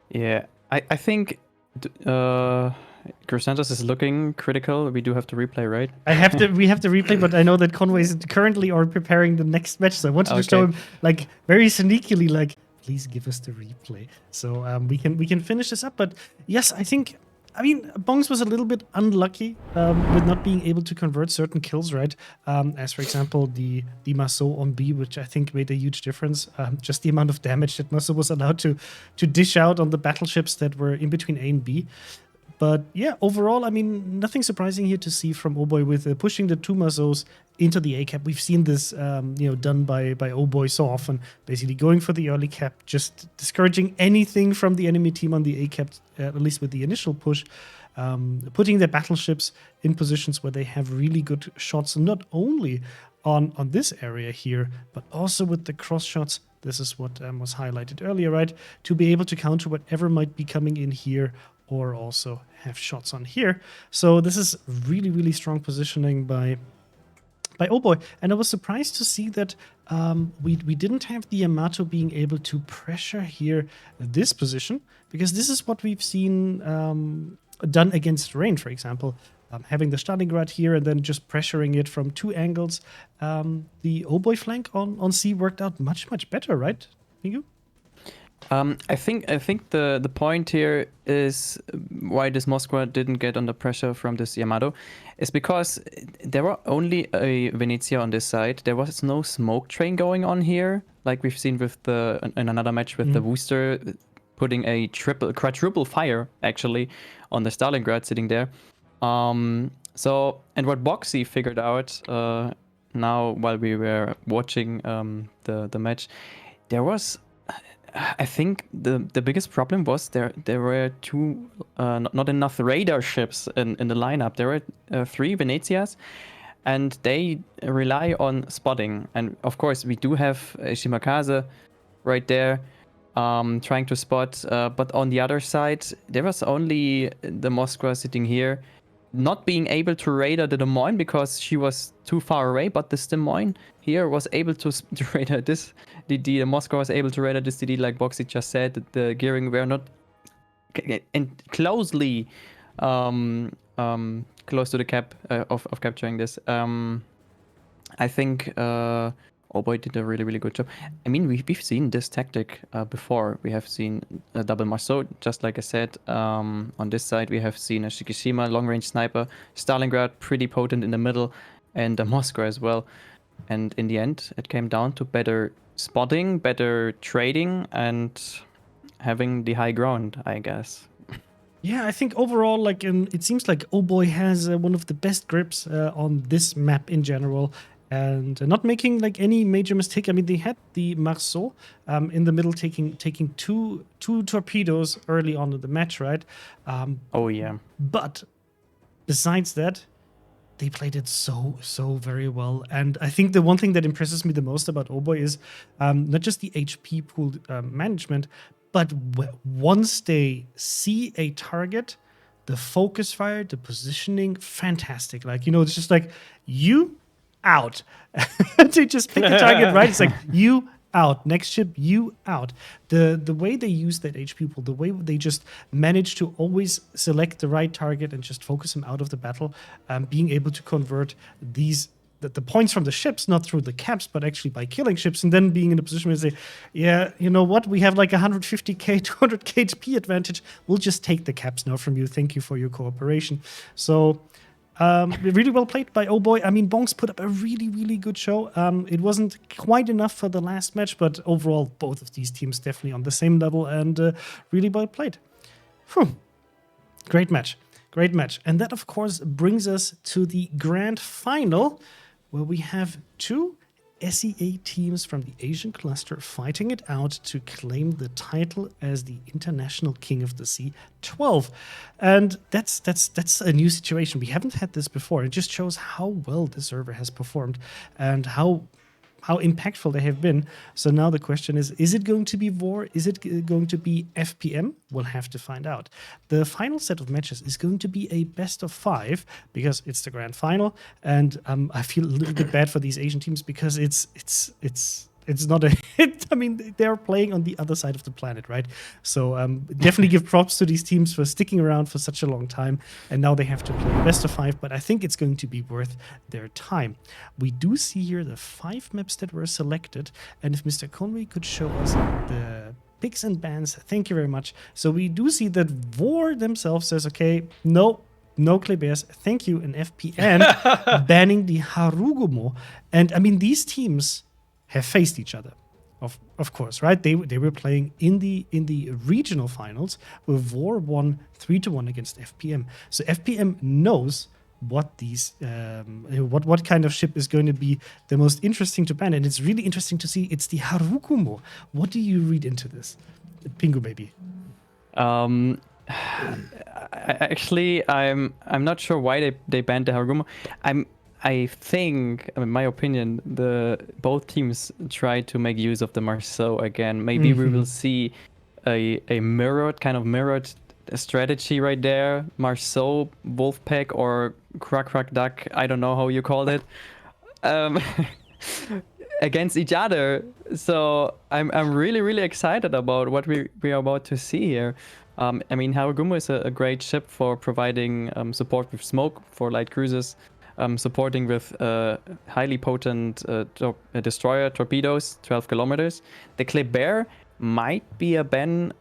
Yeah, I think Chrysantos is looking critical. We do have to replay, right? We have to replay, but I know that Conway is currently preparing the next match, so I wanted to show him very sneakily, please give us the replay, so we can finish this up. But yes, I mean, Bongs was a little bit unlucky with not being able to convert certain kills, right? As for example, the Marceau on B, which I think made a huge difference. Just the amount of damage that Marceau was allowed to dish out on the battleships that were in between A and B. But yeah, overall, I mean, nothing surprising here to see from Oh Boy with pushing the 2 Marceaus into the A cap. We've seen this, done by Oh Boy so often, basically going for the early cap, just discouraging anything from the enemy team on the A cap, at least with the initial push, putting their battleships in positions where they have really good shots, not only on this area here, but also with the cross shots. This is what was highlighted earlier, right? To be able to counter whatever might be coming in here, or also have shots on here. So this is really, really strong positioning by Oh Boy. And I was surprised to see that we didn't have the Yamato being able to pressure here this position, because this is what we've seen done against Rain, for example, having the Stalingrad here and then just pressuring it from 2 angles. The Oboy flank on C worked out much better, right, Pingu? I think the point here is why this Moskva didn't get under pressure from this Yamato is because there were only a Venezia on this side. There was no smoke train going on here, like we've seen with in another match with the Wooster putting a quadruple fire actually on the Stalingrad sitting there. So, and what Boxy figured out now while we were watching the match, there was, I think the biggest problem was there were not enough radar ships in the lineup. There were 3 Venezias, and they rely on spotting. And of course, we do have Shimakaze right there trying to spot. But on the other side, there was only the Moskva sitting here, not being able to radar the Des Moines because she was too far away. But this Des Moines here was able to radar this. The Moscow was able to radar this DD, like Boxy just said. That the gearing were not closely close to the cap of capturing this. I think Oboy did a really good job. I mean, we've seen this tactic before. We have seen a double Marceau, just like I said. On this side, we have seen a Shikishima long-range sniper, Stalingrad pretty potent in the middle, and a Moscow as well. And in the end, it came down to better spotting, better trading, and having the high ground, I guess. Yeah, I think overall, like, it seems like Oboy has one of the best grips on this map in general, and not making like any major mistake. I mean, they had the Marceau in the middle, taking two torpedoes early on in the match, right? Oh yeah. But besides that, they played it so very well. And I think the one thing that impresses me the most about Oboy is not just the HP pool management, but once they see a target, the focus fire, the positioning, fantastic. Like, you know, it's just like, you out. They just pick a target, right? It's like, you out. Next ship, you out. The way they use that HP pool, the way they just manage to always select the right target and just focus him out of the battle, being able to convert the points from the ships, not through the caps, but actually by killing ships, and then being in a position where they say, yeah, you know what, we have like 150k, 200k HP advantage. We'll just take the caps now from you. Thank you for your cooperation. So, really well played by Oboy. I mean, Bonks put up a really good show. It wasn't quite enough for the last match, but overall, both of these teams definitely on the same level and really well played. Whew. Great match. And that, of course, brings us to the grand final, where we have 2 SEA teams from the Asian cluster fighting it out to claim the title as the International King of the Sea 12. And that's a new situation. We haven't had this before. It just shows how well the server has performed and how impactful they have been. So now the question is it going to be VOR? Is it going to be FPM? We'll have to find out. The final set of matches is going to be a best of 5 because it's the grand final, and I feel a little bit bad for these Asian teams because it's not a hit. I mean, they're playing on the other side of the planet, right? So definitely give props to these teams for sticking around for such a long time. And now they have to play best of 5, but I think it's going to be worth their time. We do see here the 5 maps that were selected. And if Mr. Conway could show us the picks and bans, thank you very much. So we do see that VOR themselves says, okay, no Clay Bears, thank you, and FPN banning the Harugumo. And I mean, these teams have faced each other, of course, right? They were playing in the regional finals where VOR won 3-1 against FPM. So FPM knows what these what kind of ship is going to be the most interesting to ban, and it's really interesting to see. It's the Harugumo. What do you read into this, Pingu baby? Actually, I'm not sure why they banned the Harugumo. I think, in my opinion, both teams try to make use of the Marceau again. Maybe we will see a mirrored strategy right there. Marceau, Wolfpack, or Crack Duck, I don't know how you called it, against each other. So I'm really excited about what we are about to see here. I mean, Haragumo is a great ship for providing support with smoke for light cruisers, supporting with highly potent destroyer torpedoes, 12 kilometers. The Kleber might be a ban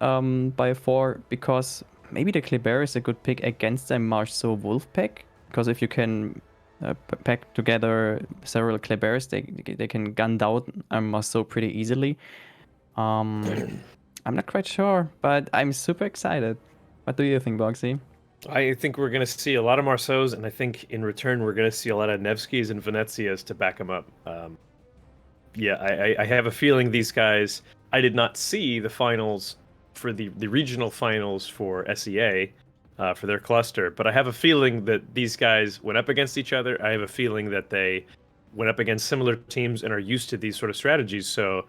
by 4 because maybe the Kleber is a good pick against a Marceau Wolf pack, because if you can pack together several Klebers, they can gun down a Marceau pretty easily. I'm not quite sure, but I'm super excited. What do you think, Boxy? I think we're going to see a lot of Marceaus, and I think in return we're going to see a lot of Nevskis and Venezias to back them up. I have a feeling these guys. I did not see the finals for the regional finals for SEA for their cluster, but I have a feeling that these guys went up against each other. I have a feeling that they went up against similar teams and are used to these sort of strategies. So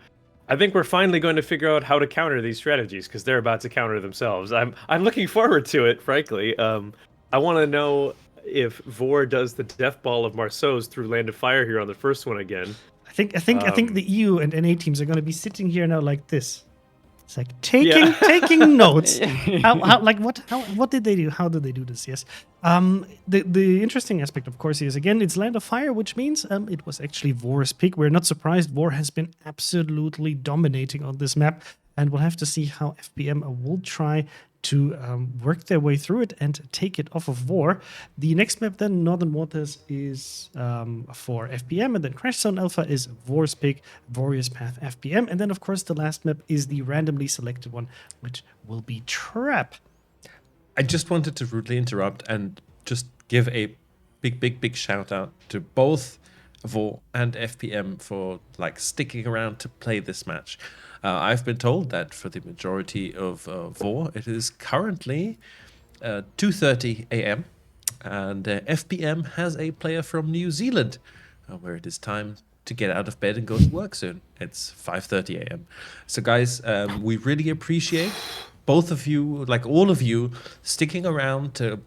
I think we're finally going to figure out how to counter these strategies because they're about to counter themselves. I'm looking forward to it, frankly. I want to know if Vor does the death ball of Marceau's through Land of Fire here on the first one again. I think the EU and NA teams are going to be sitting here now like this. It's like taking notes. What did they do? How did they do this? Yes. The interesting aspect, of course, is again it's Land of Fire, which means it was actually Vor's pick. We're not surprised. Vor has been absolutely dominating on this map, and we'll have to see how FPM will try to work their way through it and take it off of Vor. The next map then, Northern Waters, is for FPM, and then Crash Zone Alpha is Vor's pick, Warriors Path FPM, and then of course the last map is the randomly selected one, which will be Trap. I just wanted to rudely interrupt and just give a big shout out to both Vor and FPM for like sticking around to play this match. I've been told that for the majority of Vor, it is currently 2:30 a.m. and FPM has a player from New Zealand, where it is time to get out of bed and go to work soon. It's 5:30 a.m. So guys, we really appreciate both of you, like all of you, sticking around to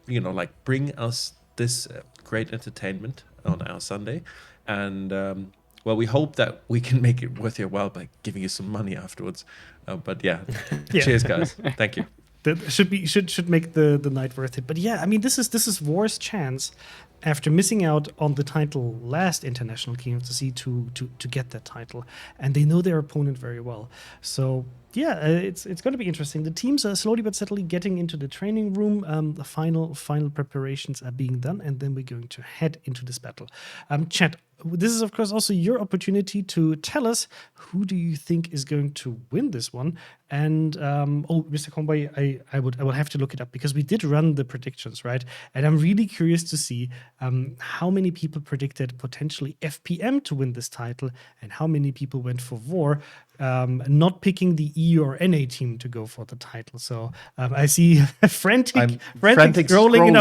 bring us this great entertainment on our Sunday, and well, we hope that we can make it worth your while by giving you some money afterwards. But yeah, cheers, guys. Thank you. That should make the night worth it. But yeah, I mean, this is Vor's chance after missing out on the title last international KFC to get that title, and they know their opponent very well. So yeah, it's going to be interesting. The teams are slowly but steadily getting into the training room. The final preparations are being done, and then we're going to head into this battle. Chat. This is, of course, also your opportunity to tell us who do you think is going to win this one. And, Mr. Conway, I will have to look it up because we did run the predictions, right? And I'm really curious to see how many people predicted potentially FPM to win this title and how many people went for Vor, not picking the EU or NA team to go for the title. So I see frantic scrolling in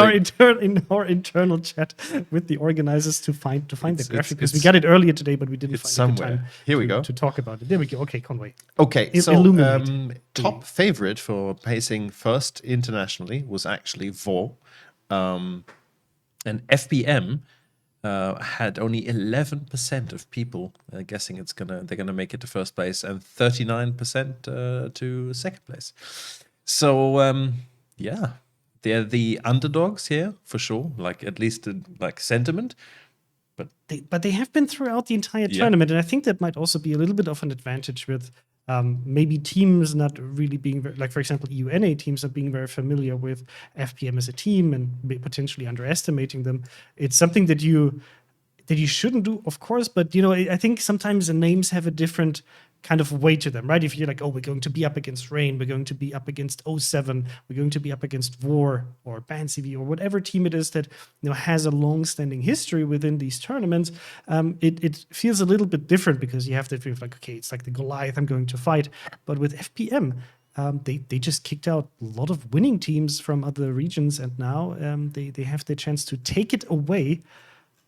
our internal chat with the organizers to find the graphic because we got it earlier today, but we didn't find somewhere. the time. Here we go to talk about it. There we go. Okay, Conway. Okay, so illuminate. Top favorite for placing first internationally was actually Vor, and FPM had only 11% of people guessing they're gonna make it to first place, and 39% to second place. So yeah, they're the underdogs here for sure. Like at least like sentiment. But they have been throughout the entire tournament, and I think that might also be a little bit of an advantage with maybe teams not really being like, for example, EU-NA teams not being very familiar with FPM as a team and potentially underestimating them. It's something that you shouldn't do, of course, but I think sometimes the names have a different kind of weight to them, right? If you're like, oh, we're going to be up against Rain, we're going to be up against 07, we're going to be up against Vor or BandCV or whatever team it is that has a long-standing history within these tournaments, it feels a little bit different because you have to feel like, okay, it's like the Goliath I'm going to fight. But with FPM, they just kicked out a lot of winning teams from other regions, and now they have the chance to take it away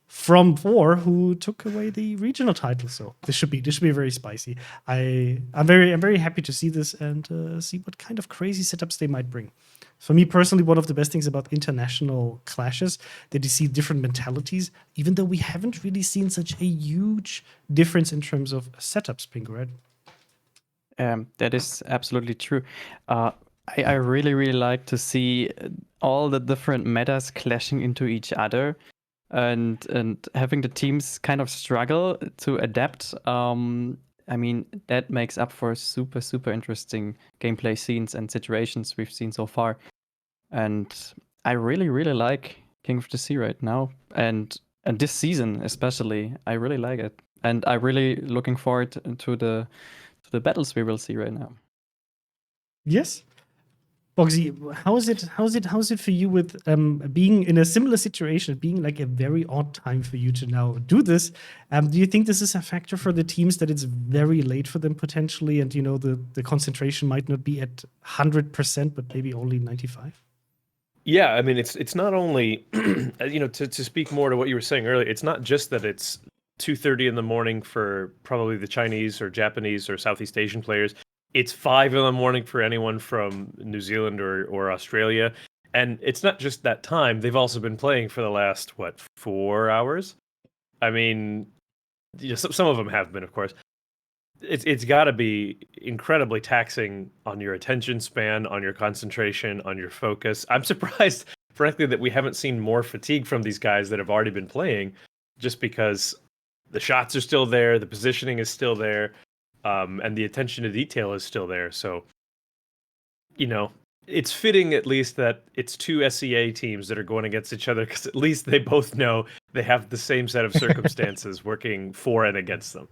from Vor, who took away the regional title. So this should be very spicy. I'm very happy to see this and see what kind of crazy setups they might bring. For me personally, one of the best things about international clashes that you see different mentalities, even though we haven't really seen such a huge difference in terms of setups, Pingo, right? That is absolutely true. I really, really like to see all the different metas clashing into each other and having the teams kind of struggle to adapt. I mean, that makes up for super, super interesting gameplay scenes and situations we've seen so far. And I really, really like King of the Sea right now. And this season especially, I really like it. And I'm really looking forward to the battles we will see right now. Yes. Boxy, how is it for you with being in a similar situation, being like a very odd time for you to now do this? Do you think this is a factor for the teams that it's very late for them potentially, and the concentration might not be at 100%, but maybe only 95? Yeah, I mean, it's not only, to speak more to what you were saying earlier, it's not just that it's 2:30 in the morning for probably the Chinese or Japanese or Southeast Asian players. It's 5 in the morning for anyone from New Zealand or Australia. And it's not just that time. They've also been playing for the last, 4 hours? I mean, some of them have been, of course. It's got to be incredibly taxing on your attention span, on your concentration, on your focus. I'm surprised, frankly, that we haven't seen more fatigue from these guys that have already been playing, just because the shots are still there, the positioning is still there, and the attention to detail is still there. So, it's fitting at least that it's two SEA teams that are going against each other, because at least they both know they have the same set of circumstances working for and against them.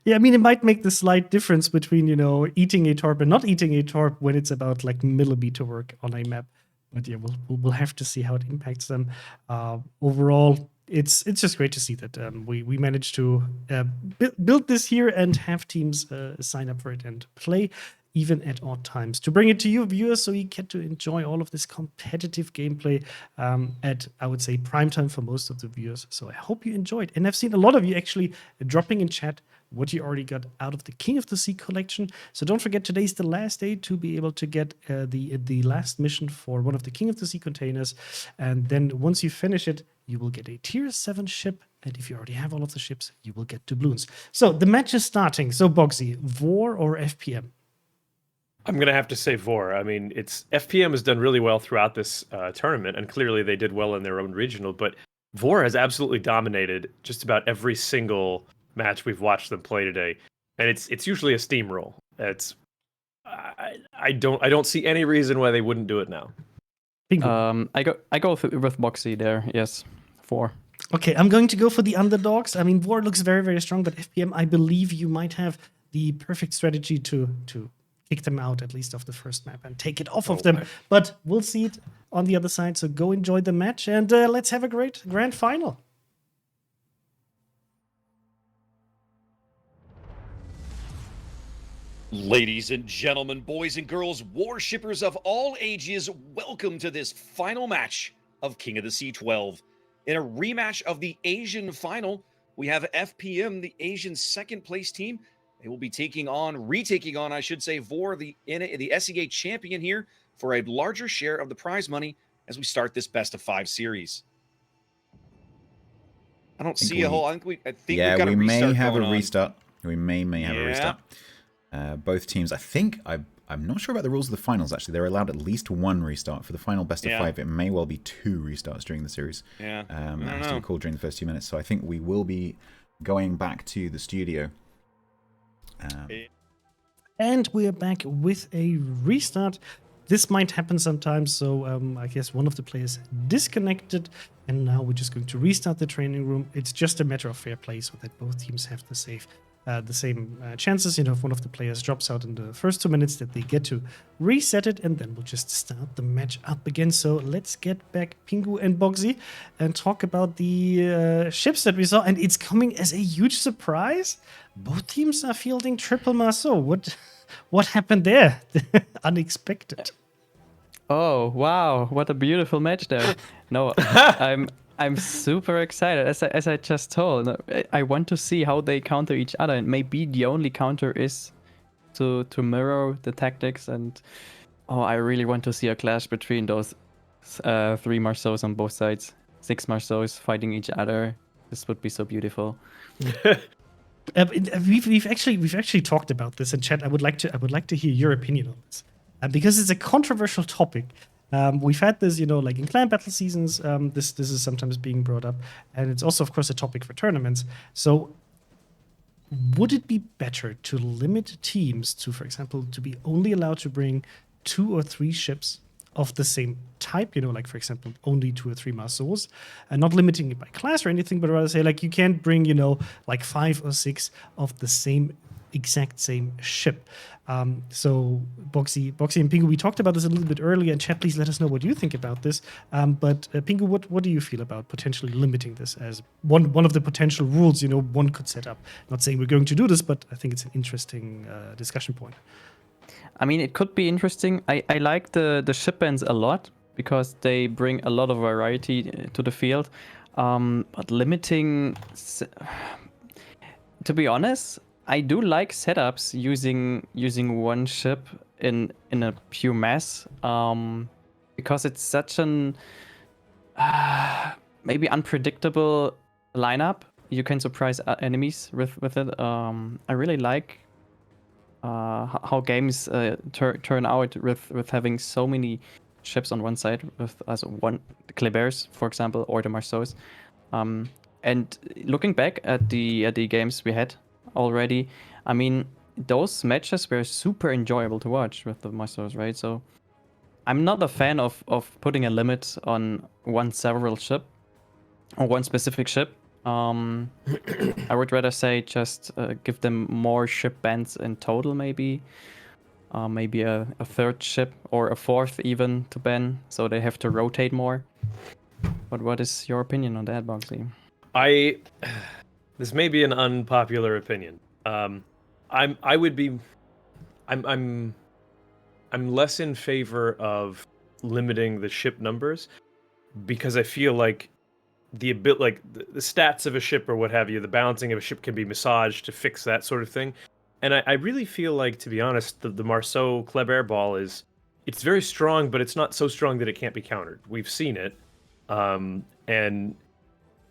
Yeah, I mean, it might make the slight difference between, eating a torp and not eating a torp when it's about like millimeter work on a map. But yeah, we'll have to see how it impacts them. Overall, it's just great to see that we managed to build this here and have teams sign up for it and play even at odd times, to bring it to you viewers, so you get to enjoy all of this competitive gameplay at, I would say, prime time for most of the viewers. So I hope you enjoyed. And I've seen a lot of you actually dropping in chat what you already got out of the King of the Sea collection. So don't forget, today's the last day to be able to get the last mission for one of the King of the Sea containers. And then once you finish it, you will get a tier 7 ship. And if you already have all of the ships, you will get doubloons. So the match is starting. So Boxy, VOR or FPM? I'm going to have to say VOR. I mean, FPM has done really well throughout this tournament, and clearly they did well in their own regional, but VOR has absolutely dominated just about every single match we've watched them play today. And it's usually a steamroll. I don't see any reason why they wouldn't do it now. I go with Boxy there. Yes, 4. Okay, I'm going to go for the underdogs. I mean, VOR looks very, very strong, but FPM, I believe you might have the perfect strategy to kick them out at least off the first map and take it off of them. But we'll see it on the other side. So go enjoy the match, and let's have a great grand final. Ladies and gentlemen, boys and girls, warshippers of all ages, welcome to this final match of King of the Sea 12. In a rematch of the Asian final, we have FPM, the Asian second place team. They will be retaking on, I should say, VOR, the SEA champion here, for a larger share of the prize money as we start this best of 5 series. I don't see a whole. I think we've got a restart. We may have a restart. Both teams, I think, I'm not sure about the rules of the finals, actually. They're allowed at least 1 restart. For the final best of 5, it may well be 2 restarts during the series. Yeah. It has to be called during the first 2 minutes. So I think we will be going back to the studio. And we're back with a restart. This might happen sometimes, so I guess one of the players disconnected, and now we're just going to restart the training room. It's just a matter of fair play, so that both teams have the same chances. If one of the players drops out in the first 2 minutes, that they get to reset it, and then we'll just start the match up again. So let's get back Pingu and Boxy and talk about the ships that we saw. And it's coming as a huge surprise. Both teams are fielding triple Marceau. What happened there? Unexpected. Oh wow! What a beautiful match there. No, I'm super excited. As I just told, I want to see how they counter each other, and maybe the only counter is to mirror the tactics. And I really want to see a clash between those 3 Marceaus on both sides, 6 Marceaus fighting each other. This would be so beautiful. We've actually talked about this in chat. I would like to hear your opinion on this. because it's a controversial topic. We've had this, like in clan battle seasons. This is sometimes being brought up, and it's also, of course, a topic for tournaments. So, would it be better to limit teams to, for example, to be only allowed to bring 2 or 3 ships of the same type? Like for example, only 2 or 3 Marceaux, and not limiting it by class or anything, but rather say like you can't bring, like 5 or 6 of the exact same ship. So Boxy and Pingu, we talked about this a little bit earlier, and chat, please let us know what you think about this. But Pingu, what do you feel about potentially limiting this as one of the potential rules, one could set up? Not saying we're going to do this, but I think it's an interesting discussion point. I mean, it could be interesting. I like the ship bans a lot because they bring a lot of variety to the field. But limiting, to be honest, I do like setups using one ship in a pure mass, because it's such an maybe unpredictable lineup. You can surprise enemies with it. I really like how games turn out with having so many ships on one side, with as one Klebers, for example, or the Marceaux. And looking back at the games we had already, I mean, those matches were super enjoyable to watch with the Marceaux, right? So I'm not a fan of putting a limit on one several ship or one specific ship. I would rather say just give them more ship bans in total, maybe a third ship or a fourth even to ban, so they have to rotate more. But what is your opinion on that, Boxy? This may be an unpopular opinion. I'm less in favor of limiting the ship numbers, because I feel like the stats of a ship or what have you, the balancing of a ship can be massaged to fix that sort of thing. And I really feel like, to be honest, the Marceau Kleber ball it's very strong, but it's not so strong that it can't be countered. We've seen it. And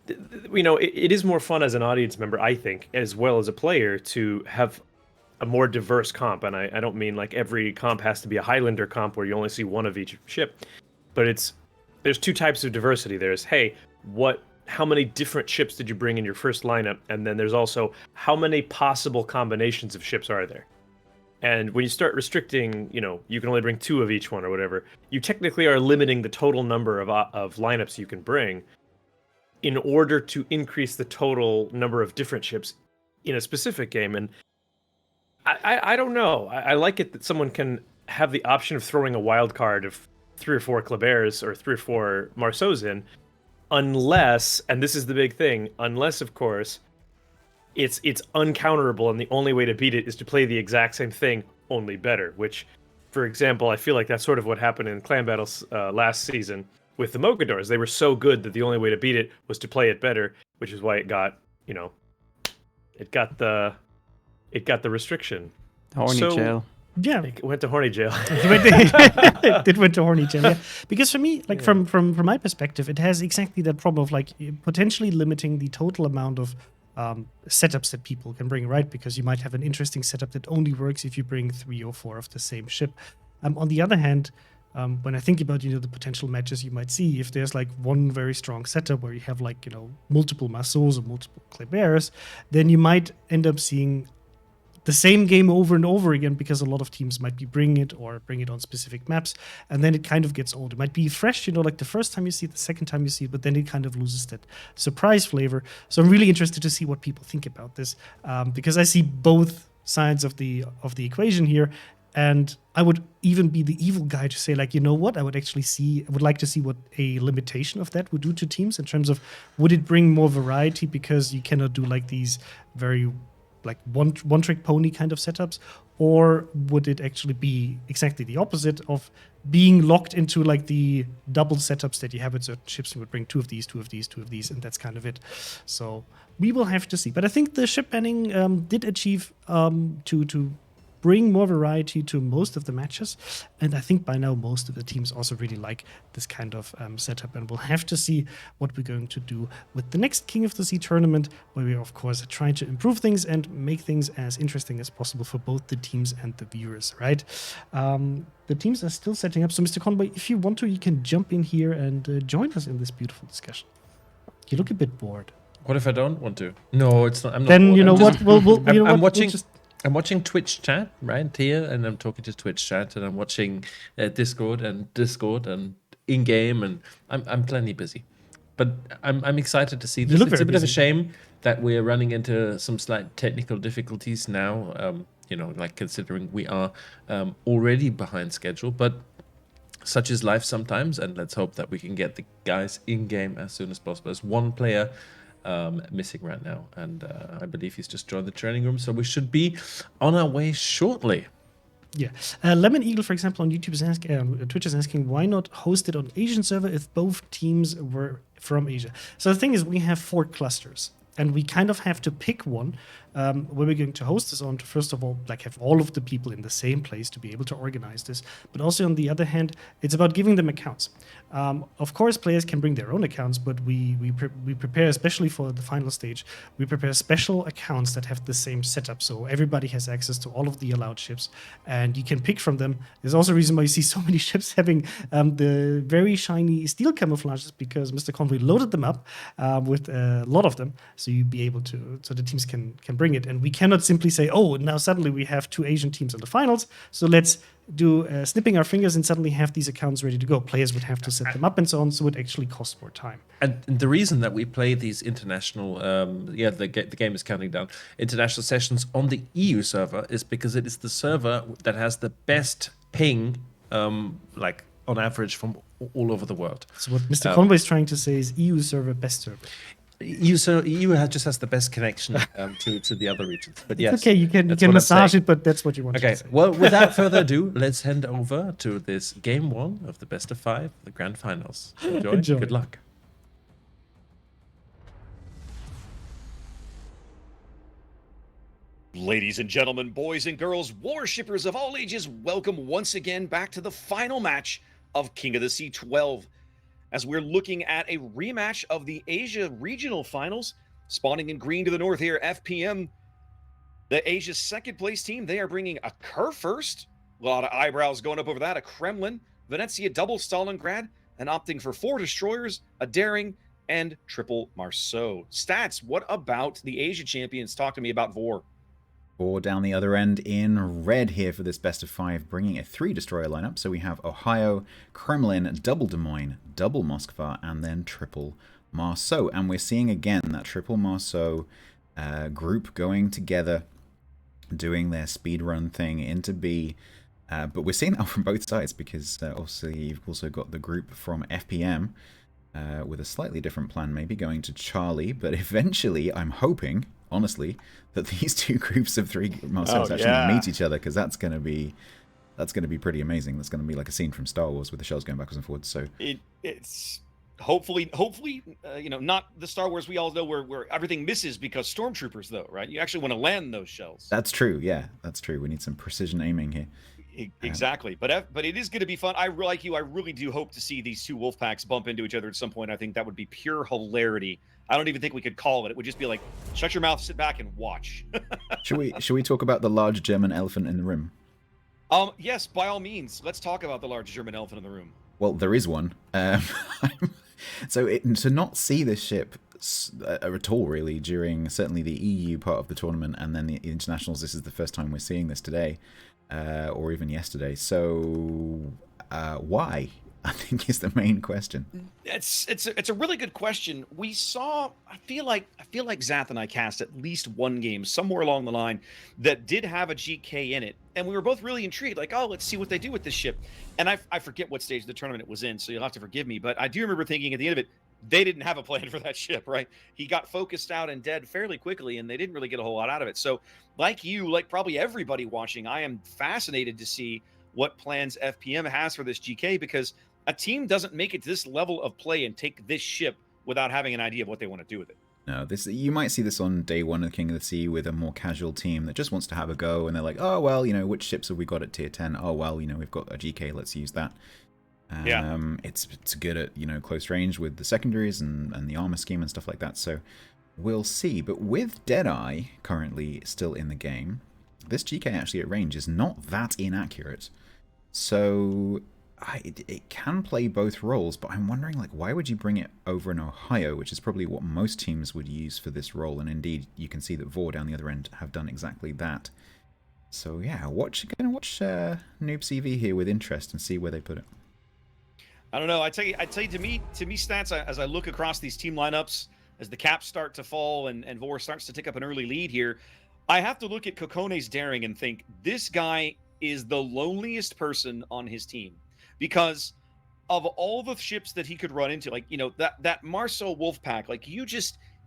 it is more fun as an audience member, I think, as well as a player, to have a more diverse comp. And I don't mean like every comp has to be a Highlander comp where you only see one of each ship, but there's 2 types of diversity. There's, hey, how many different ships did you bring in your first lineup? And then there's also, how many possible combinations of ships are there? And when you start restricting, you can only bring 2 of each one or whatever, you technically are limiting the total number of lineups you can bring in order to increase the total number of different ships in a specific game. And I don't know. I like it that someone can have the option of throwing a wild card of 3 or 4 Klebers or 3 or 4 Marceaux in, unless, and this is the big thing, unless, of course, it's uncounterable, and the only way to beat it is to play the exact same thing, only better. Which, for example, I feel like that's sort of what happened in clan battles last season with the Mogadors. They were so good that the only way to beat it was to play it better, which is why it got the restriction. Horny jail. Yeah, it went to horny jail. It went to horny jail. Yeah. Because for me, like from my perspective, it has exactly that problem of like potentially limiting the total amount of setups that people can bring, right? Because you might have an interesting setup that only works if you bring 3 or 4 of the same ship. On the other hand, when I think about the potential matches you might see, if there's like one very strong setup where you have like multiple Marceaux or multiple Klebers, then you might end up seeing the same game over and over again, because a lot of teams might be bringing it on specific maps, and then it kind of gets old. It might be fresh, like the first time you see it, the second time you see it, but then it kind of loses that surprise flavor. So I'm really interested to see what people think about this, because I see both sides of the equation here, and I would even be the evil guy to say, like, what? I would like to see what a limitation of that would do to teams in terms of, would it bring more variety because you cannot do like these very like one trick pony kind of setups, or would it actually be exactly the opposite of being locked into like the double setups that you have with certain ships? You would bring 2 of these, 2 of these, 2 of these, and that's kind of it. So we will have to see. But I think the ship banning did achieve to bring more variety to most of the matches. And I think by now most of the teams also really like this kind of setup. And we'll have to see what we're going to do with the next King of the Sea tournament, where we, of course, try to improve things and make things as interesting as possible for both the teams and the viewers, right? The teams are still setting up. So, Mr. Conway, if you want to, you can jump in here and join us in this beautiful discussion. You look a bit bored. What if I don't want to? No, it's not. I'm not. Then bored. you know I'm what? just- I'm watching. I'm watching Twitch chat right here, and I'm talking to Twitch chat, and I'm watching Discord and in game, and I'm plenty busy. But I'm excited to see this. look It's a very bit of a busy. shame that we're running into some slight technical difficulties now. Like considering we are already behind schedule, but such is life sometimes, and let's hope that we can get the guys in game as soon as possible. There's one player missing right now, and I believe he's just joined the training room, so we should be on our way shortly. Yeah. Lemon Eagle, for example, on YouTube is Twitch is asking, why not host it on Asian server if both teams were from Asia? So the thing is, we have 4 clusters, and we kind of have to pick one where we're going to host this on to, first of all, like have all of the people in the same place to be able to organize this. But also, on the other hand, it's about giving them accounts. Of course, players can bring their own accounts, but we prepare, especially for the final stage, we prepare special accounts that have the same setup. So everybody has access to all of the allowed ships, and you can pick from them. There's also a reason why you see so many ships having the very shiny steel camouflages, because Mr. Conway loaded them up with a lot of them, so you'd be able to, so the teams can bring it. And we cannot simply say, oh, now suddenly we have 2 Asian teams in the finals, so let's do snipping our fingers and suddenly have these accounts ready to go. Players would have to set them up and so on, so it would actually cost more time. And the reason that we play these international, the game is counting down, international sessions on the EU server is because it is the server that has the best ping, like on average from all over the world. So what Mr. Conway is trying to say is EU server best server. EU just has the best connection to the other regions. But yes, Okay, you can that's what I'm massage saying. it, but that's what you want Okay, to say. well, without further ado, let's hand over to this game 1 of the best of 5, the grand finals. Enjoy. Good luck. Ladies and gentlemen, boys and girls, warshippers of all ages, welcome once again back to the final match of King of the Sea 12. As we're looking at a rematch of the Asia Regional Finals, spawning in green to the north here, FPM, the Asia's second place team, they are bringing a Kerr first. A lot of eyebrows going up over that. A Kremlin, Venezia double Stalingrad, and opting for 4 destroyers, a Daring, and triple Marceau. Stats, what about the Asia champions? Talk to me about Vor. Or down the other end in red here for this best of 5, bringing a 3 destroyer lineup. So we have Ohio, Kremlin, double Des Moines, double Moskva, and then triple Marceau. And we're seeing again that triple Marceau group going together, doing their speedrun thing into B. But we're seeing that from both sides, because obviously you've also got the group from FPM with a slightly different plan, maybe going to Charlie. But eventually, I'm hoping, honestly, that these 2 groups of 3 Marceaus actually meet each other, because that's going to be pretty amazing. That's going to be like a scene from Star Wars with the shells going backwards and forwards. So It's hopefully, not the Star Wars we all know where everything misses because stormtroopers, though, right? You actually want to land those shells. that's true. Yeah, that's true. We need some precision aiming here. Exactly, but it is going to be fun. I really do hope to see these 2 wolf packs bump into each other at some point. I think that would be pure hilarity. I don't even think we could call it. It would just be like, shut your mouth, sit back, and watch. Should we talk about the large German elephant in the room? Yes, by all means. Let's talk about the large German elephant in the room. Well, there is one. To not see this ship at all, really, during certainly the EU part of the tournament and then the internationals, this is the first time we're seeing this today, or even yesterday. So, why? I think is the main question. It's a really good question. We saw, I feel like Zath and I cast at least one game somewhere along the line that did have a GK in it, and we were both really intrigued. Like, oh, let's see what they do with this ship. And I forget what stage of the tournament it was in, so you'll have to forgive me. But I do remember thinking at the end of it, they didn't have a plan for that ship, right? He got focused out and dead fairly quickly, and they didn't really get a whole lot out of it. So, like probably everybody watching, I am fascinated to see what plans FPM has for this GK, because a team doesn't make it to this level of play and take this ship without having an idea of what they want to do with it. No, this you might see this on day one of King of the Sea with a more casual team that just wants to have a go, and they're like, oh well, which ships have we got at tier 10? Oh well, we've got a GK, let's use that. It's good at close range with the secondaries and the armor scheme and stuff like that. So we'll see. But with Deadeye currently still in the game, this GK actually at range is not that inaccurate. So it can play both roles, but I'm wondering, why would you bring it over in Ohio, which is probably what most teams would use for this role, and indeed you can see that VOR down the other end have done exactly that. So yeah, gonna watch Noob CV here with interest and see where they put it. I don't know. I tell you, to me, stats, as I look across these team lineups, as the caps start to fall and VOR starts to take up an early lead here, I have to look at Kokone's daring and think, this guy is the loneliest person on his team. Because of all the ships that he could run into, that Marceau Wolfpack,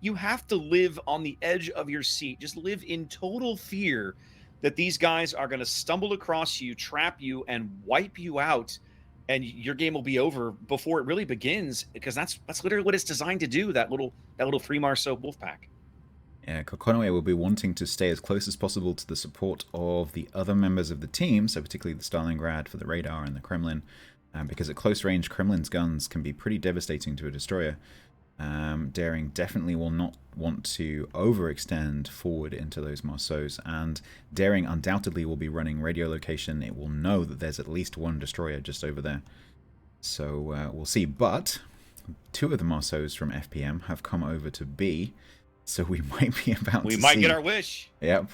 you have to live on the edge of your seat. Just live in total fear that these guys are going to stumble across you, trap you, and wipe you out, and your game will be over before it really begins. Because that's literally what it's designed to do. That little 3 Marceau Wolfpack. Yeah, Kokone will be wanting to stay as close as possible to the support of the other members of the team, so particularly the Stalingrad for the radar and the Kremlin, because at close range, Kremlin's guns can be pretty devastating to a destroyer. Daring definitely will not want to overextend forward into those Marceaus, and Daring undoubtedly will be running radio location. It will know that there's at least one destroyer just over there. So we'll see, but 2 of the Marceaus from FPM have come over to B, so we might be about to see... We might get our wish. Yep.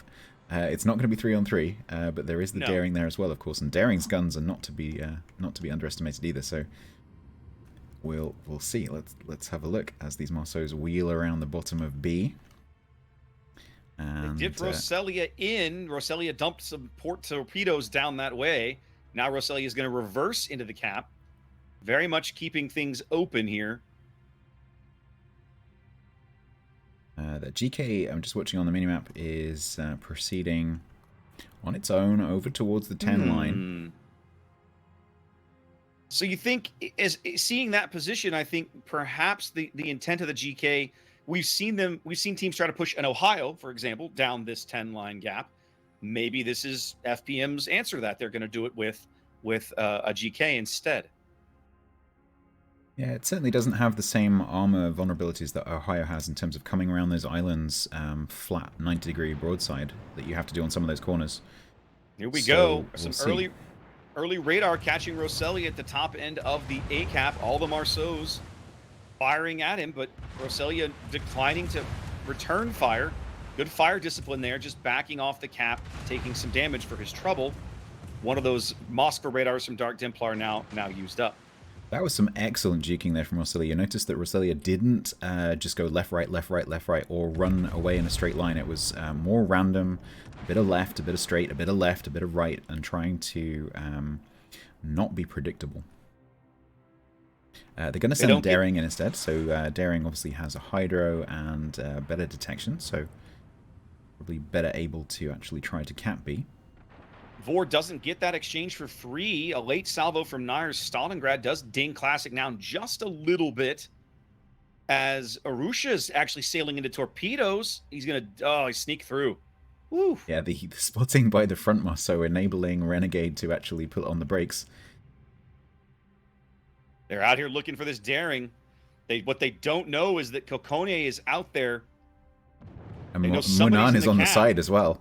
It's not going to be 3-on-3, but there is the Daring there as well, of course, and Daring's guns are not to be underestimated either. So we'll see. Let's have a look as these Marceaus wheel around the bottom of B. And, they dipped Roselia in. Roselia dumped some port torpedoes down that way. Now Roselia is going to reverse into the cap, very much keeping things open here. The GK, I'm just watching on the minimap, is proceeding on its own over towards the 10 line. So you think, seeing that position, I think perhaps the intent of the GK, we've seen teams try to push an Ohio, for example, down this 10-line gap. Maybe this is FPM's answer to that. They're going to do it with a GK instead. Yeah, it certainly doesn't have the same armor vulnerabilities that Ohio has in terms of coming around those islands flat 90-degree broadside that you have to do on some of those corners. Here we go. Some early radar catching Roselia at the top end of the A cap. All the Marceaus firing at him, but Roselia declining to return fire. Good fire discipline there, just backing off the cap, taking some damage for his trouble. One of those Moscow radars from Dark Templar now used up. That was some excellent juking there from Roselia. Notice that Roselia didn't just go left, right, left, right, left, right, or run away in a straight line. It was more random, a bit of left, a bit of straight, a bit of left, a bit of right, and trying to not be predictable. They're going to send Daring in instead, so Daring obviously has a Hydro and better detection, so probably better able to actually try to cap B. VOR doesn't get that exchange for free. A late salvo from Nair's Stalingrad does ding Classic now just a little bit. As Arusha's actually sailing into torpedoes. He's going to sneak through. Woo. Yeah, the spotting by the front Marceau enabling Renegade to actually put on the brakes. They're out here looking for this Daring. What they don't know is that Kokone is out there. And Munan is on the side as well.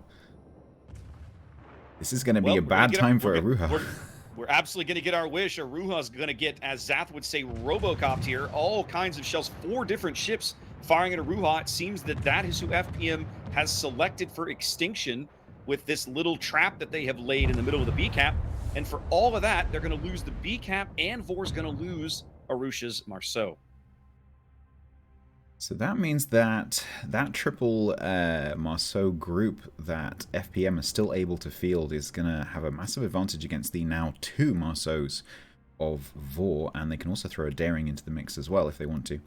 This is going to be a bad time for Aruha. We're absolutely going to get our wish. Aruha's going to get, as Zath would say, Robocopped here. All kinds of shells. 4 different ships firing at Aruha. It seems that is who FPM has selected for extinction with this little trap that they have laid in the middle of the B cap. And for all of that, they're going to lose the B cap, and VOR's going to lose Arusha's Marceau. So that means that triple Marceau group that FPM is still able to field is going to have a massive advantage against the now 2 Marceaus of VOR, and they can also throw a Daring into the mix as well if they want to.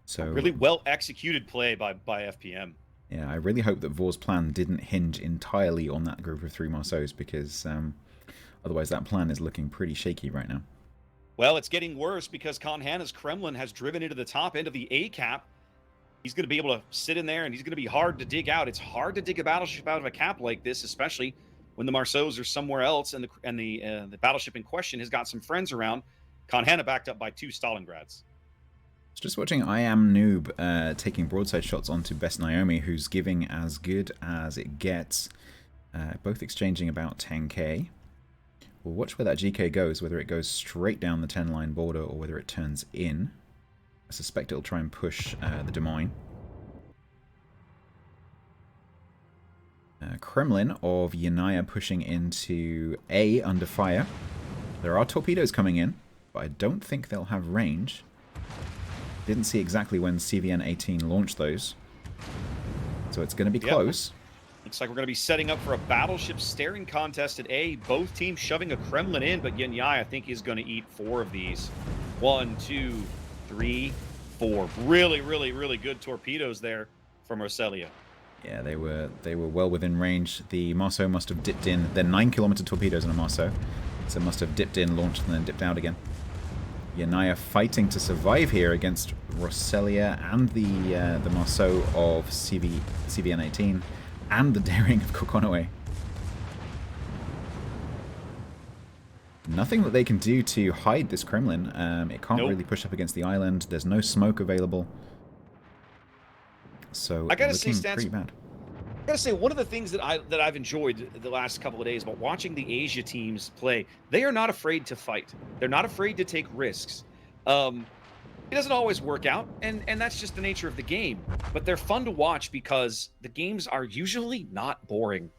So a really well executed play by FPM. Yeah, I really hope that VOR's plan didn't hinge entirely on that group of 3 Marceaus, because otherwise that plan is looking pretty shaky right now. Well, it's getting worse because Khan Hana's Kremlin has driven into the top end of the A cap. He's going to be able to sit in there, and he's going to be hard to dig out. It's hard to dig a battleship out of a cap like this, especially when the Marceaus are somewhere else, and the battleship in question has got some friends around. Conhana backed up by 2 Stalingrads. Just watching I Am Noob taking broadside shots onto Best Naomi, who's giving as good as it gets. Both exchanging about 10k. We'll watch where that GK goes, whether it goes straight down the 10-line border or whether it turns in. I suspect it'll try and push the Des Moines. Kremlin of Yanaya pushing into A under fire. There are torpedoes coming in, but I don't think they'll have range. Didn't see exactly when CVN-18 launched those. So it's going to be close. Looks like we're going to be setting up for a battleship staring contest at A. Both teams shoving a Kremlin in, but Yenyai, I think, is going to eat 4 of these. 1, 2, 3, 4. Really, really, really good torpedoes there from Roselia. Yeah, they were well within range. The Marceau must have dipped in. They're 9-kilometer torpedoes in a Marceau, so must have dipped in, launched, and then dipped out again. Yanaya fighting to survive here against Roselia and the Marceau of CVN-18 and the daring of Kokonoe. Nothing that they can do to hide this Kremlin. It can't really push up against the island. There's no smoke available. So I gotta say, pretty bad. I gotta say, one of the things that I've enjoyed the last couple of days about watching the Asia teams play, they are not afraid to fight. They're not afraid to take risks. It doesn't always work out, and that's just the nature of the game. But they're fun to watch because the games are usually not boring.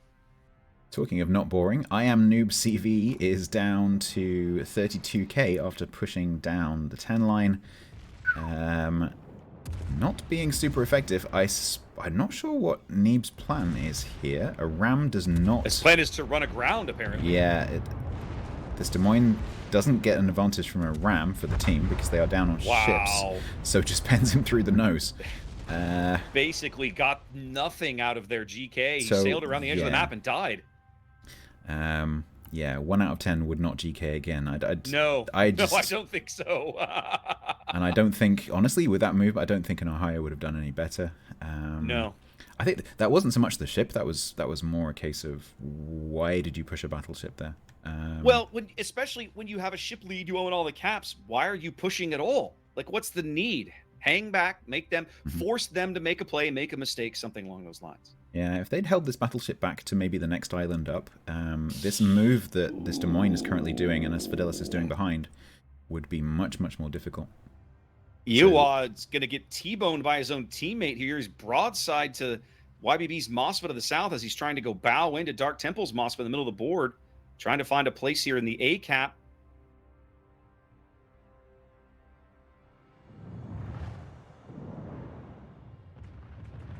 Talking of not boring, I Am Noob CV is down to 32k after pushing down the 10 line. Not being super effective. I'm not sure what Neeb's plan is here. A ram does not... His plan is to run aground, apparently. Yeah, this Des Moines doesn't get an advantage from a ram for the team because they are down on ships. So just pens him through the nose. Basically got nothing out of their GK. He sailed around the edge of the map and died. Yeah, 1 out of 10 would not GK again. No, I don't think so. And I don't think, honestly, with that move, I don't think an Ohio would have done any better. No. I think that wasn't so much the ship. That was more a case of why did you push a battleship there? Well, especially when you have a ship lead, you own all the caps. Why are you pushing at all? Like, what's the need? Hang back, force them to make a play, make a mistake, something along those lines. Yeah, if they'd held this battleship back to maybe the next island up, this move that this Des Moines is currently doing and as Fidelis is doing behind would be much, much more difficult. Ewad's going to get T-boned by his own teammate here. He's broadside to YBB's Mosfa to the south as he's trying to go bow into Dark Temple's Mosfa in the middle of the board, trying to find a place here in the A cap.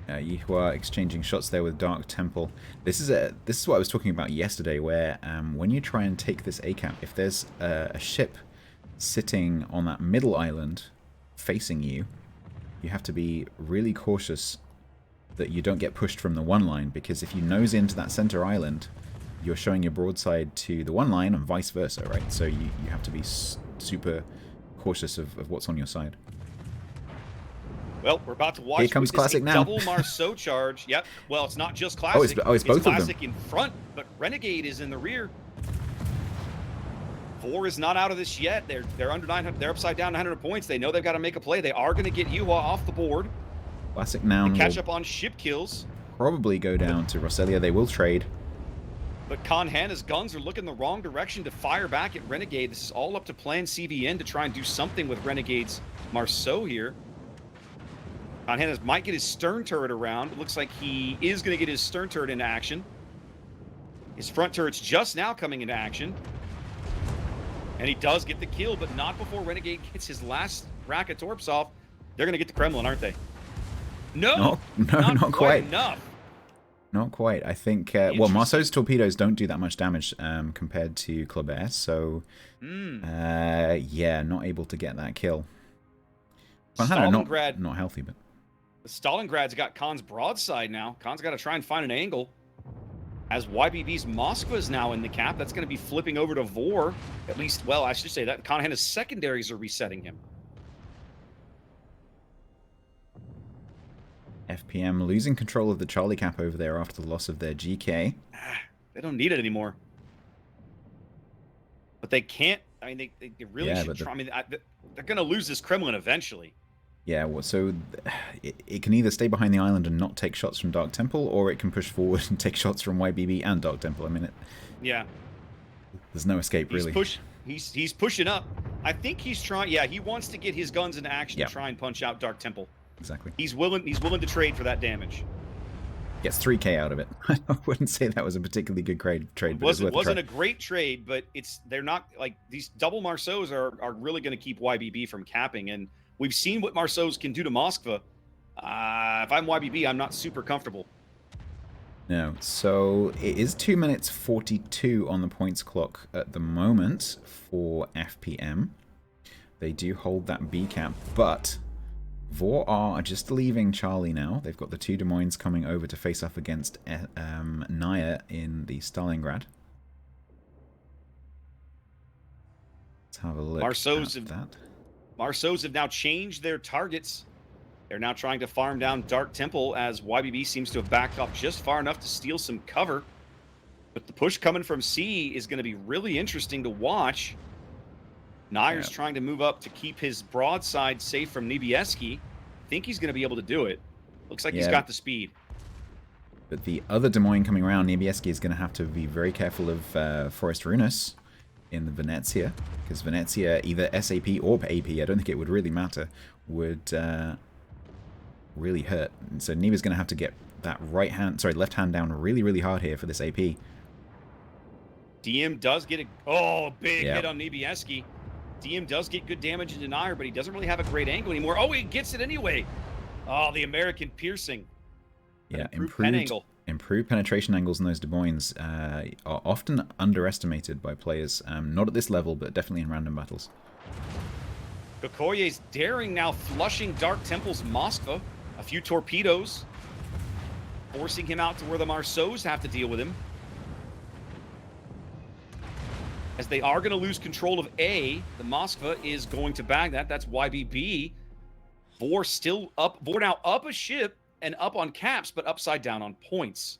Yihua exchanging shots there with Dark Temple. This is what I was talking about yesterday, where when you try and take this A-cap, if there's a ship sitting on that middle island facing you, you have to be really cautious that you don't get pushed from the one line, because if you nose into that center island, you're showing your broadside to the one line and vice versa, right? So you have to be super cautious of what's on your side. Well, we're about to watch. Here comes Classic now. Double Marceau charge. Yep. Well, it's not just Classic. It's both Classic of them in front, but Renegade is in the rear. 4 is not out of this yet. They're under 900. They're upside down 900 points. They know they've got to make a play. They are going to get Yuhua off the board. Classic now catch up on ship kills. Probably go down to Roselia. They will trade. But Conhana's guns are looking the wrong direction to fire back at Renegade. This is all up to Plan CVN to try and do something with Renegade's Marceau here. Conhana's might get his stern turret around. It looks like he is going to get his stern turret into action. His front turret's just now coming into action. And he does get the kill, but not before Renegade gets his last rack of torps off. They're going to get the Kremlin, aren't they? No, not quite enough. Not quite. I think, well, Marceau's torpedoes don't do that much damage compared to Clabert, so, yeah, not able to get that kill. Stalingrad, not healthy, but... Stalingrad's got Khan's broadside now. Khan's got to try and find an angle. As YBB's Moskva is now in the cap, that's going to be flipping over to Vor. At least, well, I should say that Conhana's secondaries are resetting him. FPM losing control of the Charlie cap over there after the loss of their GK. They don't need it anymore. But they can't. I mean, they really should try. I mean, they're going to lose this Kremlin eventually. Yeah, well, so it can either stay behind the island and not take shots from Dark Temple, or it can push forward and take shots from YBB and Dark Temple. I mean, yeah, there's no escape, really. He's pushing up. I think he's trying. Yeah, he wants to get his guns into action Yep. to try and punch out Dark Temple. Exactly. He's willing to trade for that damage. Gets 3k out of it. I wouldn't say that was a particularly good trade, but It wasn't a a great trade, but they're not like these double Marceaus are really going to keep YBB from capping, and we've seen what Marceaus can do to Moskva. If I'm YBB, I'm not super comfortable. No, so it is 2 minutes 42 on the points clock at the moment for FPM. They do hold that B cap, but VOR are just leaving Charlie now. They've got the two Des Moines coming over to face off against Naya in the Stalingrad. Let's have a look Marceaus at that. Marceaus have now changed their targets. They're now trying to farm down Dark Temple as YBB seems to have backed off just far enough to steal some cover. But the push coming from C is going to be really interesting to watch. Nayer's trying to move up to keep his broadside safe from Niebieski. I think he's going to be able to do it. Looks like he's got the speed. But the other Des Moines coming around, Niebieski is going to have to be very careful of Forest Runus in the Venezia, because Venezia, either SAP or AP, I don't think it would really matter, would really hurt. And so Nieba's going to have to get that left hand down really, really hard here for this AP. DM does get a big hit on Niebieski. DM does get good damage in Nayer, but he doesn't really have a great angle anymore. Oh, he gets it anyway. Oh, the American piercing. Yeah, improved penetration angles in those Des Moines are often underestimated by players. Not at this level, but definitely in random battles. Kokoye's daring now, flushing Dark Temple's Moskva. A few torpedoes, forcing him out to where the Marceaus have to deal with him. As they are going to lose control of A, the Moskva is going to bag that. That's YBB. VOR still up. VOR now up a ship and up on caps, but upside down on points.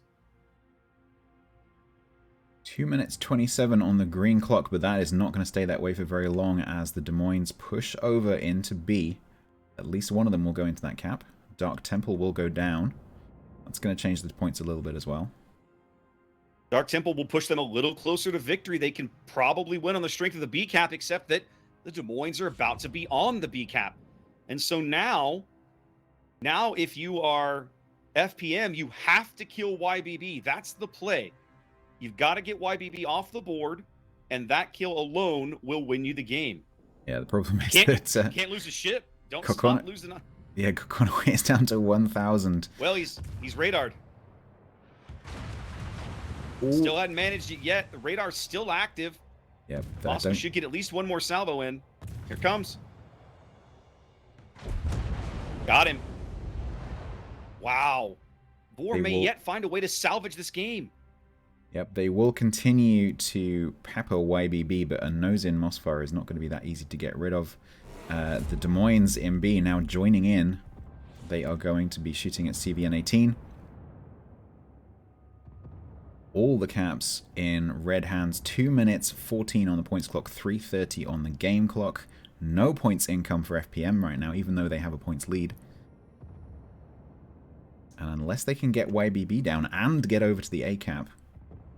2 minutes 27 on the green clock, but that is not going to stay that way for very long as the Des Moines push over into B. At least one of them will go into that cap. Dark Temple will go down. That's going to change the points a little bit as well. Dark Temple will push them a little closer to victory. They can probably win on the strength of the B cap, except that the Des Moines are about to be on the B cap. And so now if you are FPM, you have to kill YBB. That's the play. You've got to get YBB off the board, and that kill alone will win you the game. Yeah, the problem is that... can't lose a ship. Don't Kokona, lose the... Yeah, Kokona is down to 1,000. Well, he's radared. Ooh. Still hadn't managed it yet. The radar's still active. Yeah, Moskva should get at least one more salvo in. Here comes. Got him. Wow. VOR may yet find a way to salvage this game. Yep, they will continue to pepper YBB, but a nose-in Moskva is not going to be that easy to get rid of. The Des Moines in B now joining in. They are going to be shooting at CVN 18. All the caps in red hands. 2 minutes 14 on the points clock, 3:30 on the game clock. No points income for FPM right now, even though they have a points lead. And unless they can get YBB down and get over to the A cap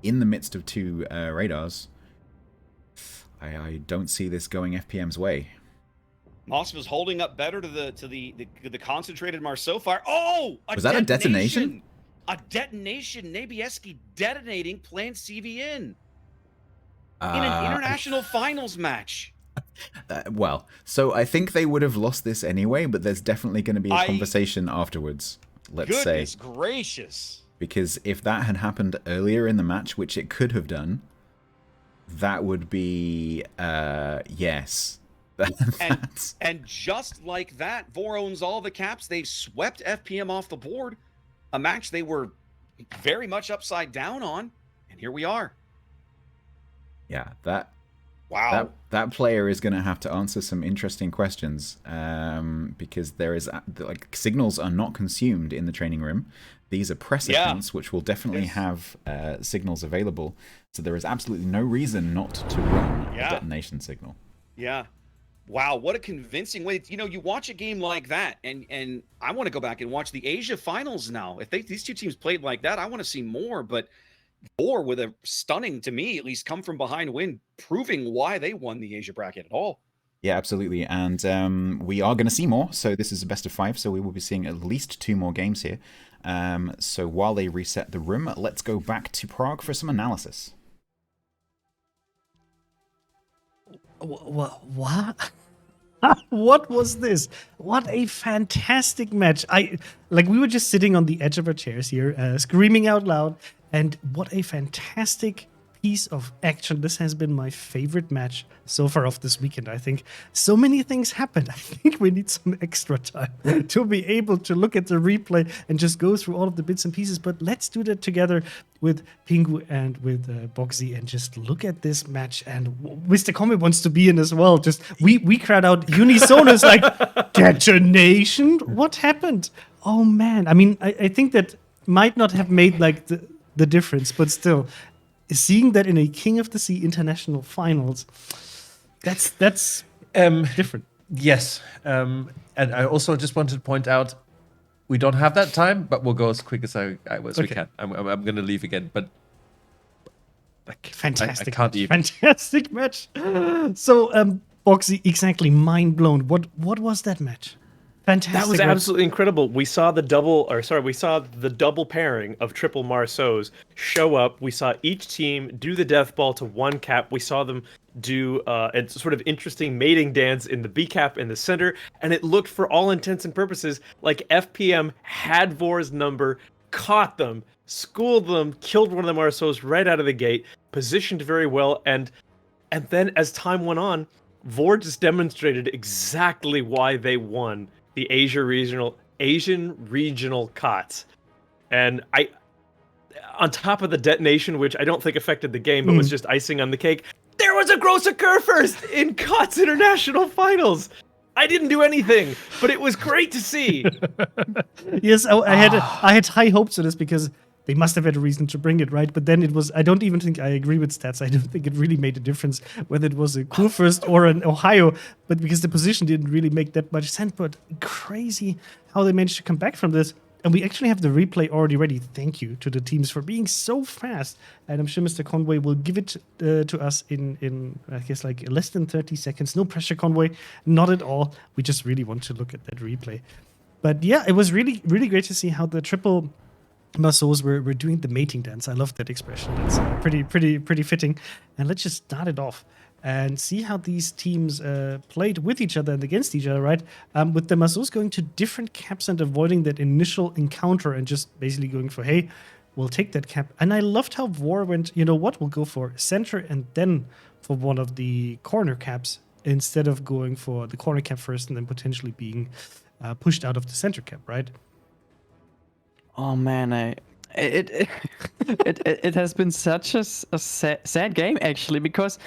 in the midst of two radars, I don't see this going FPM's way. Moskva's holding up better to the concentrated Marceau fire. Oh! Was that a detonation? A detonation. Niebieski detonating plant CVN in an international finals match. Well, so I think they would have lost this anyway, but there's definitely going to be a conversation afterwards, let's say. Goodness gracious. Because if that had happened earlier in the match, which it could have done, that would be, yes. and just like that, VOR owns all the caps. They've swept FPM off the board. A match they were very much upside down on, and here we are. Yeah, that... Wow. That player is going to have to answer some interesting questions because there is like signals are not consumed in the training room. These are press accounts, which will definitely have signals available. So there is absolutely no reason not to run a detonation signal. Yeah. Wow, what a convincing way. You know, you watch a game like that, and I want to go back and watch the Asia finals now. If these two teams played like that, I want to see more. But Vor with a stunning, to me at least, come from behind win, proving why they won the Asia bracket at all. Yeah, absolutely. And we are going to see more. So this is a best of 5. So we will be seeing at least 2 more games here. So while they reset the room, let's go back to Prague for some analysis. What? What was this? What a fantastic match! We were just sitting on the edge of our chairs here, screaming out loud. And what a fantastic piece of action. This has been my favorite match so far of this weekend, I think. So many things happened. I think we need some extra time to be able to look at the replay and just go through all of the bits and pieces. But let's do that together with Pingu and with Boxy and just look at this match. And Mr. Comet wants to be in as well. Just we cried out unisonus like, detonation? What happened? Oh, man. I mean, I think that might not have made like the difference, but still, seeing that in a King of the Sea international finals, that's different. Yes, and I also just wanted to point out we don't have that time, but we'll go as quick as we can. I'm going to leave again, but fantastic, I can't even. Fantastic match. So, Boxy, exactly mind blown. What was that match? Fantastic. That was absolutely incredible. We saw the double pairing of triple Marceaus show up. We saw each team do the death ball to one cap. We saw them do a sort of interesting mating dance in the B cap in the center, and it looked, for all intents and purposes, like FPM had Vor's number, caught them, schooled them, killed one of the Marceaus right out of the gate, positioned very well, and then as time went on, Vor just demonstrated exactly why they won the Asian regional KOTS. And on top of the detonation, which I don't think affected the game, but was just icing on the cake, there was a gross occur first in KOTS International Finals. I didn't do anything, but it was great to see. Yes, I had high hopes of this because they must have had a reason to bring it, right? But then it was, I don't even think I agree with stats. I don't think it really made a difference whether it was a Kurfürst or an Ohio, but because the position didn't really make that much sense. But crazy how they managed to come back from this. And we actually have the replay already ready. Thank you to the teams for being so fast. And I'm sure Mr. Conway will give it to us in I guess, like less than 30 seconds. No pressure, Conway. Not at all. We just really want to look at that replay. But yeah, it was really, really great to see how the triple Marceaus were doing the mating dance. I love that expression. That's pretty fitting. And let's just start it off and see how these teams played with each other and against each other, right? With the Marceaus going to different caps and avoiding that initial encounter and just basically going for, hey, we'll take that cap. And I loved how Vor went, you know what, we'll go for center and then for one of the corner caps instead of going for the corner cap first and then potentially being pushed out of the center cap, right? Oh man, it has been such a sad game actually, because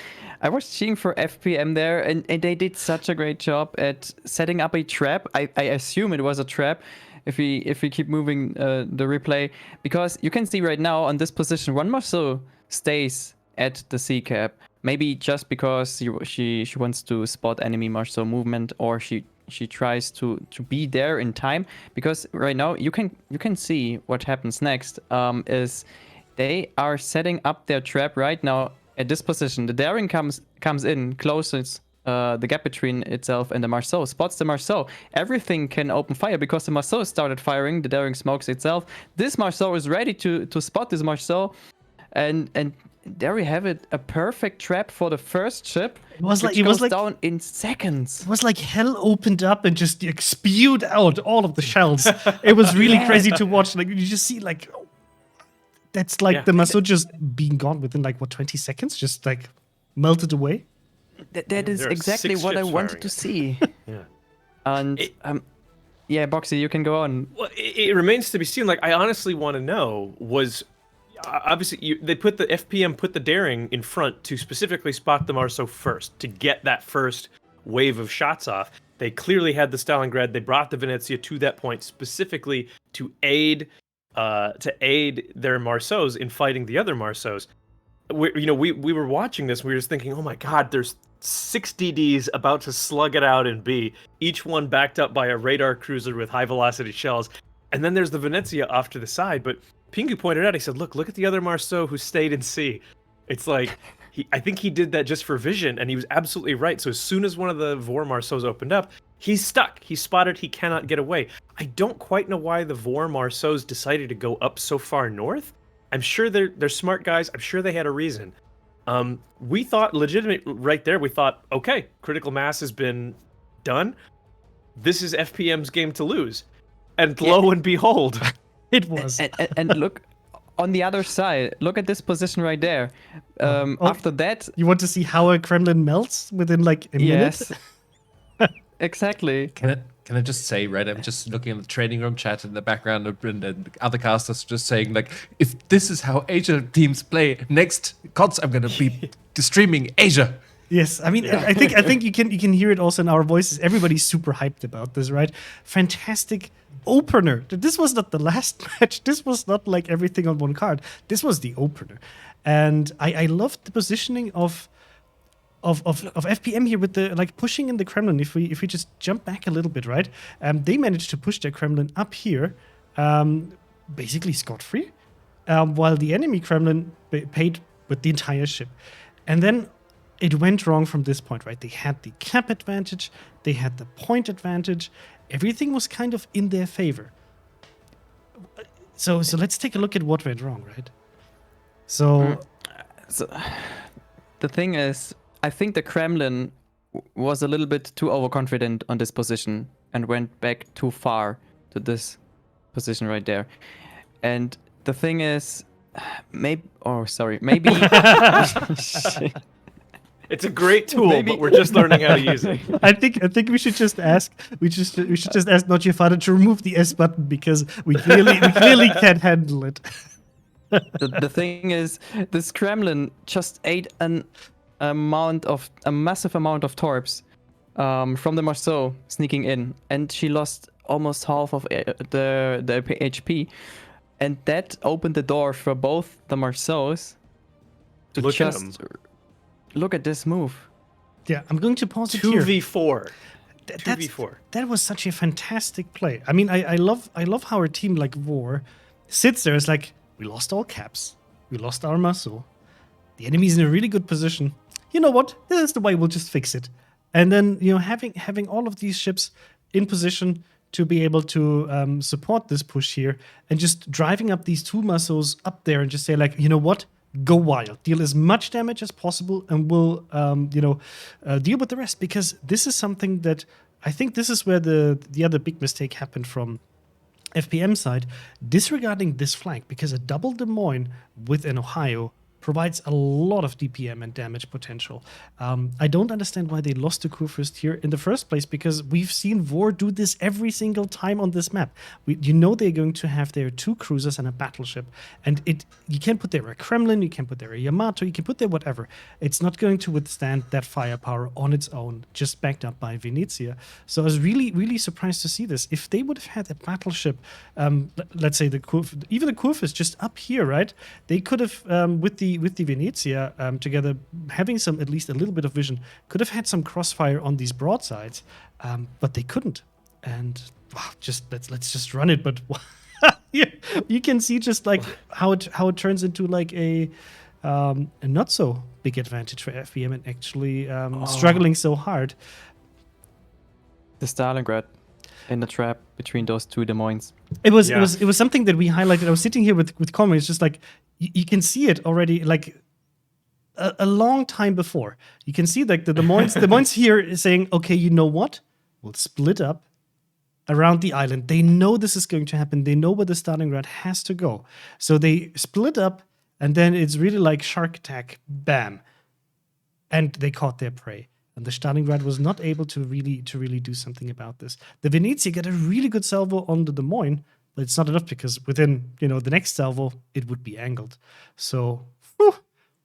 I was cheering for FPM there and they did such a great job at setting up a trap. I assume it was a trap if we keep moving the replay, because you can see right now on this position one Marceau stays at the C cap, maybe just because she wants to spot enemy Marceau movement, or she tries to be there in time, because right now you can see what happens next. Is they are setting up their trap right now at this position. The daring comes in, closes the gap between itself and the Marceau, spots the Marceau. Everything can open fire because the Marceau started firing. The daring smokes itself. This Marceau is ready to spot this Marceau, and there we have it, a perfect trap for the first ship. It was like down in seconds. It was like hell opened up and just spewed out all of the shells. It was really crazy to watch. Like you just see like that's like the Marceau just being gone within like 20 seconds, just like melted away. That is exactly what I wanted to see. Yeah. And yeah, Boxy, you can go on. Well, it remains to be seen. Like I honestly want to know, was obviously they put the FPM put the daring in front to specifically spot the Marceau first to get that first wave of shots off. They clearly had the Stalingrad. They brought the Venezia to that point specifically to aid their Marceaus in fighting the other Marceaus. We were watching this. We were just thinking, oh my God, there's 6 DDs about to slug it out in B, each one backed up by a radar cruiser with high velocity shells. And then there's the Venezia off to the side. But Pingu pointed out, he said, look at the other Marceau who stayed in C. It's like, I think he did that just for vision, and he was absolutely right. So as soon as one of the Vor Marceaus opened up, he's stuck. He's spotted. He cannot get away. I don't quite know why the Vor Marceaus decided to go up so far north. I'm sure they're smart guys. I'm sure they had a reason. We thought legitimate right there. We thought, okay, critical mass has been done. This is FPM's game to lose. And lo and behold, it was. And look, on the other side, look at this position right there. After that... You want to see how a Kremlin melts within like a minute? Exactly. Can I just say, right? I'm just looking at the training room chat in the background, and other casters just saying, like, if this is how Asia teams play next KOTS, I'm gonna be streaming Asia. Yes, I mean, I think you can hear it also in our voices. Everybody's super hyped about this, right? Fantastic opener. This was not the last match. This was not like everything on one card. This was the opener, and I loved the positioning of FPM here with the like pushing in the Kremlin. If we just jump back a little bit, right? They managed to push their Kremlin up here, basically scot-free, while the enemy Kremlin paid with the entire ship, and then it went wrong from this point, right? They had the cap advantage, they had the point advantage, everything was kind of in their favor. So let's take a look at what went wrong, right? So the thing is, I think the Kremlin was a little bit too overconfident on this position and went back too far to this position right there. And the thing is, maybe. It's a great tool, but we're just learning how to use it. I think we should just ask. We should just ask Not Your Father to remove the S button because we clearly can't handle it. The thing is, this Kremlin just ate a massive amount of torps from the Marceau sneaking in, and she lost almost half of the HP, and that opened the door for both the Marceaus to look at this move. Yeah, I'm going to pause it here. 2v4. 2v4. That was such a fantastic play. I mean, I love how our team like Vor sits there. It's like, we lost all caps. We lost our Marceau. The enemy's in a really good position. You know what? This is the way we'll just fix it. And then, having all of these ships in position to be able to support this push here and just driving up these 2 Marceaus up there and just say like, you know what? Go wild. Deal as much damage as possible and we'll, deal with the rest, because this is something that I think this is where the other big mistake happened from FPM side, disregarding this flank, because a double Des Moines with an Ohio provides a lot of DPM and damage potential. I don't understand why they lost to Kurfürst here in the first place, because we've seen Vor do this every single time on this map. They're going to have their 2 cruisers and a battleship, and you can put there a Kremlin, you can put there a Yamato, you can put there whatever. It's not going to withstand that firepower on its own, just backed up by Venezia. So I was really, really surprised to see this. If they would have had a battleship, let's say even the Kurfürst just up here, right? They could have, with the Venezia together, having at least a little bit of vision, could have had some crossfire on these broadsides, but they couldn't. And let's just run it. But you can see just like how it turns into like a not so big advantage for FPM and actually struggling so hard. The Stalingrad in the trap between those 2 Des Moines. It was something that we highlighted. I was sitting here with Conway. It's just like you can see it already, like a long time before. You can see like the Des Moines here is saying, okay, you know what? We'll split up around the island. They know this is going to happen. They know where the Stalingrad has to go. So they split up, and then it's really like shark attack, bam. And they caught their prey. And the Stalingrad was not able to really do something about this. The Venezia got a really good salvo on the Des Moines, but it's not enough because within the next salvo it would be angled. So whew,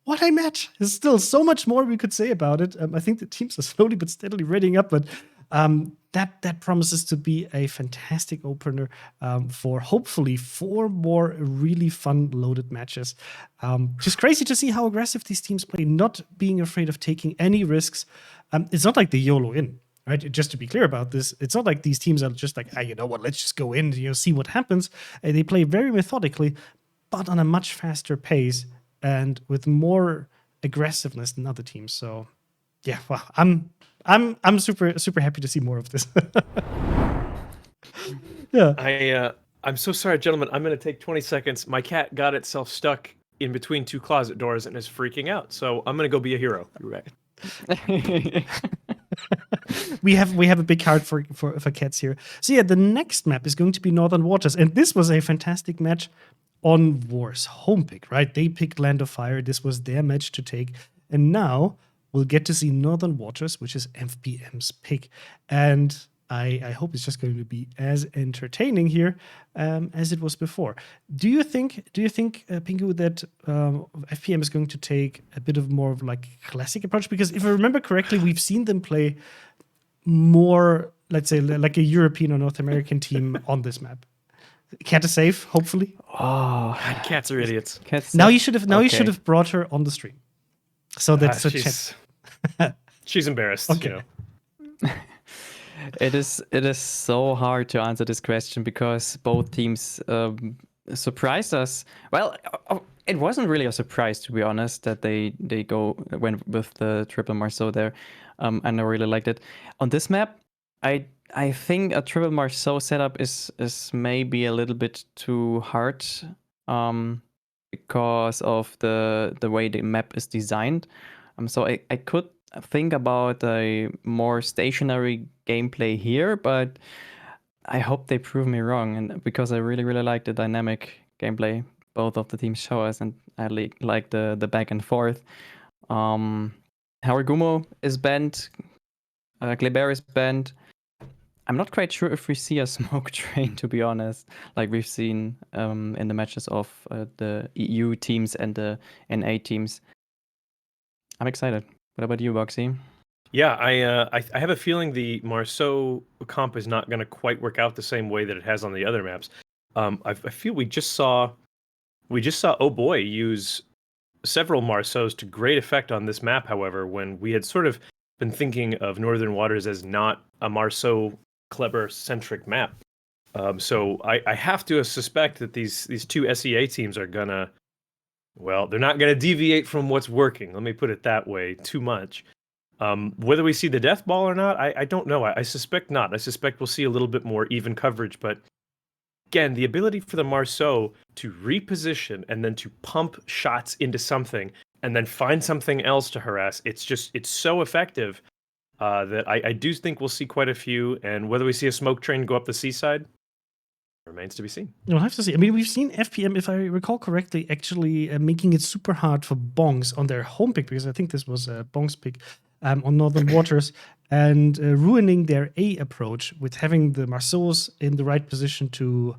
what a match! There's still so much more we could say about it. I think the teams are slowly but steadily readying up, but that promises to be a fantastic opener for hopefully 4 more really fun loaded matches. Just crazy to see how aggressive these teams play, not being afraid of taking any risks. It's not like the YOLO in, right? Just to be clear about this, it's not like these teams are just like, you know what, let's just go in, see what happens. They play very methodically, but on a much faster pace and with more aggressiveness than other teams. So, yeah, well, I'm super happy to see more of this. Yeah. I'm so sorry, gentlemen. I'm going to take 20 seconds. My cat got itself stuck in between 2 closet doors and is freaking out. So I'm going to go be a hero. You're right. we have a big heart for cats here. So yeah, the next map is going to be Northern Waters, and this was a fantastic match on War's home pick, right? They picked Land of Fire. This was their match to take, and now we'll get to see Northern Waters, which is FPM's pick, and I hope it's just going to be as entertaining here as it was before. Do you think, Pingu, that FPM is going to take a bit of more of like classic approach? Because if I remember correctly, we've seen them play more, let's say, like a European or North American team on this map. Cat is safe, hopefully. Oh, cats are idiots. Now you should have brought her on the stream, so that's she's embarrassed. Okay. It is so hard to answer this question because both teams surprised us. Well, it wasn't really a surprise, to be honest, that they went with the triple Marceau there, and I really liked it. On this map, I think a triple Marceau setup is maybe a little bit too hard, because of the way the map is designed. So I could think about a more stationary gameplay here, but I hope they prove me wrong, and because I really like the dynamic gameplay both of the teams show us, and I like the back and forth. Haragumo is banned, Kleber is banned. I'm not quite sure if we see a smoke train, to be honest, like we've seen in the matches of the EU teams and the NA teams. I'm excited. What about you, Boxy? Yeah, I have a feeling the Marceau comp is not going to quite work out the same way that it has on the other maps. I feel we just saw Oh Boy use several Marceaus to great effect on this map. However, when we had sort of been thinking of Northern Waters as not a Marceau Kleber centric map, so I have to suspect that these two SEA teams are gonna, well, they're not gonna deviate from what's working. Let me put it that way. Too much. Whether we see the death ball or not, I don't know. I suspect not. I suspect we'll see a little bit more even coverage. But again, the ability for the Marceau to reposition and then to pump shots into something and then find something else to harass, it's so effective that I do think we'll see quite a few. And whether we see a smoke train go up the seaside remains to be seen. We'll have to see. I mean, we've seen FPM, if I recall correctly, actually making it super hard for Bongs on their home pick, because I think this was a Bongs pick on Northern Waters, and ruining their A approach with having the Marceaus in the right position to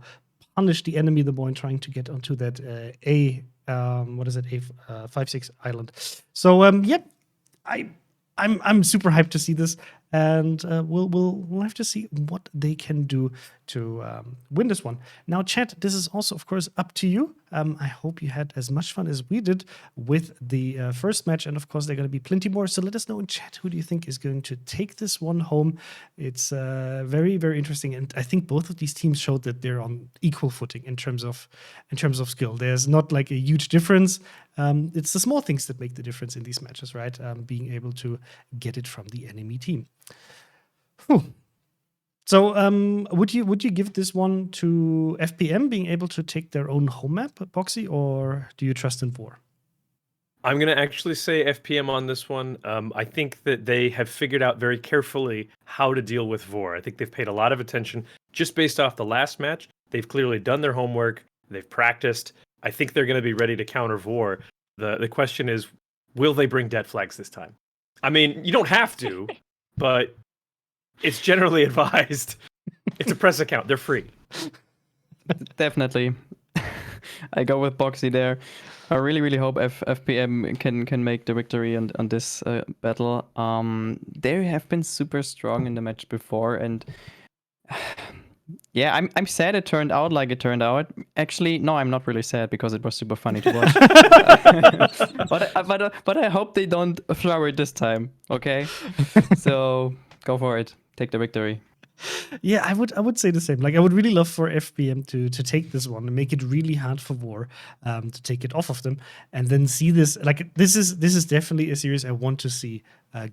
punish the enemy, the boy trying to get onto that A5-6 island. So, yep, I'm super hyped to see this, and we'll have to see what they can do to win this one. Now, chat, this is also, of course, up to you. I hope you had as much fun as we did with the first match, and of course, there are going to be plenty more. So let us know in chat, who do you think is going to take this one home? It's very, very interesting, and I think both of these teams showed that they're on equal footing in terms of skill. There's not like a huge difference. It's the small things that make the difference in these matches, right? Being able to get it from the enemy team. Whew. So, would you give this one to FPM being able to take their own home map, Boxy, or do you trust in VOR? I'm going to actually say FPM on this one. I think that they have figured out very carefully how to deal with VOR. I think they've paid a lot of attention just based off the last match. They've clearly done their homework. They've practiced. I think they're going to be ready to counter VOR. The question is, will they bring dead flags this time? I mean, you don't have to, but it's generally advised. It's a press account. They're free. Definitely. I go with Boxy there. I really hope FPM can make the victory on this battle. They have been super strong in the match before, and yeah, I'm sad it turned out like it turned out. Actually, no, I'm not really sad because it was super funny to watch. but I hope they don't flower it this time. Okay, so go for it. Take the victory. Yeah, I would say the same. Like, I would really love for FBM to take this one and make it really hard for War, to take it off of them, and then see this. Like, this is definitely a series I want to see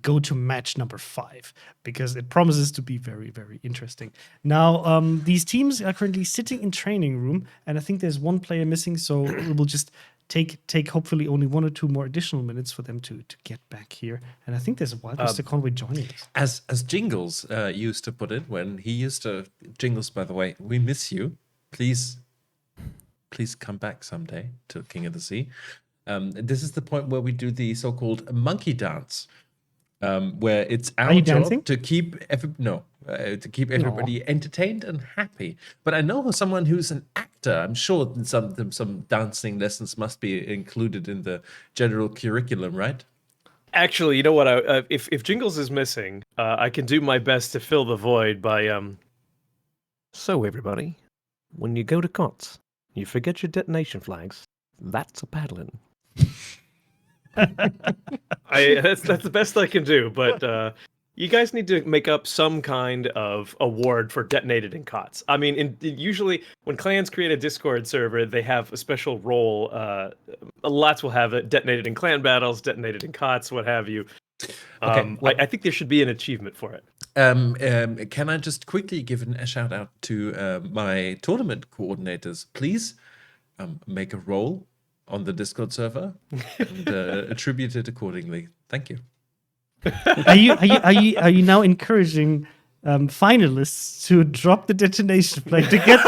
go to match number 5, because it promises to be very, very interesting. Now, these teams are currently sitting in training room, and I think there's one player missing, so we will just take hopefully only 1 or 2 more additional minutes for them to get back here. And I think there's a Wild Mr. Conway joining us. As Jingles used to put it when he used to Jingles, by the way, we miss you. Please come back someday to King of the Sea. This is the point where we do the so-called monkey dance, where it's our job dancing? to keep everybody entertained and happy. But I know someone who's an actor. I'm sure some dancing lessons must be included in the general curriculum, right? Actually, you know what? If Jingles is missing, I can do my best to fill the void by So everybody, when you go to KOTS, you forget your detonation flags. That's a paddling. That's the best I can do, but you guys need to make up some kind of award for detonated in KOTS. I mean, usually when clans create a Discord server, they have a special role. Lots will have it detonated in clan battles, detonated in KOTS, what have you. Okay, well, I think there should be an achievement for it. Can I just quickly give a shout out to my tournament coordinators? Please make a roll on the Discord server and attribute it accordingly. Thank you. Are you now encouraging finalists to drop the detonation flag to get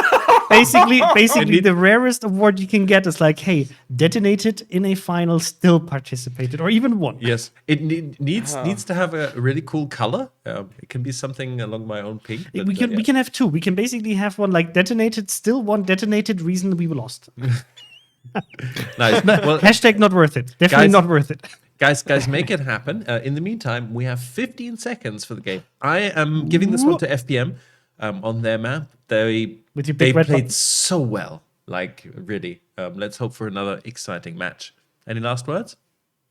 basically the rarest award you can get is like, hey, detonated in a final, still participated, or even won. Yes, it needs to have a really cool color. It can be something along my own pink. But, we can have 2. We can basically have one like detonated, still won, detonated, reason we lost. Nice. Well, hashtag not worth it. Definitely not worth it. Guys, make it happen. In the meantime, we have 15 seconds for the game. I am giving this one to FPM on their map. They played so well. Like, really. Let's hope for another exciting match. Any last words?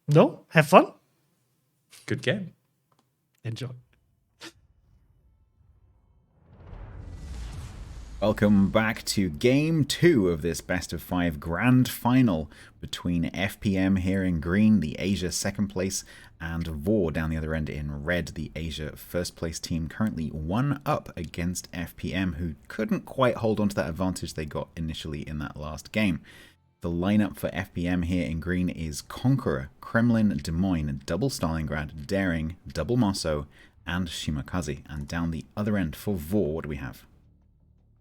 No? Have fun? Good game. Enjoy. Welcome back to Game 2 of this Best of 5 Grand Final between FPM here in green, the Asia 2nd place, and VOR down the other end in red, the Asia 1st place team, currently 1 up against FPM, who couldn't quite hold on to that advantage they got initially in that last game. The lineup for FPM here in green is Conqueror, Kremlin, Des Moines, double Stalingrad, Daring, double Marceau, and Shimakaze. And down the other end for VOR, what do we have?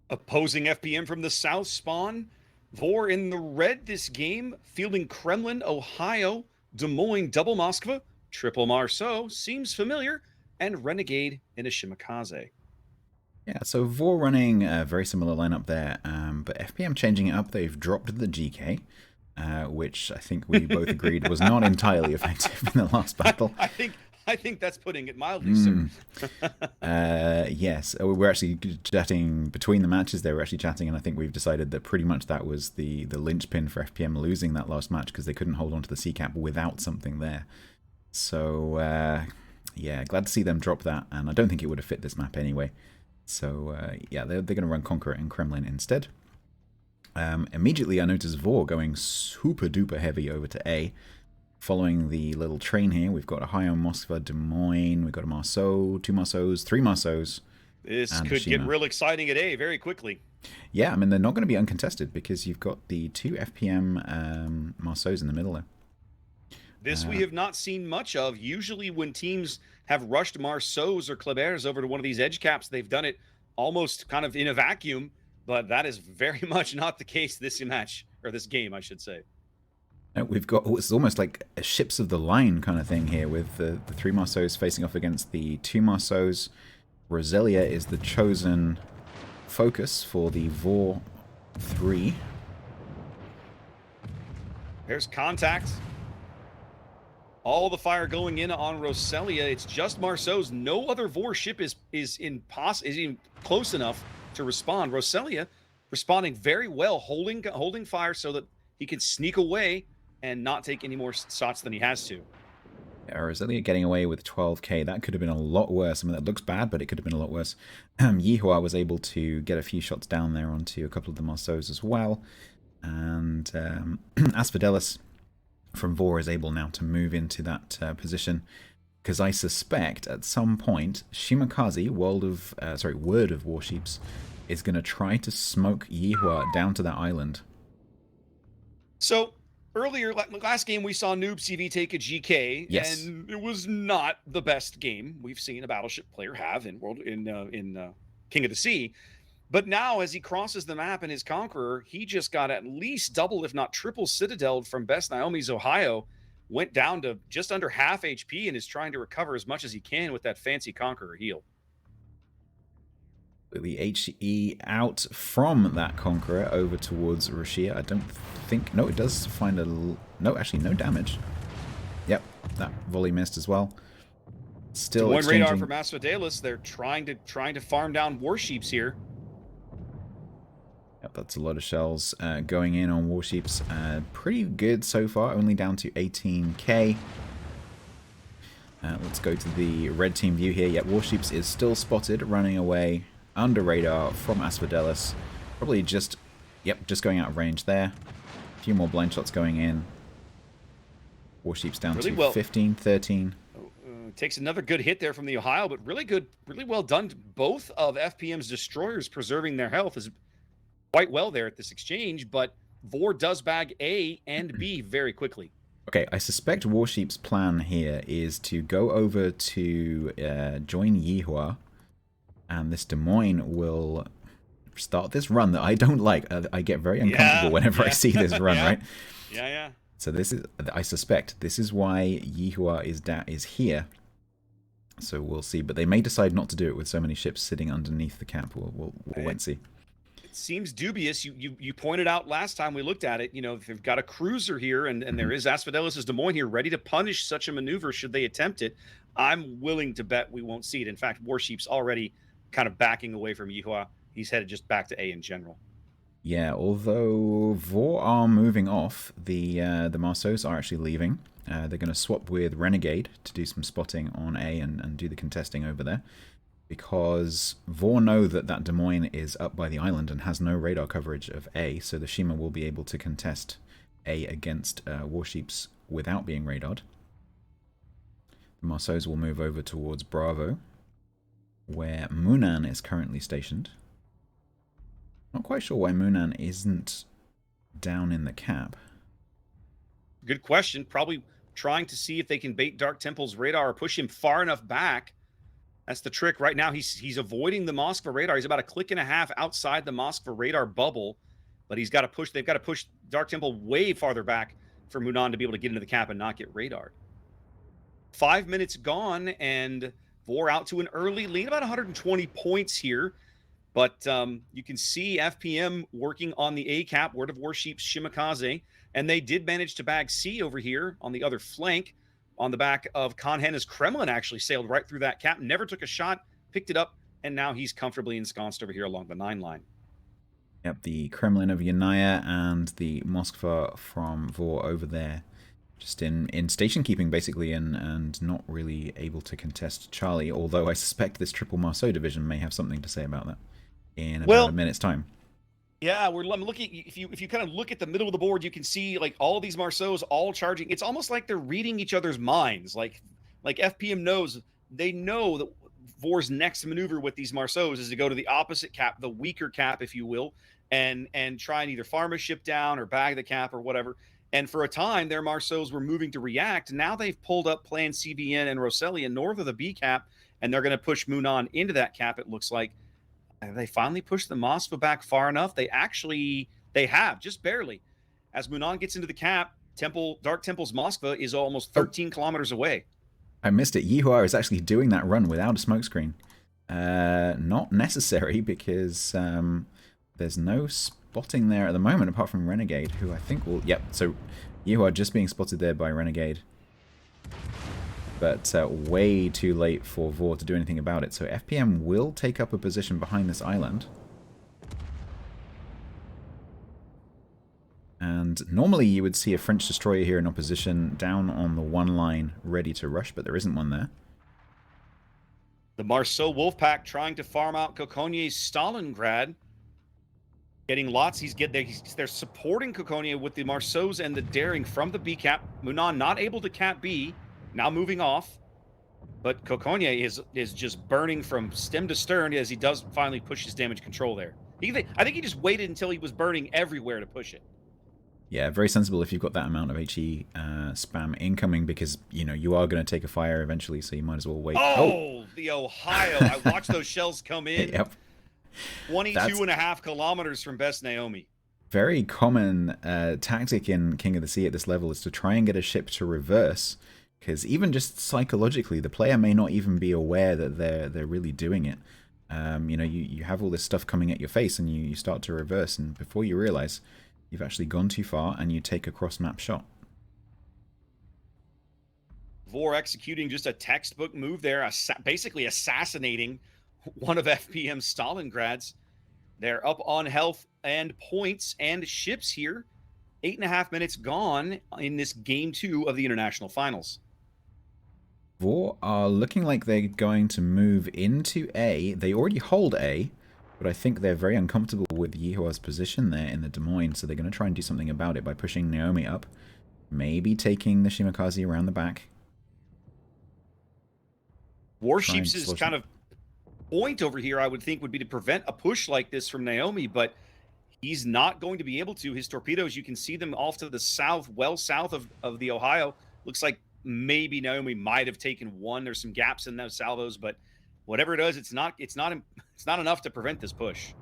Opposing FPM from the south spawn. VOR in the red this game, fielding Kremlin, Ohio, Des Moines, double Moskva, triple Marceau, seems familiar, and Renegade in a Shimakaze. Yeah, so VOR running a very similar lineup there, but FPM changing it up. They've dropped the GK, which I think we both agreed was not entirely effective in the last battle. I think that's putting it mildly, sir. Yes, we're actually chatting between the matches. They were actually chatting, and I think we've decided that pretty much that was the linchpin for FPM losing that last match because they couldn't hold on to the C-cap without something there. So, yeah, glad to see them drop that, and I don't think it would have fit this map anyway. So, yeah, they're going to run Conqueror and Kremlin instead. Immediately, I noticed VOR going super duper heavy over to A. Following the little train here, we've got Ohio, Moskva, Des Moines, we've got a Marceau, 2 Marceaus, 3 Marceaus. This could get real exciting at A very quickly. Yeah, I mean, they're not going to be uncontested because you've got the 2 FPM Marceaus in the middle there. This we have not seen much of. Usually when teams have rushed Marceaus or Kleberts over to one of these edge caps, they've done it almost kind of in a vacuum, but that is very much not the case this match, or this game, I should say. We've got, it's almost like a ships of the line kind of thing here with the 3 Marceaus facing off against the 2 Marceaus. Roselia is the chosen focus for the VOR 3. There's contact. All the fire going in on Roselia. It's just Marceau's. No other Warship is even close enough to respond. Roselia responding very well, holding fire so that he can sneak away and not take any more shots than he has to. Yeah, Roselia getting away with 12k. That could have been a lot worse. I mean, that looks bad, but it could have been a lot worse. Yihua was able to get a few shots down there onto a couple of the Marceaus as well. And Asphodelis from Vor is able now to move into that position, because I suspect at some point Shimakaze, Word of Warships, is going to try to smoke Yihua down to that island. So earlier, last game, we saw Noob CV take a GK, Yes. and it was not the best game we've seen a battleship player have in King of the Sea. But now, as he crosses the map in his Conqueror, he just got at least double, if not triple, citadeled from Best Naomi's Ohio. Went down to just under half HP and is trying to recover as much as he can with that fancy Conqueror heal. The HE out from that Conqueror over towards Rashia. I don't think... No, it does find a... No, actually, no damage. Yep, that volley missed as well. Still one exchanging... radar from Asphodelis. They're trying to farm down Warships here. Yep, that's a lot of shells going in on Warships. Pretty good so far, only down to 18k. Let's go to the red team view here. Yep, Warships is still spotted, running away under radar from Asphodelis. Probably just going out of range there. A few more blind shots going in. Warships down really to 15, 13. Takes another good hit there from the Ohio, but really well done. Both of FPM's destroyers preserving their health is quite well there at this exchange, but Vor does bag A and B very quickly. Okay, I suspect Warship's plan here is to go over to join Yihua, and this Des Moines will start this run that I don't like. I get very uncomfortable whenever I see this run, right? Yeah. So this is, I suspect, this is why Yihua is here. So we'll see, but they may decide not to do it with so many ships sitting underneath the cap. We'll wait and see. Seems dubious. You pointed out last time we looked at it, if they've got a cruiser here and there is Asphodelis' Des Moines here ready to punish such a maneuver should they attempt it, I'm willing to bet we won't see it. In fact, Warship's already kind of backing away from Yihua. He's headed just back to A in general. Yeah, although Vor are moving off, the Marceaus are actually leaving. They're going to swap with Renegade to do some spotting on A and do the contesting over there. Because Vor know that Des Moines is up by the island and has no radar coverage of A, so the Shima will be able to contest A against Warships without being radared. The Marceaus will move over towards Bravo, where Munan is currently stationed. Not quite sure why Munan isn't down in the cap. Good question. Probably trying to see if they can bait Dark Temple's radar or push him far enough back. That's the trick. Right now, he's avoiding the Moskva radar. He's about a click and a half outside the Moskva radar bubble, but they've got to push Dark Temple way farther back for Munan to be able to get into the cap and not get radared. 5 minutes gone, and Vor out to an early lead, about 120 points here. But you can see FPM working on the A cap, Word of Warships, Shimakaze, and they did manage to bag C over here on the other flank. On the back of Khanhenna's Kremlin actually sailed right through that cap, never took a shot, picked it up, and now he's comfortably ensconced over here along the 9 line. Yep, the Kremlin of Yanaya and the Moskva from Vor over there. Just in station keeping, basically, and not really able to contest Charlie, although I suspect this Triple Marceau division may have something to say about that in about a minute's time. Yeah, I'm looking. If you kind of look at the middle of the board, you can see like all these Marceaus all charging. It's almost like they're reading each other's minds. Like FPM knows, they know that Vor's next maneuver with these Marceaus is to go to the opposite cap, the weaker cap, if you will, and try and either farm a ship down or bag the cap or whatever. And for a time, their Marceaus were moving to react. Now they've pulled up Plan CVN and Roselia north of the B cap, and they're going to push Munan into that cap. It looks like. They finally pushed the Moskva back far enough. They have, just barely. As Munan gets into the cap, Dark Temple's Moskva is almost 13 kilometers away. I missed it. Yihua is actually doing that run without a smokescreen. Not necessary, because there's no spotting there at the moment, apart from Renegade, who I think will... Yep, so Yihua just being spotted there by Renegade. But way too late for VOD to do anything about it. So FPM will take up a position behind this island. And normally you would see a French destroyer here in opposition down on the one line ready to rush, but there isn't one there. The Marceau Wolfpack trying to farm out Kokonye's Stalingrad. Getting lots. They're supporting Kokonye with the Marceaus and the Daring from the B cap. Munan not able to cap B. Now moving off. But Kokonye is just burning from stem to stern as he does finally push his damage control there. I think he just waited until he was burning everywhere to push it. Yeah, very sensible if you've got that amount of HE spam incoming, because, you know, you are going to take a fire eventually, so you might as well wait. Oh, the Ohio. I watched those shells come in. Yep. 22.5 kilometers from Best Naomi. Very common tactic in King of the Sea at this level is to try and get a ship to reverse, because even just psychologically, the player may not even be aware that they're really doing it. You know, you have all this stuff coming at your face, and you start to reverse, and before you realize, you've actually gone too far, and you take a cross-map shot. Vor executing just a textbook move there, basically assassinating one of FPM's Stalingrads. They're up on health and points and ships here. 8.5 minutes gone in this game 2 of the international finals. Vor are looking like they're going to move into A. They already hold A, but I think they're very uncomfortable with Yihua's position there in the Des Moines, so they're going to try and do something about it by pushing Naomi up. Maybe taking the Shimakaze around the back. Warships is kind of point over here, I would think, would be to prevent a push like this from Naomi, but he's not going to be able to. His torpedoes, you can see them off to the south, well south of the Ohio. Looks like maybe Naomi might have taken one. There's some gaps in those salvos, but whatever it is, it's not enough to prevent this push.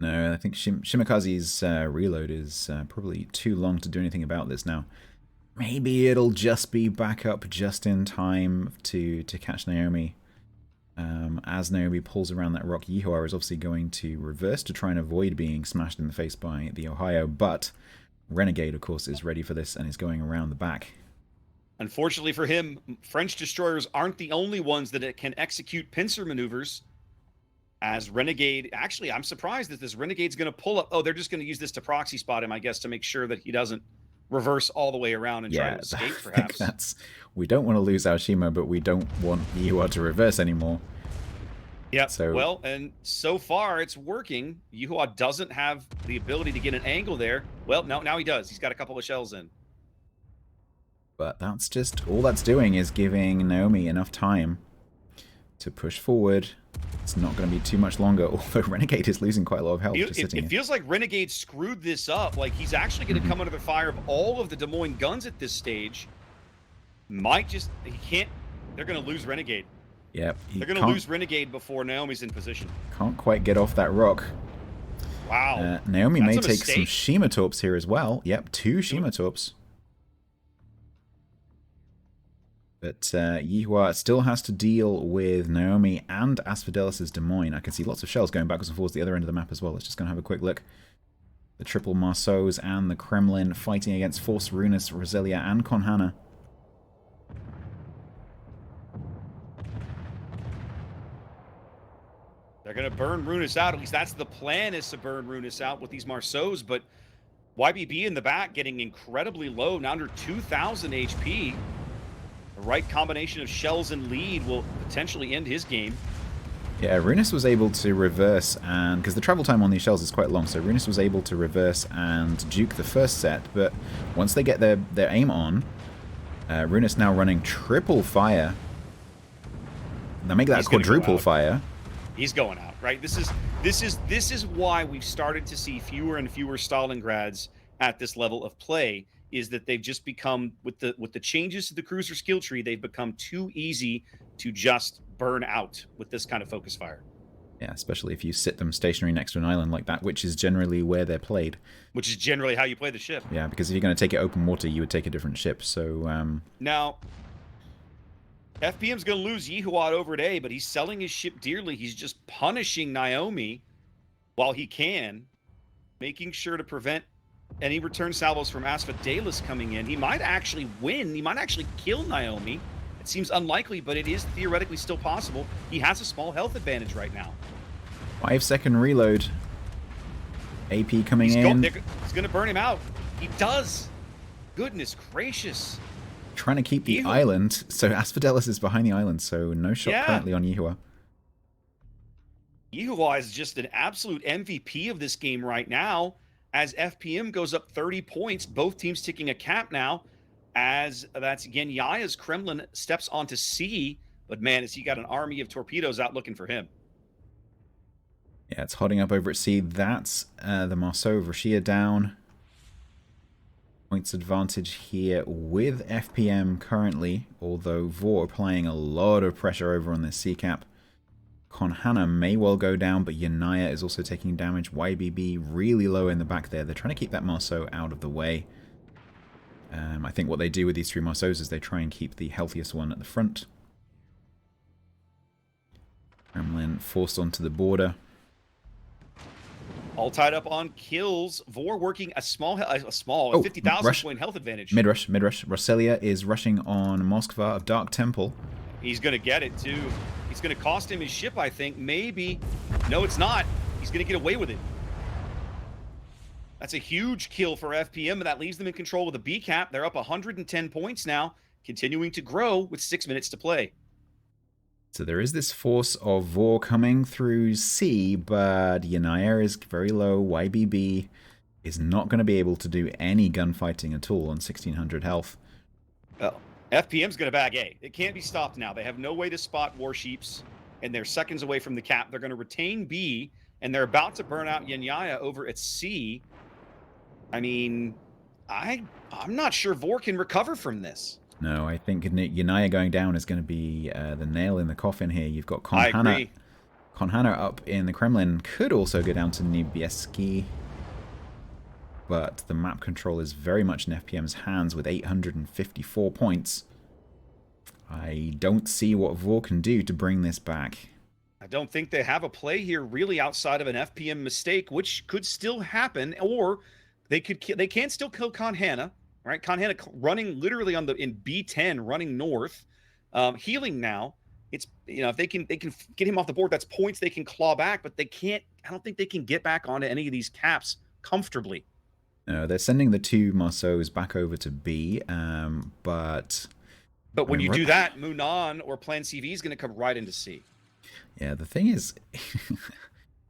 No, I think Shimakaze's reload is probably too long to do anything about this now. Maybe it'll just be back up just in time to catch Naomi. As Naomi pulls around that rock, Yihua is obviously going to reverse to try and avoid being smashed in the face by the Ohio, but Renegade, of course, is ready for this and is going around the back. Unfortunately for him, French destroyers aren't the only ones that can execute pincer maneuvers. As Renegade, actually, I'm surprised that this Renegade's going to pull up. Oh, they're just going to use this to proxy spot him, I guess, to make sure that he doesn't reverse all the way around and try to escape, perhaps. We don't want to lose Aoshima, but we don't want Yihua to reverse anymore. Yeah, well, and so far it's working. Yihua doesn't have the ability to get an angle there. Well, now he does. He's got a couple of shells in. But that's just, all that's doing is giving Naomi enough time to push forward. It's not going to be too much longer, although Renegade is losing quite a lot of health. It feels like Renegade screwed this up. Like, he's actually going to come under the fire of all of the Des Moines guns at this stage. He can't, they're going to lose Renegade. Yep. They're going to lose Renegade before Naomi's in position. Can't quite get off that rock. Wow. Naomi may take some Shima Torps here as well. Yep, 2 Shima Torps. But Yihua still has to deal with Naomi and Asphodelis' Des Moines. I can see lots of shells going backwards and forwards to the other end of the map as well. Let's just go and have a quick look. The triple Marceaus and the Kremlin fighting against Force Runus, Roselia, and Konhana. They're going to burn Runus out. At least that's the plan, is to burn Runus out with these Marceaus. But YBB in the back getting incredibly low, now under 2,000 HP. The right combination of shells and lead will potentially end his game. Yeah, Runus was able to reverse, and because the travel time on these shells is quite long, so Runus was able to reverse and juke the first set, but once they get their aim on, Runus now running triple fire. Now make that quadruple fire. He's going out, right? This is why we've started to see fewer and fewer Stalingrads at this level of play, is that they've just become, with the changes to the cruiser skill tree, they've become too easy to just burn out with this kind of focus fire. Yeah, especially if you sit them stationary next to an island like that, which is generally where they're played. Which is generally how you play the ship. Yeah, because if you're going to take it open water, you would take a different ship. So now, FPM's going to lose Yihua over at A, but he's selling his ship dearly. He's just punishing Naomi. while he can, making sure to prevent any return salvos from Asphodelis coming in. He might actually win. He might actually kill Naomi. It seems unlikely, but it is theoretically still possible. He has a small health advantage right now. 5-second reload. AP coming in. He's going to burn him out. He does. Goodness gracious. Trying to keep the island. So Asphodelis is behind the island, so no shot currently on Yihua. Yihua is just an absolute MVP of this game right now. As FPM goes up 30 points, both teams taking a cap now. As that's again, Yaya's Kremlin steps onto C, but man, has he got an army of torpedoes out looking for him. Yeah, it's hotting up over at C. That's the Marceau of Rashia down. Points advantage here with FPM currently, although Vor applying a lot of pressure over on this C cap. Konhana may well go down, but Yanaya is also taking damage. YBB really low in the back there. They're trying to keep that Marceau out of the way. I think what they do with these three Marceaus is they try and keep the healthiest one at the front. Kremlin forced onto the border. All tied up on kills. Vor working a small 50,000 point health advantage. Mid-rush. Roselia is rushing on Moskva of Dark Temple. He's going to get it, too. It's going to cost him his ship, I think. Maybe. No, it's not. He's going to get away with it. That's a huge kill for FPM, and that leaves them in control with a B cap. They're up 110 points now, continuing to grow with 6 minutes to play. So there is this force of Vor coming through C, but Yanaya is very low. YBB is not going to be able to do any gunfighting at all on 1600 health. Well, FPM's going to bag A. It can't be stopped now. They have no way to spot Warships, and they're seconds away from the cap. They're going to retain B, and they're about to burn out Yanyaya over at C. I mean, I'm not sure Vor can recover from this. No, I think Yanaya going down is going to be the nail in the coffin here. You've got Konhana up in the Kremlin. Could also go down to Niebieski. But the map control is very much in FPM's hands with 854 points. I don't see what Vor can do to bring this back. I don't think they have a play here really outside of an FPM mistake, which could still happen, or they can still kill Konhana. Right, Konhana running literally in B10, running north, healing now. It's if they can get him off the board, that's points they can claw back, but they can't. I don't think they can get back onto any of these caps comfortably. No, they're sending the two Marceaus back over to B, but when you do that, Munan or Plan CV is going to come right into C. Yeah, the thing is,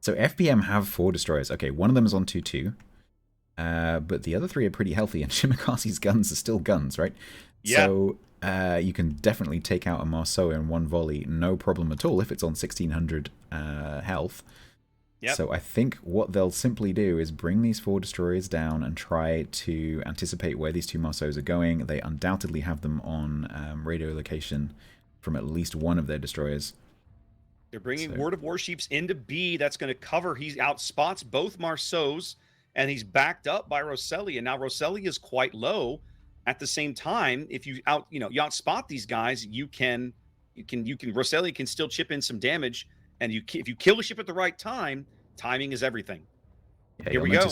so FPM have 4 destroyers. Okay, one of them is on 2-2. But the other 3 are pretty healthy, and Shimakaze's guns are still guns, right? Yeah. So you can definitely take out a Marceau in one volley, no problem at all, if it's on 1600 health. Yep. So I think what they'll simply do is bring these 4 destroyers down and try to anticipate where these 2 Marceaus are going. They undoubtedly have them on radio location from at least one of their destroyers. They're bringing Word of Warships into B. That's going to cover. He outspots both Marceaus. And he's backed up by Roselia. Now Roselia is quite low. At the same time, if you outspot these guys, Roselia can still chip in some damage. And if you kill a ship at the right time, timing is everything. Yeah, Here we go.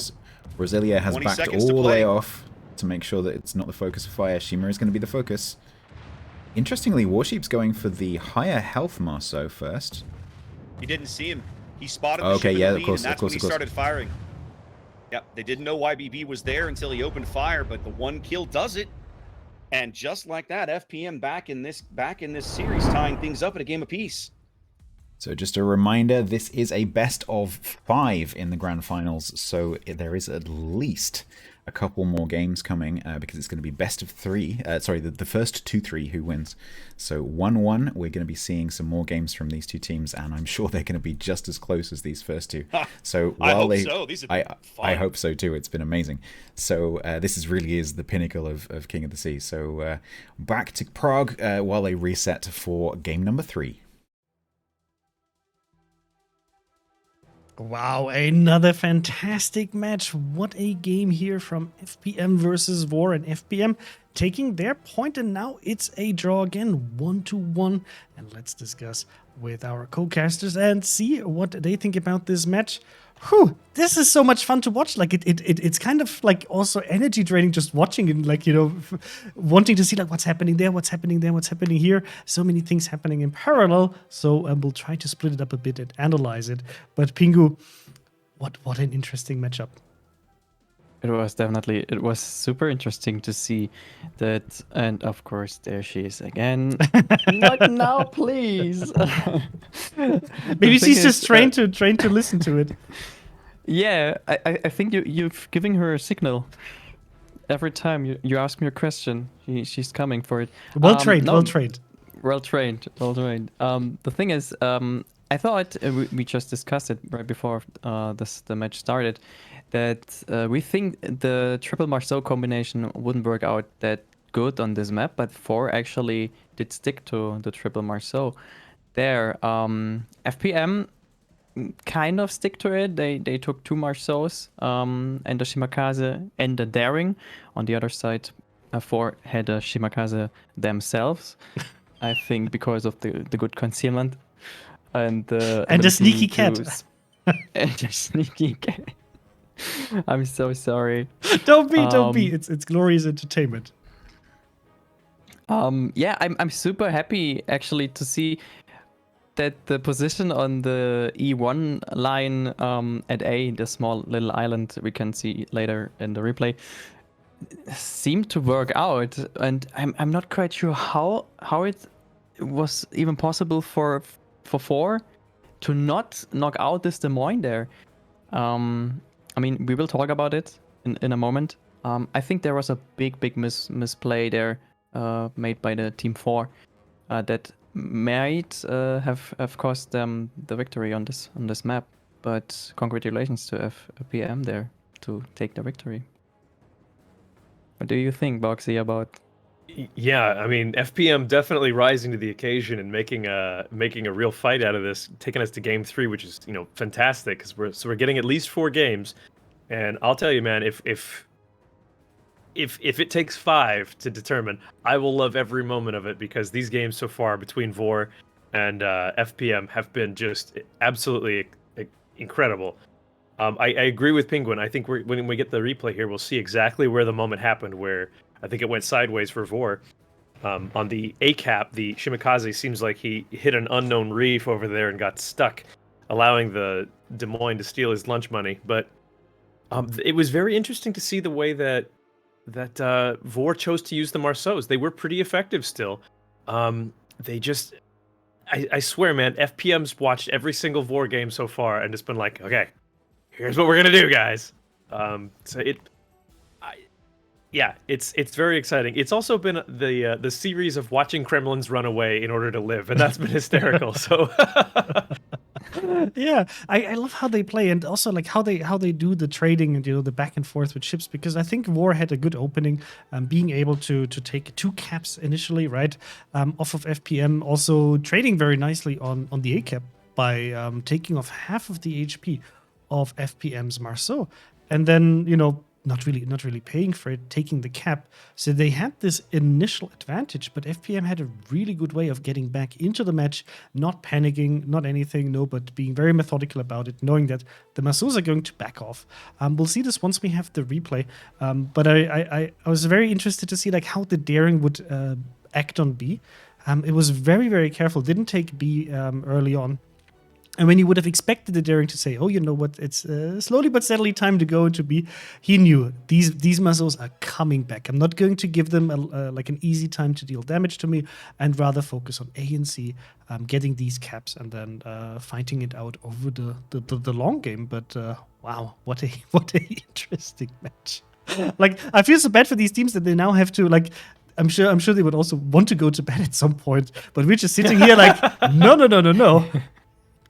Roselia has backed all the way off to make sure that it's not the focus of fire. Shima is going to be the focus. Interestingly, Warships going for the higher health Marceau first. You didn't see him. He spotted the ship in the lead, and that's when he started firing. Yep, they didn't know YBB was there until he opened fire, but the one kill does it. And just like that, FPM back in this series, tying things up at a game apiece. So just a reminder, this is a best of 5 in the grand finals, so there is at least a couple more games coming because it's going to be best of 3. The first 2-3 who wins. So 1-1, we're going to be seeing some more games from these 2 teams, and I'm sure they're going to be just as close as these first 2. So while I hope so. These have been fun. I hope so too. It's been amazing. So this really is the pinnacle of King of the Sea. So back to Prague while they reset for game number 3. Wow, another fantastic match. What a game here from FPM versus Vor, and FPM taking their point, and now it's a draw again, 1-1. And let's discuss with our co-casters and see what they think about this match. whew, this is so much fun to watch. Like it's kind of like also energy draining just watching and like, wanting to see like what's happening there, what's happening there, what's happening here. So many things happening in parallel. So we'll try to split it up a bit and analyze it. But Pingu, what an interesting matchup. It was super interesting to see that. And of course, there she is again. Not now, please. Maybe she's just trained to listen to it. Yeah, I think you've giving her a signal. Every time you ask me a question, she's coming for it. Well trained. The thing is, I thought we just discussed it right before the match started, that we think the triple Marceau combination wouldn't work out that good on this map, but 4 actually did stick to the triple Marceau. There, FPM kind of stick to it. They took 2 Marceaus, and the Shimakaze and the Daring. On the other side, 4 had a Shimakaze themselves. I think because of the good concealment and the sneaky cat. And the sneaky cat. I'm so sorry. Don't be. It's glorious entertainment. Yeah, I'm super happy actually to see that the position on the E1 line at A, the small little island we can see later in the replay, seemed to work out, and I'm not quite sure how it was even possible for 4 to not knock out this Des Moines there. I mean, we will talk about it in a moment. I think there was a big misplay there made by the Team 4 that might have cost them the victory on this map. But congratulations to FPM there to take the victory. What do you think, Boxy, about? Yeah, I mean, FPM definitely rising to the occasion and making a real fight out of this, taking us to game 3, which is fantastic because we're getting at least 4 games, and I'll tell you, man, if it takes 5 to determine, I will love every moment of it because these games so far between VOR and FPM have been just absolutely incredible. I agree with Penguin. I think when we get the replay here, we'll see exactly where the moment happened where I think it went sideways for VOR. On the A cap, the Shimakaze seems like he hit an unknown reef over there and got stuck, allowing the Des Moines to steal his lunch money. But it was very interesting to see the way that VOR chose to use the Marceaus. They were pretty effective still. They just, I swear, man, FPM's watched every single VOR game so far and it's been like, okay, here's what we're gonna do, guys. It's very exciting. It's also been the series of watching Kremlins run away in order to live, and that's been hysterical. So, yeah, I love how they play, and also like how they do the trading and the back and forth with ships, because I think VOR had a good opening, being able to take 2 caps initially, right, off of FPM, also trading very nicely on the A cap by taking off half of the HP of FPM's Marceau, and then not really paying for it, taking the cap. So they had this initial advantage, but FPM had a really good way of getting back into the match, not panicking, not anything, but being very methodical about it, knowing that the Marceaus are going to back off. We'll see this once we have the replay. But I was very interested to see like how the Daring would act on B. It was very, very careful, didn't take B early on. And when you would have expected the Daring to say, oh, you know what, it's slowly but steadily time to go into B, he knew these Marceaus are coming back. I'm not going to give them like an easy time to deal damage to me, and rather focus on A and C, getting these caps and then fighting it out over the long game. But wow, what a interesting match. Like, I feel so bad for these teams that they now have to like. I'm sure they would also want to go to bed at some point, but we're just sitting here like, no.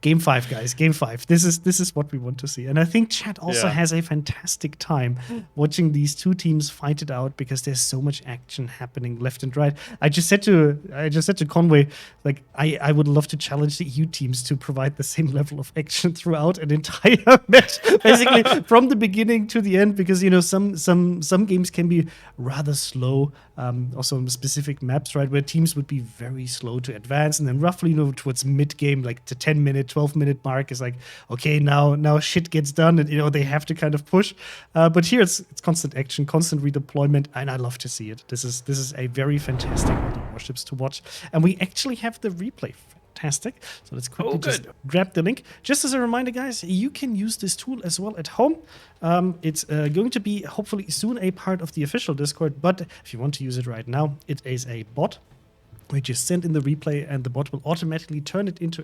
Game 5, guys. Game 5. This is what we want to see. And I think chat also has a fantastic time watching these 2 teams fight it out, because there's so much action happening left and right. I just said to Conway, like, I would love to challenge the EU teams to provide the same level of action throughout an entire match, basically from the beginning to the end, because some games can be rather slow. Also on specific maps, right, where teams would be very slow to advance, and then roughly towards mid game, like the 10-minute, 12-minute mark is like, okay, now shit gets done, and they have to kind of push. But here it's constant action, constant redeployment, and I love to see it. This is a very fantastic World of Warships to watch, and we actually have the replay. Fantastic. So let's quickly just grab the link. Just as a reminder, guys, you can use this tool as well at home. It's going to be hopefully soon a part of the official Discord, but if you want to use it right now, it is a bot. We just send in the replay, and the bot will automatically turn it into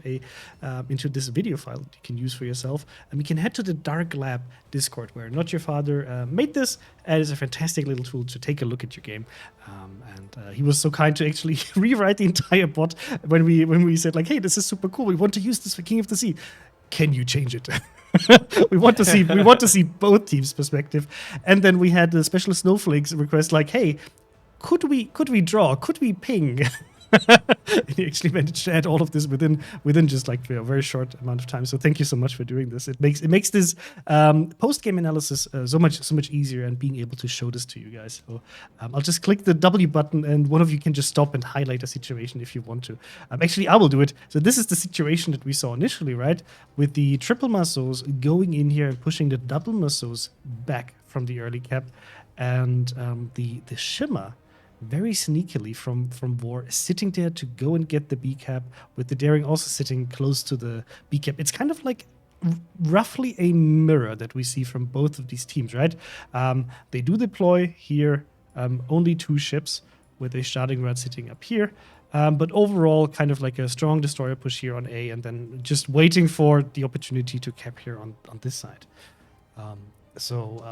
this video file that you can use for yourself. And we can head to the Dark Lab Discord, where Not Your Father made this, and it's a fantastic little tool to take a look at your game. And he was so kind to actually rewrite the entire bot when we said like, hey, this is super cool. We want to use this for King of the Sea. Can you change it? we want to see both teams' perspective. And then we had the special snowflakes request like, hey, could we draw? Could we ping? And he actually managed to add all of this within just like a very short amount of time. So thank you so much for doing this. It makes this post-game analysis so much easier, and being able to show this to you guys. So I'll just click the W button, and one of you can just stop and highlight a situation if you want to. Actually, I will do it. So this is the situation that we saw initially, right? With the triple muscles going in here and pushing the double muscles back from the early cap, and the shimmer very sneakily from Vor sitting there to go and get the B cap, with the Daring also sitting close to the B cap. It's kind of like roughly a mirror that we see from both of these teams, right? They do deploy here only 2 ships, with a Stalingrad sitting up here. But overall, kind of like a strong destroyer push here on A, and then just waiting for the opportunity to cap here on this side. So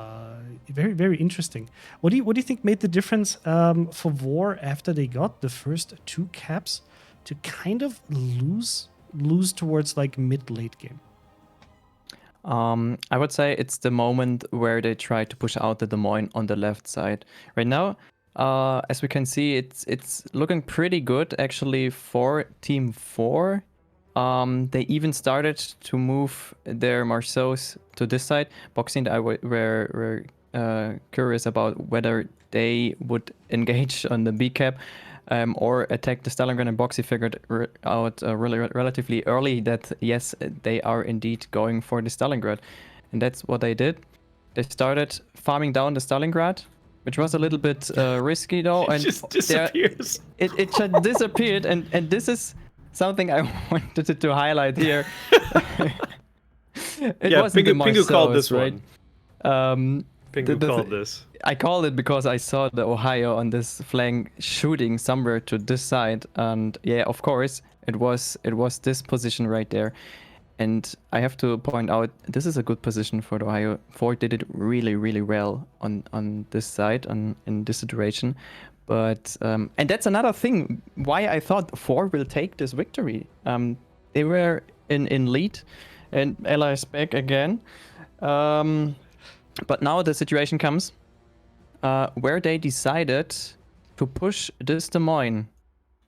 very, very interesting. What do you think made the difference for Vor after they got the first 2 caps to kind of lose towards like mid-late game? I would say it's the moment where they try to push out the Des Moines on the left side. Right now, as we can see, it's looking pretty good actually for Team 4. They even started to move their Marceaus to this side. Boxing, I were curious about whether they would engage on the B cap or attack the Stalingrad, and Boxy figured out relatively early that yes, they are indeed going for the Stalingrad. And that's what they did. They started farming down the Stalingrad, which was a little bit risky though. It and just disappears. It just disappeared, and this is something I wanted to highlight here. Pingu called this right? one. Pingu called this. I called it because I saw the Ohio on this flank shooting somewhere to this side, and yeah, of course, it was this position right there. And I have to point out, this is a good position for the Ohio. Ford did it really, really well on this side, in this situation. But and that's another thing why I thought Ford will take this victory. They were in lead, and Ella is back again. But now the situation comes where they decided to push this Des Moines.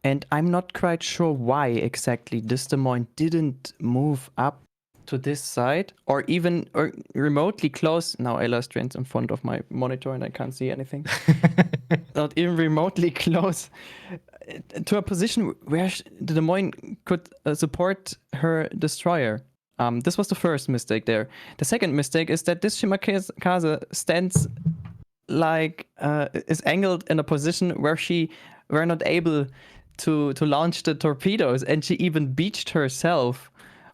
And I'm not quite sure why exactly this Des Moines didn't move up to this side or even remotely close. Now Ella stands in front of my monitor and I can't see anything. Not even remotely close to a position where the Des Moines could support her destroyer. This was the first mistake there. The second mistake is that this Shimakaze stands like is angled in a position where she were not able to launch the torpedoes, and she even beached herself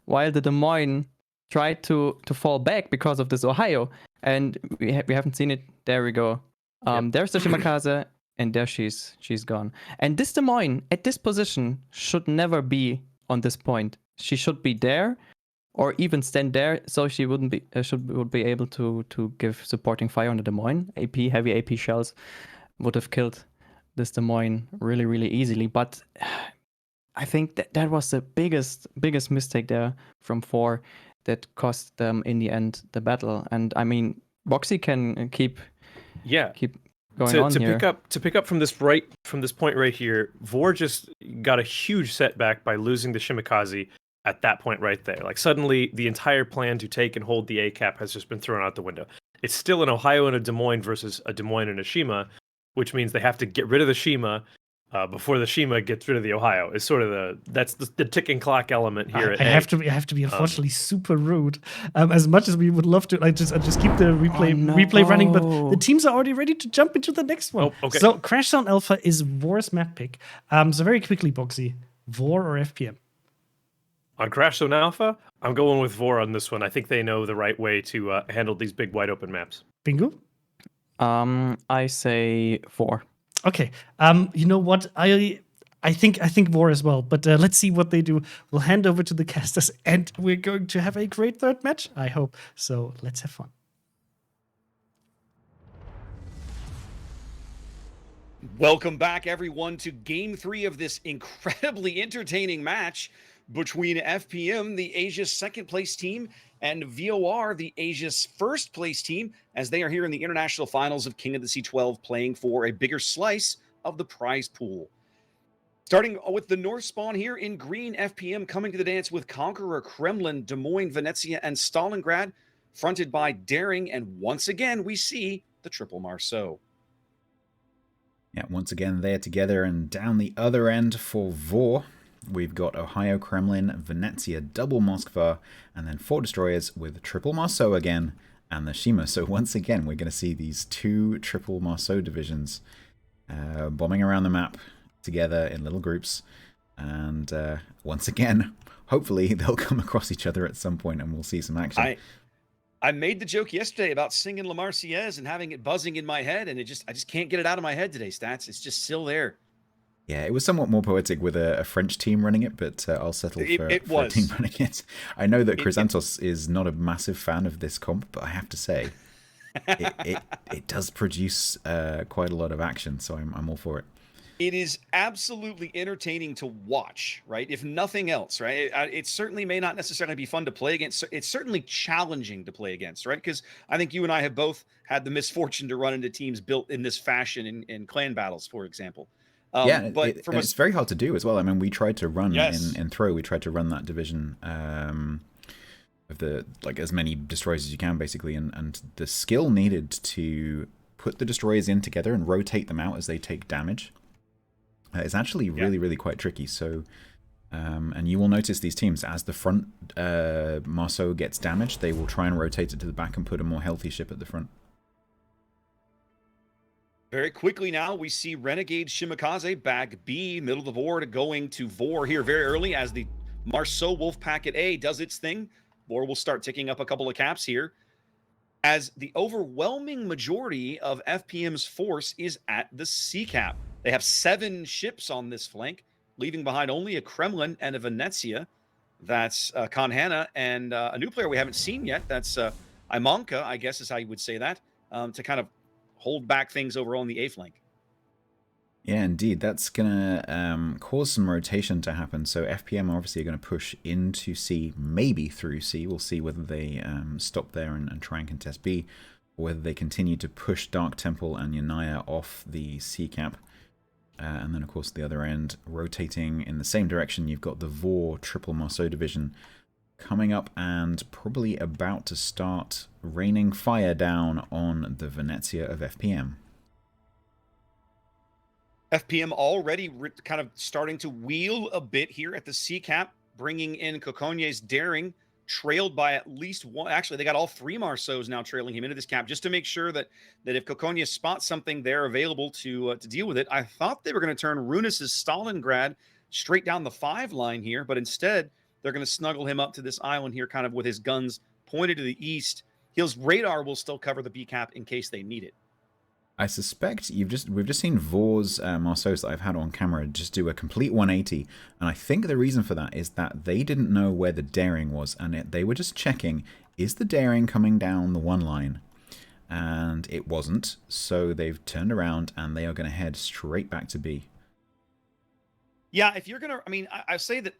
while the Des Moines tried to fall back because of this Ohio. And we haven't seen it. There we go. There's the Shimakaze, and there she's gone. And this Des Moines at this position should never be on this point. She should be there, or even stand there, so she would be able to give supporting fire on the Des Moines. Heavy AP shells would have killed this Des Moines really, really easily. But I think that was the biggest mistake there from 4 that cost them in the end the battle. And I mean, Boxy can keep going on here. To pick up from this point right here, Vor just got a huge setback by losing the Shimakaze at that point right there. Like suddenly the entire plan to take and hold the A cap has just been thrown out the window. It's still an Ohio and a Des Moines versus a Des Moines and a Shima, which means they have to get rid of the Shima before the Shima gets rid of the Ohio. Is sort of that's the ticking clock element here. I have to be unfortunately super rude. As much as we would love to, I just keep the replay running. But the teams are already ready to jump into the next one. Oh, okay. So Crash Zone Alpha is Vor's map pick. So very quickly, Boxy, Vor or FPM? On Crash Zone Alpha, I'm going with Vor on this one. I think they know the right way to handle these big wide open maps. Bingo. I say 4. Okay. You know what? I think Vor as well. But let's see what they do. We'll hand over to the casters, and we're going to have a great third match. I hope. So let's have fun. Welcome back, everyone, to Game 3 of this incredibly entertaining match between FPM, the Asia's second-place team, and VOR, the Asia's first-place team, as they are here in the international finals of King of the Sea 12, playing for a bigger slice of the prize pool. Starting with the North spawn here in green, FPM coming to the dance with Conqueror, Kremlin, Des Moines, Venezia, and Stalingrad, fronted by Daring, and once again, we see the Triple Marceau. Yeah, once again, they're together, and down the other end for Vor, we've got Ohio, Kremlin, Venezia, double Moskva, and then 4 destroyers with Triple Marceau again, and the Shima. So once again, we're going to see these 2 Triple Marceau divisions bombing around the map together in little groups. And once again, hopefully they'll come across each other at some point and we'll see some action. I made the joke yesterday about singing La Marseillaise and having it buzzing in my head, and I just can't get it out of my head today, Stats. It's just still there. Yeah, it was somewhat more poetic with a French team running it, but I'll settle for a team running it. I know that Chrysantos is not a massive fan of this comp, but I have to say, it does produce quite a lot of action, so I'm all for it. It is absolutely entertaining to watch, right? If nothing else, right? It certainly may not necessarily be fun to play against. It's certainly challenging to play against, right? Because I think you and I have both had the misfortune to run into teams built in this fashion in clan battles, for example. Yeah, but it's very hard to do as well. I mean, we tried to run Yes. in Throw, we tried to run that division of the as many destroyers as you can, basically, and the skill needed to put the destroyers in together and rotate them out as they take damage. It's actually really quite tricky. So, and you will notice these teams, as the front Marceau gets damaged, they will try and rotate it to the back and put a more healthy ship at the front. Very quickly now, we see Renegade Shimakaze bag B, middle of the board, going to Vor here very early as the Marceau Wolf Packet A does its thing. Vor will start ticking up a couple of caps here, as the overwhelming majority of FPM's force is at the C cap. They have 7 ships on this flank, leaving behind only a Kremlin and a Venezia. That's Kanhana and a new player we haven't seen yet. That's Imanka, I guess is how you would say that, to kind of hold back things over on the A flank. Yeah, indeed. That's going to cause some rotation to happen. So FPM obviously are going to push into C, maybe through C. We'll see whether they stop there and try and contest B, or whether they continue to push Dark Temple and Yanaya off the C cap. And then, of course, the other end, rotating in the same direction, you've got the Vor Triple Marceau division coming up and probably about to start raining fire down on the Venezia of FPM. FPM already kind of starting to wheel a bit here at the C cap, bringing in Coconier's Daring, trailed by at least one. Actually, they got all 3 Marceaus now trailing him into this cap, just to make sure that if Coconier spots something, they're available to deal with it. I thought they were going to turn Runis' Stalingrad straight down the 5 line here, but instead they're going to snuggle him up to this island here, kind of with his guns pointed to the east. His radar will still cover the B cap in case they need it. I suspect we've just seen Vor's Marceaus that I've had on camera just do a complete 180, and I think the reason for that is that they didn't know where the Daring was, and they were just checking, is the Daring coming down the 1 line? And it wasn't, so they've turned around and they are going to head straight back to B. Yeah, if you're going to, I mean, I say that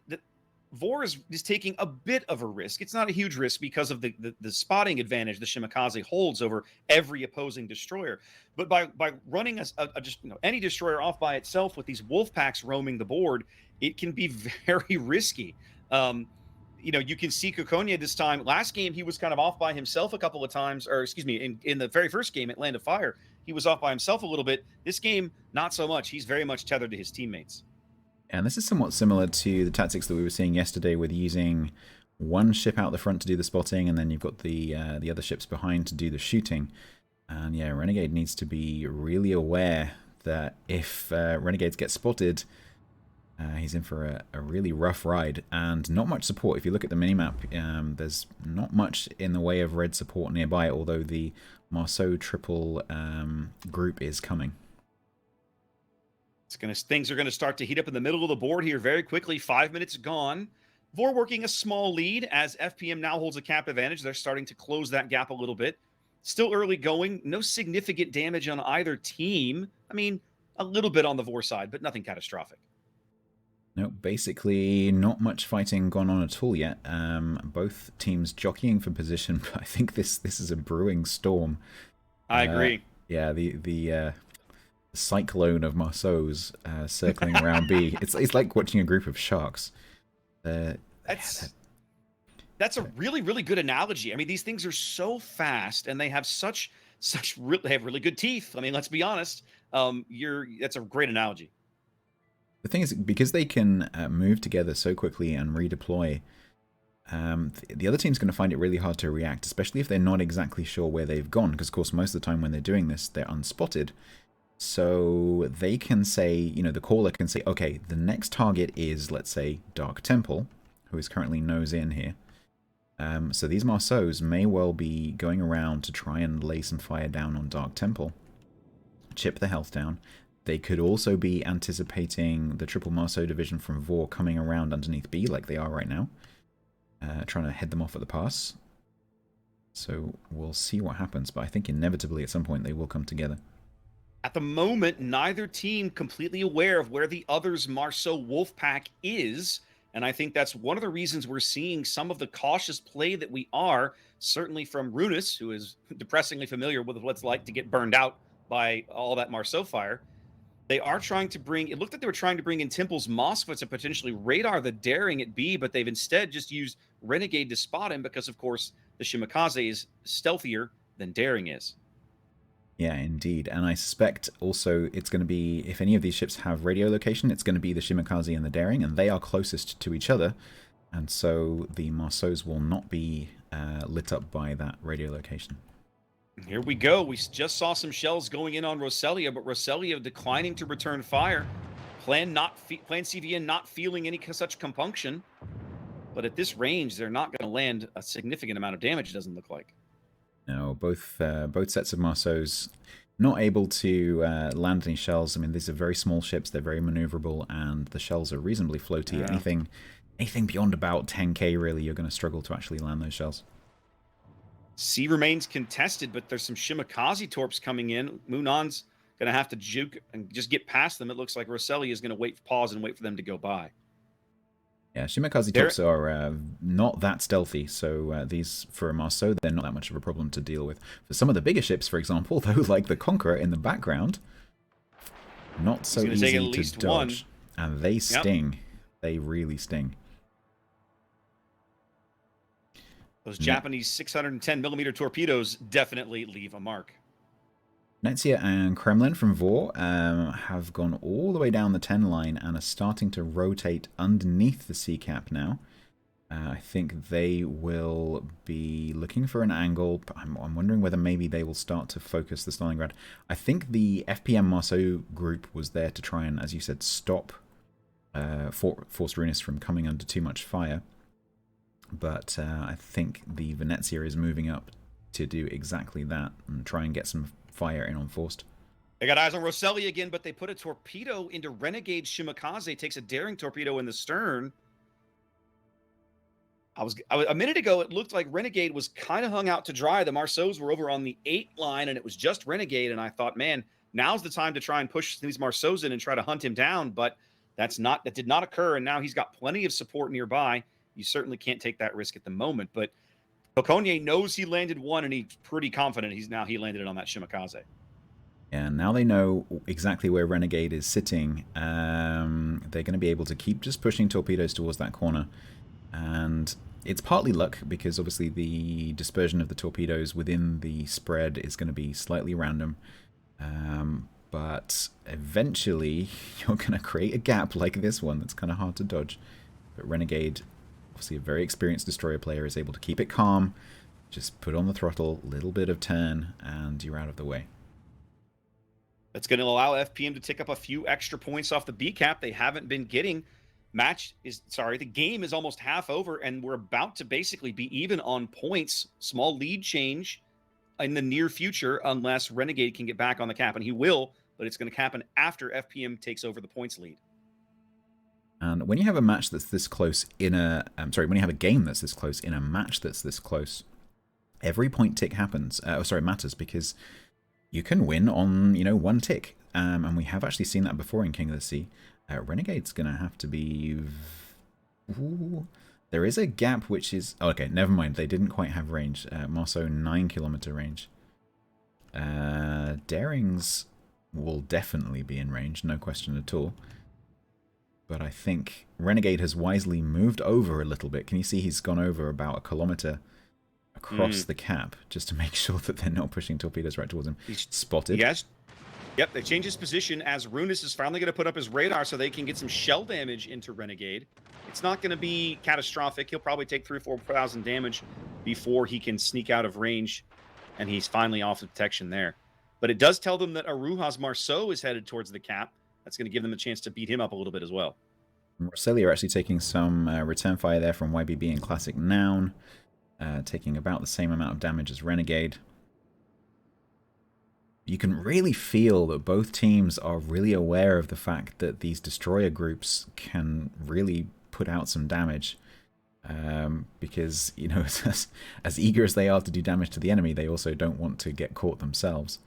Vor is taking a bit of a risk. It's not a huge risk because of the spotting advantage the Shimakaze holds over every opposing destroyer. But by running just any destroyer off by itself with these wolf packs roaming the board, it can be very risky. You can see Coconia this time. Last game, he was kind of off by himself a couple of times, or excuse me, in the very first game at Land of Fire, he was off by himself a little bit. This game, not so much. He's very much tethered to his teammates. And this is somewhat similar to the tactics that we were seeing yesterday with using one ship out the front to do the spotting, and then you've got the other ships behind to do the shooting. And yeah, Renegade needs to be really aware that if Renegades get spotted, he's in for a really rough ride, and not much support. If you look at the minimap, there's not much in the way of red support nearby, although the Marceau triple group is coming. Things are going to start to heat up in the middle of the board here very quickly. 5 minutes gone. Vor working a small lead as FPM now holds a cap advantage. They're starting to close that gap a little bit. Still early going. No significant damage on either team. I mean, a little bit on the Vor side, but nothing catastrophic. No, basically not much fighting gone on at all yet. Both teams jockeying for position, but I think this is a brewing storm. I agree. Yeah, the cyclone of Marceaus circling around B. It's like watching a group of sharks. That's a really, really good analogy. I mean, these things are so fast, and they have they have really good teeth. I mean, let's be honest. That's a great analogy. The thing is, because they can move together so quickly and redeploy, the other team's going to find it really hard to react, especially if they're not exactly sure where they've gone, because of course most of the time when they're doing this, they're unspotted. So they can say, the caller can say, okay, the next target is, let's say, Dark Temple, who is currently nose in here. So these Marceaus may well be going around to try and lay some fire down on Dark Temple, chip the health down. They could also be anticipating the triple Marceau division from Vor coming around underneath B like they are right now, trying to head them off at the pass. So we'll see what happens, but I think inevitably at some point they will come together. At the moment, neither team completely aware of where the other's Marceau wolf pack is, and I think that's one of the reasons we're seeing some of the cautious play that we are, certainly from Runus, who is depressingly familiar with what it's like to get burned out by all that Marceau fire. They are trying to it looked like they were trying to bring in Temple's Moskva to potentially radar the Daring at B, but they've instead just used Renegade to spot him because, of course, the Shimakaze is stealthier than Daring is. Yeah, indeed. And I suspect also it's going to be, if any of these ships have radio location, it's going to be the Shimakaze and the Daring, and they are closest to each other. And so the Marceaus will not be lit up by that radio location. Here we go. We just saw some shells going in on Roselia, but Roselia declining to return fire. Plan CVN not feeling any such compunction. But at this range, they're not going to land a significant amount of damage, it doesn't look like. No, both sets of Marceaus not able to land any shells. I mean, these are very small ships. They're very maneuverable, and the shells are reasonably floaty. Yeah. Anything beyond about 10k, really, you're going to struggle to actually land those shells. C remains contested, but there's some Shimakaze torps coming in. Munon's going to have to juke and just get past them. It looks like Roselia is going to pause and wait for them to go by. Yeah, Shimakaze torps are not that stealthy, so these, for a Marceau, they're not that much of a problem to deal with. For some of the bigger ships, for example, though, like the Conqueror in the background, not so easy to dodge. And they sting. Yep. They really sting. Those Japanese 610mm torpedoes definitely leave a mark. Netzia and Kremlin from Vor have gone all the way down the 10 line and are starting to rotate underneath the C cap now. I think they will be looking for an angle. I'm wondering whether maybe they will start to focus the Stalingrad. I think the FPM Marceau group was there to try and, as you said, stop Forced Runus from coming under too much fire. But I think the Venezia is moving up to do exactly that and try and get some fire in on Forced. They got eyes on Roselia again, but they put a torpedo into Renegade Shimakaze. Takes a Daring torpedo in the stern. A minute ago, it looked like Renegade was kind of hung out to dry. The Marceaus were over on the 8 line, and it was just Renegade. And I thought, man, now's the time to try and push these Marceaus in and try to hunt him down. But that did not occur, and now he's got plenty of support nearby. You certainly can't take that risk at the moment. But Pokonye knows he landed one, and he's pretty confident he landed it on that Shimakaze. And now they know exactly where Renegade is sitting. They're going to be able to keep just pushing torpedoes towards that corner. And it's partly luck, because obviously the dispersion of the torpedoes within the spread is going to be slightly random. But eventually, you're going to create a gap like this one that's kind of hard to dodge. But Renegade, obviously a very experienced destroyer player, is able to keep it calm. Just put on the throttle, little bit of turn, and you're out of the way. That's going to allow FPM to tick up a few extra points off the B cap they haven't been getting. The game is almost half over, and we're about to basically be even on points. Small lead change in the near future unless Renegade can get back on the cap, and he will, but it's going to happen after FPM takes over the points lead. And when you have a match that's this close when you have a game that's this close in a match that's this close, every point tick matters, because you can win on, one tick. And we have actually seen that before in King of the Sea. Renegade's going to have to be... Ooh. There is a gap which is... Oh, okay, never mind. They didn't quite have range. Marceau, 9-kilometer range. Daring's will definitely be in range, no question at all. But I think Renegade has wisely moved over a little bit. Can you see he's gone over about a kilometer across the cap, just to make sure that they're not pushing torpedoes right towards him? He's spotted. Yes. Yep, they changed his position as Runis is finally going to put up his radar so they can get some shell damage into Renegade. It's not going to be catastrophic. He'll probably take 3,000 or 4,000 damage before he can sneak out of range, and he's finally off the detection there. But it does tell them that Aruha's Marceau is headed towards the cap. That's going to give them a chance to beat him up a little bit as well. Marcelli are actually taking some return fire there from YBB and Classic Noun, taking about the same amount of damage as Renegade. You can really feel that both teams are really aware of the fact that these destroyer groups can really put out some damage. Because, as eager as they are to do damage to the enemy, they also don't want to get caught themselves.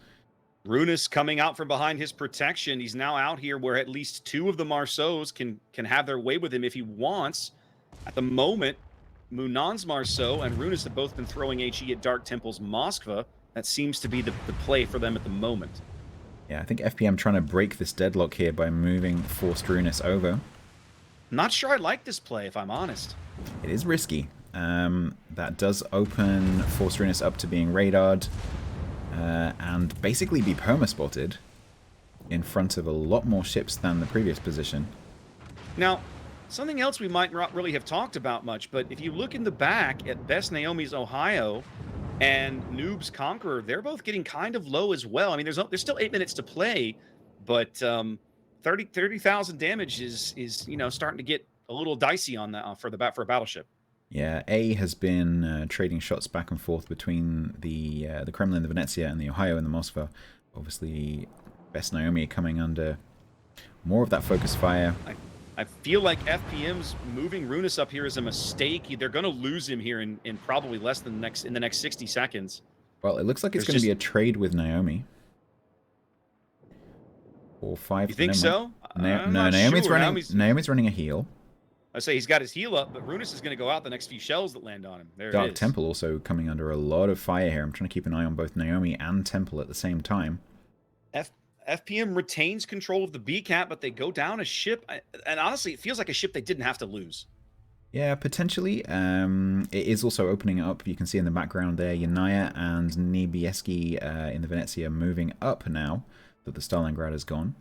Runis coming out from behind his protection. He's now out here where at least 2 of the Marceaus can have their way with him if he wants. At the moment, Munan's Marceau and Runis have both been throwing HE at Dark Temple's Moskva. That seems to be the play for them at the moment. Yeah, I think FPM trying to break this deadlock here by moving Forced Runis over. Not sure I like this play, if I'm honest. It is risky. That does open Forced Runis up to being radared. And basically be perma-spotted in front of a lot more ships than the previous position. Now, something else we might not really have talked about much, but if you look in the back at Best Naomi's Ohio and Noob's Conqueror, they're both getting kind of low as well. I mean, there's still 8 minutes to play, but 30,000 damage is starting to get a little dicey on that for a battleship. Yeah, A has been trading shots back and forth between the Kremlin, the Venezia, and the Ohio and the Moskva. Obviously, Best Naomi coming under more of that focus fire. I feel like FPM's moving Runis up here is a mistake. They're going to lose him here in probably less than the next 60 seconds. Well, it looks like it's going to be a trade with Naomi. Or 5. You think so? No, Naomi's running a heal. I say he's got his heal up, but Runis is going to go out the next few shells that land on him. There Dark it is. Temple also coming under a lot of fire here. I'm trying to keep an eye on both Naomi and Temple at the same time. FPM retains control of the B cap, but they go down a ship. And honestly, it feels like a ship they didn't have to lose. Yeah, potentially. It is also opening up. You can see in the background there, Yanaya and Niebieski in the Venezia moving up now that the Stalingrad is gone.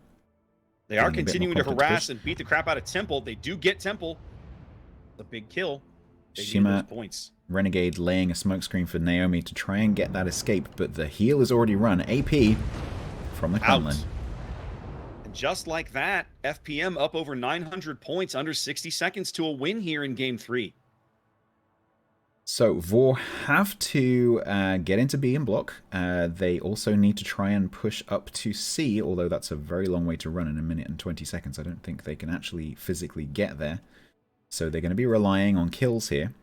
They are continuing to harass and beat the crap out of Temple. They do get Temple. The big kill. They need those points. Renegade laying a smokescreen for Naomi to try and get that escape, but the heal is already run. AP from the Kremlin. And just like that, FPM up over 900 points, under 60 seconds to a win here in Game 3. So Vor have to get into B and block. They also need to try and push up to C, although that's a very long way to run in 1 minute and 20 seconds. I don't think they can actually physically get there. So they're going to be relying on kills here.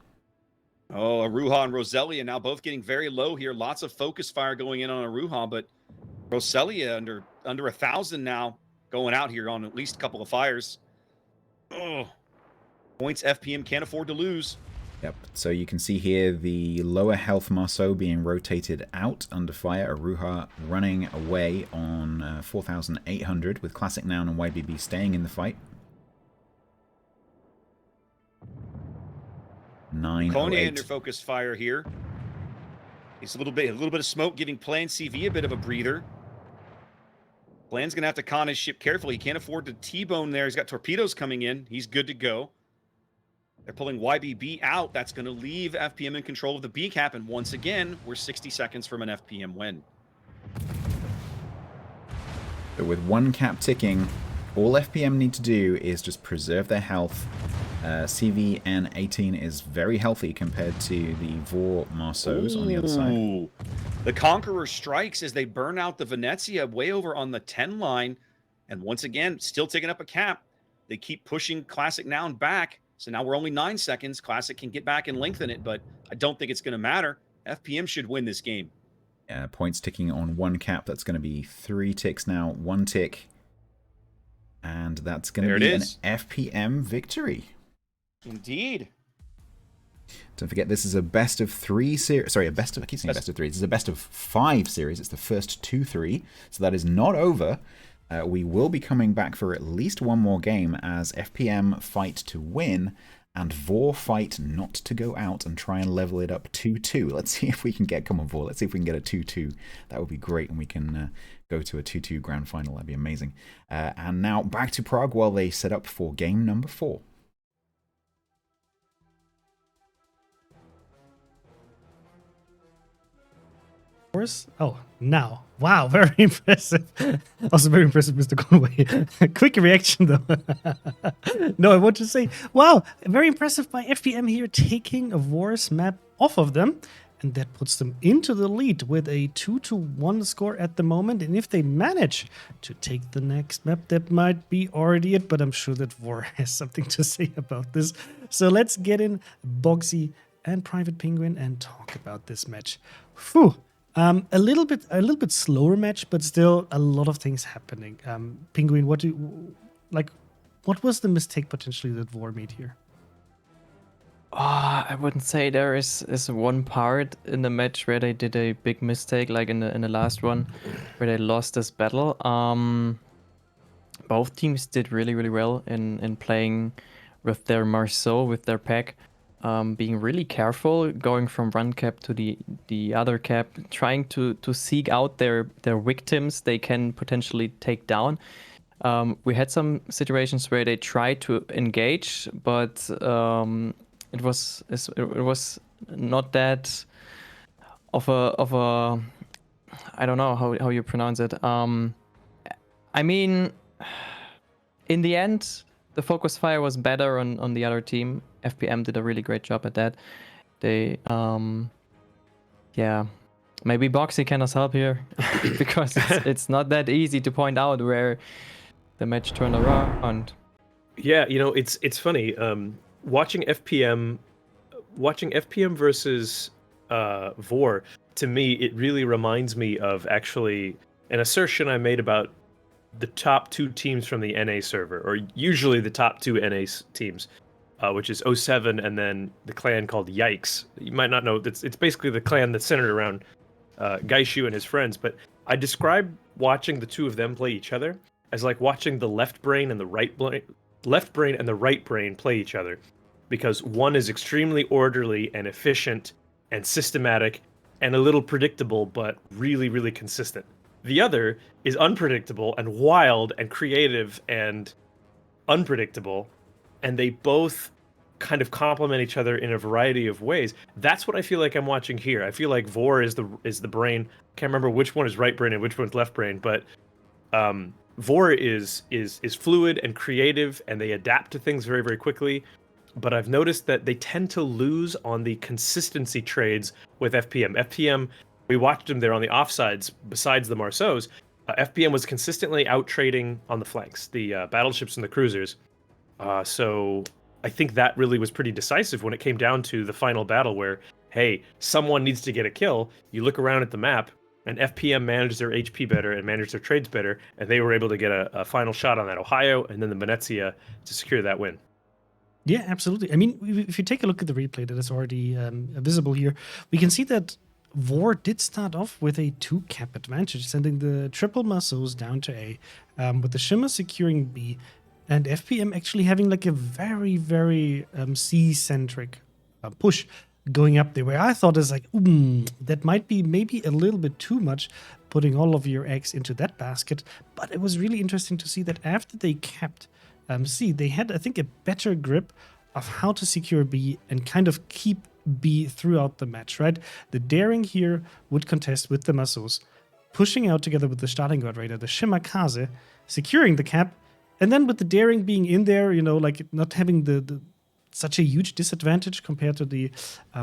Oh, Aruha and Roselia now both getting very low here. Lots of focus fire going in on Aruha, but Roselia under 1,000 now going out here on at least a couple of fires. Oh, points FPM can't afford to lose. Yep, so you can see here the lower health Marceau being rotated out under fire. Aruha running away on 4,800 with Classic Noun and YBB staying in the fight. 908. Konya under focus fire here. It's a little bit of smoke giving Plan CV a bit of a breather. Bland's going to have to con his ship carefully. He can't afford to T-bone there. He's got torpedoes coming in. He's good to go. They're pulling YBB out. That's going to leave FPM in control of the B cap. And once again, we're 60 seconds from an FPM win. But with one cap ticking, all FPM need to do is just preserve their health. CVN18 is very healthy compared to the Vor Marceaus on the other side. The Conqueror strikes as they burn out the Venezia way over on the 10 line. And once again, still taking up a cap. They keep pushing Classic Noun back. So now we're only 9 seconds. Classic can get back and lengthen it, but I don't think it's going to matter. FPM should win this game. Points ticking on one cap. That's going to be 3 ticks now. 1 tick. And that's going to be an FPM victory. Indeed. Don't forget, this is a best of 3 series. Sorry, I keep saying best of 3. This is a best of 5 series. It's the first 2-3. So that is not over. We will be coming back for at least one more game as FPM fight to win and Vor fight not to go out and try and level it up 2-2. Let's see if we can get, come on Vor, let's see if we can get a 2-2. That would be great, and we can go to a 2-2 grand final. That'd be amazing. And now back to Prague while they set up for game number 4. Oh, now. Wow, very impressive. Also very impressive, Mr. Conway. Quick reaction, though. No, I want to say, wow, very impressive by FPM here, taking a Wars map off of them. And that puts them into the lead with a 2-1 score at the moment. And if they manage to take the next map, that might be already it. But I'm sure that War has something to say about this. So let's get in Boxy and Private Penguin and talk about this match. Whew. A little bit slower match, but still a lot of things happening. Penguin, what was the mistake potentially that Vor made here? I wouldn't say there is one part in the match where they did a big mistake, like in the last one, where they lost this battle. Both teams did really well in playing with their Marceau, with their pack. Being really careful, going from one cap to the other cap, trying to seek out their victims they can potentially take down. We had some situations where they tried to engage, but it was not that of a I don't know how you pronounce it. I mean, in the end, the focus fire was better on the other team. FPM did a really great job at that. They, yeah, maybe Boxy can us help here because it's not that easy to point out where the match turned around. Yeah, you know, it's funny. Watching FPM versus Vor, to me, it really reminds me of actually an assertion I made about the top 2 teams from the NA server, or usually the top 2 NA teams. Which is 07 and then the clan called Yikes. You might not know, it's basically the clan that's centered around Gaishu and his friends, but I describe watching the 2 of them play each other as like watching the left brain and the right brain play each other, because one is extremely orderly and efficient and systematic and a little predictable, but really consistent. The other is unpredictable and wild and creative and unpredictable. And they both kind of complement each other in a variety of ways. That's what I feel like I'm watching here. I feel like Vor is the brain. Can't remember which one is right brain and which one's left brain, but Vor is fluid and creative, and they adapt to things very quickly. But I've noticed that they tend to lose on the consistency trades with FPM. FPM, we watched them there on the offsides. Besides the Marceaus, FPM was consistently out trading on the flanks, the battleships and the cruisers. So I think that really was pretty decisive when it came down to the final battle where, hey, someone needs to get a kill. You look around at the map, and FPM managed their HP better and managed their trades better, and they were able to get a final shot on that Ohio and then the Venezia to secure that win. Yeah, absolutely. I mean, if you take a look at the replay that is already visible here, we can see that Vor did start off with a 2-cap advantage, sending the triple Marceaus down to A, with the Shimmer securing B, and FPM actually having like a very C-centric push, going up there, where I thought is like, that might be maybe a little bit too much, putting all of your eggs into that basket. But it was really interesting to see that after they kept C, they had, I think, a better grip of how to secure B and kind of keep B throughout the match, right? The daring here would contest with the Masos, pushing out together with the Stalingrad Raider, the Shimakaze, securing the cap, and then with the daring being in there, like not having the such a huge disadvantage compared to the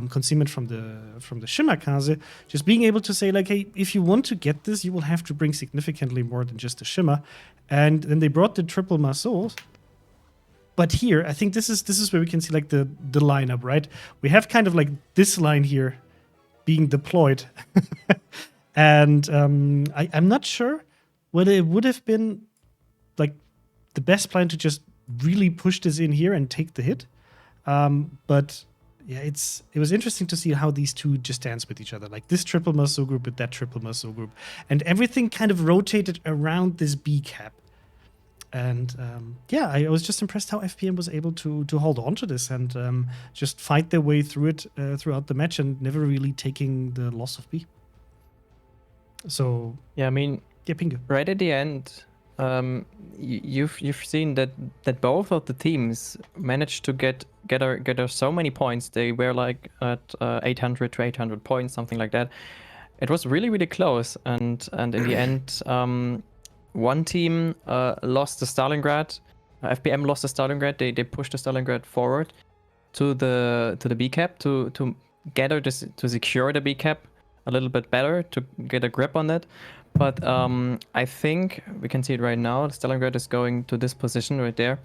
concealment from the Shimakaze, just being able to say like, hey, if you want to get this, you will have to bring significantly more than just the Shima. And then they brought the triple Masos. But here, I think this is where we can see like the lineup, right? We have kind of like this line here being deployed. And I'm not sure whether it would have been like the best plan to just really push this in here and take the hit. But yeah, it was interesting to see how these two just dance with each other. Like this triple Maso group with that triple Maso group. And everything kind of rotated around this B cap. And yeah, I was just impressed how FPM was able to hold on to this and just fight their way through it throughout the match and never really taking the loss of B. So yeah, I mean, yeah, Pingu. Right at the end, you've seen that both of the teams managed to get so many points. They were like at 800 to 800 points, something like that. It was really, really close, and in the end, one team lost the Stalingrad. FPM lost the Stalingrad. They pushed the Stalingrad forward to the B cap to gather this, to secure the B cap a little bit better, to get a grip on that. But I think we can see it right now. Stalingrad is going to this position right there.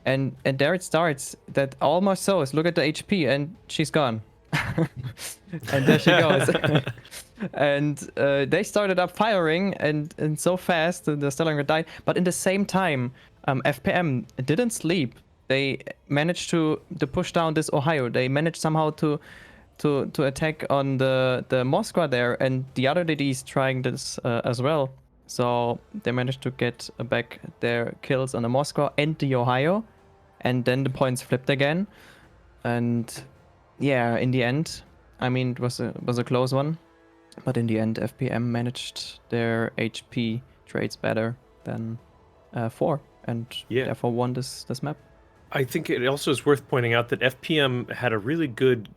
And there it starts. That almost so is, look at the HP, and she's gone. And there she goes. And they started up firing, and so fast the Stalingrad died. But in the same time, FPM didn't sleep. They managed to push down this Ohio. They managed somehow to attack on the Moskva there, and the other DDs trying this as well. So they managed to get back their kills on the Moskva and the Ohio, and then the points flipped again. And yeah, in the end, I mean, it was a close one, but in the end, FPM managed their HP trades better than 4, and therefore won this map. I think it also is worth pointing out that FPM had a really good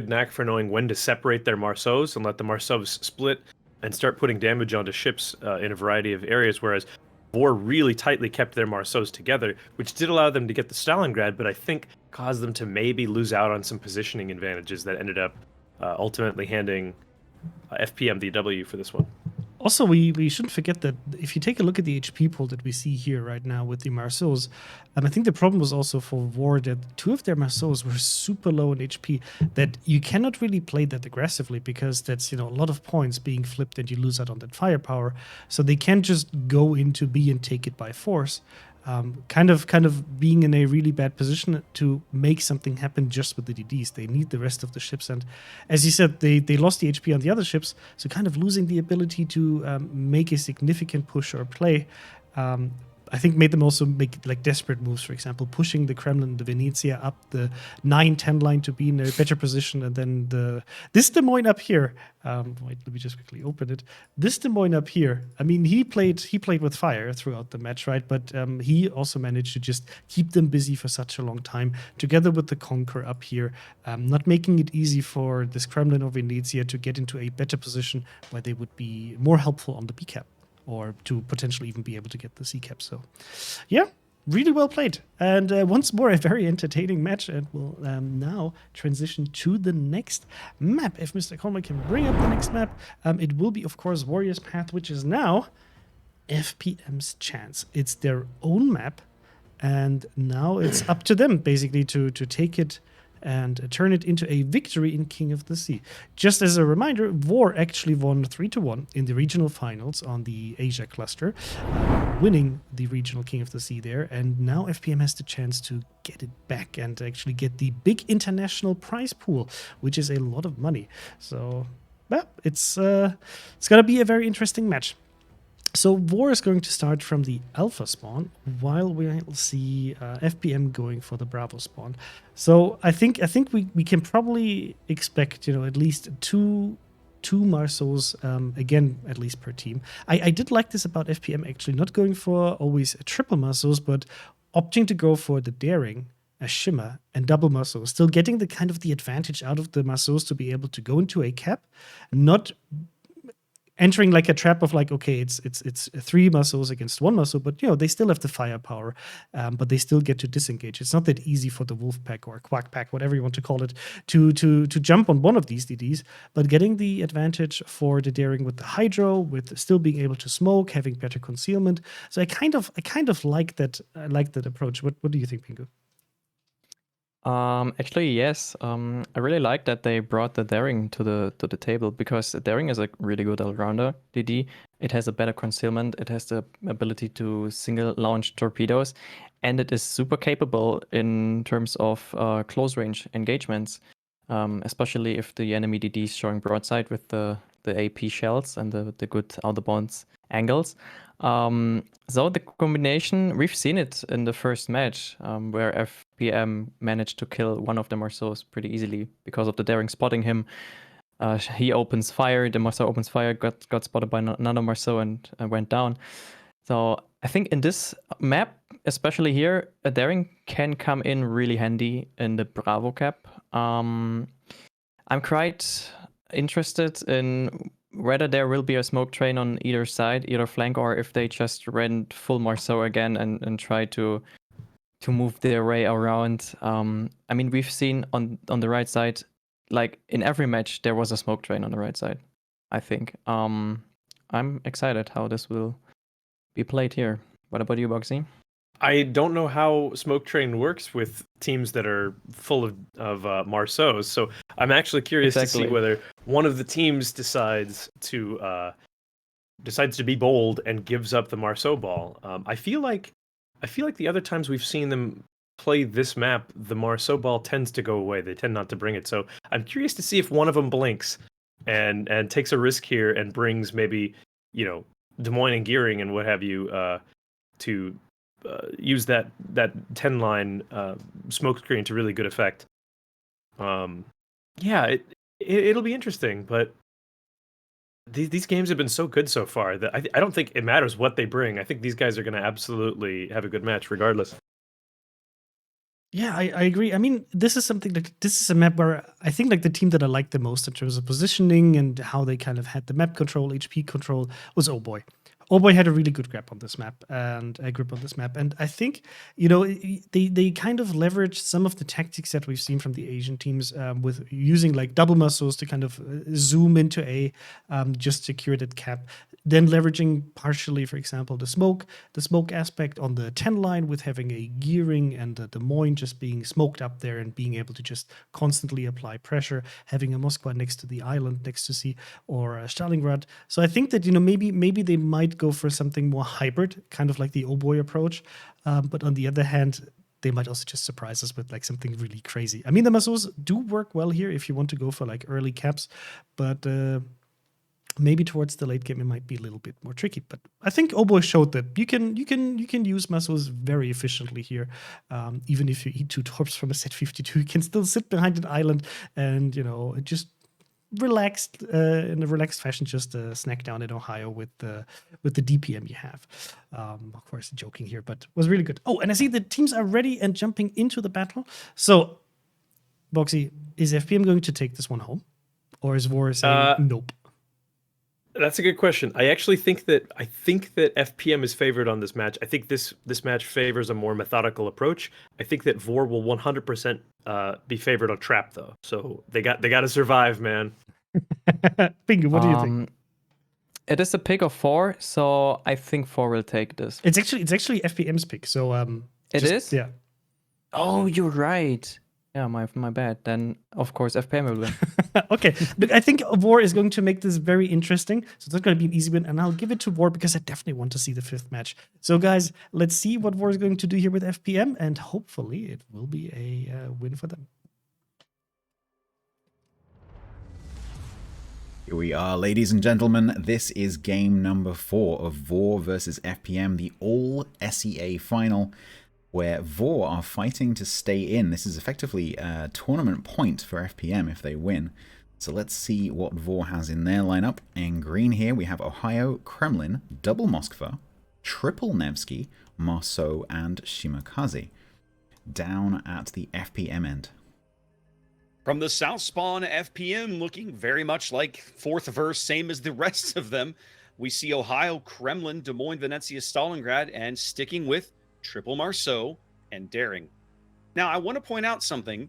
knack for knowing when to separate their Marceaux and let the Marceaux split and start putting damage onto ships in a variety of areas, whereas VOR really tightly kept their Marceaux together, which did allow them to get the Stalingrad, but I think caused them to maybe lose out on some positioning advantages that ended up ultimately handing FPM the W for this one. Also, we shouldn't forget that if you take a look at the HP pool that we see here right now with the Marceaux, I think the problem was also for VOR that 2 of their Marceaux were super low in HP, that you cannot really play that aggressively because that's, a lot of points being flipped and you lose out on that firepower. So they can't just go into B and take it by force. Kind of being in a really bad position to make something happen just with the DDs. They need the rest of the ships, and as you said, they lost the HP on the other ships, so kind of losing the ability to make a significant push or play. I think made them also make like desperate moves, for example, pushing the Kremlin, the Venezia up the 9-10 line to be in a better position, and then this Des Moines up here. Wait, let me just quickly open it. This Des Moines up here. I mean, he played with fire throughout the match, right? But he also managed to just keep them busy for such a long time, together with the Conqueror up here, not making it easy for this Kremlin or Venezia to get into a better position where they would be more helpful on the B cap, or to potentially even be able to get the C cap. So, yeah, really well played. And once more, a very entertaining match. And we'll now transition to the next map. If Mr. Coleman can bring up the next map, it will be, of course, Warriors Path, which is now FPM's chance. It's their own map. And now it's up to them, basically, to take it and turn it into a victory in King of the Sea. Just as a reminder, VOR actually won 3-1 in the regional finals on the Asia cluster, winning the regional King of the Sea there, and now FPM has the chance to get it back and actually get the big international prize pool, which is a lot of money. So, well, it's gonna be a very interesting match. So War is going to start from the Alpha spawn, while we'll see FPM going for the Bravo spawn. So I think we can probably expect, you know, at least two Marceaus, again, at least per team. I did like this about FPM, actually, not going for always a triple Marceaus, but opting to go for the Daring, a Shimmer, and double Marceau, still getting the kind of the advantage out of the Marceaus to be able to go into a cap, not entering like a trap of like, okay, it's 3 Marceaus against 1 Marceau, but you know, they still have the firepower, but they still get to disengage. It's not that easy for the Wolf Pack or Quack Pack, whatever you want to call it, to jump on one of these DDs, but getting the advantage for the Daring with the Hydro, with still being able to smoke, having better concealment. So I kind of like that. I like that approach. What do you think, Pingu? Actually, yes. I really like that they brought the Daring to the table, because the Daring is a really good all-rounder DD. It has a better concealment. It has the ability to single launch torpedoes, and it is super capable in terms of close range engagements, especially if the enemy DD is showing broadside with the AP shells and the good out of bounds angles. So the combination, we've seen it in the first match, where FPM managed to kill one of the Marceaus pretty easily because of the Daring spotting him. He opens fire, the Marceau opens fire, got spotted by another Marceau and went down. So I think in this map, especially here, a Daring can come in really handy in the Bravo cap. I'm quite interested in whether there will be a smoke train on either side, either flank, or if they just ran full Marceau again and try to move the array around. I mean, we've seen on the right side, like in every match, there was a smoke train on the right side, I think. I'm excited how this will be played here. What about you, Boxy? I don't know how Smoke Train works with teams that are full of Marceaus, so I'm actually curious to see whether one of the teams decides to be bold and gives up the Marceau ball. I feel like the other times we've seen them play this map, the Marceau ball tends to go away. They tend not to bring it. So I'm curious to see if one of them blinks and takes a risk here and brings maybe, you know, Des Moines and Gearing and what have you to use that 10 line smoke screen to really good effect. Yeah, it'll be interesting, but these games have been so good so far that I don't think it matters what they bring. I think these guys are going to absolutely have a good match regardless. Yeah, I agree. I mean, this is a map where I think like the team that I liked the most in terms of positioning and how they kind of had the map control, HP control, was Oh Boy. Oh Boy had a really good grip on this map, and I think, you know, they kind of leveraged some of the tactics that we've seen from the Asian teams, with using like double Marceaus to kind of zoom into A, just secure that cap. Then leveraging partially, for example, the smoke aspect on the 10 line with having a Gearing and the Des Moines just being smoked up there and being able to just constantly apply pressure, having a Moskva next to the island, next to sea, or Stalingrad. So I think that, you know, maybe they might go for something more hybrid, kind of like the Oh Boy approach. But on the other hand, they might also just surprise us with like something really crazy. I mean, the Marceaus do work well here if you want to go for like early caps, but maybe towards the late game it might be a little bit more tricky. But I think Oh Boy showed that you can use Marceaus very efficiently here. Even if you eat 2 torps from a set 52, you can still sit behind an island and, you know, just relaxed in a relaxed fashion, just snack down in Ohio with the DPM you have. Of course, joking here, but was really good. Oh, and I see the teams are ready and jumping into the battle. So, Boxy, is FPM going to take this one home, or is War saying nope? That's a good question. I actually think that FPM is favored on this match. I think this match favors a more methodical approach. I think that Vor will 100% be favored on trap though. So they got to survive, man. Bingo, what do you think? It is a pick of 4, so I think 4 will take this. It's actually FPM's pick. So it is? Yeah. Oh, you're right. Yeah, my bad. Then of course FPM will win. Okay, look, I think War is going to make this very interesting. So it's not going to be an easy win, and I'll give it to War because I definitely want to see the 5th match. So guys, let's see what War is going to do here with FPM, and hopefully it will be a win for them. Here we are, ladies and gentlemen. This is game number 4 of VOR versus FPM, the all SEA final, where VOR are fighting to stay in. This is effectively a tournament point for FPM if they win. So let's see what VOR has in their lineup. In green here, we have Ohio, Kremlin, double Moskva, triple Nevsky, Marceau, and Shimakaze. Down at the FPM end. From the South Spawn, FPM looking very much like fourth verse, same as the rest of them. We see Ohio, Kremlin, Des Moines, Venezia, Stalingrad, and sticking with triple Marceau and Daring. Now, I want to point out something.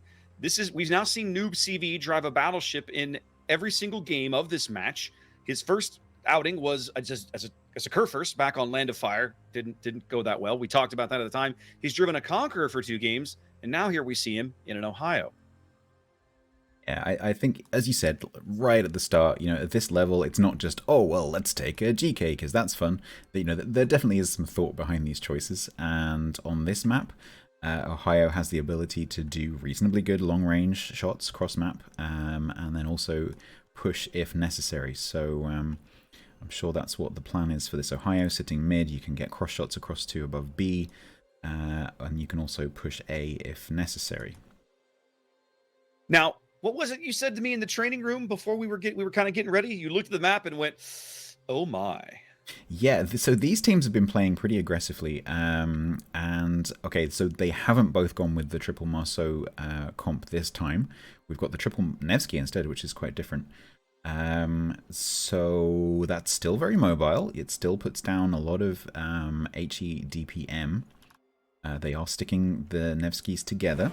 We've now seen Noob CV drive a battleship in every single game of this match. His first outing was just as a Kurfürst back on Land of Fire. Didn't go that well. We talked about that at the time. He's driven a Conqueror for 2 games, and now here we see him in an Ohio. Yeah, I think, as you said, right at the start, at this level, it's not just, oh, well, let's take a GK because that's fun. There definitely is some thought behind these choices. And on this map, Ohio has the ability to do reasonably good long-range shots cross-map, and then also push if necessary. So I'm sure that's what the plan is for this Ohio. Sitting mid, you can get cross shots across to above B, and you can also push A if necessary. Now, what was it you said to me in the training room before we were kind of getting ready? You looked at the map and went, "Oh my." Yeah, so these teams have been playing pretty aggressively, and okay, so they haven't both gone with the triple Marceau comp this time. We've got the triple Nevsky instead, which is quite different. So that's still very mobile. It still puts down a lot of HE DPM. They are sticking the Nevskys together.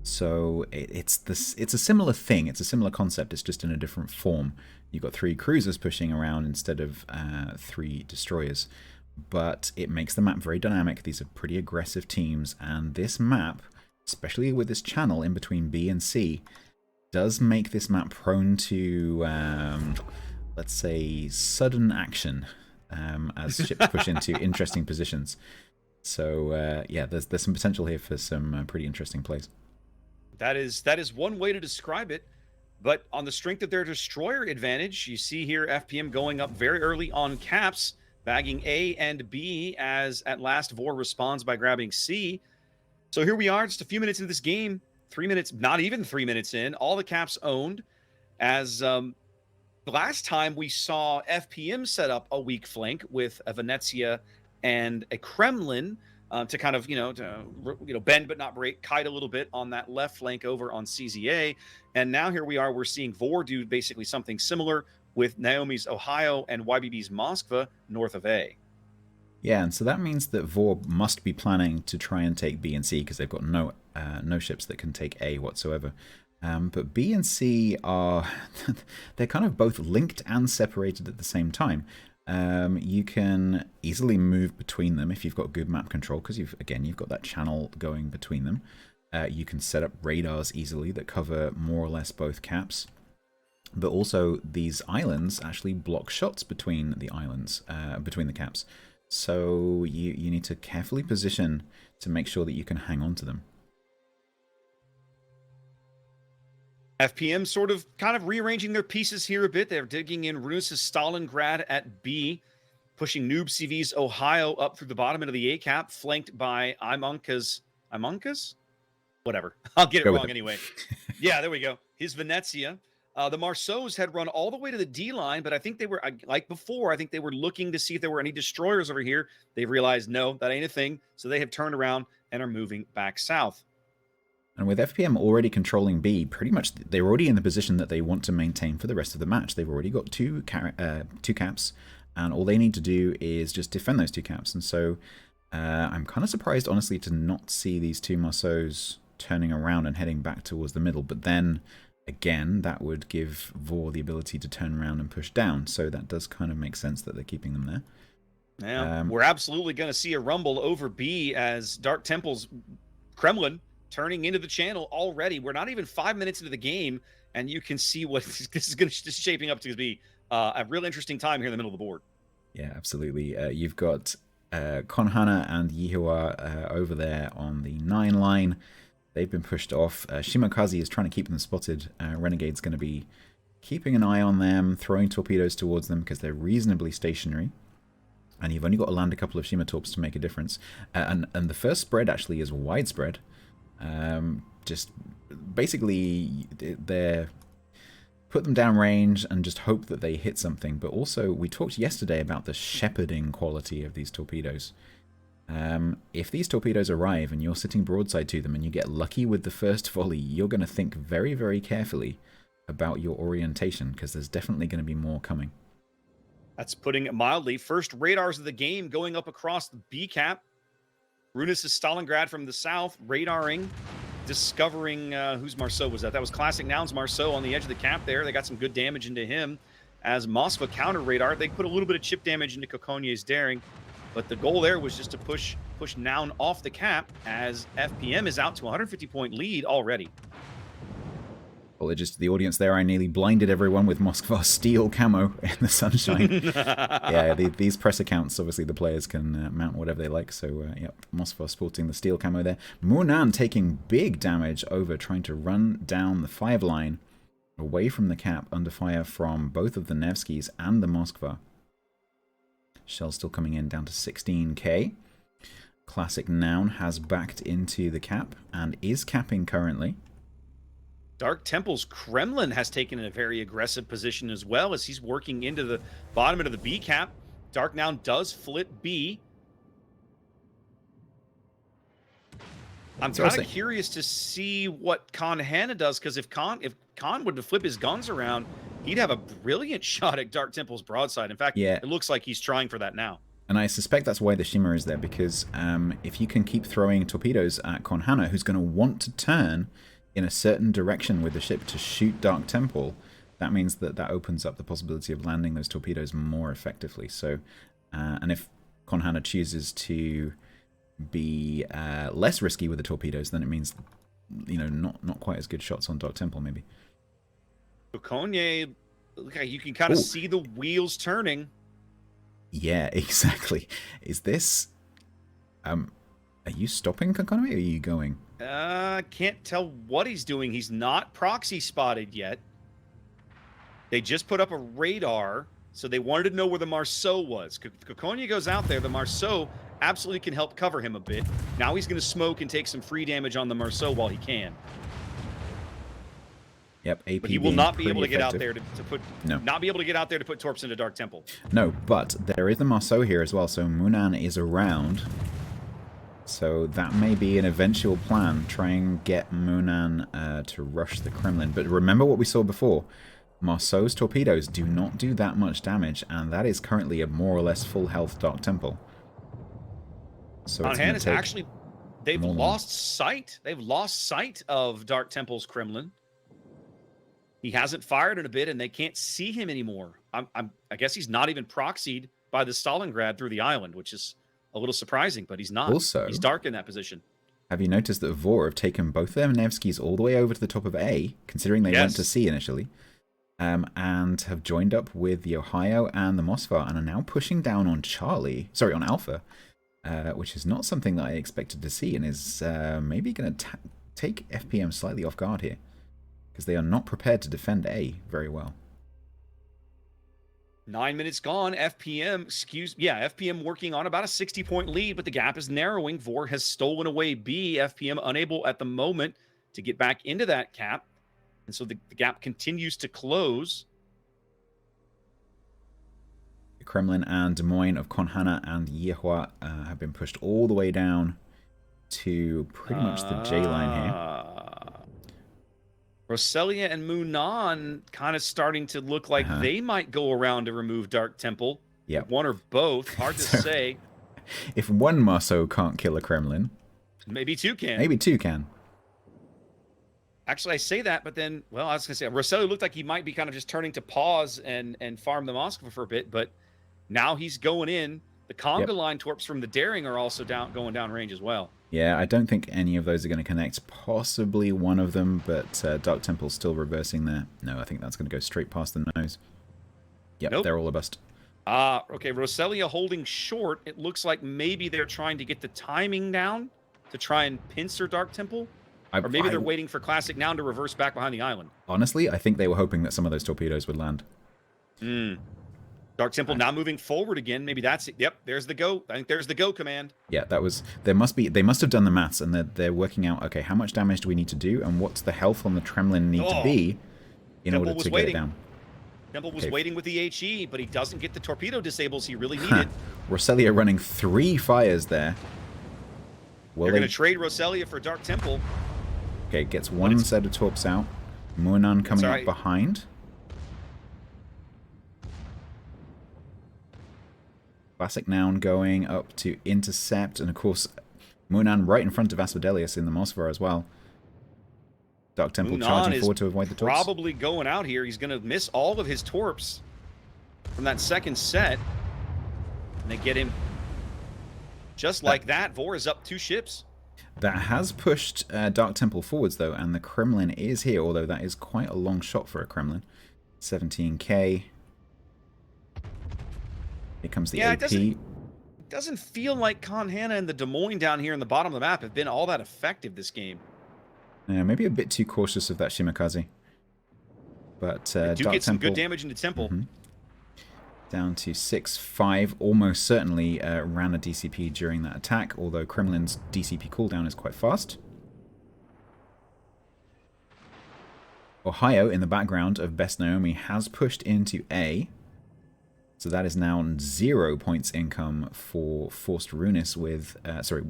So it's a similar thing. It's a similar concept. It's just in a different form. You've got 3 cruisers pushing around instead of 3 destroyers. But it makes the map very dynamic. These are pretty aggressive teams. And this map, especially with this channel in between B and C, does make this map prone to, let's say, sudden action as ships push into interesting positions. So yeah, there's some potential here for some pretty interesting plays. That is one way to describe it. But on the strength of their destroyer advantage, you see here FPM going up very early on caps, bagging A and B as at last VOR responds by grabbing C. So here we are, just a few minutes into this game, 3 minutes, not even 3 minutes in, all the caps owned. As last time we saw FPM set up a weak flank with a Venezia and a Kremlin, to kind of, bend but not break, kite a little bit on that left flank over on CZA. And now here we are, we're seeing VOR do basically something similar with Naomi's Ohio and YBB's Moskva north of A. Yeah, and so that means that VOR must be planning to try and take B and C because they've got no ships that can take A whatsoever. But B and C are, they're kind of both linked and separated at the same time. You can easily move between them if you've got good map control, because you've got that channel going between them. You can set up radars easily that cover more or less both caps. But also these islands actually block shots between the islands, between the caps. So you need to carefully position to make sure that you can hang on to them. FPM sort of kind of rearranging their pieces here a bit. They're digging in Runus' Stalingrad at B, pushing Noob CV's Ohio up through the bottom end of the A cap, flanked by Imonka's? Whatever. I'll get it wrong anyway. Yeah, there we go. His Venezia. The Marceaus had run all the way to the D line, but I think they were, like before, I think they were looking to see if there were any destroyers over here. They realized, no, that ain't a thing. So they have turned around and are moving back south. And with FPM already controlling B, pretty much they're already in the position that they want to maintain for the rest of the match. They've already got two caps, and all they need to do is just defend those 2 caps. And so I'm kind of surprised, honestly, to not see these 2 Marceaus turning around and heading back towards the middle. But then, again, that would give VOR the ability to turn around and push down. So that does kind of make sense that they're keeping them there. Yeah, we're absolutely going to see a rumble over B as Dark Temple's Kremlin turning into the channel already. We're not even 5 minutes into the game, and you can see what this is going to shaping up to be a real interesting time here in the middle of the board. Yeah, absolutely. You've got Konhana and Yihua over there on the 9 line. They've been pushed off. Shimakaze is trying to keep them spotted. Renegade's going to be keeping an eye on them, throwing torpedoes towards them because they're reasonably stationary. And you've only got to land a couple of Shima Torps to make a difference. And the first spread actually is widespread. Just basically, they're put them down range and just hope that they hit something. But also, we talked yesterday about the shepherding quality of these torpedoes. If these torpedoes arrive and you're sitting broadside to them and you get lucky with the first volley, you're going to think very, very carefully about your orientation because there's definitely going to be more coming. That's putting it mildly. First radars of the game going up across the B cap. Runas is Stalingrad from the south, radaring, discovering whose Marceau was that? That was Classic Nouns Marceau on the edge of the cap there. They got some good damage into him. As Moskva counter radar, they put a little bit of chip damage into Kokonye's daring. But the goal there was just to push Noun off the cap as FPM is out to a 150-point lead already. Well, the audience there, I nearly blinded everyone with Moskva's steel camo in the sunshine. Yeah, these press accounts, obviously the players can mount whatever they like. So, yep, Moskva sporting the steel camo there. Munan taking big damage over trying to run down the 5 line away from the cap under fire from both of the Nevskys and the Moskva. Shell still coming in down to 16k. Classic Noun has backed into the cap and is capping currently. Dark Temple's Kremlin has taken a very aggressive position as well as he's working into the bottom end of the B cap. Dark Noun does flip B. I'm kind of curious to see what Khan Hanna does, because if Khan would to flip his guns around, he'd have a brilliant shot at Dark Temple's broadside. In fact, it looks like he's trying for that now. And I suspect that's why the Shimmer is there, because if you can keep throwing torpedoes at Khan Hanna, who's going to want to turn in a certain direction with the ship to shoot Dark Temple, that means that opens up the possibility of landing those torpedoes more effectively. So, and if Khan Hanna chooses to be less risky with the torpedoes, then it means, not quite as good shots on Dark Temple, maybe. Kokonye, look, you can kind of see the wheels turning. Yeah, exactly. Is this... are you stopping Kokonye or are you going? Can't tell what he's doing. He's not proxy spotted yet. They just put up a radar, so they wanted to know where the Marceau was. Kokonye goes out there. The Marceau absolutely can help cover him a bit. Now he's going to smoke and take some free damage on the Marceau while he can. Yep, AP. But he will not be able to get out there to put put torps into Dark Temple. No, but there is the Marceau here as well, so Munan is around. So that may be an eventual plan. Try and get Munan to rush the Kremlin. But remember what we saw before. Marceau's torpedoes do not do that much damage, and that is currently a more or less full health Dark Temple. So they've lost sight. They've lost sight of Dark Temple's Kremlin. He hasn't fired in a bit, and they can't see him anymore. I guess he's not even proxied by the Stalingrad through the island, which is a little surprising, but he's not. Also, he's dark in that position. Have you noticed that Vor have taken both their Nevskys all the way over to the top of A, considering they went to C initially, and have joined up with the Ohio and the Moskva, and are now pushing down on on Alpha, which is not something that I expected to see, and is maybe going to take FPM slightly off guard here, because they are not prepared to defend A very well. 9 minutes gone. FPM working on about a 60-point lead, but the gap is narrowing. Vor has stolen away B. FPM unable at the moment to get back into that cap. And so the gap continues to close. The Kremlin and Des Moines of Khan Hanna and Yehua have been pushed all the way down to pretty much the J line here. Roselia and Munan kind of starting to look like they might go around to remove Dark Temple. Yeah, one or both. Hard to say. If one Marceau can't kill a Kremlin, maybe two can. Maybe two can. Actually, I say that, but then, well, I was going to say, Roselia looked like he might be kind of just turning to pause and farm the Moskva for a bit, but now he's going in. The Conga line torps from the Daring are also going down range as well. Yeah, I don't think any of those are going to connect. Possibly one of them, but Dark Temple's still reversing there. No, I think that's going to go straight past the nose. Yep, nope. They're all a bust. Okay, Roselia holding short. It looks like maybe they're trying to get the timing down to try and pincer Dark Temple. Or maybe they're waiting for Classic Noun to reverse back behind the island. Honestly, I think they were hoping that some of those torpedoes would land. Dark Temple now moving forward again. Maybe that's it. Yep, there's the go. I think there's the go command. Yeah, that was. They must have done the maths, and they're working out. Okay, how much damage do we need to do, and what's the health on the Tremlin need to be in order to get it down? Temple was waiting with the HE, but he doesn't get the torpedo disables he really needed. Roselia running 3 fires there. They're going to trade Roselia for Dark Temple. Okay, gets one set of torps out. Munan coming up behind. Classic Noun going up to intercept, and of course, Munan right in front of Asphodelius in the Mosphor as well. Dark Temple charging forward to avoid the torps. Probably going out here. He's going to miss all of his torps from that second set. And they get him just like that. Vor is up 2 ships. That has pushed Dark Temple forwards, though, and the Kremlin is here, although that is quite a long shot for a Kremlin. 17k. Here comes the AP. It doesn't feel like Khan Hanna and the Des Moines down here in the bottom of the map have been all that effective this game. Yeah, maybe a bit too cautious of that Shimakaze. But do Dark get some Temple, good damage into Temple. Down to 6-5. Almost certainly ran a DCP during that attack, although Kremlin's DCP cooldown is quite fast. Ohio, in the background of Best Naomi, has pushed into A. So that is now 0 points income for Forced Runis with,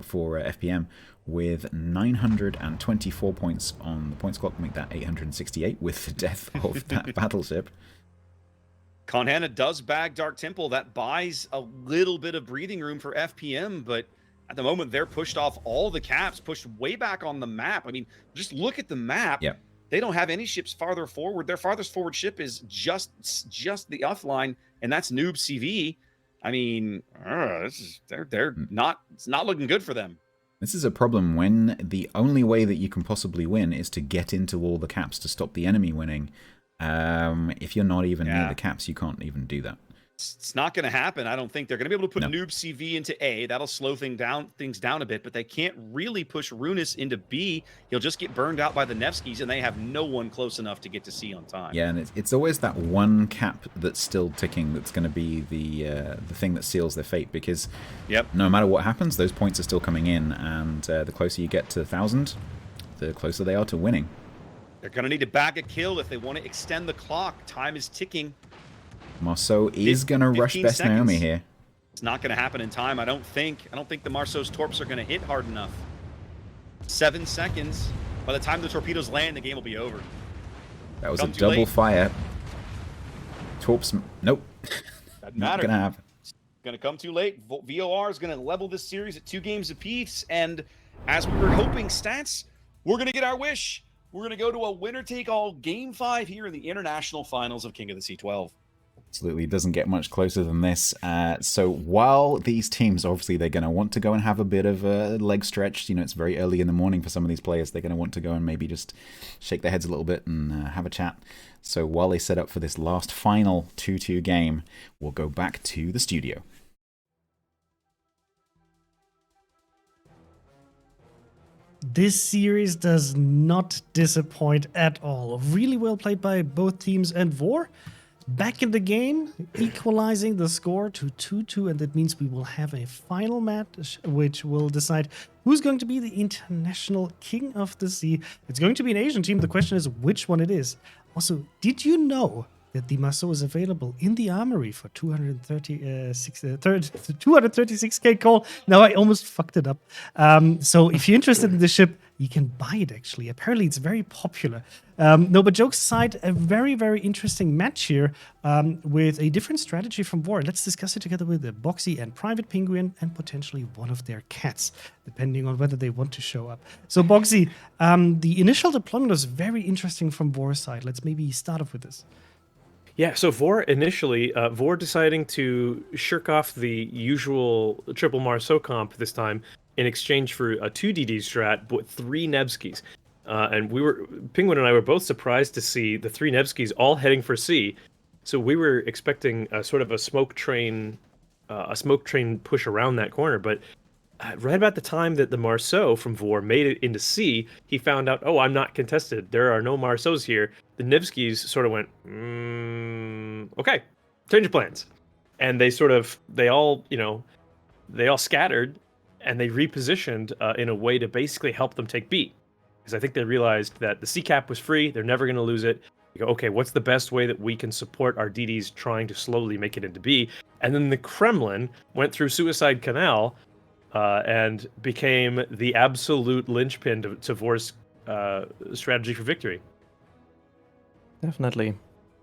for FPM with 924 points on the points clock, make that 868 with the death of that battleship. Khan Hanna does bag Dark Temple. That buys a little bit of breathing room for FPM, but at the moment they're pushed off all the caps, pushed way back on the map. I mean, just look at the map. Yep. They don't have any ships farther forward. Their farthest forward ship is just the F line, and that's Noob CV. I mean, they're not. It's not looking good for them. This is a problem when the only way that you can possibly win is to get into all the caps to stop the enemy winning. If you're not even near the caps, you can't even do that. It's not going to happen. I don't think they're going to be able to put Noob CV into A. That'll slow things down a bit, but they can't really push Runis into B. He'll just get burned out by the Nevskis, and they have no one close enough to get to C on time. Yeah, and it's always that one cap that's still ticking that's going to be the thing that seals their fate, because no matter what happens, those points are still coming in, and the closer you get to 1,000, the closer they are to winning. They're going to need to bag a kill if they want to extend the clock. Time is ticking. Marceau is going to rush Best Naomi here. It's not going to happen in time, I don't think. I don't think the Marceau's torps are going to hit hard enough. 7 seconds. By the time the torpedoes land, the game will be over. That was a double fire. Torps, nope. Doesn't Not matter. going to happen. It's going to come too late. VOR is going to level this series at 2 games apiece. And as we were hoping, Stats, we're going to get our wish. We're going to go to a winner-take-all Game 5 here in the International Finals of King of the C12. Absolutely, it doesn't get much closer than this. So while these teams, obviously, they're going to want to go and have a bit of a leg stretch. You know, it's very early in the morning for some of these players. They're going to want to go and maybe just shake their heads a little bit and have a chat. So while they set up for this last final 2-2 game, we'll go back to the studio. This series does not disappoint at all. Really well played by both teams, and Vor back in the game, equalizing the score to 2-2, and that means we will have a final match which will decide who's going to be the international king of the sea. It's going to be an Asian team. The question is which one it is. Also, did you know that the Marceau is available in the armory for 236k call? Now I almost fucked it up. So if you're interested in the ship, you can buy it actually. Apparently it's very popular. No, but jokes aside, a very, very interesting match here with a different strategy from Vor. Let's discuss it together with Boxy and Private Penguin and potentially one of their cats, depending on whether they want to show up. So Boxy, the initial deployment was very interesting from Vor's side. Let's maybe start off with this. Yeah, so Vor initially, Vor deciding to shirk off the usual triple Marceau comp this time in exchange for a 2 DD strat, but 3 Nevskis. And Penguin and I were both surprised to see the 3 Nevskis all heading for C. So we were expecting a sort of a smoke train push around that corner, but right about the time that the Marceau from Vor made it into C, he found out, oh, I'm not contested. There are no Marceaus here. The Nevskys sort of went, okay, change of plans. And they all scattered, and they repositioned in a way to basically help them take B. Because I think they realized that the C cap was free. They're never going to lose it. You go, okay, what's the best way that we can support our DDs trying to slowly make it into B? And then the Kremlin went through Suicide Canal and became the absolute linchpin to Vor's strategy for victory. Definitely.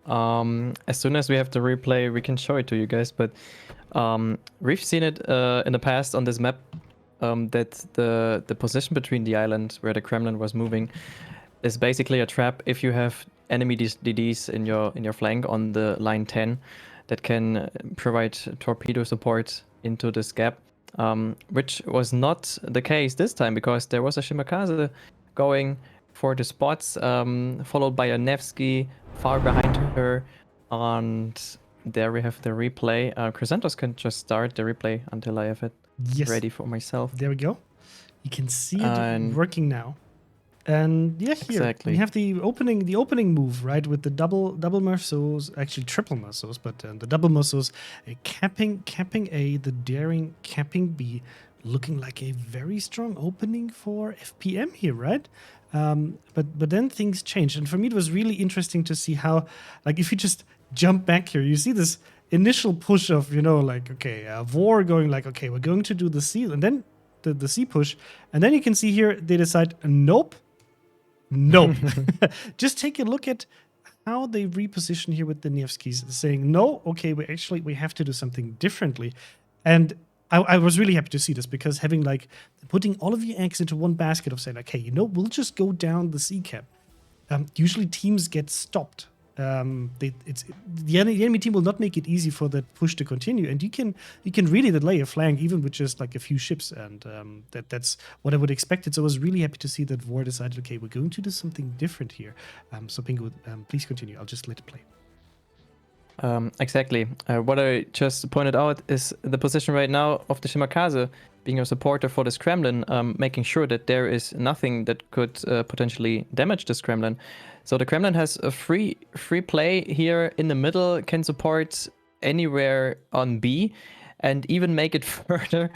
As soon as we have the replay, we can show it to you guys. But we've seen it in the past on this map that the position between the island where the Kremlin was moving is basically a trap if you have enemy DDs in your flank on the line 10 that can provide torpedo support into this gap. Which was not the case this time because there was a Shimakaze going for the spots, followed by a Nevsky far behind her, and there we have the replay. Chrysanthos can just start the replay until I have it ready for myself. There we go. You can see it working now. And yeah, here Exactly. we have the opening move, right, with the double Marceaus, actually triple Marceaus, but the double Marceaus capping A, the daring capping B, looking like a very strong opening for FPM here, right? But then things changed, and for me it was really interesting to see how, like, if you just jump back here, you see this initial push of, Vor going like, okay, we're going to do the C, and then the C push, and then you can see here they decide, nope. Just take a look at how they reposition here with the Nevskys, saying, no, okay, we have to do something differently. And I was really happy to see this because putting all of your eggs into one basket of saying, okay, we'll just go down the C cap. Usually teams get stopped. The enemy team will not make it easy for that push to continue, and you can really delay a flank even with just like a few ships, and that's what I would expect. So I was really happy to see that Vor decided, okay, we're going to do something different here. So Pingu, please continue. I'll just let it play. Exactly. What I just pointed out is the position right now of the Shimakaze being a supporter for this Kremlin, making sure that there is nothing that could potentially damage this Kremlin. So the Kremlin has a free play here in the middle, can support anywhere on B, and even make it further.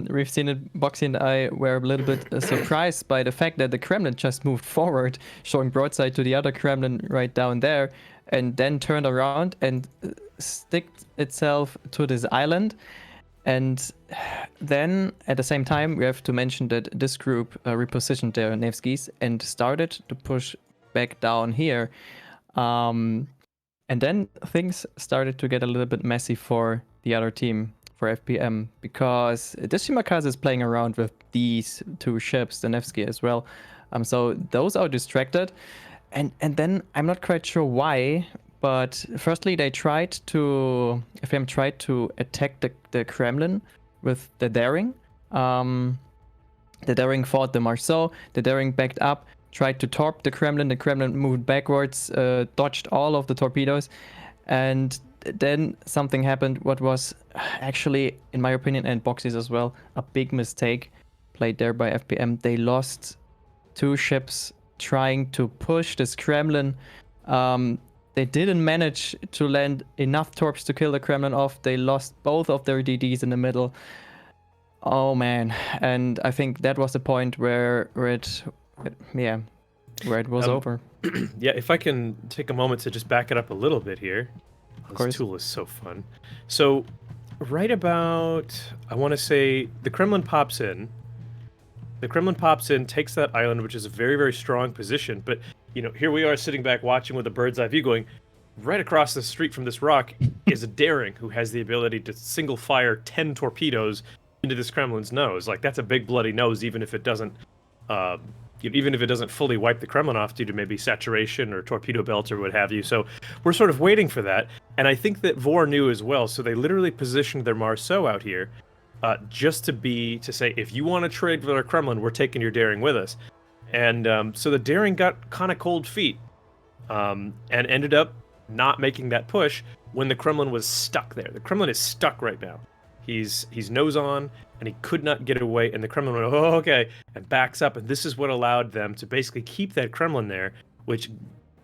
We've seen it, Boxy and I were a little bit surprised by the fact that the Kremlin just moved forward, showing broadside to the other Kremlin right down there, and then turned around and sticked itself to this island. And then at the same time, we have to mention that this group repositioned their Nevskys and started to push back down here. And then things started to get a little bit messy for the other team, for FPM, because this Shimakaze is playing around with these two ships, the Nevsky as well. So those are distracted. And then I'm not quite sure why, but firstly FPM tried to attack the Kremlin with the Daring. The Daring fought the Marceau, the Daring backed up, tried to torp the Kremlin moved backwards, dodged all of the torpedoes, and then something happened what was actually, in my opinion, and Boxy's as well, a big mistake played there by FPM. They lost two ships trying to push this Kremlin. They didn't manage to land enough torps to kill the Kremlin off. They lost both of their DDs in the middle. Oh man, and I think that was the point where it was over. Yeah, if I can take a moment to just back it up a little bit here. This tool is so fun. So right about, I want to say, the Kremlin pops in. The Kremlin pops in, takes that island, which is a very, very strong position. But, here we are sitting back watching with a bird's eye view going, right across the street from this rock is a Daring who has the ability to single fire 10 torpedoes into this Kremlin's nose. Like, that's a big bloody nose, even if it doesn't fully wipe the Kremlin off due to maybe saturation or torpedo belts or what have you. So we're sort of waiting for that. And I think that Vor knew as well. So they literally positioned their Marceau out here just to say, if you want to trade with our Kremlin, we're taking your Daring with us. And so the Daring got kind of cold feet and ended up not making that push when the Kremlin was stuck there. The Kremlin is stuck right now. He's nose on, and he could not get away. And the Kremlin went, oh, okay, and backs up. And this is what allowed them to basically keep that Kremlin there, which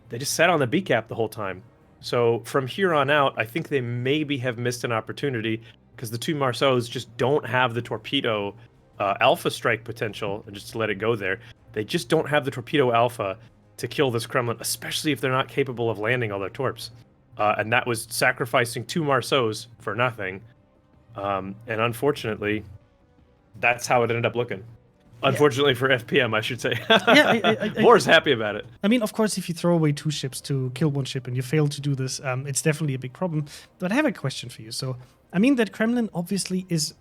they just sat on the B cap the whole time. So from here on out, I think they maybe have missed an opportunity because the two Marceaus just don't have the torpedo alpha strike potential, and just to let it go there. They just don't have the torpedo alpha to kill this Kremlin, especially if they're not capable of landing all their torps. And that was sacrificing two Marceaus for nothing. And unfortunately, that's how it ended up looking. Unfortunately for FPM, I should say. Moore's happy about it. I mean, of course, if you throw away 2 ships to kill 1 ship and you fail to do this, it's definitely a big problem. But I have a question for you. So, I mean, that Kremlin obviously is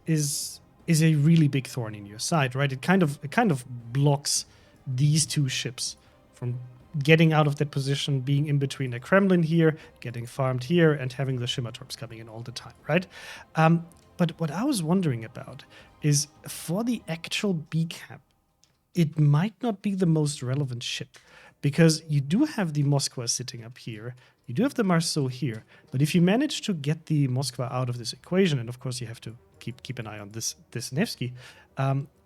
a really big thorn in your side, right? It kind of blocks these 2 ships from getting out of that position, being in between a Kremlin here, getting farmed here, and having the Shimmer Torps coming in all the time, right? But what I was wondering about is for the actual B cap, it might not be the most relevant ship because you do have the Moskva sitting up here, you do have the Marceau here, but if you manage to get the Moskva out of this equation, and of course you have to keep an eye on this Nevsky,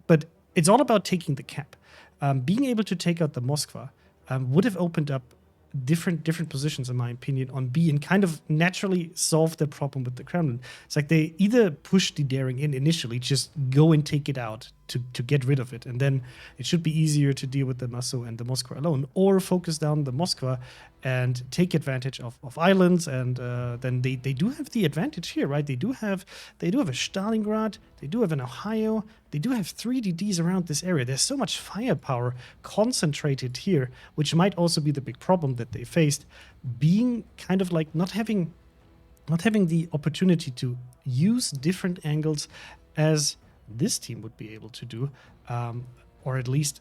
but it's all about taking the cap. Being able to take out the Moskva would have opened up different positions, in my opinion, on B and kind of naturally solve the problem with the Kremlin. It's like they either push the daring in initially, just go and take it out to get rid of it, and then it should be easier to deal with the Marceau and the Moskva alone, or focus down the Moskva and take advantage of islands, and then they do have the advantage here, right? They do have a Stalingrad, they do have an Ohio, they do have 3 DDs around this area. There's so much firepower concentrated here, which might also be the big problem that they faced, being kind of like not having the opportunity to use different angles as this team would be able to do, or at least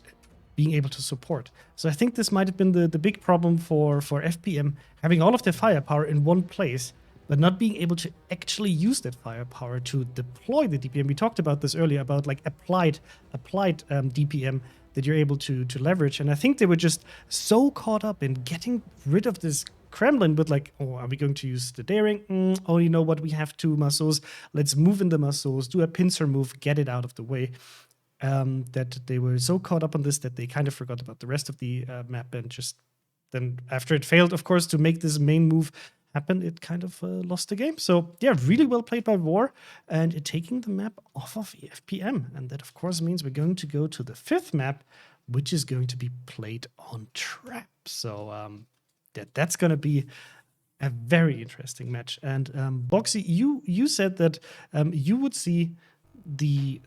being able to support. So I think this might have been the big problem for FPM, having all of their firepower in one place, but not being able to actually use that firepower to deploy the DPM. We talked about this earlier, about like applied DPM that you're able to leverage. And I think they were just so caught up in getting rid of this Kremlin, but like, oh, are we going to use the daring? Oh, you know what? We have 2 Marceaus. Let's move in the Marceaus, do a pincer move, get it out of the way. That they were so caught up on this that they kind of forgot about the rest of the map, and just then after it failed, of course, to make this main move happen, it kind of lost the game. So yeah, really well played by War, and it taking the map off of FPM. And that, of course, means we're going to go to the 5th map, which is going to be played on Trap. So that's going to be a very interesting match. And Boxy, you said that you would see the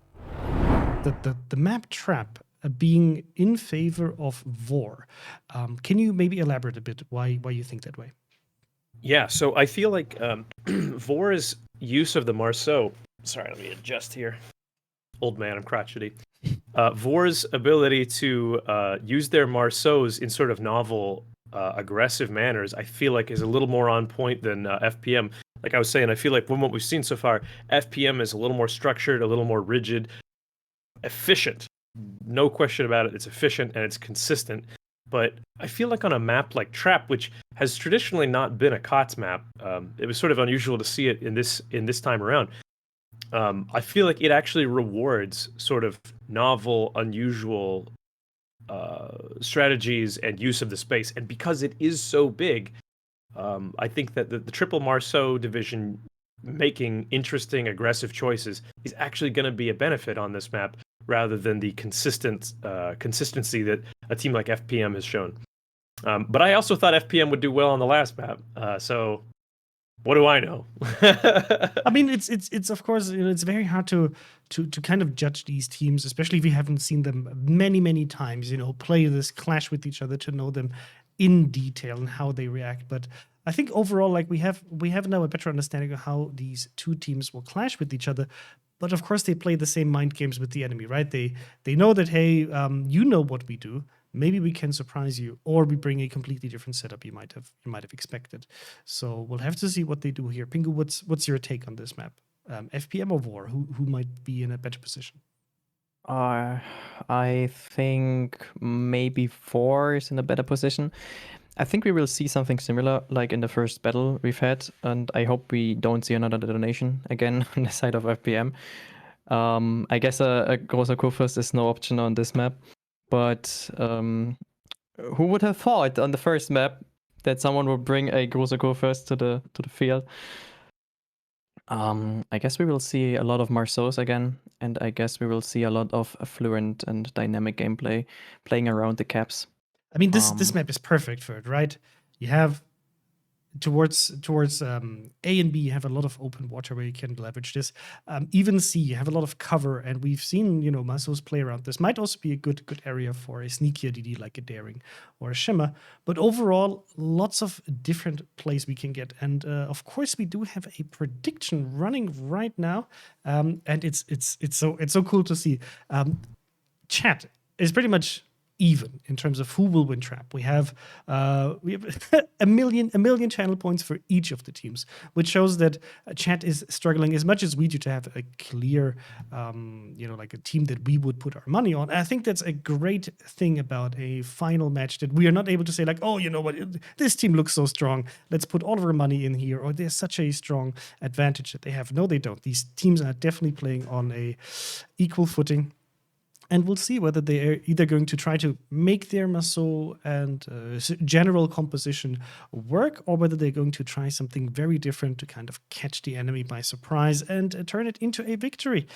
map Trap being in favor of Vor. Can you maybe elaborate a bit why you think that way? Yeah, so I feel like Vor's use of the Marceau. Sorry, let me adjust here. Old man, I'm crotchety. Vor's ability to use their Marceaus in sort of novel, aggressive manners, I feel like is a little more on point than FPM. Like I was saying, I feel like from what we've seen so far, FPM is a little more structured, a little more rigid, efficient. No question about it. It's efficient and it's consistent. But I feel like on a map like Trap, which has traditionally not been a KOTS map, it was sort of unusual to see it in this time around. I feel like it actually rewards sort of novel, unusual strategies and use of the space. And because it is so big, I think that the triple Marceau division making interesting, aggressive choices is actually going to be a benefit on this map, rather than the consistency that a team like FPM has shown. But I also thought FPM would do well on the last map. So what do I know? I mean, it's of course, it's very hard to kind of judge these teams, especially if we haven't seen them many times, play this, clash with each other, to know them in detail and how they react. But I think overall, like we have now a better understanding of how these 2 teams will clash with each other. But of course, they play the same mind games with the enemy, right? They know that, hey, you know what we do. Maybe we can surprise you, or we bring a completely different setup you might have expected. So we'll have to see what they do here. Pingu, what's your take on this map? FPM or War? Who might be in a better position? I think maybe 4 is in a better position. I think we will see something similar like in the first battle we've had, and I hope we don't see another detonation again on the side of FPM. I guess a großer Kurfürst is no option on this map, but who would have thought on the first map that someone would bring a großer Kurfürst to the field? I guess we will see a lot of Marceaus again, and I guess we will see a lot of fluent and dynamic gameplay playing around the caps. I mean, this map is perfect for it, right? You have towards A and B, you have a lot of open water where you can leverage this. Even C, you have a lot of cover, and we've seen Marceaus play around this. Might also be a good area for a sneakier DD like a Daring or a Shimmer. But overall, lots of different plays we can get, and of course we do have a prediction running right now, and it's so cool to see. Chat is pretty much even in terms of who will win trap. We have a million channel points for each of the teams, which shows that chat is struggling as much as we do to have a clear, like a team that we would put our money on. I think that's a great thing about a final match, that we are not able to say like, oh, you know what, this team looks so strong, let's put all of our money in here, or there's such a strong advantage that they have. No, they don't. These teams are definitely playing on a equal footing. And we'll see whether they are either going to try to make their Marceau and general composition work, or whether they're going to try something very different to kind of catch the enemy by surprise and turn it into a victory.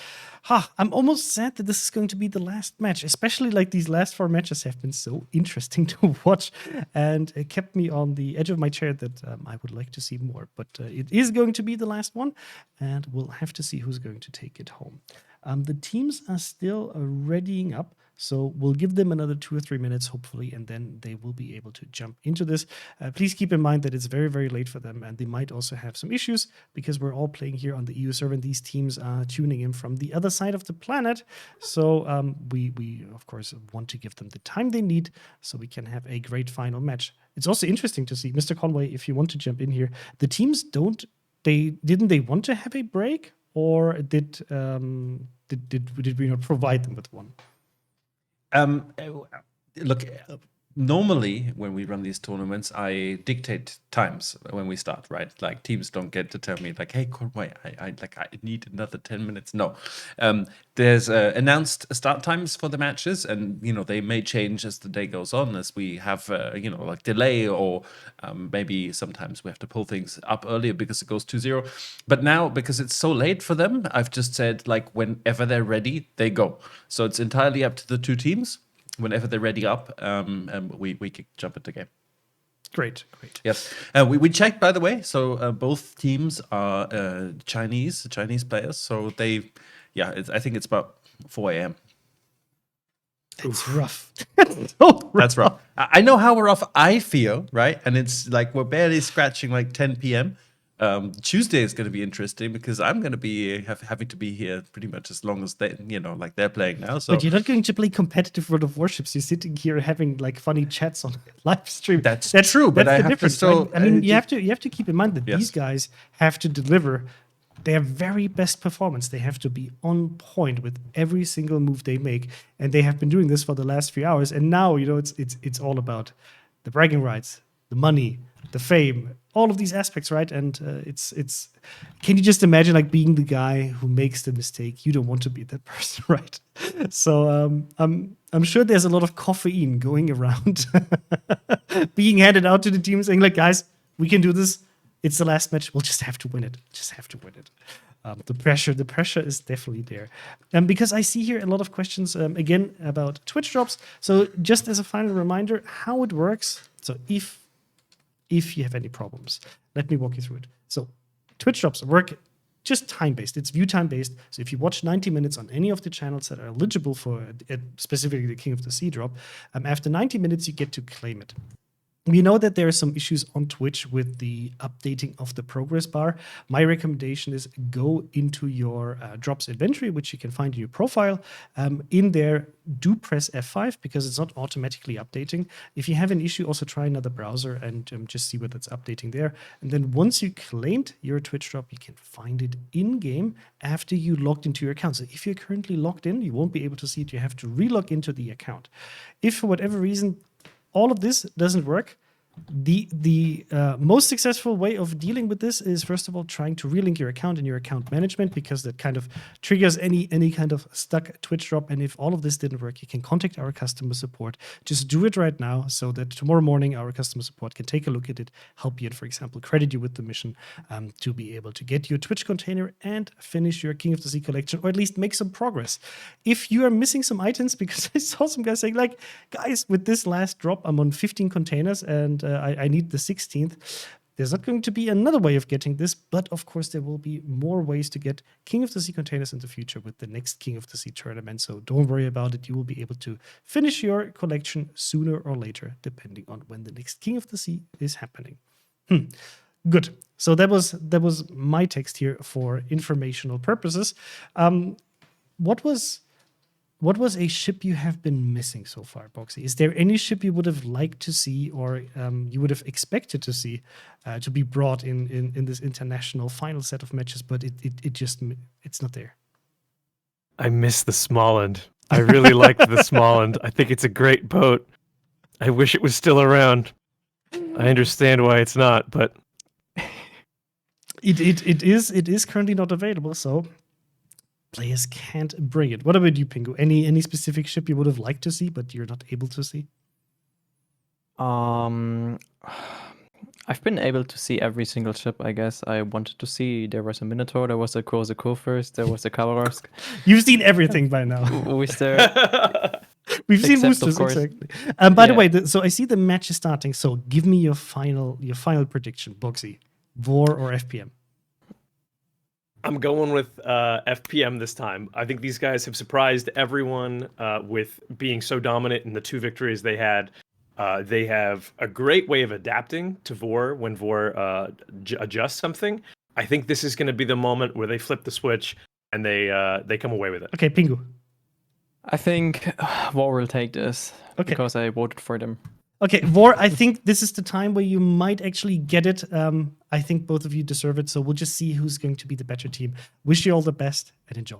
I'm almost sad that this is going to be the last match, especially like these last 4 matches have been so interesting to watch, and it kept me on the edge of my chair that I would like to see more. But it is going to be the last one, and we'll have to see who's going to take it home. The teams are still readying up, so we'll give them another 2 or 3 minutes, hopefully, and then they will be able to jump into this. Please keep in mind that it's very, very late for them, and they might also have some issues because we're all playing here on the EU server, and these teams are tuning in from the other side of the planet. So we of course, want to give them the time they need so we can have a great final match. It's also interesting to see, Mr. Conway, if you want to jump in here, the teams didn't they want to have a break? Or did we not provide them with one? Look, normally when we run these tournaments, I dictate times when we start, right? Like teams don't get to tell me like, hey, Conway, I need another 10 minutes. No, there's announced start times for the matches, and they may change as the day goes on, as we have like delay, or maybe sometimes we have to pull things up earlier because it goes 2-0. But now, because it's so late for them, I've just said like whenever they're ready, they go. So it's entirely up to the 2 teams. Whenever they're ready up, we can jump into the game. Great. Yes. We checked, by the way. So both teams are Chinese players. So I think it's about 4 a.m. That's rough. That's rough. I know how rough I feel, right? And it's like we're barely scratching like 10 p.m. Tuesday is going to be interesting because I'm going to be having to be here pretty much as long as they, like they're playing now. So, but you're not going to play competitive World of Warships. You're sitting here having like funny chats on live stream. That's true, but I have to still. Right? I mean, you have to keep in mind that these guys have to deliver their very best performance. They have to be on point with every single move they make, and they have been doing this for the last few hours. And now, it's all about the bragging rights, the money, the fame, all of these aspects, right? And it's. Can you just imagine like being the guy who makes the mistake? You don't want to be that person, right? So I'm sure there's a lot of caffeine going around, being handed out to the team, saying like, guys, we can do this. It's the last match. We'll just have to win it. The pressure is definitely there. Because I see here a lot of questions again about Twitch drops. So just as a final reminder, how it works. So if you have any problems, let me walk you through it. So Twitch drops work just time-based. It's view time-based. So if you watch 90 minutes on any of the channels that are eligible for specifically the King of the Sea drop, after 90 minutes, you get to claim it. We know that there are some issues on Twitch with the updating of the progress bar. My recommendation is go into your drops inventory, which you can find in your profile. In there, do press F5 because it's not automatically updating. If you have an issue, also try another browser and just see whether it's updating there. And then once you claimed your Twitch drop, you can find it in-game after you logged into your account. So if you're currently logged in, you won't be able to see it. You have to re-log into the account. If for whatever reason all of this doesn't work, The most successful way of dealing with this is, first of all, trying to relink your account in your account management, because that kind of triggers any kind of stuck Twitch drop. And if all of this didn't work, you can contact our customer support. Just do it right now, so that tomorrow morning our customer support can take a look at it, help you, and, for example, credit you with the mission to be able to get your Twitch container and finish your King of the Sea collection, or at least make some progress. If you are missing some items, because I saw some guys saying, like, guys, with this last drop, I'm on 15 containers and I need the 16th. There's not going to be another way of getting this, but of course there will be more ways to get King of the Sea containers in the future with the next King of the Sea tournament. So don't worry about it. You will be able to finish your collection sooner or later, depending on when the next King of the Sea is happening. Good. So that was my text here for informational purposes. What was a ship you have been missing so far, Boxy? Is there any ship you would have liked to see, or you would have expected to see to be brought in this international final set of matches, but it's not there? I miss the Smalland. I really liked the Smalland. I think it's a great boat. I wish it was still around. I understand why it's not, but it is currently not available, so players can't bring it. What about you, Pingu? Any specific ship you would have liked to see, but you're not able to see? I've been able to see every single ship, I guess. I wanted to see. There was a Minotaur, there was a Kursk, there was a Khabarovsk. You've seen everything by now. Was there? We've seen Except, of boosters, course- exactly. By the way, so I see the match is starting. So give me your final prediction, Boxy. Vor or FPM? I'm going with FPM this time. I think these guys have surprised everyone with being so dominant in the 2 victories they had. They have a great way of adapting to Vor when Vor adjusts something. I think this is going to be the moment where they flip the switch and they come away with it. Okay, Pingu. I think War will take this because I voted for them. Okay, Vor, I think this is the time where you might actually get it. I think both of you deserve it, so we'll just see who's going to be the better team. Wish you all the best and enjoy.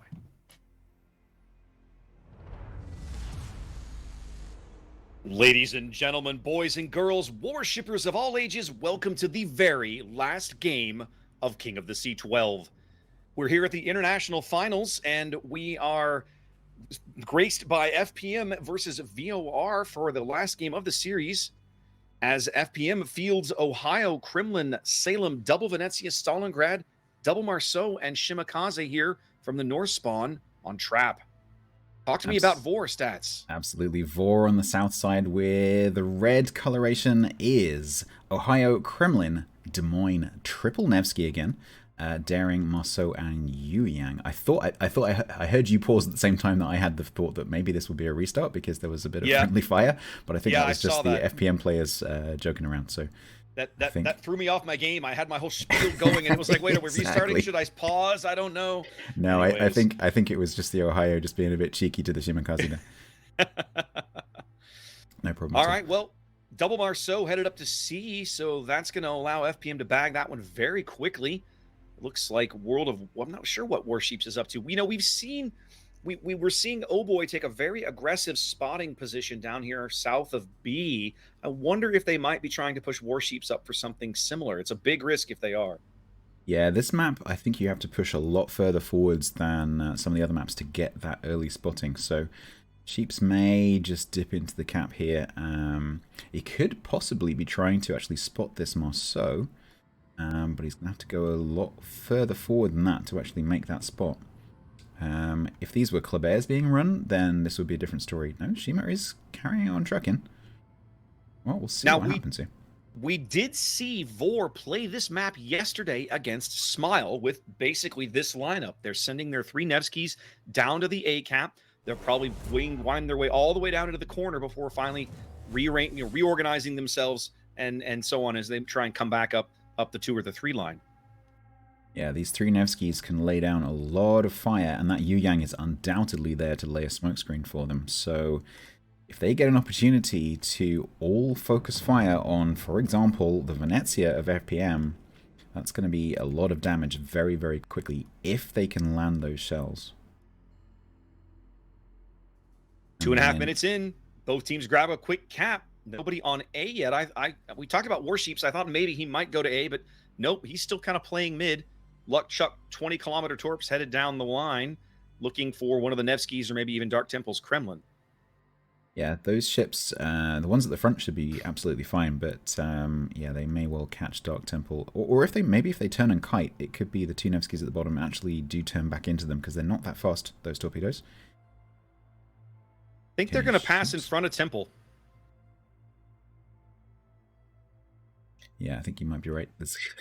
Ladies and gentlemen, boys and girls, warshippers of all ages, welcome to the very last game of King of the Sea 12. We're here at the International Finals, and we are graced by FPM versus VOR for the last game of the series, as FPM fields Ohio, Kremlin, Salem, Double Venezia, Stalingrad, Double Marceau, and Shimakaze here from the North Spawn on Trap. Talk to me about Vor stats. Absolutely. Vor on the south side, where the red coloration is Ohio, Kremlin, Des Moines, Triple Nevsky again, Daring, Marceau, and Yuyang. I heard you pause at the same time that I had the thought that maybe this would be a restart because there was a bit of friendly fire, but I think that was just the FPM players joking around. So that threw me off my game. I had my whole spiel going, and it was like, wait, are we restarting? Should I pause? I don't know. No, I think it was just the Ohio just being a bit cheeky to the Shimakaze there. No problem. All right, well, Double Marceau headed up to C, so that's going to allow FPM to bag that one very quickly. Looks like I'm not sure what Warships is up to. We were seeing Oh Boy take a very aggressive spotting position down here south of B. I wonder if they might be trying to push Warships up for something similar. It's a big risk if they are. Yeah, this map, I think you have to push a lot further forwards than some of the other maps to get that early spotting. So Sheeps may just dip into the cap here. He could possibly be trying to actually spot this Marceau. But he's going to have to go a lot further forward than that to actually make that spot. If these were Kleber's being run, then this would be a different story. No, Shima is carrying on trucking. Well, we'll see what happens here. We did see Vor play this map yesterday against Smile with basically this lineup. They're sending their 3 Nevskys down to the A cap. They're probably winding their way all the way down into the corner before finally reorganizing themselves and so on as they try and come back up the 2 or the 3 line. Yeah, these 3 Nevskys can lay down a lot of fire, and that Yuyang is undoubtedly there to lay a smokescreen for them. So if they get an opportunity to all focus fire on, for example, the Venezia of FPM, that's going to be a lot of damage very, very quickly if they can land those shells. 2.5 minutes in, both teams grab a quick cap. nobody on A yet. We talked about Warships. I thought maybe he might go to A, but nope, he's still kind of playing mid. Luck Chuck 20-kilometer torps headed down the line, looking for one of the Nevskys or maybe even Dark Temple's Kremlin. Yeah, those ships, the ones at the front should be absolutely fine, but yeah, they may well catch Dark Temple. Or if they turn and kite, it could be the two Nevskys at the bottom actually do turn back into them, because they're not that fast, those torpedoes. I think they're going to pass in front of Temple. Yeah, I think you might be right.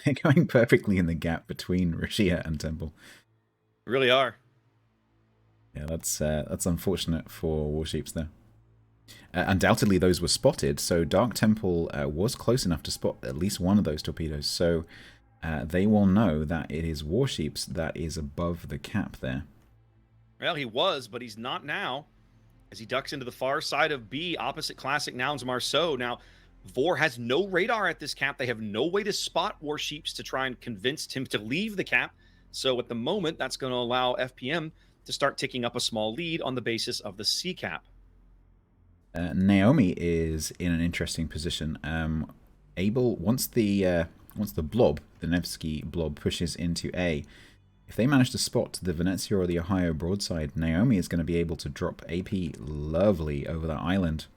They're going perfectly in the gap between Rashia and Temple. Really are. Yeah, that's unfortunate for Warships there. Undoubtedly, those were spotted, so Dark Temple was close enough to spot at least one of those torpedoes, so they will know that it is Warships that is above the cap there. Well, he was, but he's not now, as he ducks into the far side of B, opposite Classic Nouns Marceau. Now, Vor has no radar at this cap. They have no way to spot Warships to try and convince him to leave the cap, so at the moment, that's going to allow FPM to start ticking up a small lead on the basis of the C cap. Naomi is in an interesting position. Once the blob, the Nevsky blob, pushes into A, if they manage to spot the Venezia or the Ohio broadside, Naomi is going to be able to drop AP lovely over that island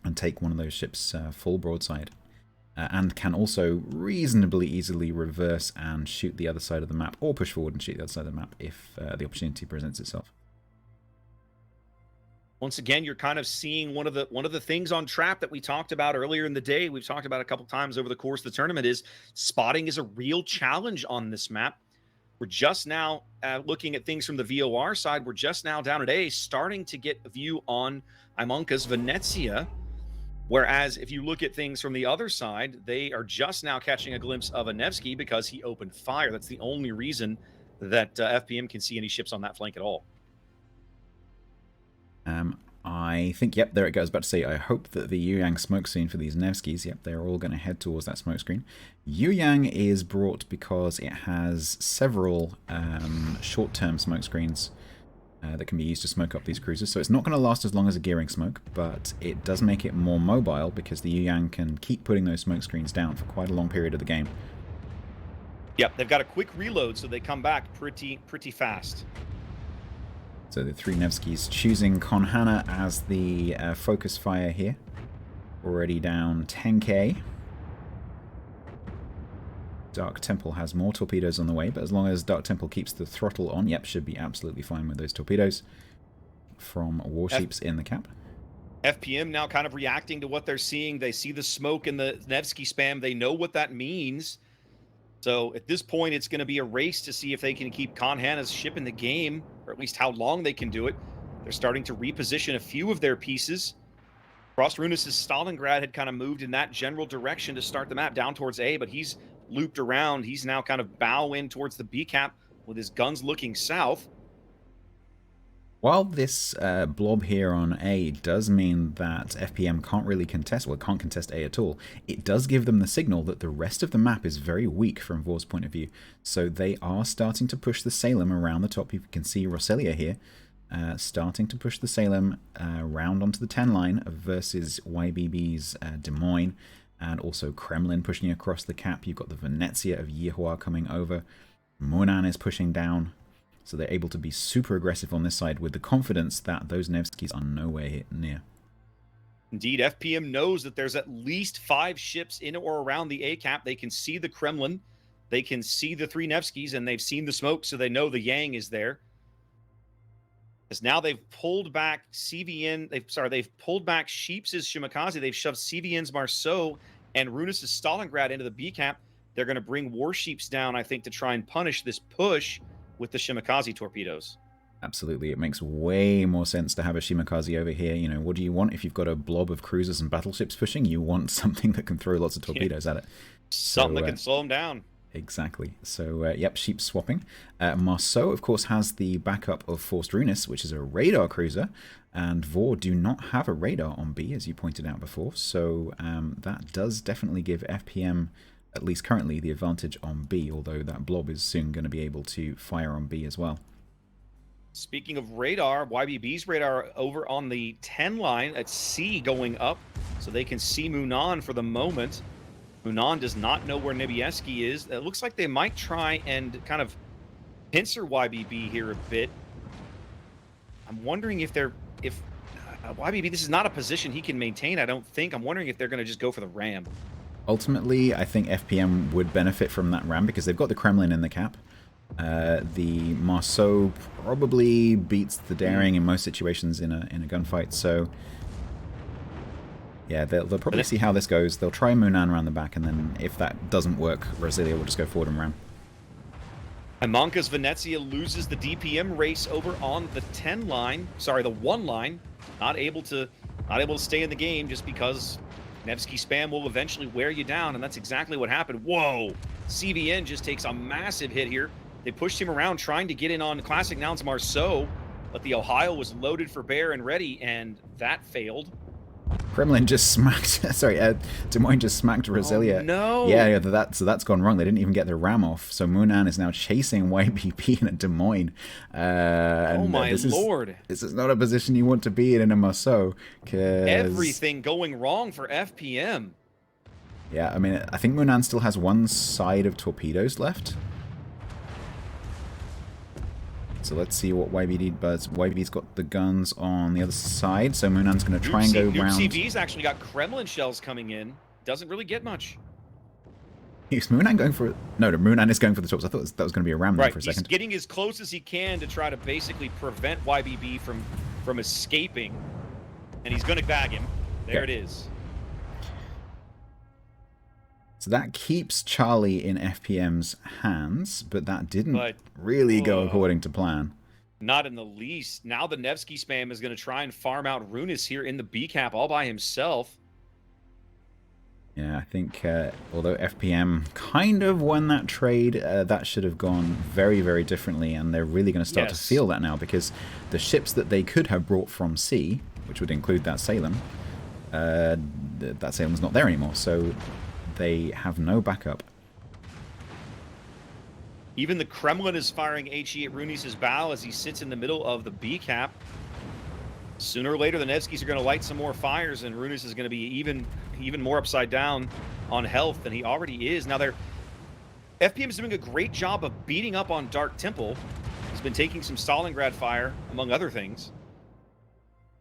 and take one of those ships full broadside, and can also reasonably easily reverse and shoot the other side of the map, or push forward and shoot the other side of the map if the opportunity presents itself. Once again, you're kind of seeing one of the things on Trap that we talked about earlier in the day. We've talked about a couple times over the course of the tournament, is spotting is a real challenge on this map. We're just now looking at things from the VOR side. We're just now down at A, starting to get a view on Imonka's Venezia. Whereas if you look at things from the other side, they are just now catching a glimpse of a Nevsky because he opened fire. That's the only reason that FPM can see any ships on that flank at all. I think, yep, there it goes. About to say, I hope that the Yuyang smoke screen for these Nevskys, yep, they're all going to head towards that smoke screen. Yuyang is brought because it has several short-term smoke screens that can be used to smoke up these cruisers. So it's not going to last as long as a gearing smoke, but it does make it more mobile because the Yuyang can keep putting those smoke screens down for quite a long period of the game. Yep, they've got a quick reload, so they come back pretty fast. So the three Nevskys choosing Konhana as the focus fire here. Already down 10k. Dark Temple has more torpedoes on the way, but as long as Dark Temple keeps the throttle on, yep, should be absolutely fine with those torpedoes from Warships in the cap. FPM now kind of reacting to what they're seeing. They see the smoke and the Nevsky spam. They know what that means. So at this point, it's going to be a race to see if they can keep Konhana's ship in the game, or at least how long they can do it. They're starting to reposition a few of their pieces. Frost Runas' Stalingrad had kind of moved in that general direction to start the map down towards A, but he's looped around. He's now kind of bow in towards the B cap with his guns looking south. While this blob here on A does mean that FPM can't really contest, well, can't contest A at all, it does give them the signal that the rest of the map is very weak from Vor's point of view. So they are starting to push the Salem around the top. You can see Roselia here starting to push the Salem round onto the 10 line versus YBB's Des Moines, and also Kremlin pushing across the cap. You've got the Venezia of Yihua coming over. Munan is pushing down. So they're able to be super aggressive on this side with the confidence that those Nevskys are nowhere near. Indeed, FPM knows that there's at least 5 ships in or around the A cap. They can see the Kremlin. They can see the 3 Nevskys, and they've seen the smoke, so they know the Yang is there. As now they've pulled back CVN, they've pulled back Sheeps' Shimakaze. They've shoved CVN's Marceau and Runas' Stalingrad into the B cap. They're going to bring Warships down, I think, to try and punish this push with the Shimakaze torpedoes. Absolutely. It makes way more sense to have a Shimakaze over here. You know, what do you want if you've got a blob of cruisers and battleships pushing? You want something that can throw lots of torpedoes at it. Something that can slow them down. Exactly. So, yep, sheep swapping. Marceau, of course, has the backup of Forced Runas, which is a radar cruiser, and Vor do not have a radar on B, as you pointed out before. So that does definitely give FPM, at least currently, the advantage on B, although that blob is soon going to be able to fire on B as well. Speaking of radar, YBB's radar over on the 10 line at C going up. so they can see Munan for the moment. Munan does not know where Nebieski is. It looks like they might try and kind of pincer YBB here a bit. I'm wondering if YBB, this is not a position he can maintain, I don't think. I'm wondering if they're going to just go for the ram. Ultimately, I think FPM would benefit from that ram because they've got the Kremlin in the cap. The Marceau probably beats the Daring in most situations in a gunfight, so yeah, they'll probably see how this goes. They'll try Munan around the back, and then if that doesn't work, Rosilia will just go forward and ram. And Monka's Venezia loses the DPM race over on the 10 line. Sorry, the 1 line. Not able to stay in the game just because Nevsky spam will eventually wear you down, and that's exactly what happened. Whoa! CVN just takes a massive hit here. They pushed him around trying to get in on Classic Nouns Marceau, but the Ohio was loaded for bear and ready, and that failed. Kremlin just smacked. Sorry, Des Moines just smacked Rosilia. Oh, no. Yeah, so that's gone wrong. They didn't even get their ram off. So Munan is now chasing YBP in a Des Moines. Oh my lord! This is not a position you want to be in a Marceau. Everything going wrong for FPM. Yeah, I mean, I think Munan still has one side of torpedoes left. So let's see what YBD does. YBD's got the guns on the other side, so Munan's going to try and go round. CV's actually got Kremlin shells coming in. Doesn't really get much. Is Munan going for... No, Munan is going for the tops. I thought that was going to be a ram there for a second. He's getting as close as he can to try to basically prevent YBB from escaping. And he's going to bag him. There it is. So that keeps Charlie in FPM's hands, but that didn't really go according to plan. Not in the least. Now the Nevsky spam is going to try and farm out Runis here in the B cap all by himself. Yeah, I think although FPM kind of won that trade, that should have gone very, very differently, and they're really going to start to feel that now because the ships that they could have brought from sea, which would include that Salem, that Salem's not there anymore, so they have no backup. Even the Kremlin is firing HE at Runis' bow as he sits in the middle of the B cap. Sooner or later, the Nevskys are going to light some more fires, and Runis is going to be even more upside down on health than he already is. Now, FPM is doing a great job of beating up on Dark Temple. He's been taking some Stalingrad fire, among other things.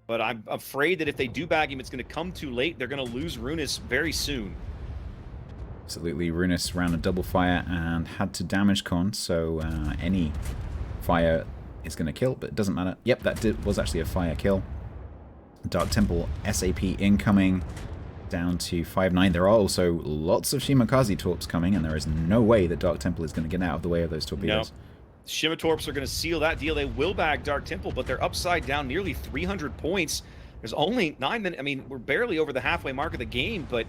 But I'm afraid that if they do bag him, it's going to come too late. They're going to lose Runis very soon. Absolutely, Runis ran a double fire and had to damage Con, so any fire is going to kill, but it doesn't matter. Yep, that was actually a fire kill. Dark Temple SAP incoming, down to 5-9. There are also lots of Shimakaze torps coming, and there is no way that Dark Temple is going to get out of the way of those torpedoes. No. Shima-torps are going to seal that deal. They will bag Dark Temple, but they're upside down nearly 300 points. There's only 9 minutes. I mean, we're barely over the halfway mark of the game, but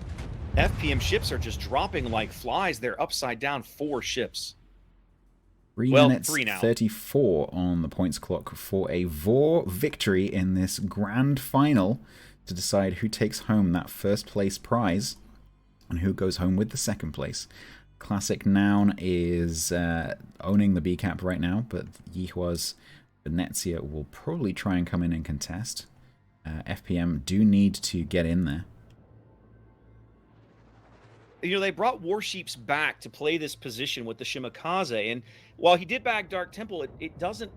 FPM ships are just dropping like flies. They're upside down 4 ships. 3 minutes 34 on the points clock for a VOR victory in this grand final to decide who takes home that first place prize and who goes home with the second place. Classic Noun is owning the B cap right now, but Yihua's Venezia will probably try and come in and contest. FPM do need to get in there. You know, they brought Warships back to play this position with the Shimakaze, and while he did bag Dark Temple, it doesn't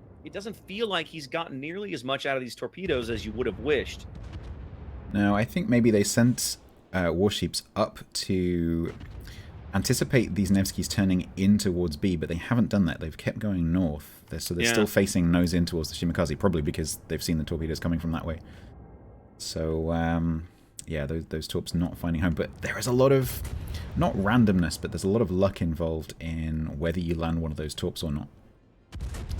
feel like he's gotten nearly as much out of these torpedoes as you would have wished. No, I think maybe they sent Warships up to anticipate these Nevskys turning in towards B, but they haven't done that. They've kept going north, so they're still facing nose in towards the Shimakaze, probably because they've seen the torpedoes coming from that way. So, yeah, those torps not finding home. But there is a lot of, not randomness, but there's a lot of luck involved in whether you land one of those torps or not.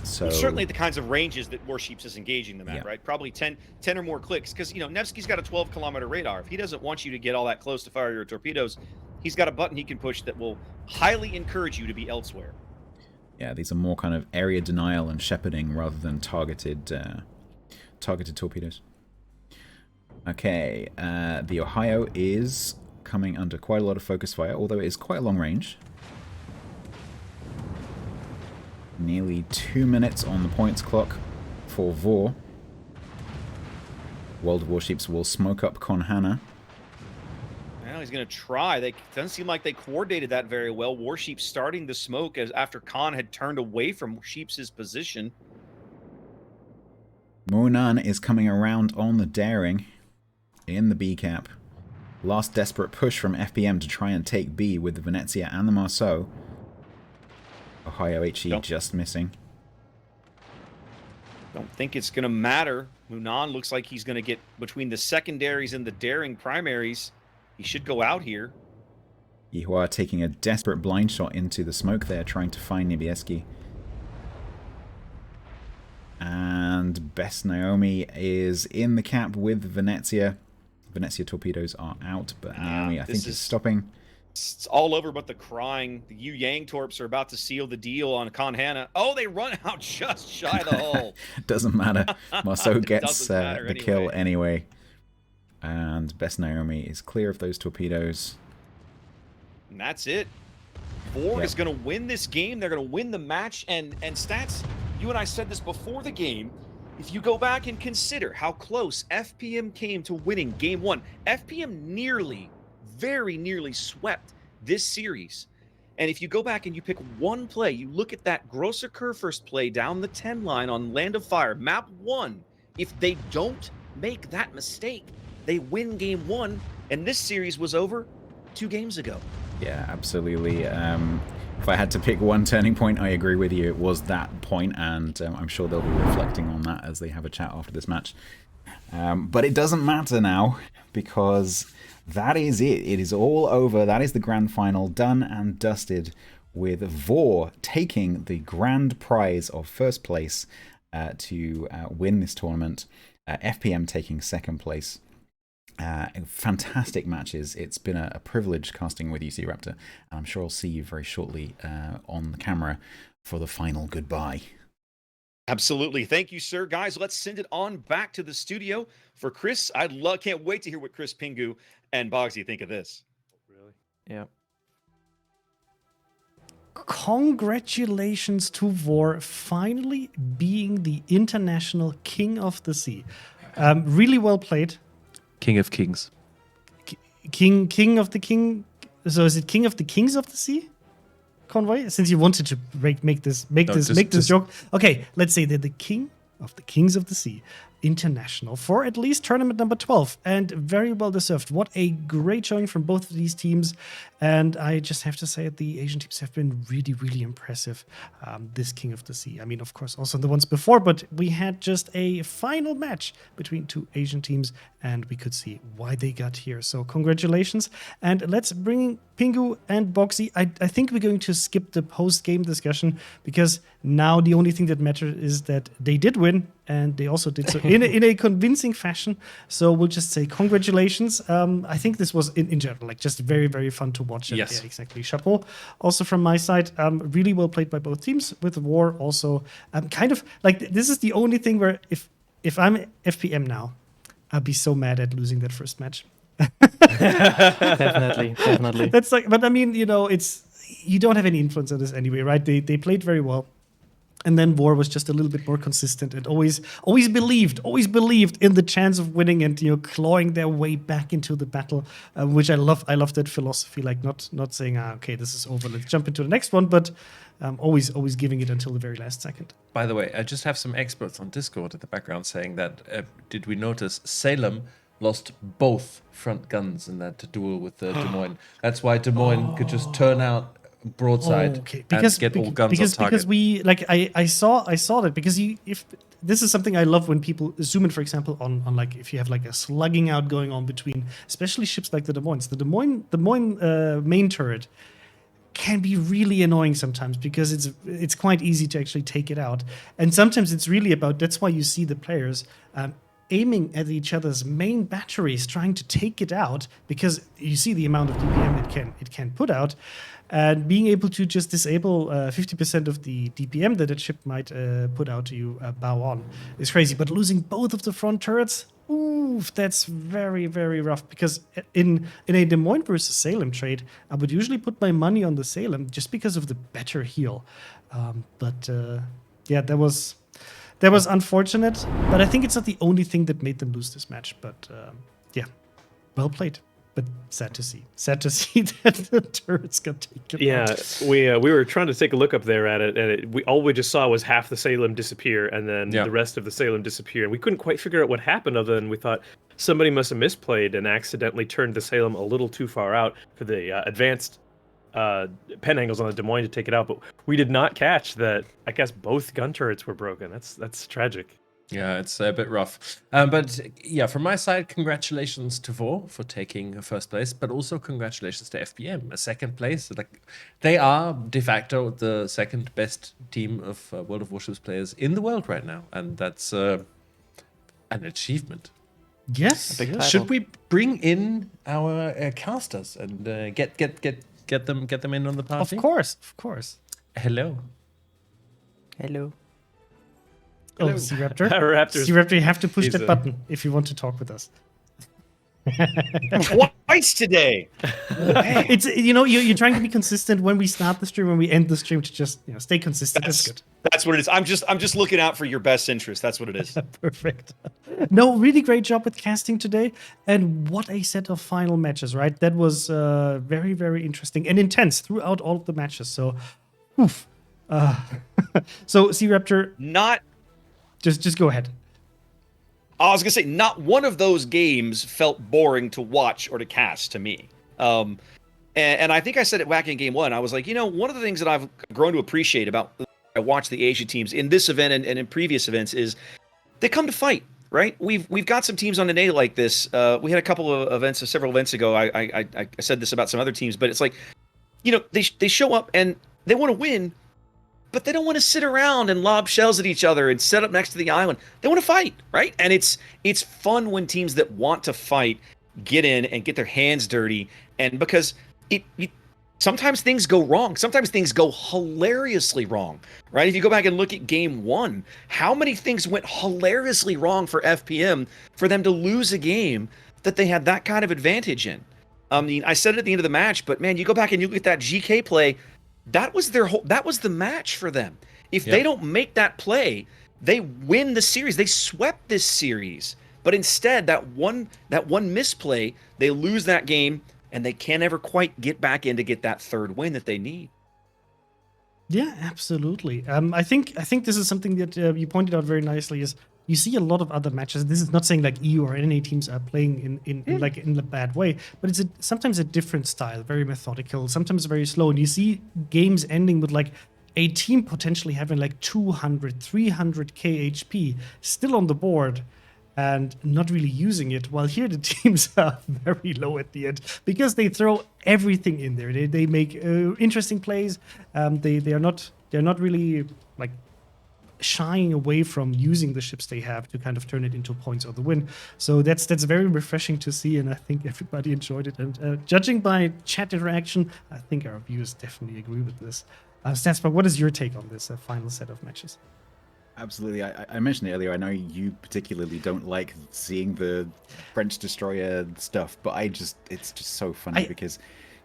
So well, certainly the kinds of ranges that Warships is engaging them at, right? Probably 10 or more clicks, because, you know, Nevsky's got a 12-kilometer radar. If he doesn't want you to get all that close to fire your torpedoes, he's got a button he can push that will highly encourage you to be elsewhere. Yeah, these are more kind of area denial and shepherding rather than targeted torpedoes. Okay, the Ohio is coming under quite a lot of focus fire, although it is quite long range. Nearly 2 minutes on the points clock for VOR. World of Warships will smoke up Konhana. he's going to try. They doesn't seem like they coordinated that very well. Warships starting the smoke as after Khan had turned away from Sheep's position. Munan is coming around on the daring in the B cap. Last desperate push from FPM to try and take B with the Venezia and the Marceau. Ohio HE just missing. Don't think it's going to matter. Munan looks like he's going to get between the secondaries and the daring primaries. He should go out here. Ihua taking a desperate blind shot into the smoke there, trying to find Nibieski. And Best Naomi is in the cap with Venezia. Venezia torpedoes are out, but Naomi, I think, is stopping. It's all over but the crying. The Yu Yang Torps are about to seal the deal on Khan Hannah. Oh, they run out just shy of the hull. Doesn't matter. Marceau gets matter the kill anyway. And Best Naomi is clear of those torpedoes. And that's it. VOD is going to win this game. They're going to win the match. And Stats, you and I said this before the game. If you go back and consider how close FPM came to winning Game 1, FPM very nearly swept this series. And if you go back and you pick one play, you look at that Grosser Kerr first play down the 10 line on Land of Fire, map 1, if they don't make that mistake, they win Game 1, and this series was over 2 games ago. Yeah, absolutely. If I had to pick one turning point, I agree with you. It was that point, and I'm sure they'll be reflecting on that as they have a chat after this match. But it doesn't matter now, because that is it. It is all over. That is the grand final, done and dusted, with VOD taking the grand prize of first place to win this tournament. FPM taking second place. Fantastic matches. It's been a privilege casting with you, C-Raptor, and I'm sure I'll see you very shortly on the camera for the final goodbye. Absolutely. Thank you, sir. Guys, let's send it on back to the studio for Chris. Can't wait to hear what Chris Pingu and Bogsy think of this. Really? Yeah. Congratulations to VOD finally being the international king of the sea. Really well played. King of Kings. King of the king. So is it King of the Kings of the Sea? Convoy? Since you wanted to make this joke. Okay, let's say they're the King of the Kings of the Sea. International for at least tournament number 12, and very well deserved. What a great showing from both of these teams, and I just have to say the Asian teams have been really, really impressive this King of the Sea. I mean, of course, also the ones before, but we had just a final match between 2 Asian teams, and we could see why they got here. So congratulations, and let's bring Pingu and Boxy. I think we're going to skip the post-game discussion, because now the only thing that matters is that they did win, and they also did so in a convincing fashion. So we'll just say congratulations. I think this was, in general, like just very, very fun to watch. Yes. Yeah, exactly. Chapeau. Also from my side, really well played by both teams. With VOD also, kind of like this is the only thing where if I'm FPM now, I'd be so mad at losing that first match. Definitely. That's like, but I mean, you don't have any influence on this anyway, right? They played very well. And then VOD was just a little bit more consistent and always believed in the chance of winning and clawing their way back into the battle, which I love. I love that philosophy, like not saying okay, this is over, let's jump into the next one, but always giving it until the very last second. By the way, I just have some experts on Discord in the background saying that did we notice Salem lost both front guns in that duel with Des Moines? That's why Des Moines could just turn out broadside and get all guns on target. Because we I saw that, because if this is something I love when people zoom in, for example, on like if you have like a slugging out going on between, especially ships like the Des Moines. The Des Moines main turret can be really annoying sometimes, because it's quite easy to actually take it out, and sometimes it's really about, that's why you see the players aiming at each other's main batteries, trying to take it out, because you see the amount of DPM it can put out, and being able to just disable 50% of the DPM that a ship might put out to you bow on is crazy. But losing both of the front turrets, oof, that's very, very rough. Because in a Des Moines versus Salem trade, I would usually put my money on the Salem just because of the better heal. But that was unfortunate. But I think it's not the only thing that made them lose this match. But well played. but sad to see. Sad to see that the turrets got taken Yeah, out. we were trying to take a look up there at it, and all we just saw was half the Salem disappear, and then Yeah. the rest of the Salem disappear, and we couldn't quite figure out what happened. Other than we thought somebody must have misplayed and accidentally turned the Salem a little too far out for the advanced pen angles on the Des Moines to take it out. But we did not catch that. I guess both gun turrets were broken. That's tragic. Yeah, it's a bit rough. But yeah, from my side, congratulations to VOR for taking first place, but also congratulations to FPM, a second place. Like, they are de facto the second best team of World of Warships players in the world right now, and that's an achievement. Yes. Should we bring in our casters and get them in on the party? Of course. Hello. Hello. Oh, Sea Raptor. Raptor's- Sea Raptor, you have to push he's that a- button if you want to talk with us. Twice today. It's you're trying to be consistent when we start the stream, when we end the stream, to just stay consistent. That's good. That's what it is. I'm just looking out for your best interest. That's what it is. Perfect. No, really great job with casting today, and what a set of final matches, right? That was very, very interesting and intense throughout all of the matches. So, oof. So Sea Raptor, Not just go ahead. I was gonna say, not one of those games felt boring to watch or to cast to me. And I think I said it back in game one. I was like, one of the things that I've grown to appreciate about I watch the Asia teams in this event and in previous events is they come to fight, right? We've got some teams on the day like this. We had a couple of events, several events ago. I said this about some other teams, but it's like, they show up and they want to win, but they don't want to sit around and lob shells at each other and set up next to the island. They want to fight, right? And it's fun when teams that want to fight get in and get their hands dirty, and because sometimes things go wrong. Sometimes things go hilariously wrong, right? If you go back and look at game one, how many things went hilariously wrong for FPM for them to lose a game that they had that kind of advantage in? I mean, I said it at the end of the match, but man, you go back and you look at that GK play. That was the match for them. If they don't make that play, they win the series. They swept this series. But instead, that one misplay, they lose that game, and they can't ever quite get back in to get that third win that they need. Yeah, absolutely. I think this is something that you pointed out very nicely. Is you see a lot of other matches. This is not saying like EU or NA teams are playing in a bad way, but it's sometimes a different style, very methodical, sometimes very slow. And you see games ending with like a team potentially having like 200, 300 KHP still on the board and not really using it, while here the teams are very low at the end because they throw everything in there. They make interesting plays. They're not really like shying away from using the ships they have to kind of turn it into points or the win. So that's very refreshing to see, and I think everybody enjoyed it. And judging by chat interaction, I think our viewers definitely agree with this. Stansberg, what is your take on this final set of matches? Absolutely. I mentioned it earlier. I know you particularly don't like seeing the French destroyer stuff, but it's just so funny because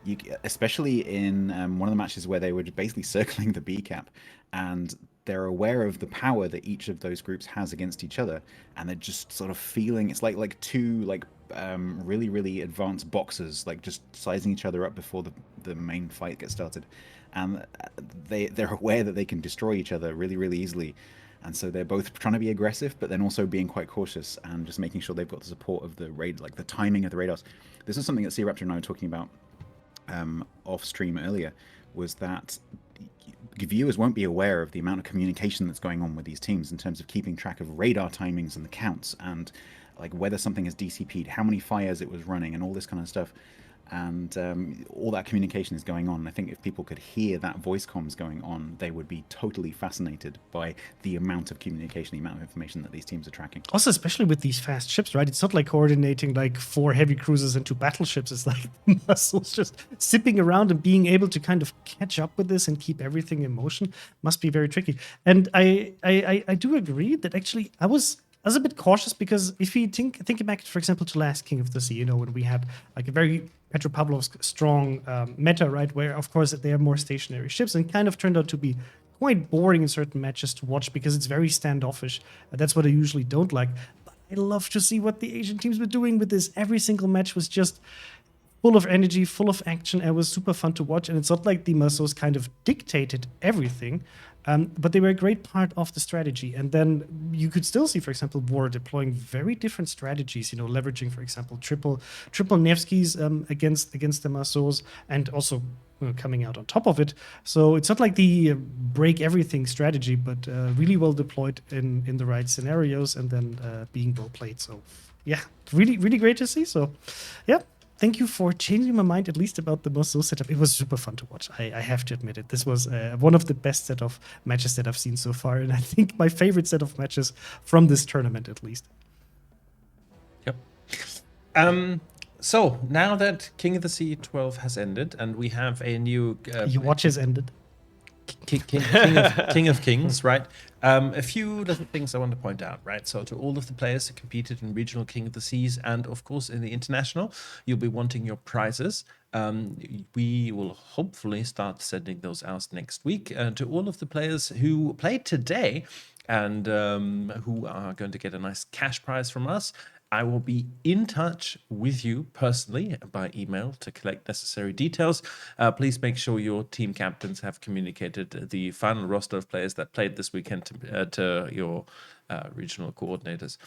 you, especially in one of the matches where they were basically circling the B cap, and they're aware of the power that each of those groups has against each other, and they're just sort of feeling it's like two really, really advanced boxers like just sizing each other up before the main fight gets started, and they're aware that they can destroy each other really, really easily. And so they're both trying to be aggressive, but then also being quite cautious and just making sure they've got the support of the raid, like the timing of the radars. This is something that Sea Raptor and I were talking about off stream earlier, was that viewers won't be aware of the amount of communication that's going on with these teams in terms of keeping track of radar timings and the counts and like whether something is DCP'd, how many fires it was running, and all this kind of stuff. And all that communication is going on. I think if people could hear that voice comms going on, they would be totally fascinated by the amount of communication, the amount of information that these teams are tracking. Also, especially with these fast ships, right? It's not like coordinating like 4 heavy cruisers and 2 battleships. It's like muscles just zipping around, and being able to kind of catch up with this and keep everything in motion must be very tricky. And I do agree that actually I was a bit cautious, because if you think back, for example, to last King of the Sea, when we had like a very Petropavlovsk strong meta, right, where of course they are more stationary ships, and kind of turned out to be quite boring in certain matches to watch because it's very standoffish. That's what I usually don't like. But I love to see what the Asian teams were doing with this. Every single match was just full of energy, full of action, and it was super fun to watch. And it's not like the Mercenaries kind of dictated everything, but they were a great part of the strategy. And then you could still see, for example, War deploying very different strategies. Leveraging, for example, triple Nevskis against the Mercenaries, and also coming out on top of it. So it's not like the break everything strategy, but really well deployed in the right scenarios, and then being well played. So yeah, really, really great to see. So yeah, thank you for changing my mind, at least about the Mosso setup. It was super fun to watch. I have to admit it. This was one of the best set of matches that I've seen so far, and I think my favorite set of matches from this tournament, at least. Yep. So now that King of the Sea 12 has ended, and we have a new Your watch has ended. King of Kings, right? A few little things I want to point out, right? So to all of the players who competed in Regional King of the Seas and, of course, in the International, you'll be wanting your prizes. We will hopefully start sending those out next week. To all of the players who played today and who are going to get a nice cash prize from us, I will be in touch with you personally by email to collect necessary details. Please make sure your team captains have communicated the final roster of players that played this weekend to your regional coordinators.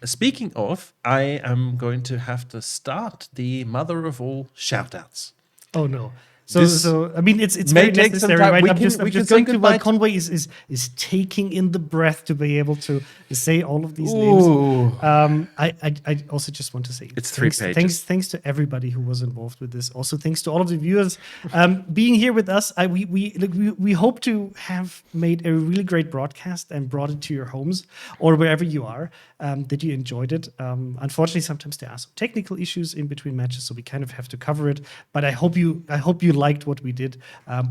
Speaking of, I am going to have to start the mother of all shoutouts. Oh no. So I mean, it's very take some necessary, time. right? We I'm can just say going to, while goodbye to- Conway is taking in the breath to be able to say all of these names. I also just want to say It's 3 pages. Thanks to everybody who was involved with this. Also, thanks to all of the viewers being here with us. We hope to have made a really great broadcast and brought it to your homes or wherever you are. That you enjoyed it. Unfortunately, sometimes there are some technical issues in between matches, so we kind of have to cover it. But I hope you liked what we did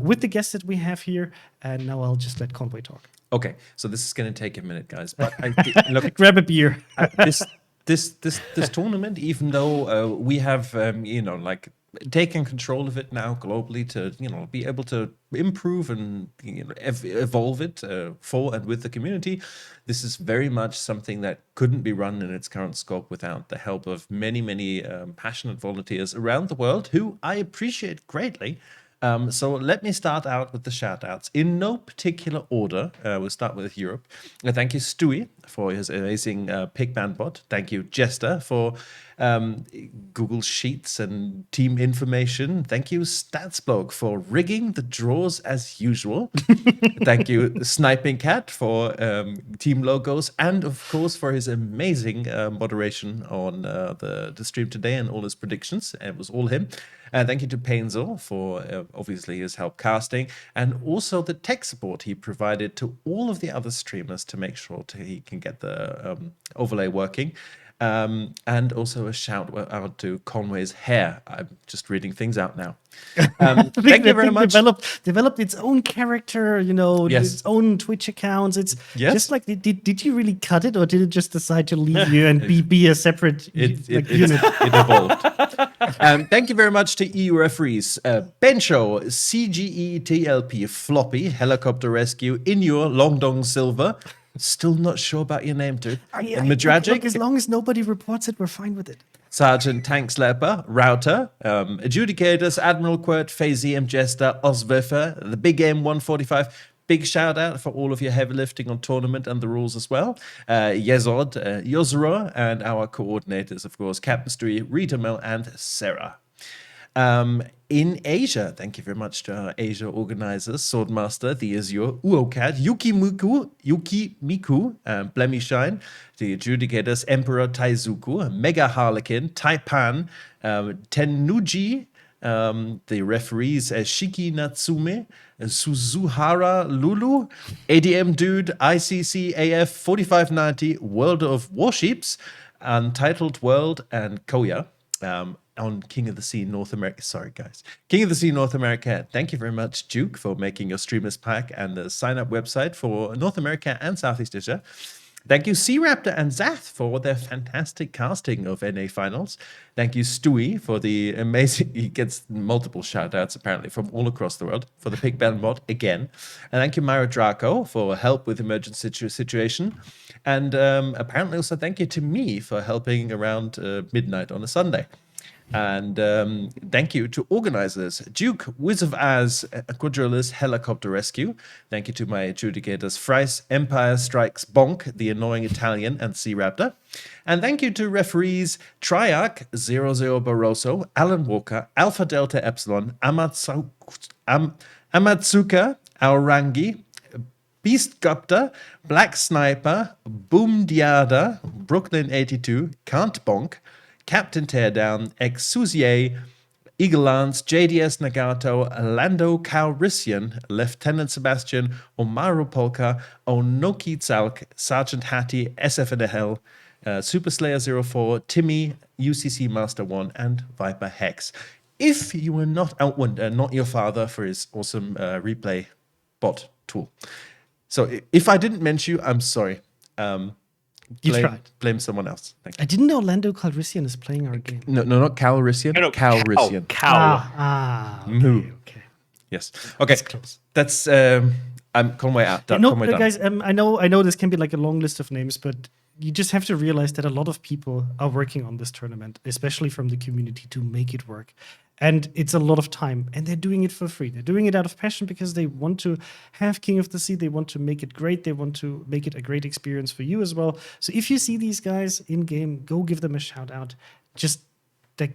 with the guests that we have here. And now I'll just let Conway talk. Okay, so this is going to take a minute, guys. But look, Grab a beer. this tournament, even though we have taken control of it now globally to be able to improve and evolve it for and with the community, this is very much something that couldn't be run in its current scope without the help of many passionate volunteers around the world, who I appreciate greatly. So let me start out with the shout-outs. In no particular order, we'll start with Europe. Thank you, Stewie, for his amazing Pigman bot. Thank you, Jester, for Google Sheets and team information. Thank you, Statsblog, for rigging the draws as usual. Thank you, Sniping Cat, for team logos, and of course for his amazing moderation on the stream today and all his predictions. It was all him. Thank you to Painzel for obviously his help casting, and also the tech support he provided to all of the other streamers to make sure he can get the overlay working. And also a shout out to Conway's hair. I'm just reading things out now. Thank you very much. Developed its own character, Yes. its own Twitch accounts. It's Yes. just like, did you really cut it, or did it just decide to leave you and be a separate unit? It evolved. Thank you very much to EU referees. Bencho, CGETLP, Floppy, Helicopter Rescue, Inur, Longdong Silver. Still not sure about your name, dude. And Madragic. Look, as long as nobody reports it, we're fine with it. Sergeant Tanks Leper, Router, Adjudicators, Admiral Quirt, Phasium Jester, Oswiffer, the Big M 145. Big shout out for all of your heavy lifting on tournament and the rules as well. Yezod, Yozro, and our coordinators, of course, Captain Stewie, Rita Mel, and Sarah. In Asia, thank you very much to our Asia organizers, Swordmaster, the Azure, Uokad, Yukimiku, Blemishine, the Adjudicators, Emperor Taizuku, Mega Harlequin, Taipan, Tenuji, the referees, Shiki Natsume, Suzuhara Lulu, ADM Dude, ICC AF 4590, World of Warships, Untitled World, and Koya. On King of the Sea North America. Sorry, guys. King of the Sea North America. Thank you very much, Duke, for making your streamers pack and the sign-up website for North America and Southeast Asia. Thank you, Sea Raptor and Zath, for their fantastic casting of NA Finals. Thank you, Stewie, for the amazing... He gets multiple shout-outs, apparently, from all across the world, for the Pigman mod, again. And thank you, Myra Draco, for help with emergency situation. And apparently also thank you to me for helping around midnight on a Sunday. And thank you to organizers Duke, Wiz of Az, Quadrillis, Helicopter Rescue. Thank you to my adjudicators Fries, Empire Strikes Bonk, the annoying Italian, and Sea Raptor. And thank you to referees Triarch, 00 Barroso, Alan Walker, Alpha Delta Epsilon, Amatsuka, Aurangi, Beast Gupta, Black Sniper, Boom Diada, Brooklyn 82, Can't Bonk, Captain Teardown, Exusier, Eagle Lance, JDS Nagato, Lando Calrissian, Lieutenant Sebastian, Omaru Polka, Onoki Zalk, Sergeant Hattie, SFNL, Super Slayer 04, Timmy, UCC Master 1, and Viper Hex. If you were not not your father for his awesome replay bot tool. So if I didn't mention you, I'm sorry. You tried. Blame someone else. Thank you. I didn't know Lando Calrissian is playing our game. No, not Calrissian. No, Calrissian. Okay. Yes. Okay. That's I'm Conway out. No, Conway done. guys, I know this can be like a long list of names, but you just have to realize that a lot of people are working on this tournament, especially from the community, to make it work. And it's a lot of time, and they're doing it for free. They're doing it out of passion because they want to have King of the Sea. They want to make it great. They want to make it a great experience for you as well. So if you see these guys in game, go give them a shout out. Just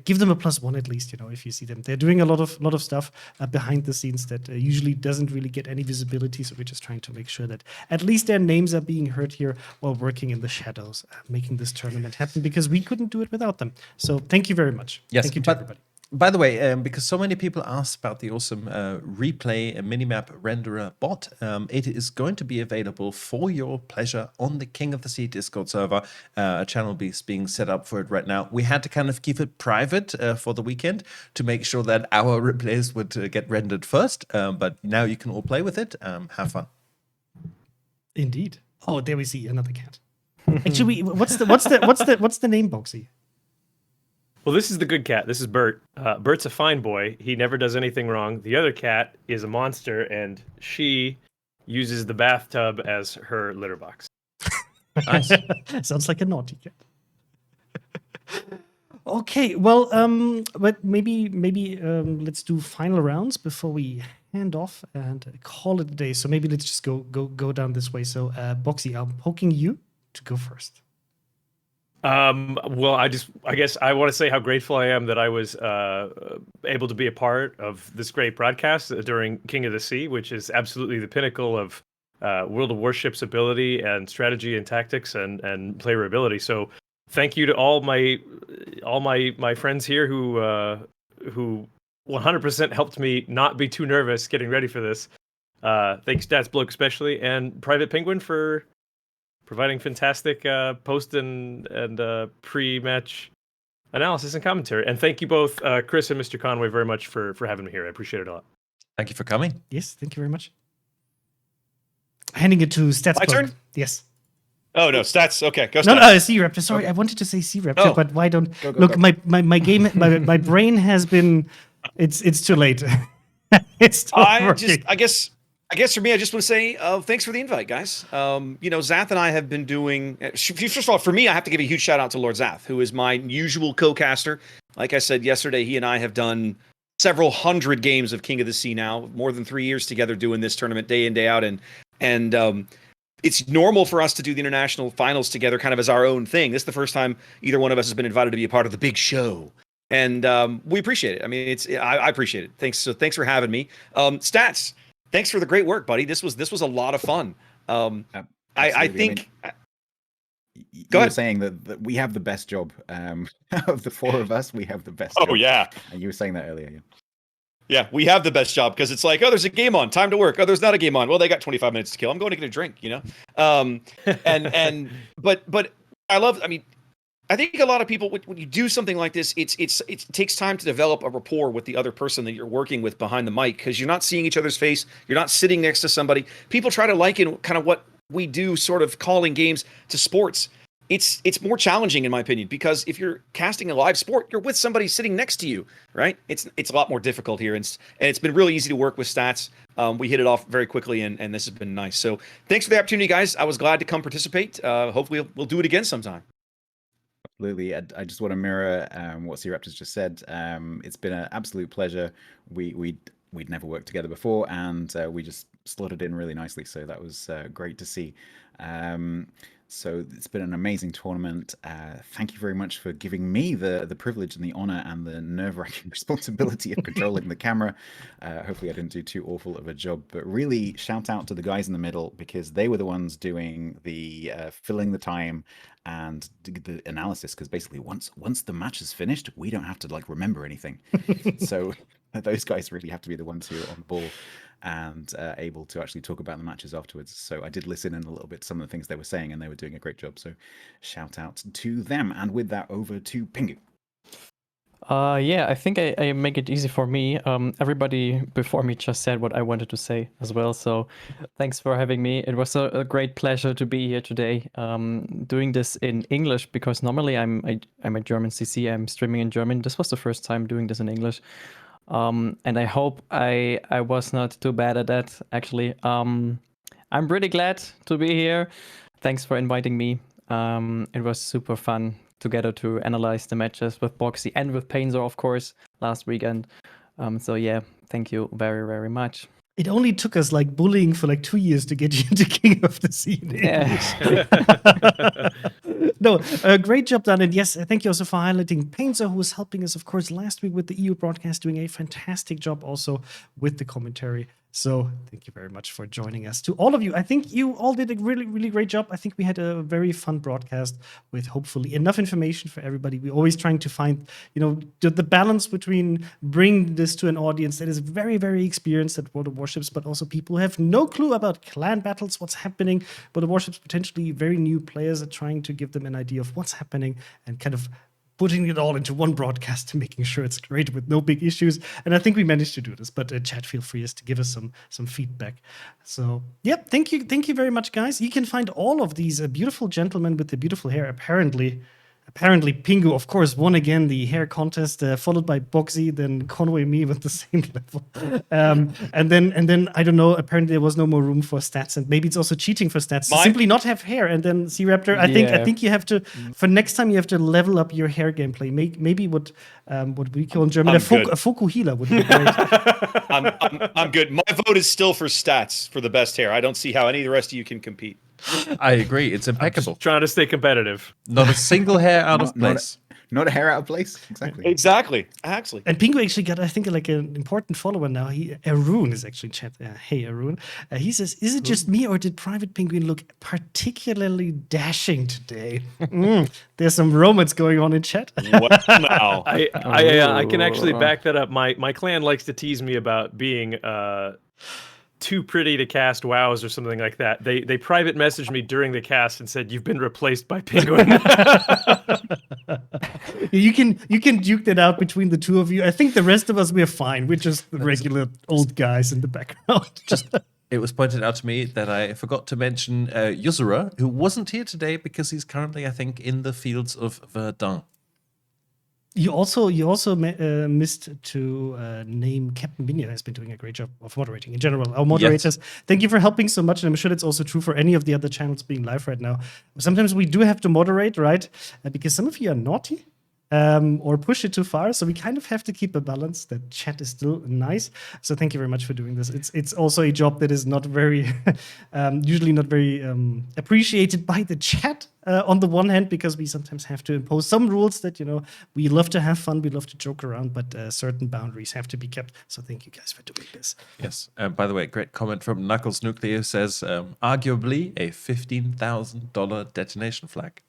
give them a +1 at least, if you see them. They're doing a lot of stuff behind the scenes that usually doesn't really get any visibility. So we're just trying to make sure that at least their names are being heard here while working in the shadows, making this tournament happen, because we couldn't do it without them. So thank you very much. Yes, thank you to everybody. By the way, because so many people asked about the awesome replay minimap renderer bot, it is going to be available for your pleasure on the King of the Sea Discord server. A channel is being set up for it right now. We had to kind of keep it private for the weekend to make sure that our replays would get rendered first. But now you can all play with it. Have fun. Indeed. Oh, there we see another cat. Actually, what's the name, Boxy? Well, this is the good cat. This is Bert. Bert's a fine boy. He never does anything wrong. The other cat is a monster, and she uses the bathtub as her litter box. Nice. Sounds like a naughty cat. Okay, well, but maybe let's do final rounds before we hand off and call it a day. So maybe let's just go down this way. So, Boxy, I'm poking you to go first. Well, I guess I want to say how grateful I am that I was able to be a part of this great broadcast during King of the Sea, which is absolutely the pinnacle of World of Warships ability and strategy and tactics and player ability. So thank you to all my friends here who 100% helped me not be too nervous getting ready for this. Thanks, Stats Bloke especially, and Private Penguin for providing fantastic post and pre-match analysis and commentary. And thank you both, Chris and Mr. Conway, very much for having me here. I appreciate it a lot. Thank you for coming. Yes, thank you very much. Handing it to Stats. My turn? Yes. Oh, no, Stats. Okay, go Stats. No, Sea Raptor. Sorry, I wanted to say Sea Raptor, but why don't... Look, my game, my brain has been... It's too late. It's too I guess for me, I just want to say thanks for the invite, guys. Zath and I have been doing... First of all, for me, I have to give a huge shout out to Lord Zath, who is my usual co-caster. Like I said yesterday, he and I have done several hundred games of King of the Sea now, more than 3 years together doing this tournament day in, day out. And it's normal for us to do the international finals together kind of as our own thing. This is the first time either one of us has been invited to be a part of the big show. And we appreciate it. I mean, I appreciate it. Thanks for having me. Stats, thanks for the great work, buddy. This was a lot of fun. I think. You were saying that we have the best job of the four of us. We have the best. Oh job. Yeah, and you were saying that earlier. Yeah. Yeah, we have the best job because it's like, oh, there's a game on, time to work. Oh, there's not a game on. Well, they got 25 minutes to kill. I'm going to get a drink, But I love. I mean, I think a lot of people when you do something like this, it takes time to develop a rapport with the other person that you're working with behind the mic because you're not seeing each other's face. You're not sitting next to somebody. People try to liken kind of what we do, sort of calling games to sports. It's more challenging in my opinion because if you're casting a live sport, you're with somebody sitting next to you, right? It's a lot more difficult here, and it's been really easy to work with Stats. We hit it off very quickly, and this has been nice. So thanks for the opportunity, guys. I was glad to come participate. Hopefully we'll do it again sometime. Absolutely. I just want to mirror what C-Raptors just said. It's been an absolute pleasure. We'd never worked together before, and we just slotted in really nicely. So that was great to see. So it's been an amazing tournament. Thank you very much for giving me the privilege and the honor and the nerve-wracking responsibility of controlling the camera. Hopefully I didn't do too awful of a job, but really shout out to the guys in the middle, because they were the ones doing the filling the time and the analysis, because basically once the match is finished, we don't have to like remember anything. So those guys really have to be the ones who are on the ball and able to actually talk about the matches afterwards. So I did listen in a little bit to some of the things they were saying, and they were doing a great job. So shout out to them. And with that, over to Pingu. Yeah, I think I make it easy for me. Everybody before me just said what I wanted to say as well. So thanks for having me. It was a great pleasure to be here today. Doing this in English, because normally I'm a German CC. I'm streaming in German. This was the first time doing this in English. And I hope I was not too bad at that, actually. I'm really glad to be here. Thanks for inviting me. It was super fun together to analyze the matches with Boxy and with Painzer, of course, last weekend. So yeah, thank you very, very much. It only took us like bullying for like 2 years to get you into King of the Sea in English. No, great job done. And yes, thank you also for highlighting Painzer, who was helping us, of course, last week with the EU broadcast, doing a fantastic job also with the commentary. So thank you very much for joining us. To all of you, I think you all did a really, really great job. I think we had a very fun broadcast with hopefully enough information for everybody. We're always trying to find, the balance between bringing this to an audience that is very, very experienced at World of Warships, but also people who have no clue about clan battles, what's happening. World of Warships, potentially very new players, are trying to give them an idea of what's happening and kind of putting it all into one broadcast and making sure it's great with no big issues. And I think we managed to do this. But chat, feel free to give us some feedback. So, yep, thank you very much, guys. You can find all of these beautiful gentlemen with the beautiful hair. Apparently, Pingu, of course, won again the hair contest, followed by Boxy, then Conway me with the same level. And then I don't know, apparently there was no more room for stats, and maybe it's also cheating for stats to simply not have hair. And then C-Raptor, I think you have to, for next time, you have to level up your hair gameplay. Maybe what we call in German a Fokuhila would be great. I'm good. My vote is still for stats for the best hair. I don't see how any of the rest of you can compete. I agree. It's impeccable. Trying to stay competitive. Not a single hair out of place. Not a hair out of place. Exactly. Actually. And Pingu actually got, I think, like an important follower now. Arun is actually in chat. Hey, Arun. He says, is it just me or did Private Penguin look particularly dashing today? There's some romance going on in chat. What now? I can actually back that up. My clan likes to tease me about being too pretty to cast wows or something like that. They private messaged me during the cast and said, "You've been replaced by Penguin." You can duke that out between the two of you. I think the rest of us, we're fine. We're just the regular old guys in the background. It was pointed out to me that I forgot to mention Yusura, who wasn't here today because he's currently, I think, in the fields of Verdun. You also missed to name Captain Binya, has been doing a great job of moderating in general. Our moderators, thank you for helping so much, and I'm sure that's also true for any of the other channels being live right now. Sometimes we do have to moderate, right? Because some of you are naughty. Or push it too far, so we kind of have to keep a balance. That chat is still nice, so thank you very much for doing this. It's also a job that is not very, usually not very appreciated by the chat. On the one hand, because we sometimes have to impose some rules that we love to have fun, we love to joke around, but certain boundaries have to be kept. So thank you guys for doing this. Yes. By the way, great comment from Knuckles Nuclear says, arguably a $15,000 detonation flag.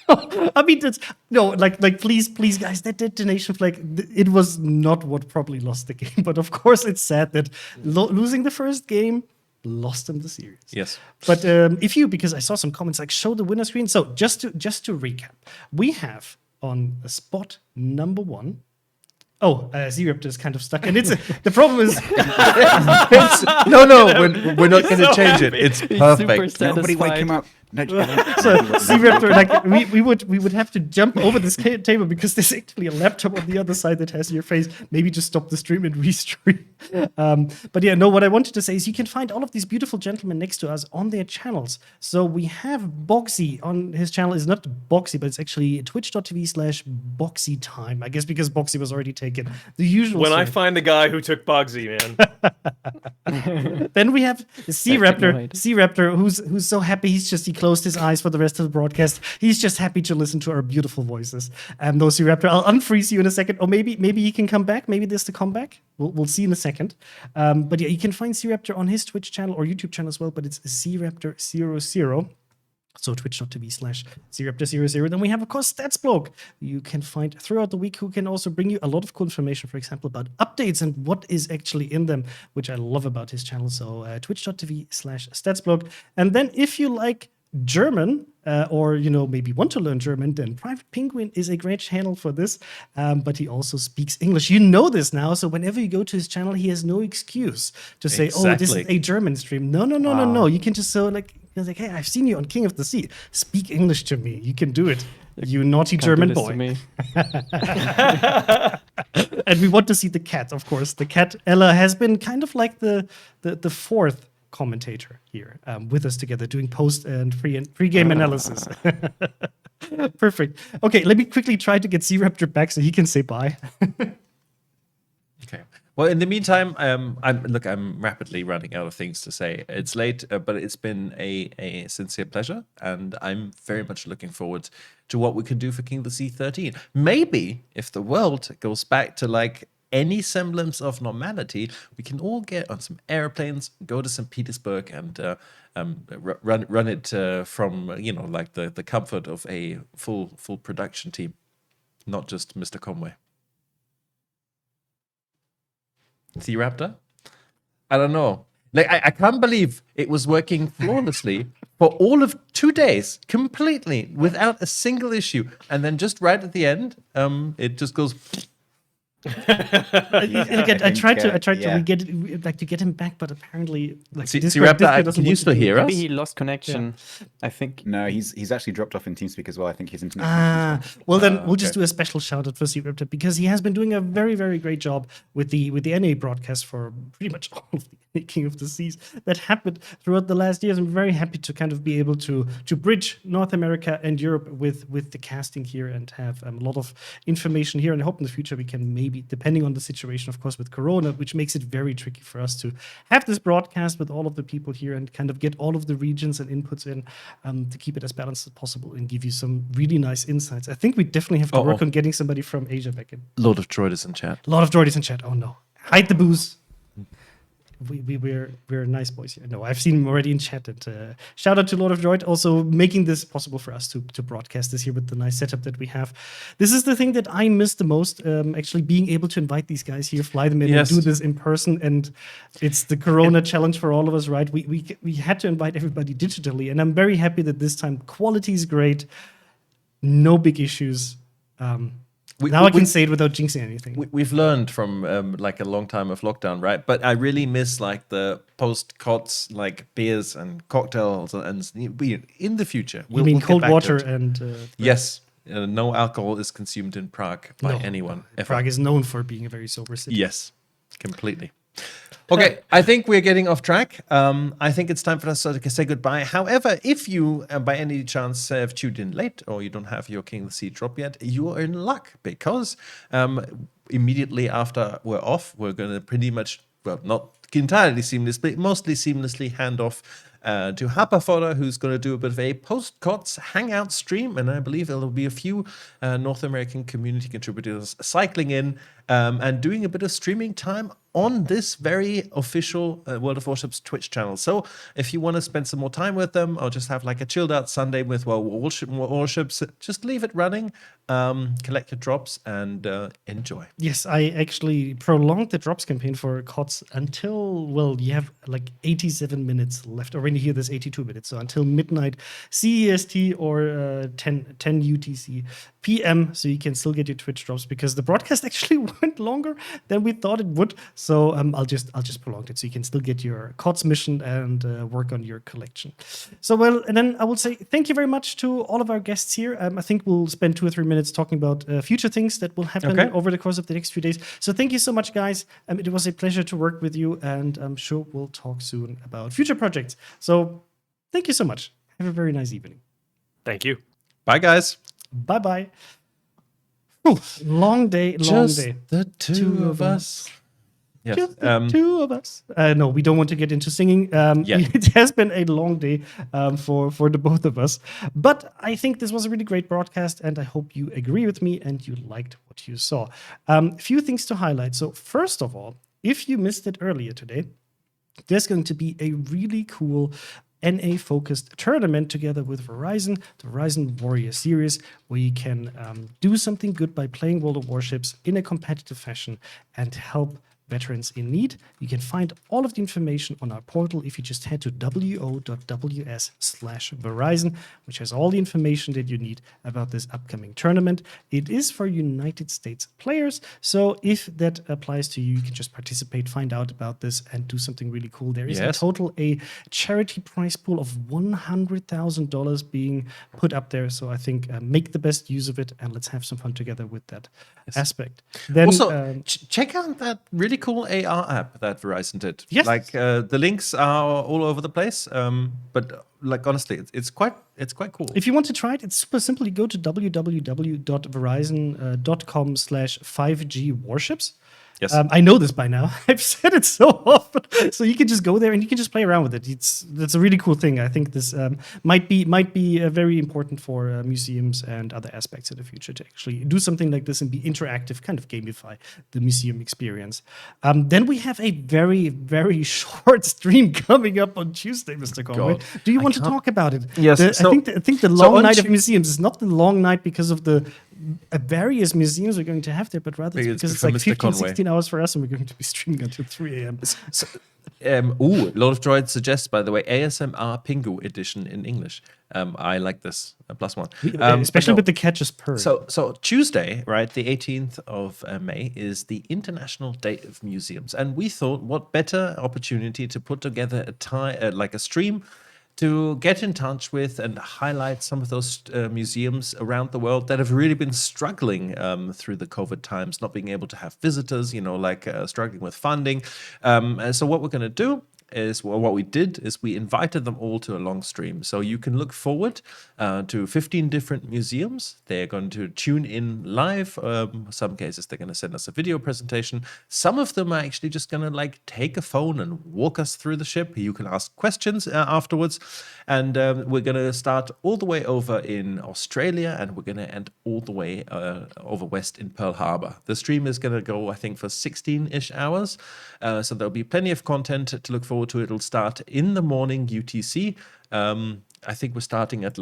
I mean, please, guys, that detonation flag, it was not what probably lost the game. But of course, it's sad that losing the first game lost them the series. Yes. But because I saw some comments like show the winner screen. So just to recap, we have on spot number 1. Oh, Z-Raptor is kind of stuck, and the problem is we're not going to change it. It's perfect. Nobody wake him up. No, So Sea Raptor, like we would have to jump over this table because there's actually a laptop on the other side that has your face. Maybe just stop the stream and restream. But yeah, no. What I wanted to say is you can find all of these beautiful gentlemen next to us on their channels. So we have Boxy on his channel. It's not Boxy, but it's actually twitch.tv/Boxy time. I guess because Boxy was already taken. The usual. When I story. find the guy who took Bugsy, man. Then we have the Sea Back to Raptor. Noid. Sea Raptor, who's so happy. He closed his eyes for the rest of the broadcast. He's just happy to listen to our beautiful voices. No, Sea Raptor, I'll unfreeze you in a second, or maybe you can come back. Maybe there's the comeback. We'll see in a second. But yeah, you can find Sea Raptor on his Twitch channel or YouTube channel as well. But it's Sea Raptor 00. So twitch.tv/SeaRaptor00. Then we have, of course, StatsBlog. You can find throughout the week, who can also bring you a lot of cool information, for example, about updates and what is actually in them, which I love about his channel. So twitch.tv/StatsBlog. And then if you like German, or maybe want to learn German, then Private Penguin is a great channel for this. But he also speaks English. You know this now, so whenever you go to his channel, he has no excuse to say, "Oh, this is a German stream." No. You can just hey, I've seen you on King of the Sea. Speak English to me. You can do it. You naughty German boy. And we want to see the cat, of course. The cat Ella has been kind of like the fourth commentator here with us together, doing post and pre-game analysis. Perfect. Okay, let me quickly try to get Sea Raptor back so he can say bye. Okay. Well, in the meantime, I'm rapidly running out of things to say. It's late, but it's been a sincere pleasure, and I'm very much looking forward to what we can do for King of the Sea 13. Maybe if the world goes back to like any semblance of normality, we can all get on some airplanes, go to St. Petersburg, and run it from like the comfort of a full production team, not just Mr. Conway. Sea Raptor? I don't know. Like I can't believe it was working flawlessly for all of 2 days, completely without a single issue, and then just right at the end, it just goes. I tried to get him back, but apparently, like, Sea Raptor, can you still hear us? Maybe he lost connection. Yeah. I think. No, he's actually dropped off in TeamSpeak as well. I think his internet. Well, then we'll just do a special shout out for Sea Raptor because he has been doing a very, very great job with the NA broadcast for pretty much all of the King of the Seas that happened throughout the last years. I'm very happy to kind of be able to bridge North America and Europe with the casting here and have a lot of information here. And I hope in the future we can maybe, depending on the situation, of course, with Corona, which makes it very tricky for us to have this broadcast with all of the people here and kind of get all of the regions and inputs in to keep it as balanced as possible and give you some really nice insights. I think we definitely have to work on getting somebody from Asia back in. Lord of Droid is in chat. Lord of Droid is in chat. Oh no. Hide the booze. We're nice boys here. No, I've seen him already in chat. And shout out to Lord of Droid also making this possible for us to broadcast this here with the nice setup that we have. This is the thing that I miss the most, actually being able to invite these guys here, fly them in, and do this in person. And it's the Corona challenge for all of us, right? We had to invite everybody digitally, and I'm very happy that this time quality is great, no big issues. Now I can say it without jinxing anything. We've learned from like a long time of lockdown, right? But I really miss like the post KOTS like beers and cocktails and in the future. You mean cold water and yes, no alcohol is consumed in Prague by anyone. Prague is known for being a very sober city. Yes, completely. Okay, I think we're getting off track. I think it's time for us to say goodbye. However, if you, by any chance, have tuned in late or you don't have your King of the Sea drop yet, you are in luck because immediately after we're off, we're going to pretty much, well, not entirely seamlessly, mostly seamlessly hand off to Hapafoda, who's going to do a bit of a post-KOTS hangout stream, and I believe there will be a few North American community contributors cycling in and doing a bit of streaming time on this very official World of Warships Twitch channel. So if you want to spend some more time with them or just have like a chilled out Sunday with Warships, just leave it running, collect your drops and enjoy. Yes, I actually prolonged the drops campaign for KOTS until, well, you have like 87 minutes left, or when you hear this, 82 minutes, so until midnight CEST or 10 UTC PM, so you can still get your Twitch drops because the broadcast actually went longer than we thought it would. So I'll just prolong it so you can still get your KOTS mission and work on your collection. So and then I will say thank you very much to all of our guests here. I think we'll spend 2 or 3 minutes talking about future things that will happen over the course of the next few days. So thank you so much, guys. It was a pleasure to work with you, and I'm sure we'll talk soon about future projects. So thank you so much. Have a very nice evening. Thank you. Bye, guys. Bye-bye. Long day, long day. The two of us. Yes. Just the two of us. No, we don't want to get into singing. It has been a long day for the both of us. But I think this was a really great broadcast, and I hope you agree with me and you liked what you saw. A few things to highlight. So first of all, if you missed it earlier today, there's going to be a really cool NA-focused tournament together with Verizon, the Verizon Warrior Series, where you can do something good by playing World of Warships in a competitive fashion and help veterans in need. You can find all of the information on our portal if you just head to wo.ws/Verizon, which has all the information that you need about this upcoming tournament. It is for United States players, so if that applies to you, you can just participate, find out about this, and do something really cool. There is in total a charity prize pool of $100,000 being put up there, so I think make the best use of it, and let's have some fun together with that aspect. Then also, check out that really cool AR app that Verizon did. Yes. Like the links are all over the place. But like honestly, it's quite cool. If you want to try it, it's super simple. You go to www.verizon.com/5G Warships. Yes. I know this by now. I've said it so often. So you can just go there and you can just play around with it. That's a really cool thing. I think this might be very important for museums and other aspects in the future to actually do something like this and be interactive, kind of gamify the museum experience. Then we have a very, very short stream coming up on Tuesday, Mr. Conway. Do you want to talk about it? Yes. I think the long night of museums is not the long night because of the various museums we're going to have there, but rather because it's like 15, 16 hours for us, and we're going to be streaming until 3 a.m. Lord of Droids suggests, by the way, ASMR Pingu edition in English. I like this +1, especially with the catches per. So Tuesday, right, the 18th of May is the International Day of Museums, and we thought, what better opportunity to put together a stream to get in touch with and highlight some of those museums around the world that have really been struggling through the COVID times, not being able to have visitors, struggling with funding. So what we're going to do is, what we did is we invited them all to a long stream. So you can look forward to 15 different museums. They're going to tune in live. Some cases, they're going to send us a video presentation. Some of them are actually just going to take a phone and walk us through the ship. You can ask questions afterwards. And we're going to start all the way over in Australia, and we're going to end all the way over west in Pearl Harbor. The stream is going to go, I think, for 16-ish hours. So there'll be plenty of content to look forward to. It'll start in the morning UTC. I think we're starting at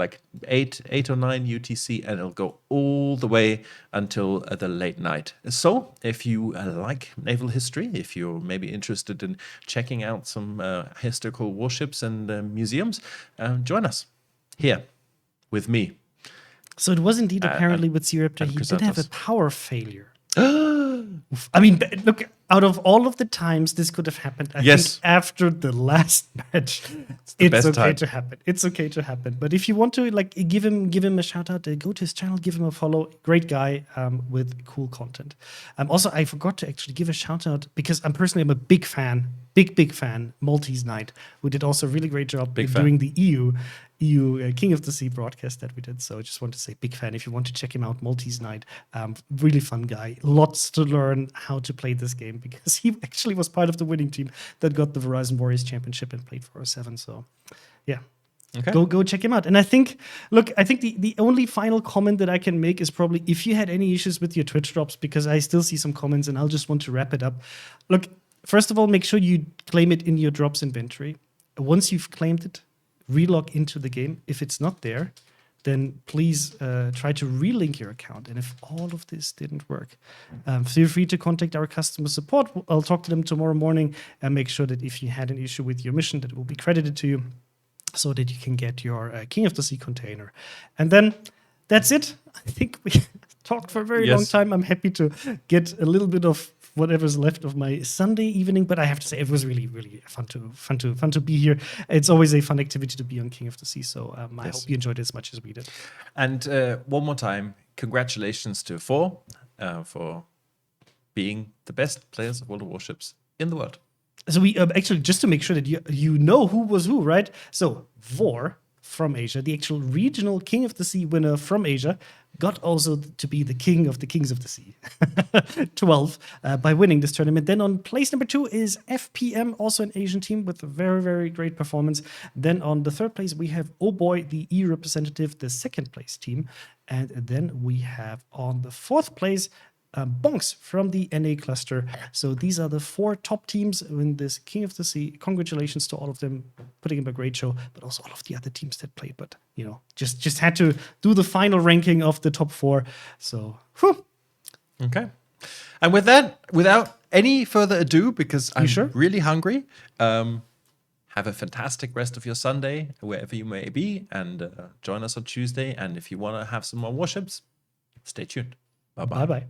8 or 9 UTC, and it'll go all the way until the late night. So if you like naval history, if you're maybe interested in checking out some historical warships and museums, join us here with me. So it was indeed apparently with Siripta, he did have a power failure. I mean, look, out of all of the times this could have happened, I think after the last match, it's okay to happen. It's okay to happen. But if you want to give him a shout out, go to his channel, give him a follow. Great guy with cool content. Also, I forgot to actually give a shout out because I'm a big fan, big fan, Maltese Knight, who did also a really great job doing the EU King of the Sea broadcast that we did. So I just want to say big fan if you want to check him out. Maltese Knight, really fun guy. Lots to learn how to play this game because he actually was part of the winning team that got the Verizon Warriors Championship and played for 07. So yeah. Okay. Go check him out. And I think the only final comment that I can make is probably if you had any issues with your Twitch drops, because I still see some comments and I'll just want to wrap it up. Look, first of all, make sure you claim it in your drops inventory. Once you've claimed it, relog into the game. If it's not there, then please try to relink your account. And if all of this didn't work, feel free to contact our customer support. I'll talk to them tomorrow morning and make sure that if you had an issue with your mission, that it will be credited to you so that you can get your King of the Sea container. And then that's it. I think we talked for a very long Yes. time. I'm happy to get a little bit of whatever's left of my Sunday evening, but I have to say it was really, really fun to be here. It's always a fun activity to be on King of the Sea, so I Yes. hope you enjoyed it as much as we did. And one more time, congratulations to Four for being the best players of World of Warships in the world. So we actually, just to make sure that you know who was who, right? So Vor from Asia, the actual regional King of the Sea winner from Asia, got also to be the king of the Kings of the Sea, 12, by winning this tournament. Then on place number 2 is FPM, also an Asian team with a very, very great performance. Then on the 3rd place, we have Oh Boy, the E representative, the 2nd place team. And then we have on the 4th place, Bonks from the NA cluster. So these are the 4 top teams in this King of the Sea. Congratulations to all of them, putting up a great show, but also all of the other teams that played. But just had to do the final ranking of the top 4. So, whew. Okay. And with that, without any further ado, because I'm really hungry, have a fantastic rest of your Sunday, wherever you may be, and join us on Tuesday. And if you want to have some more warships, stay tuned. Bye-bye. Bye-bye.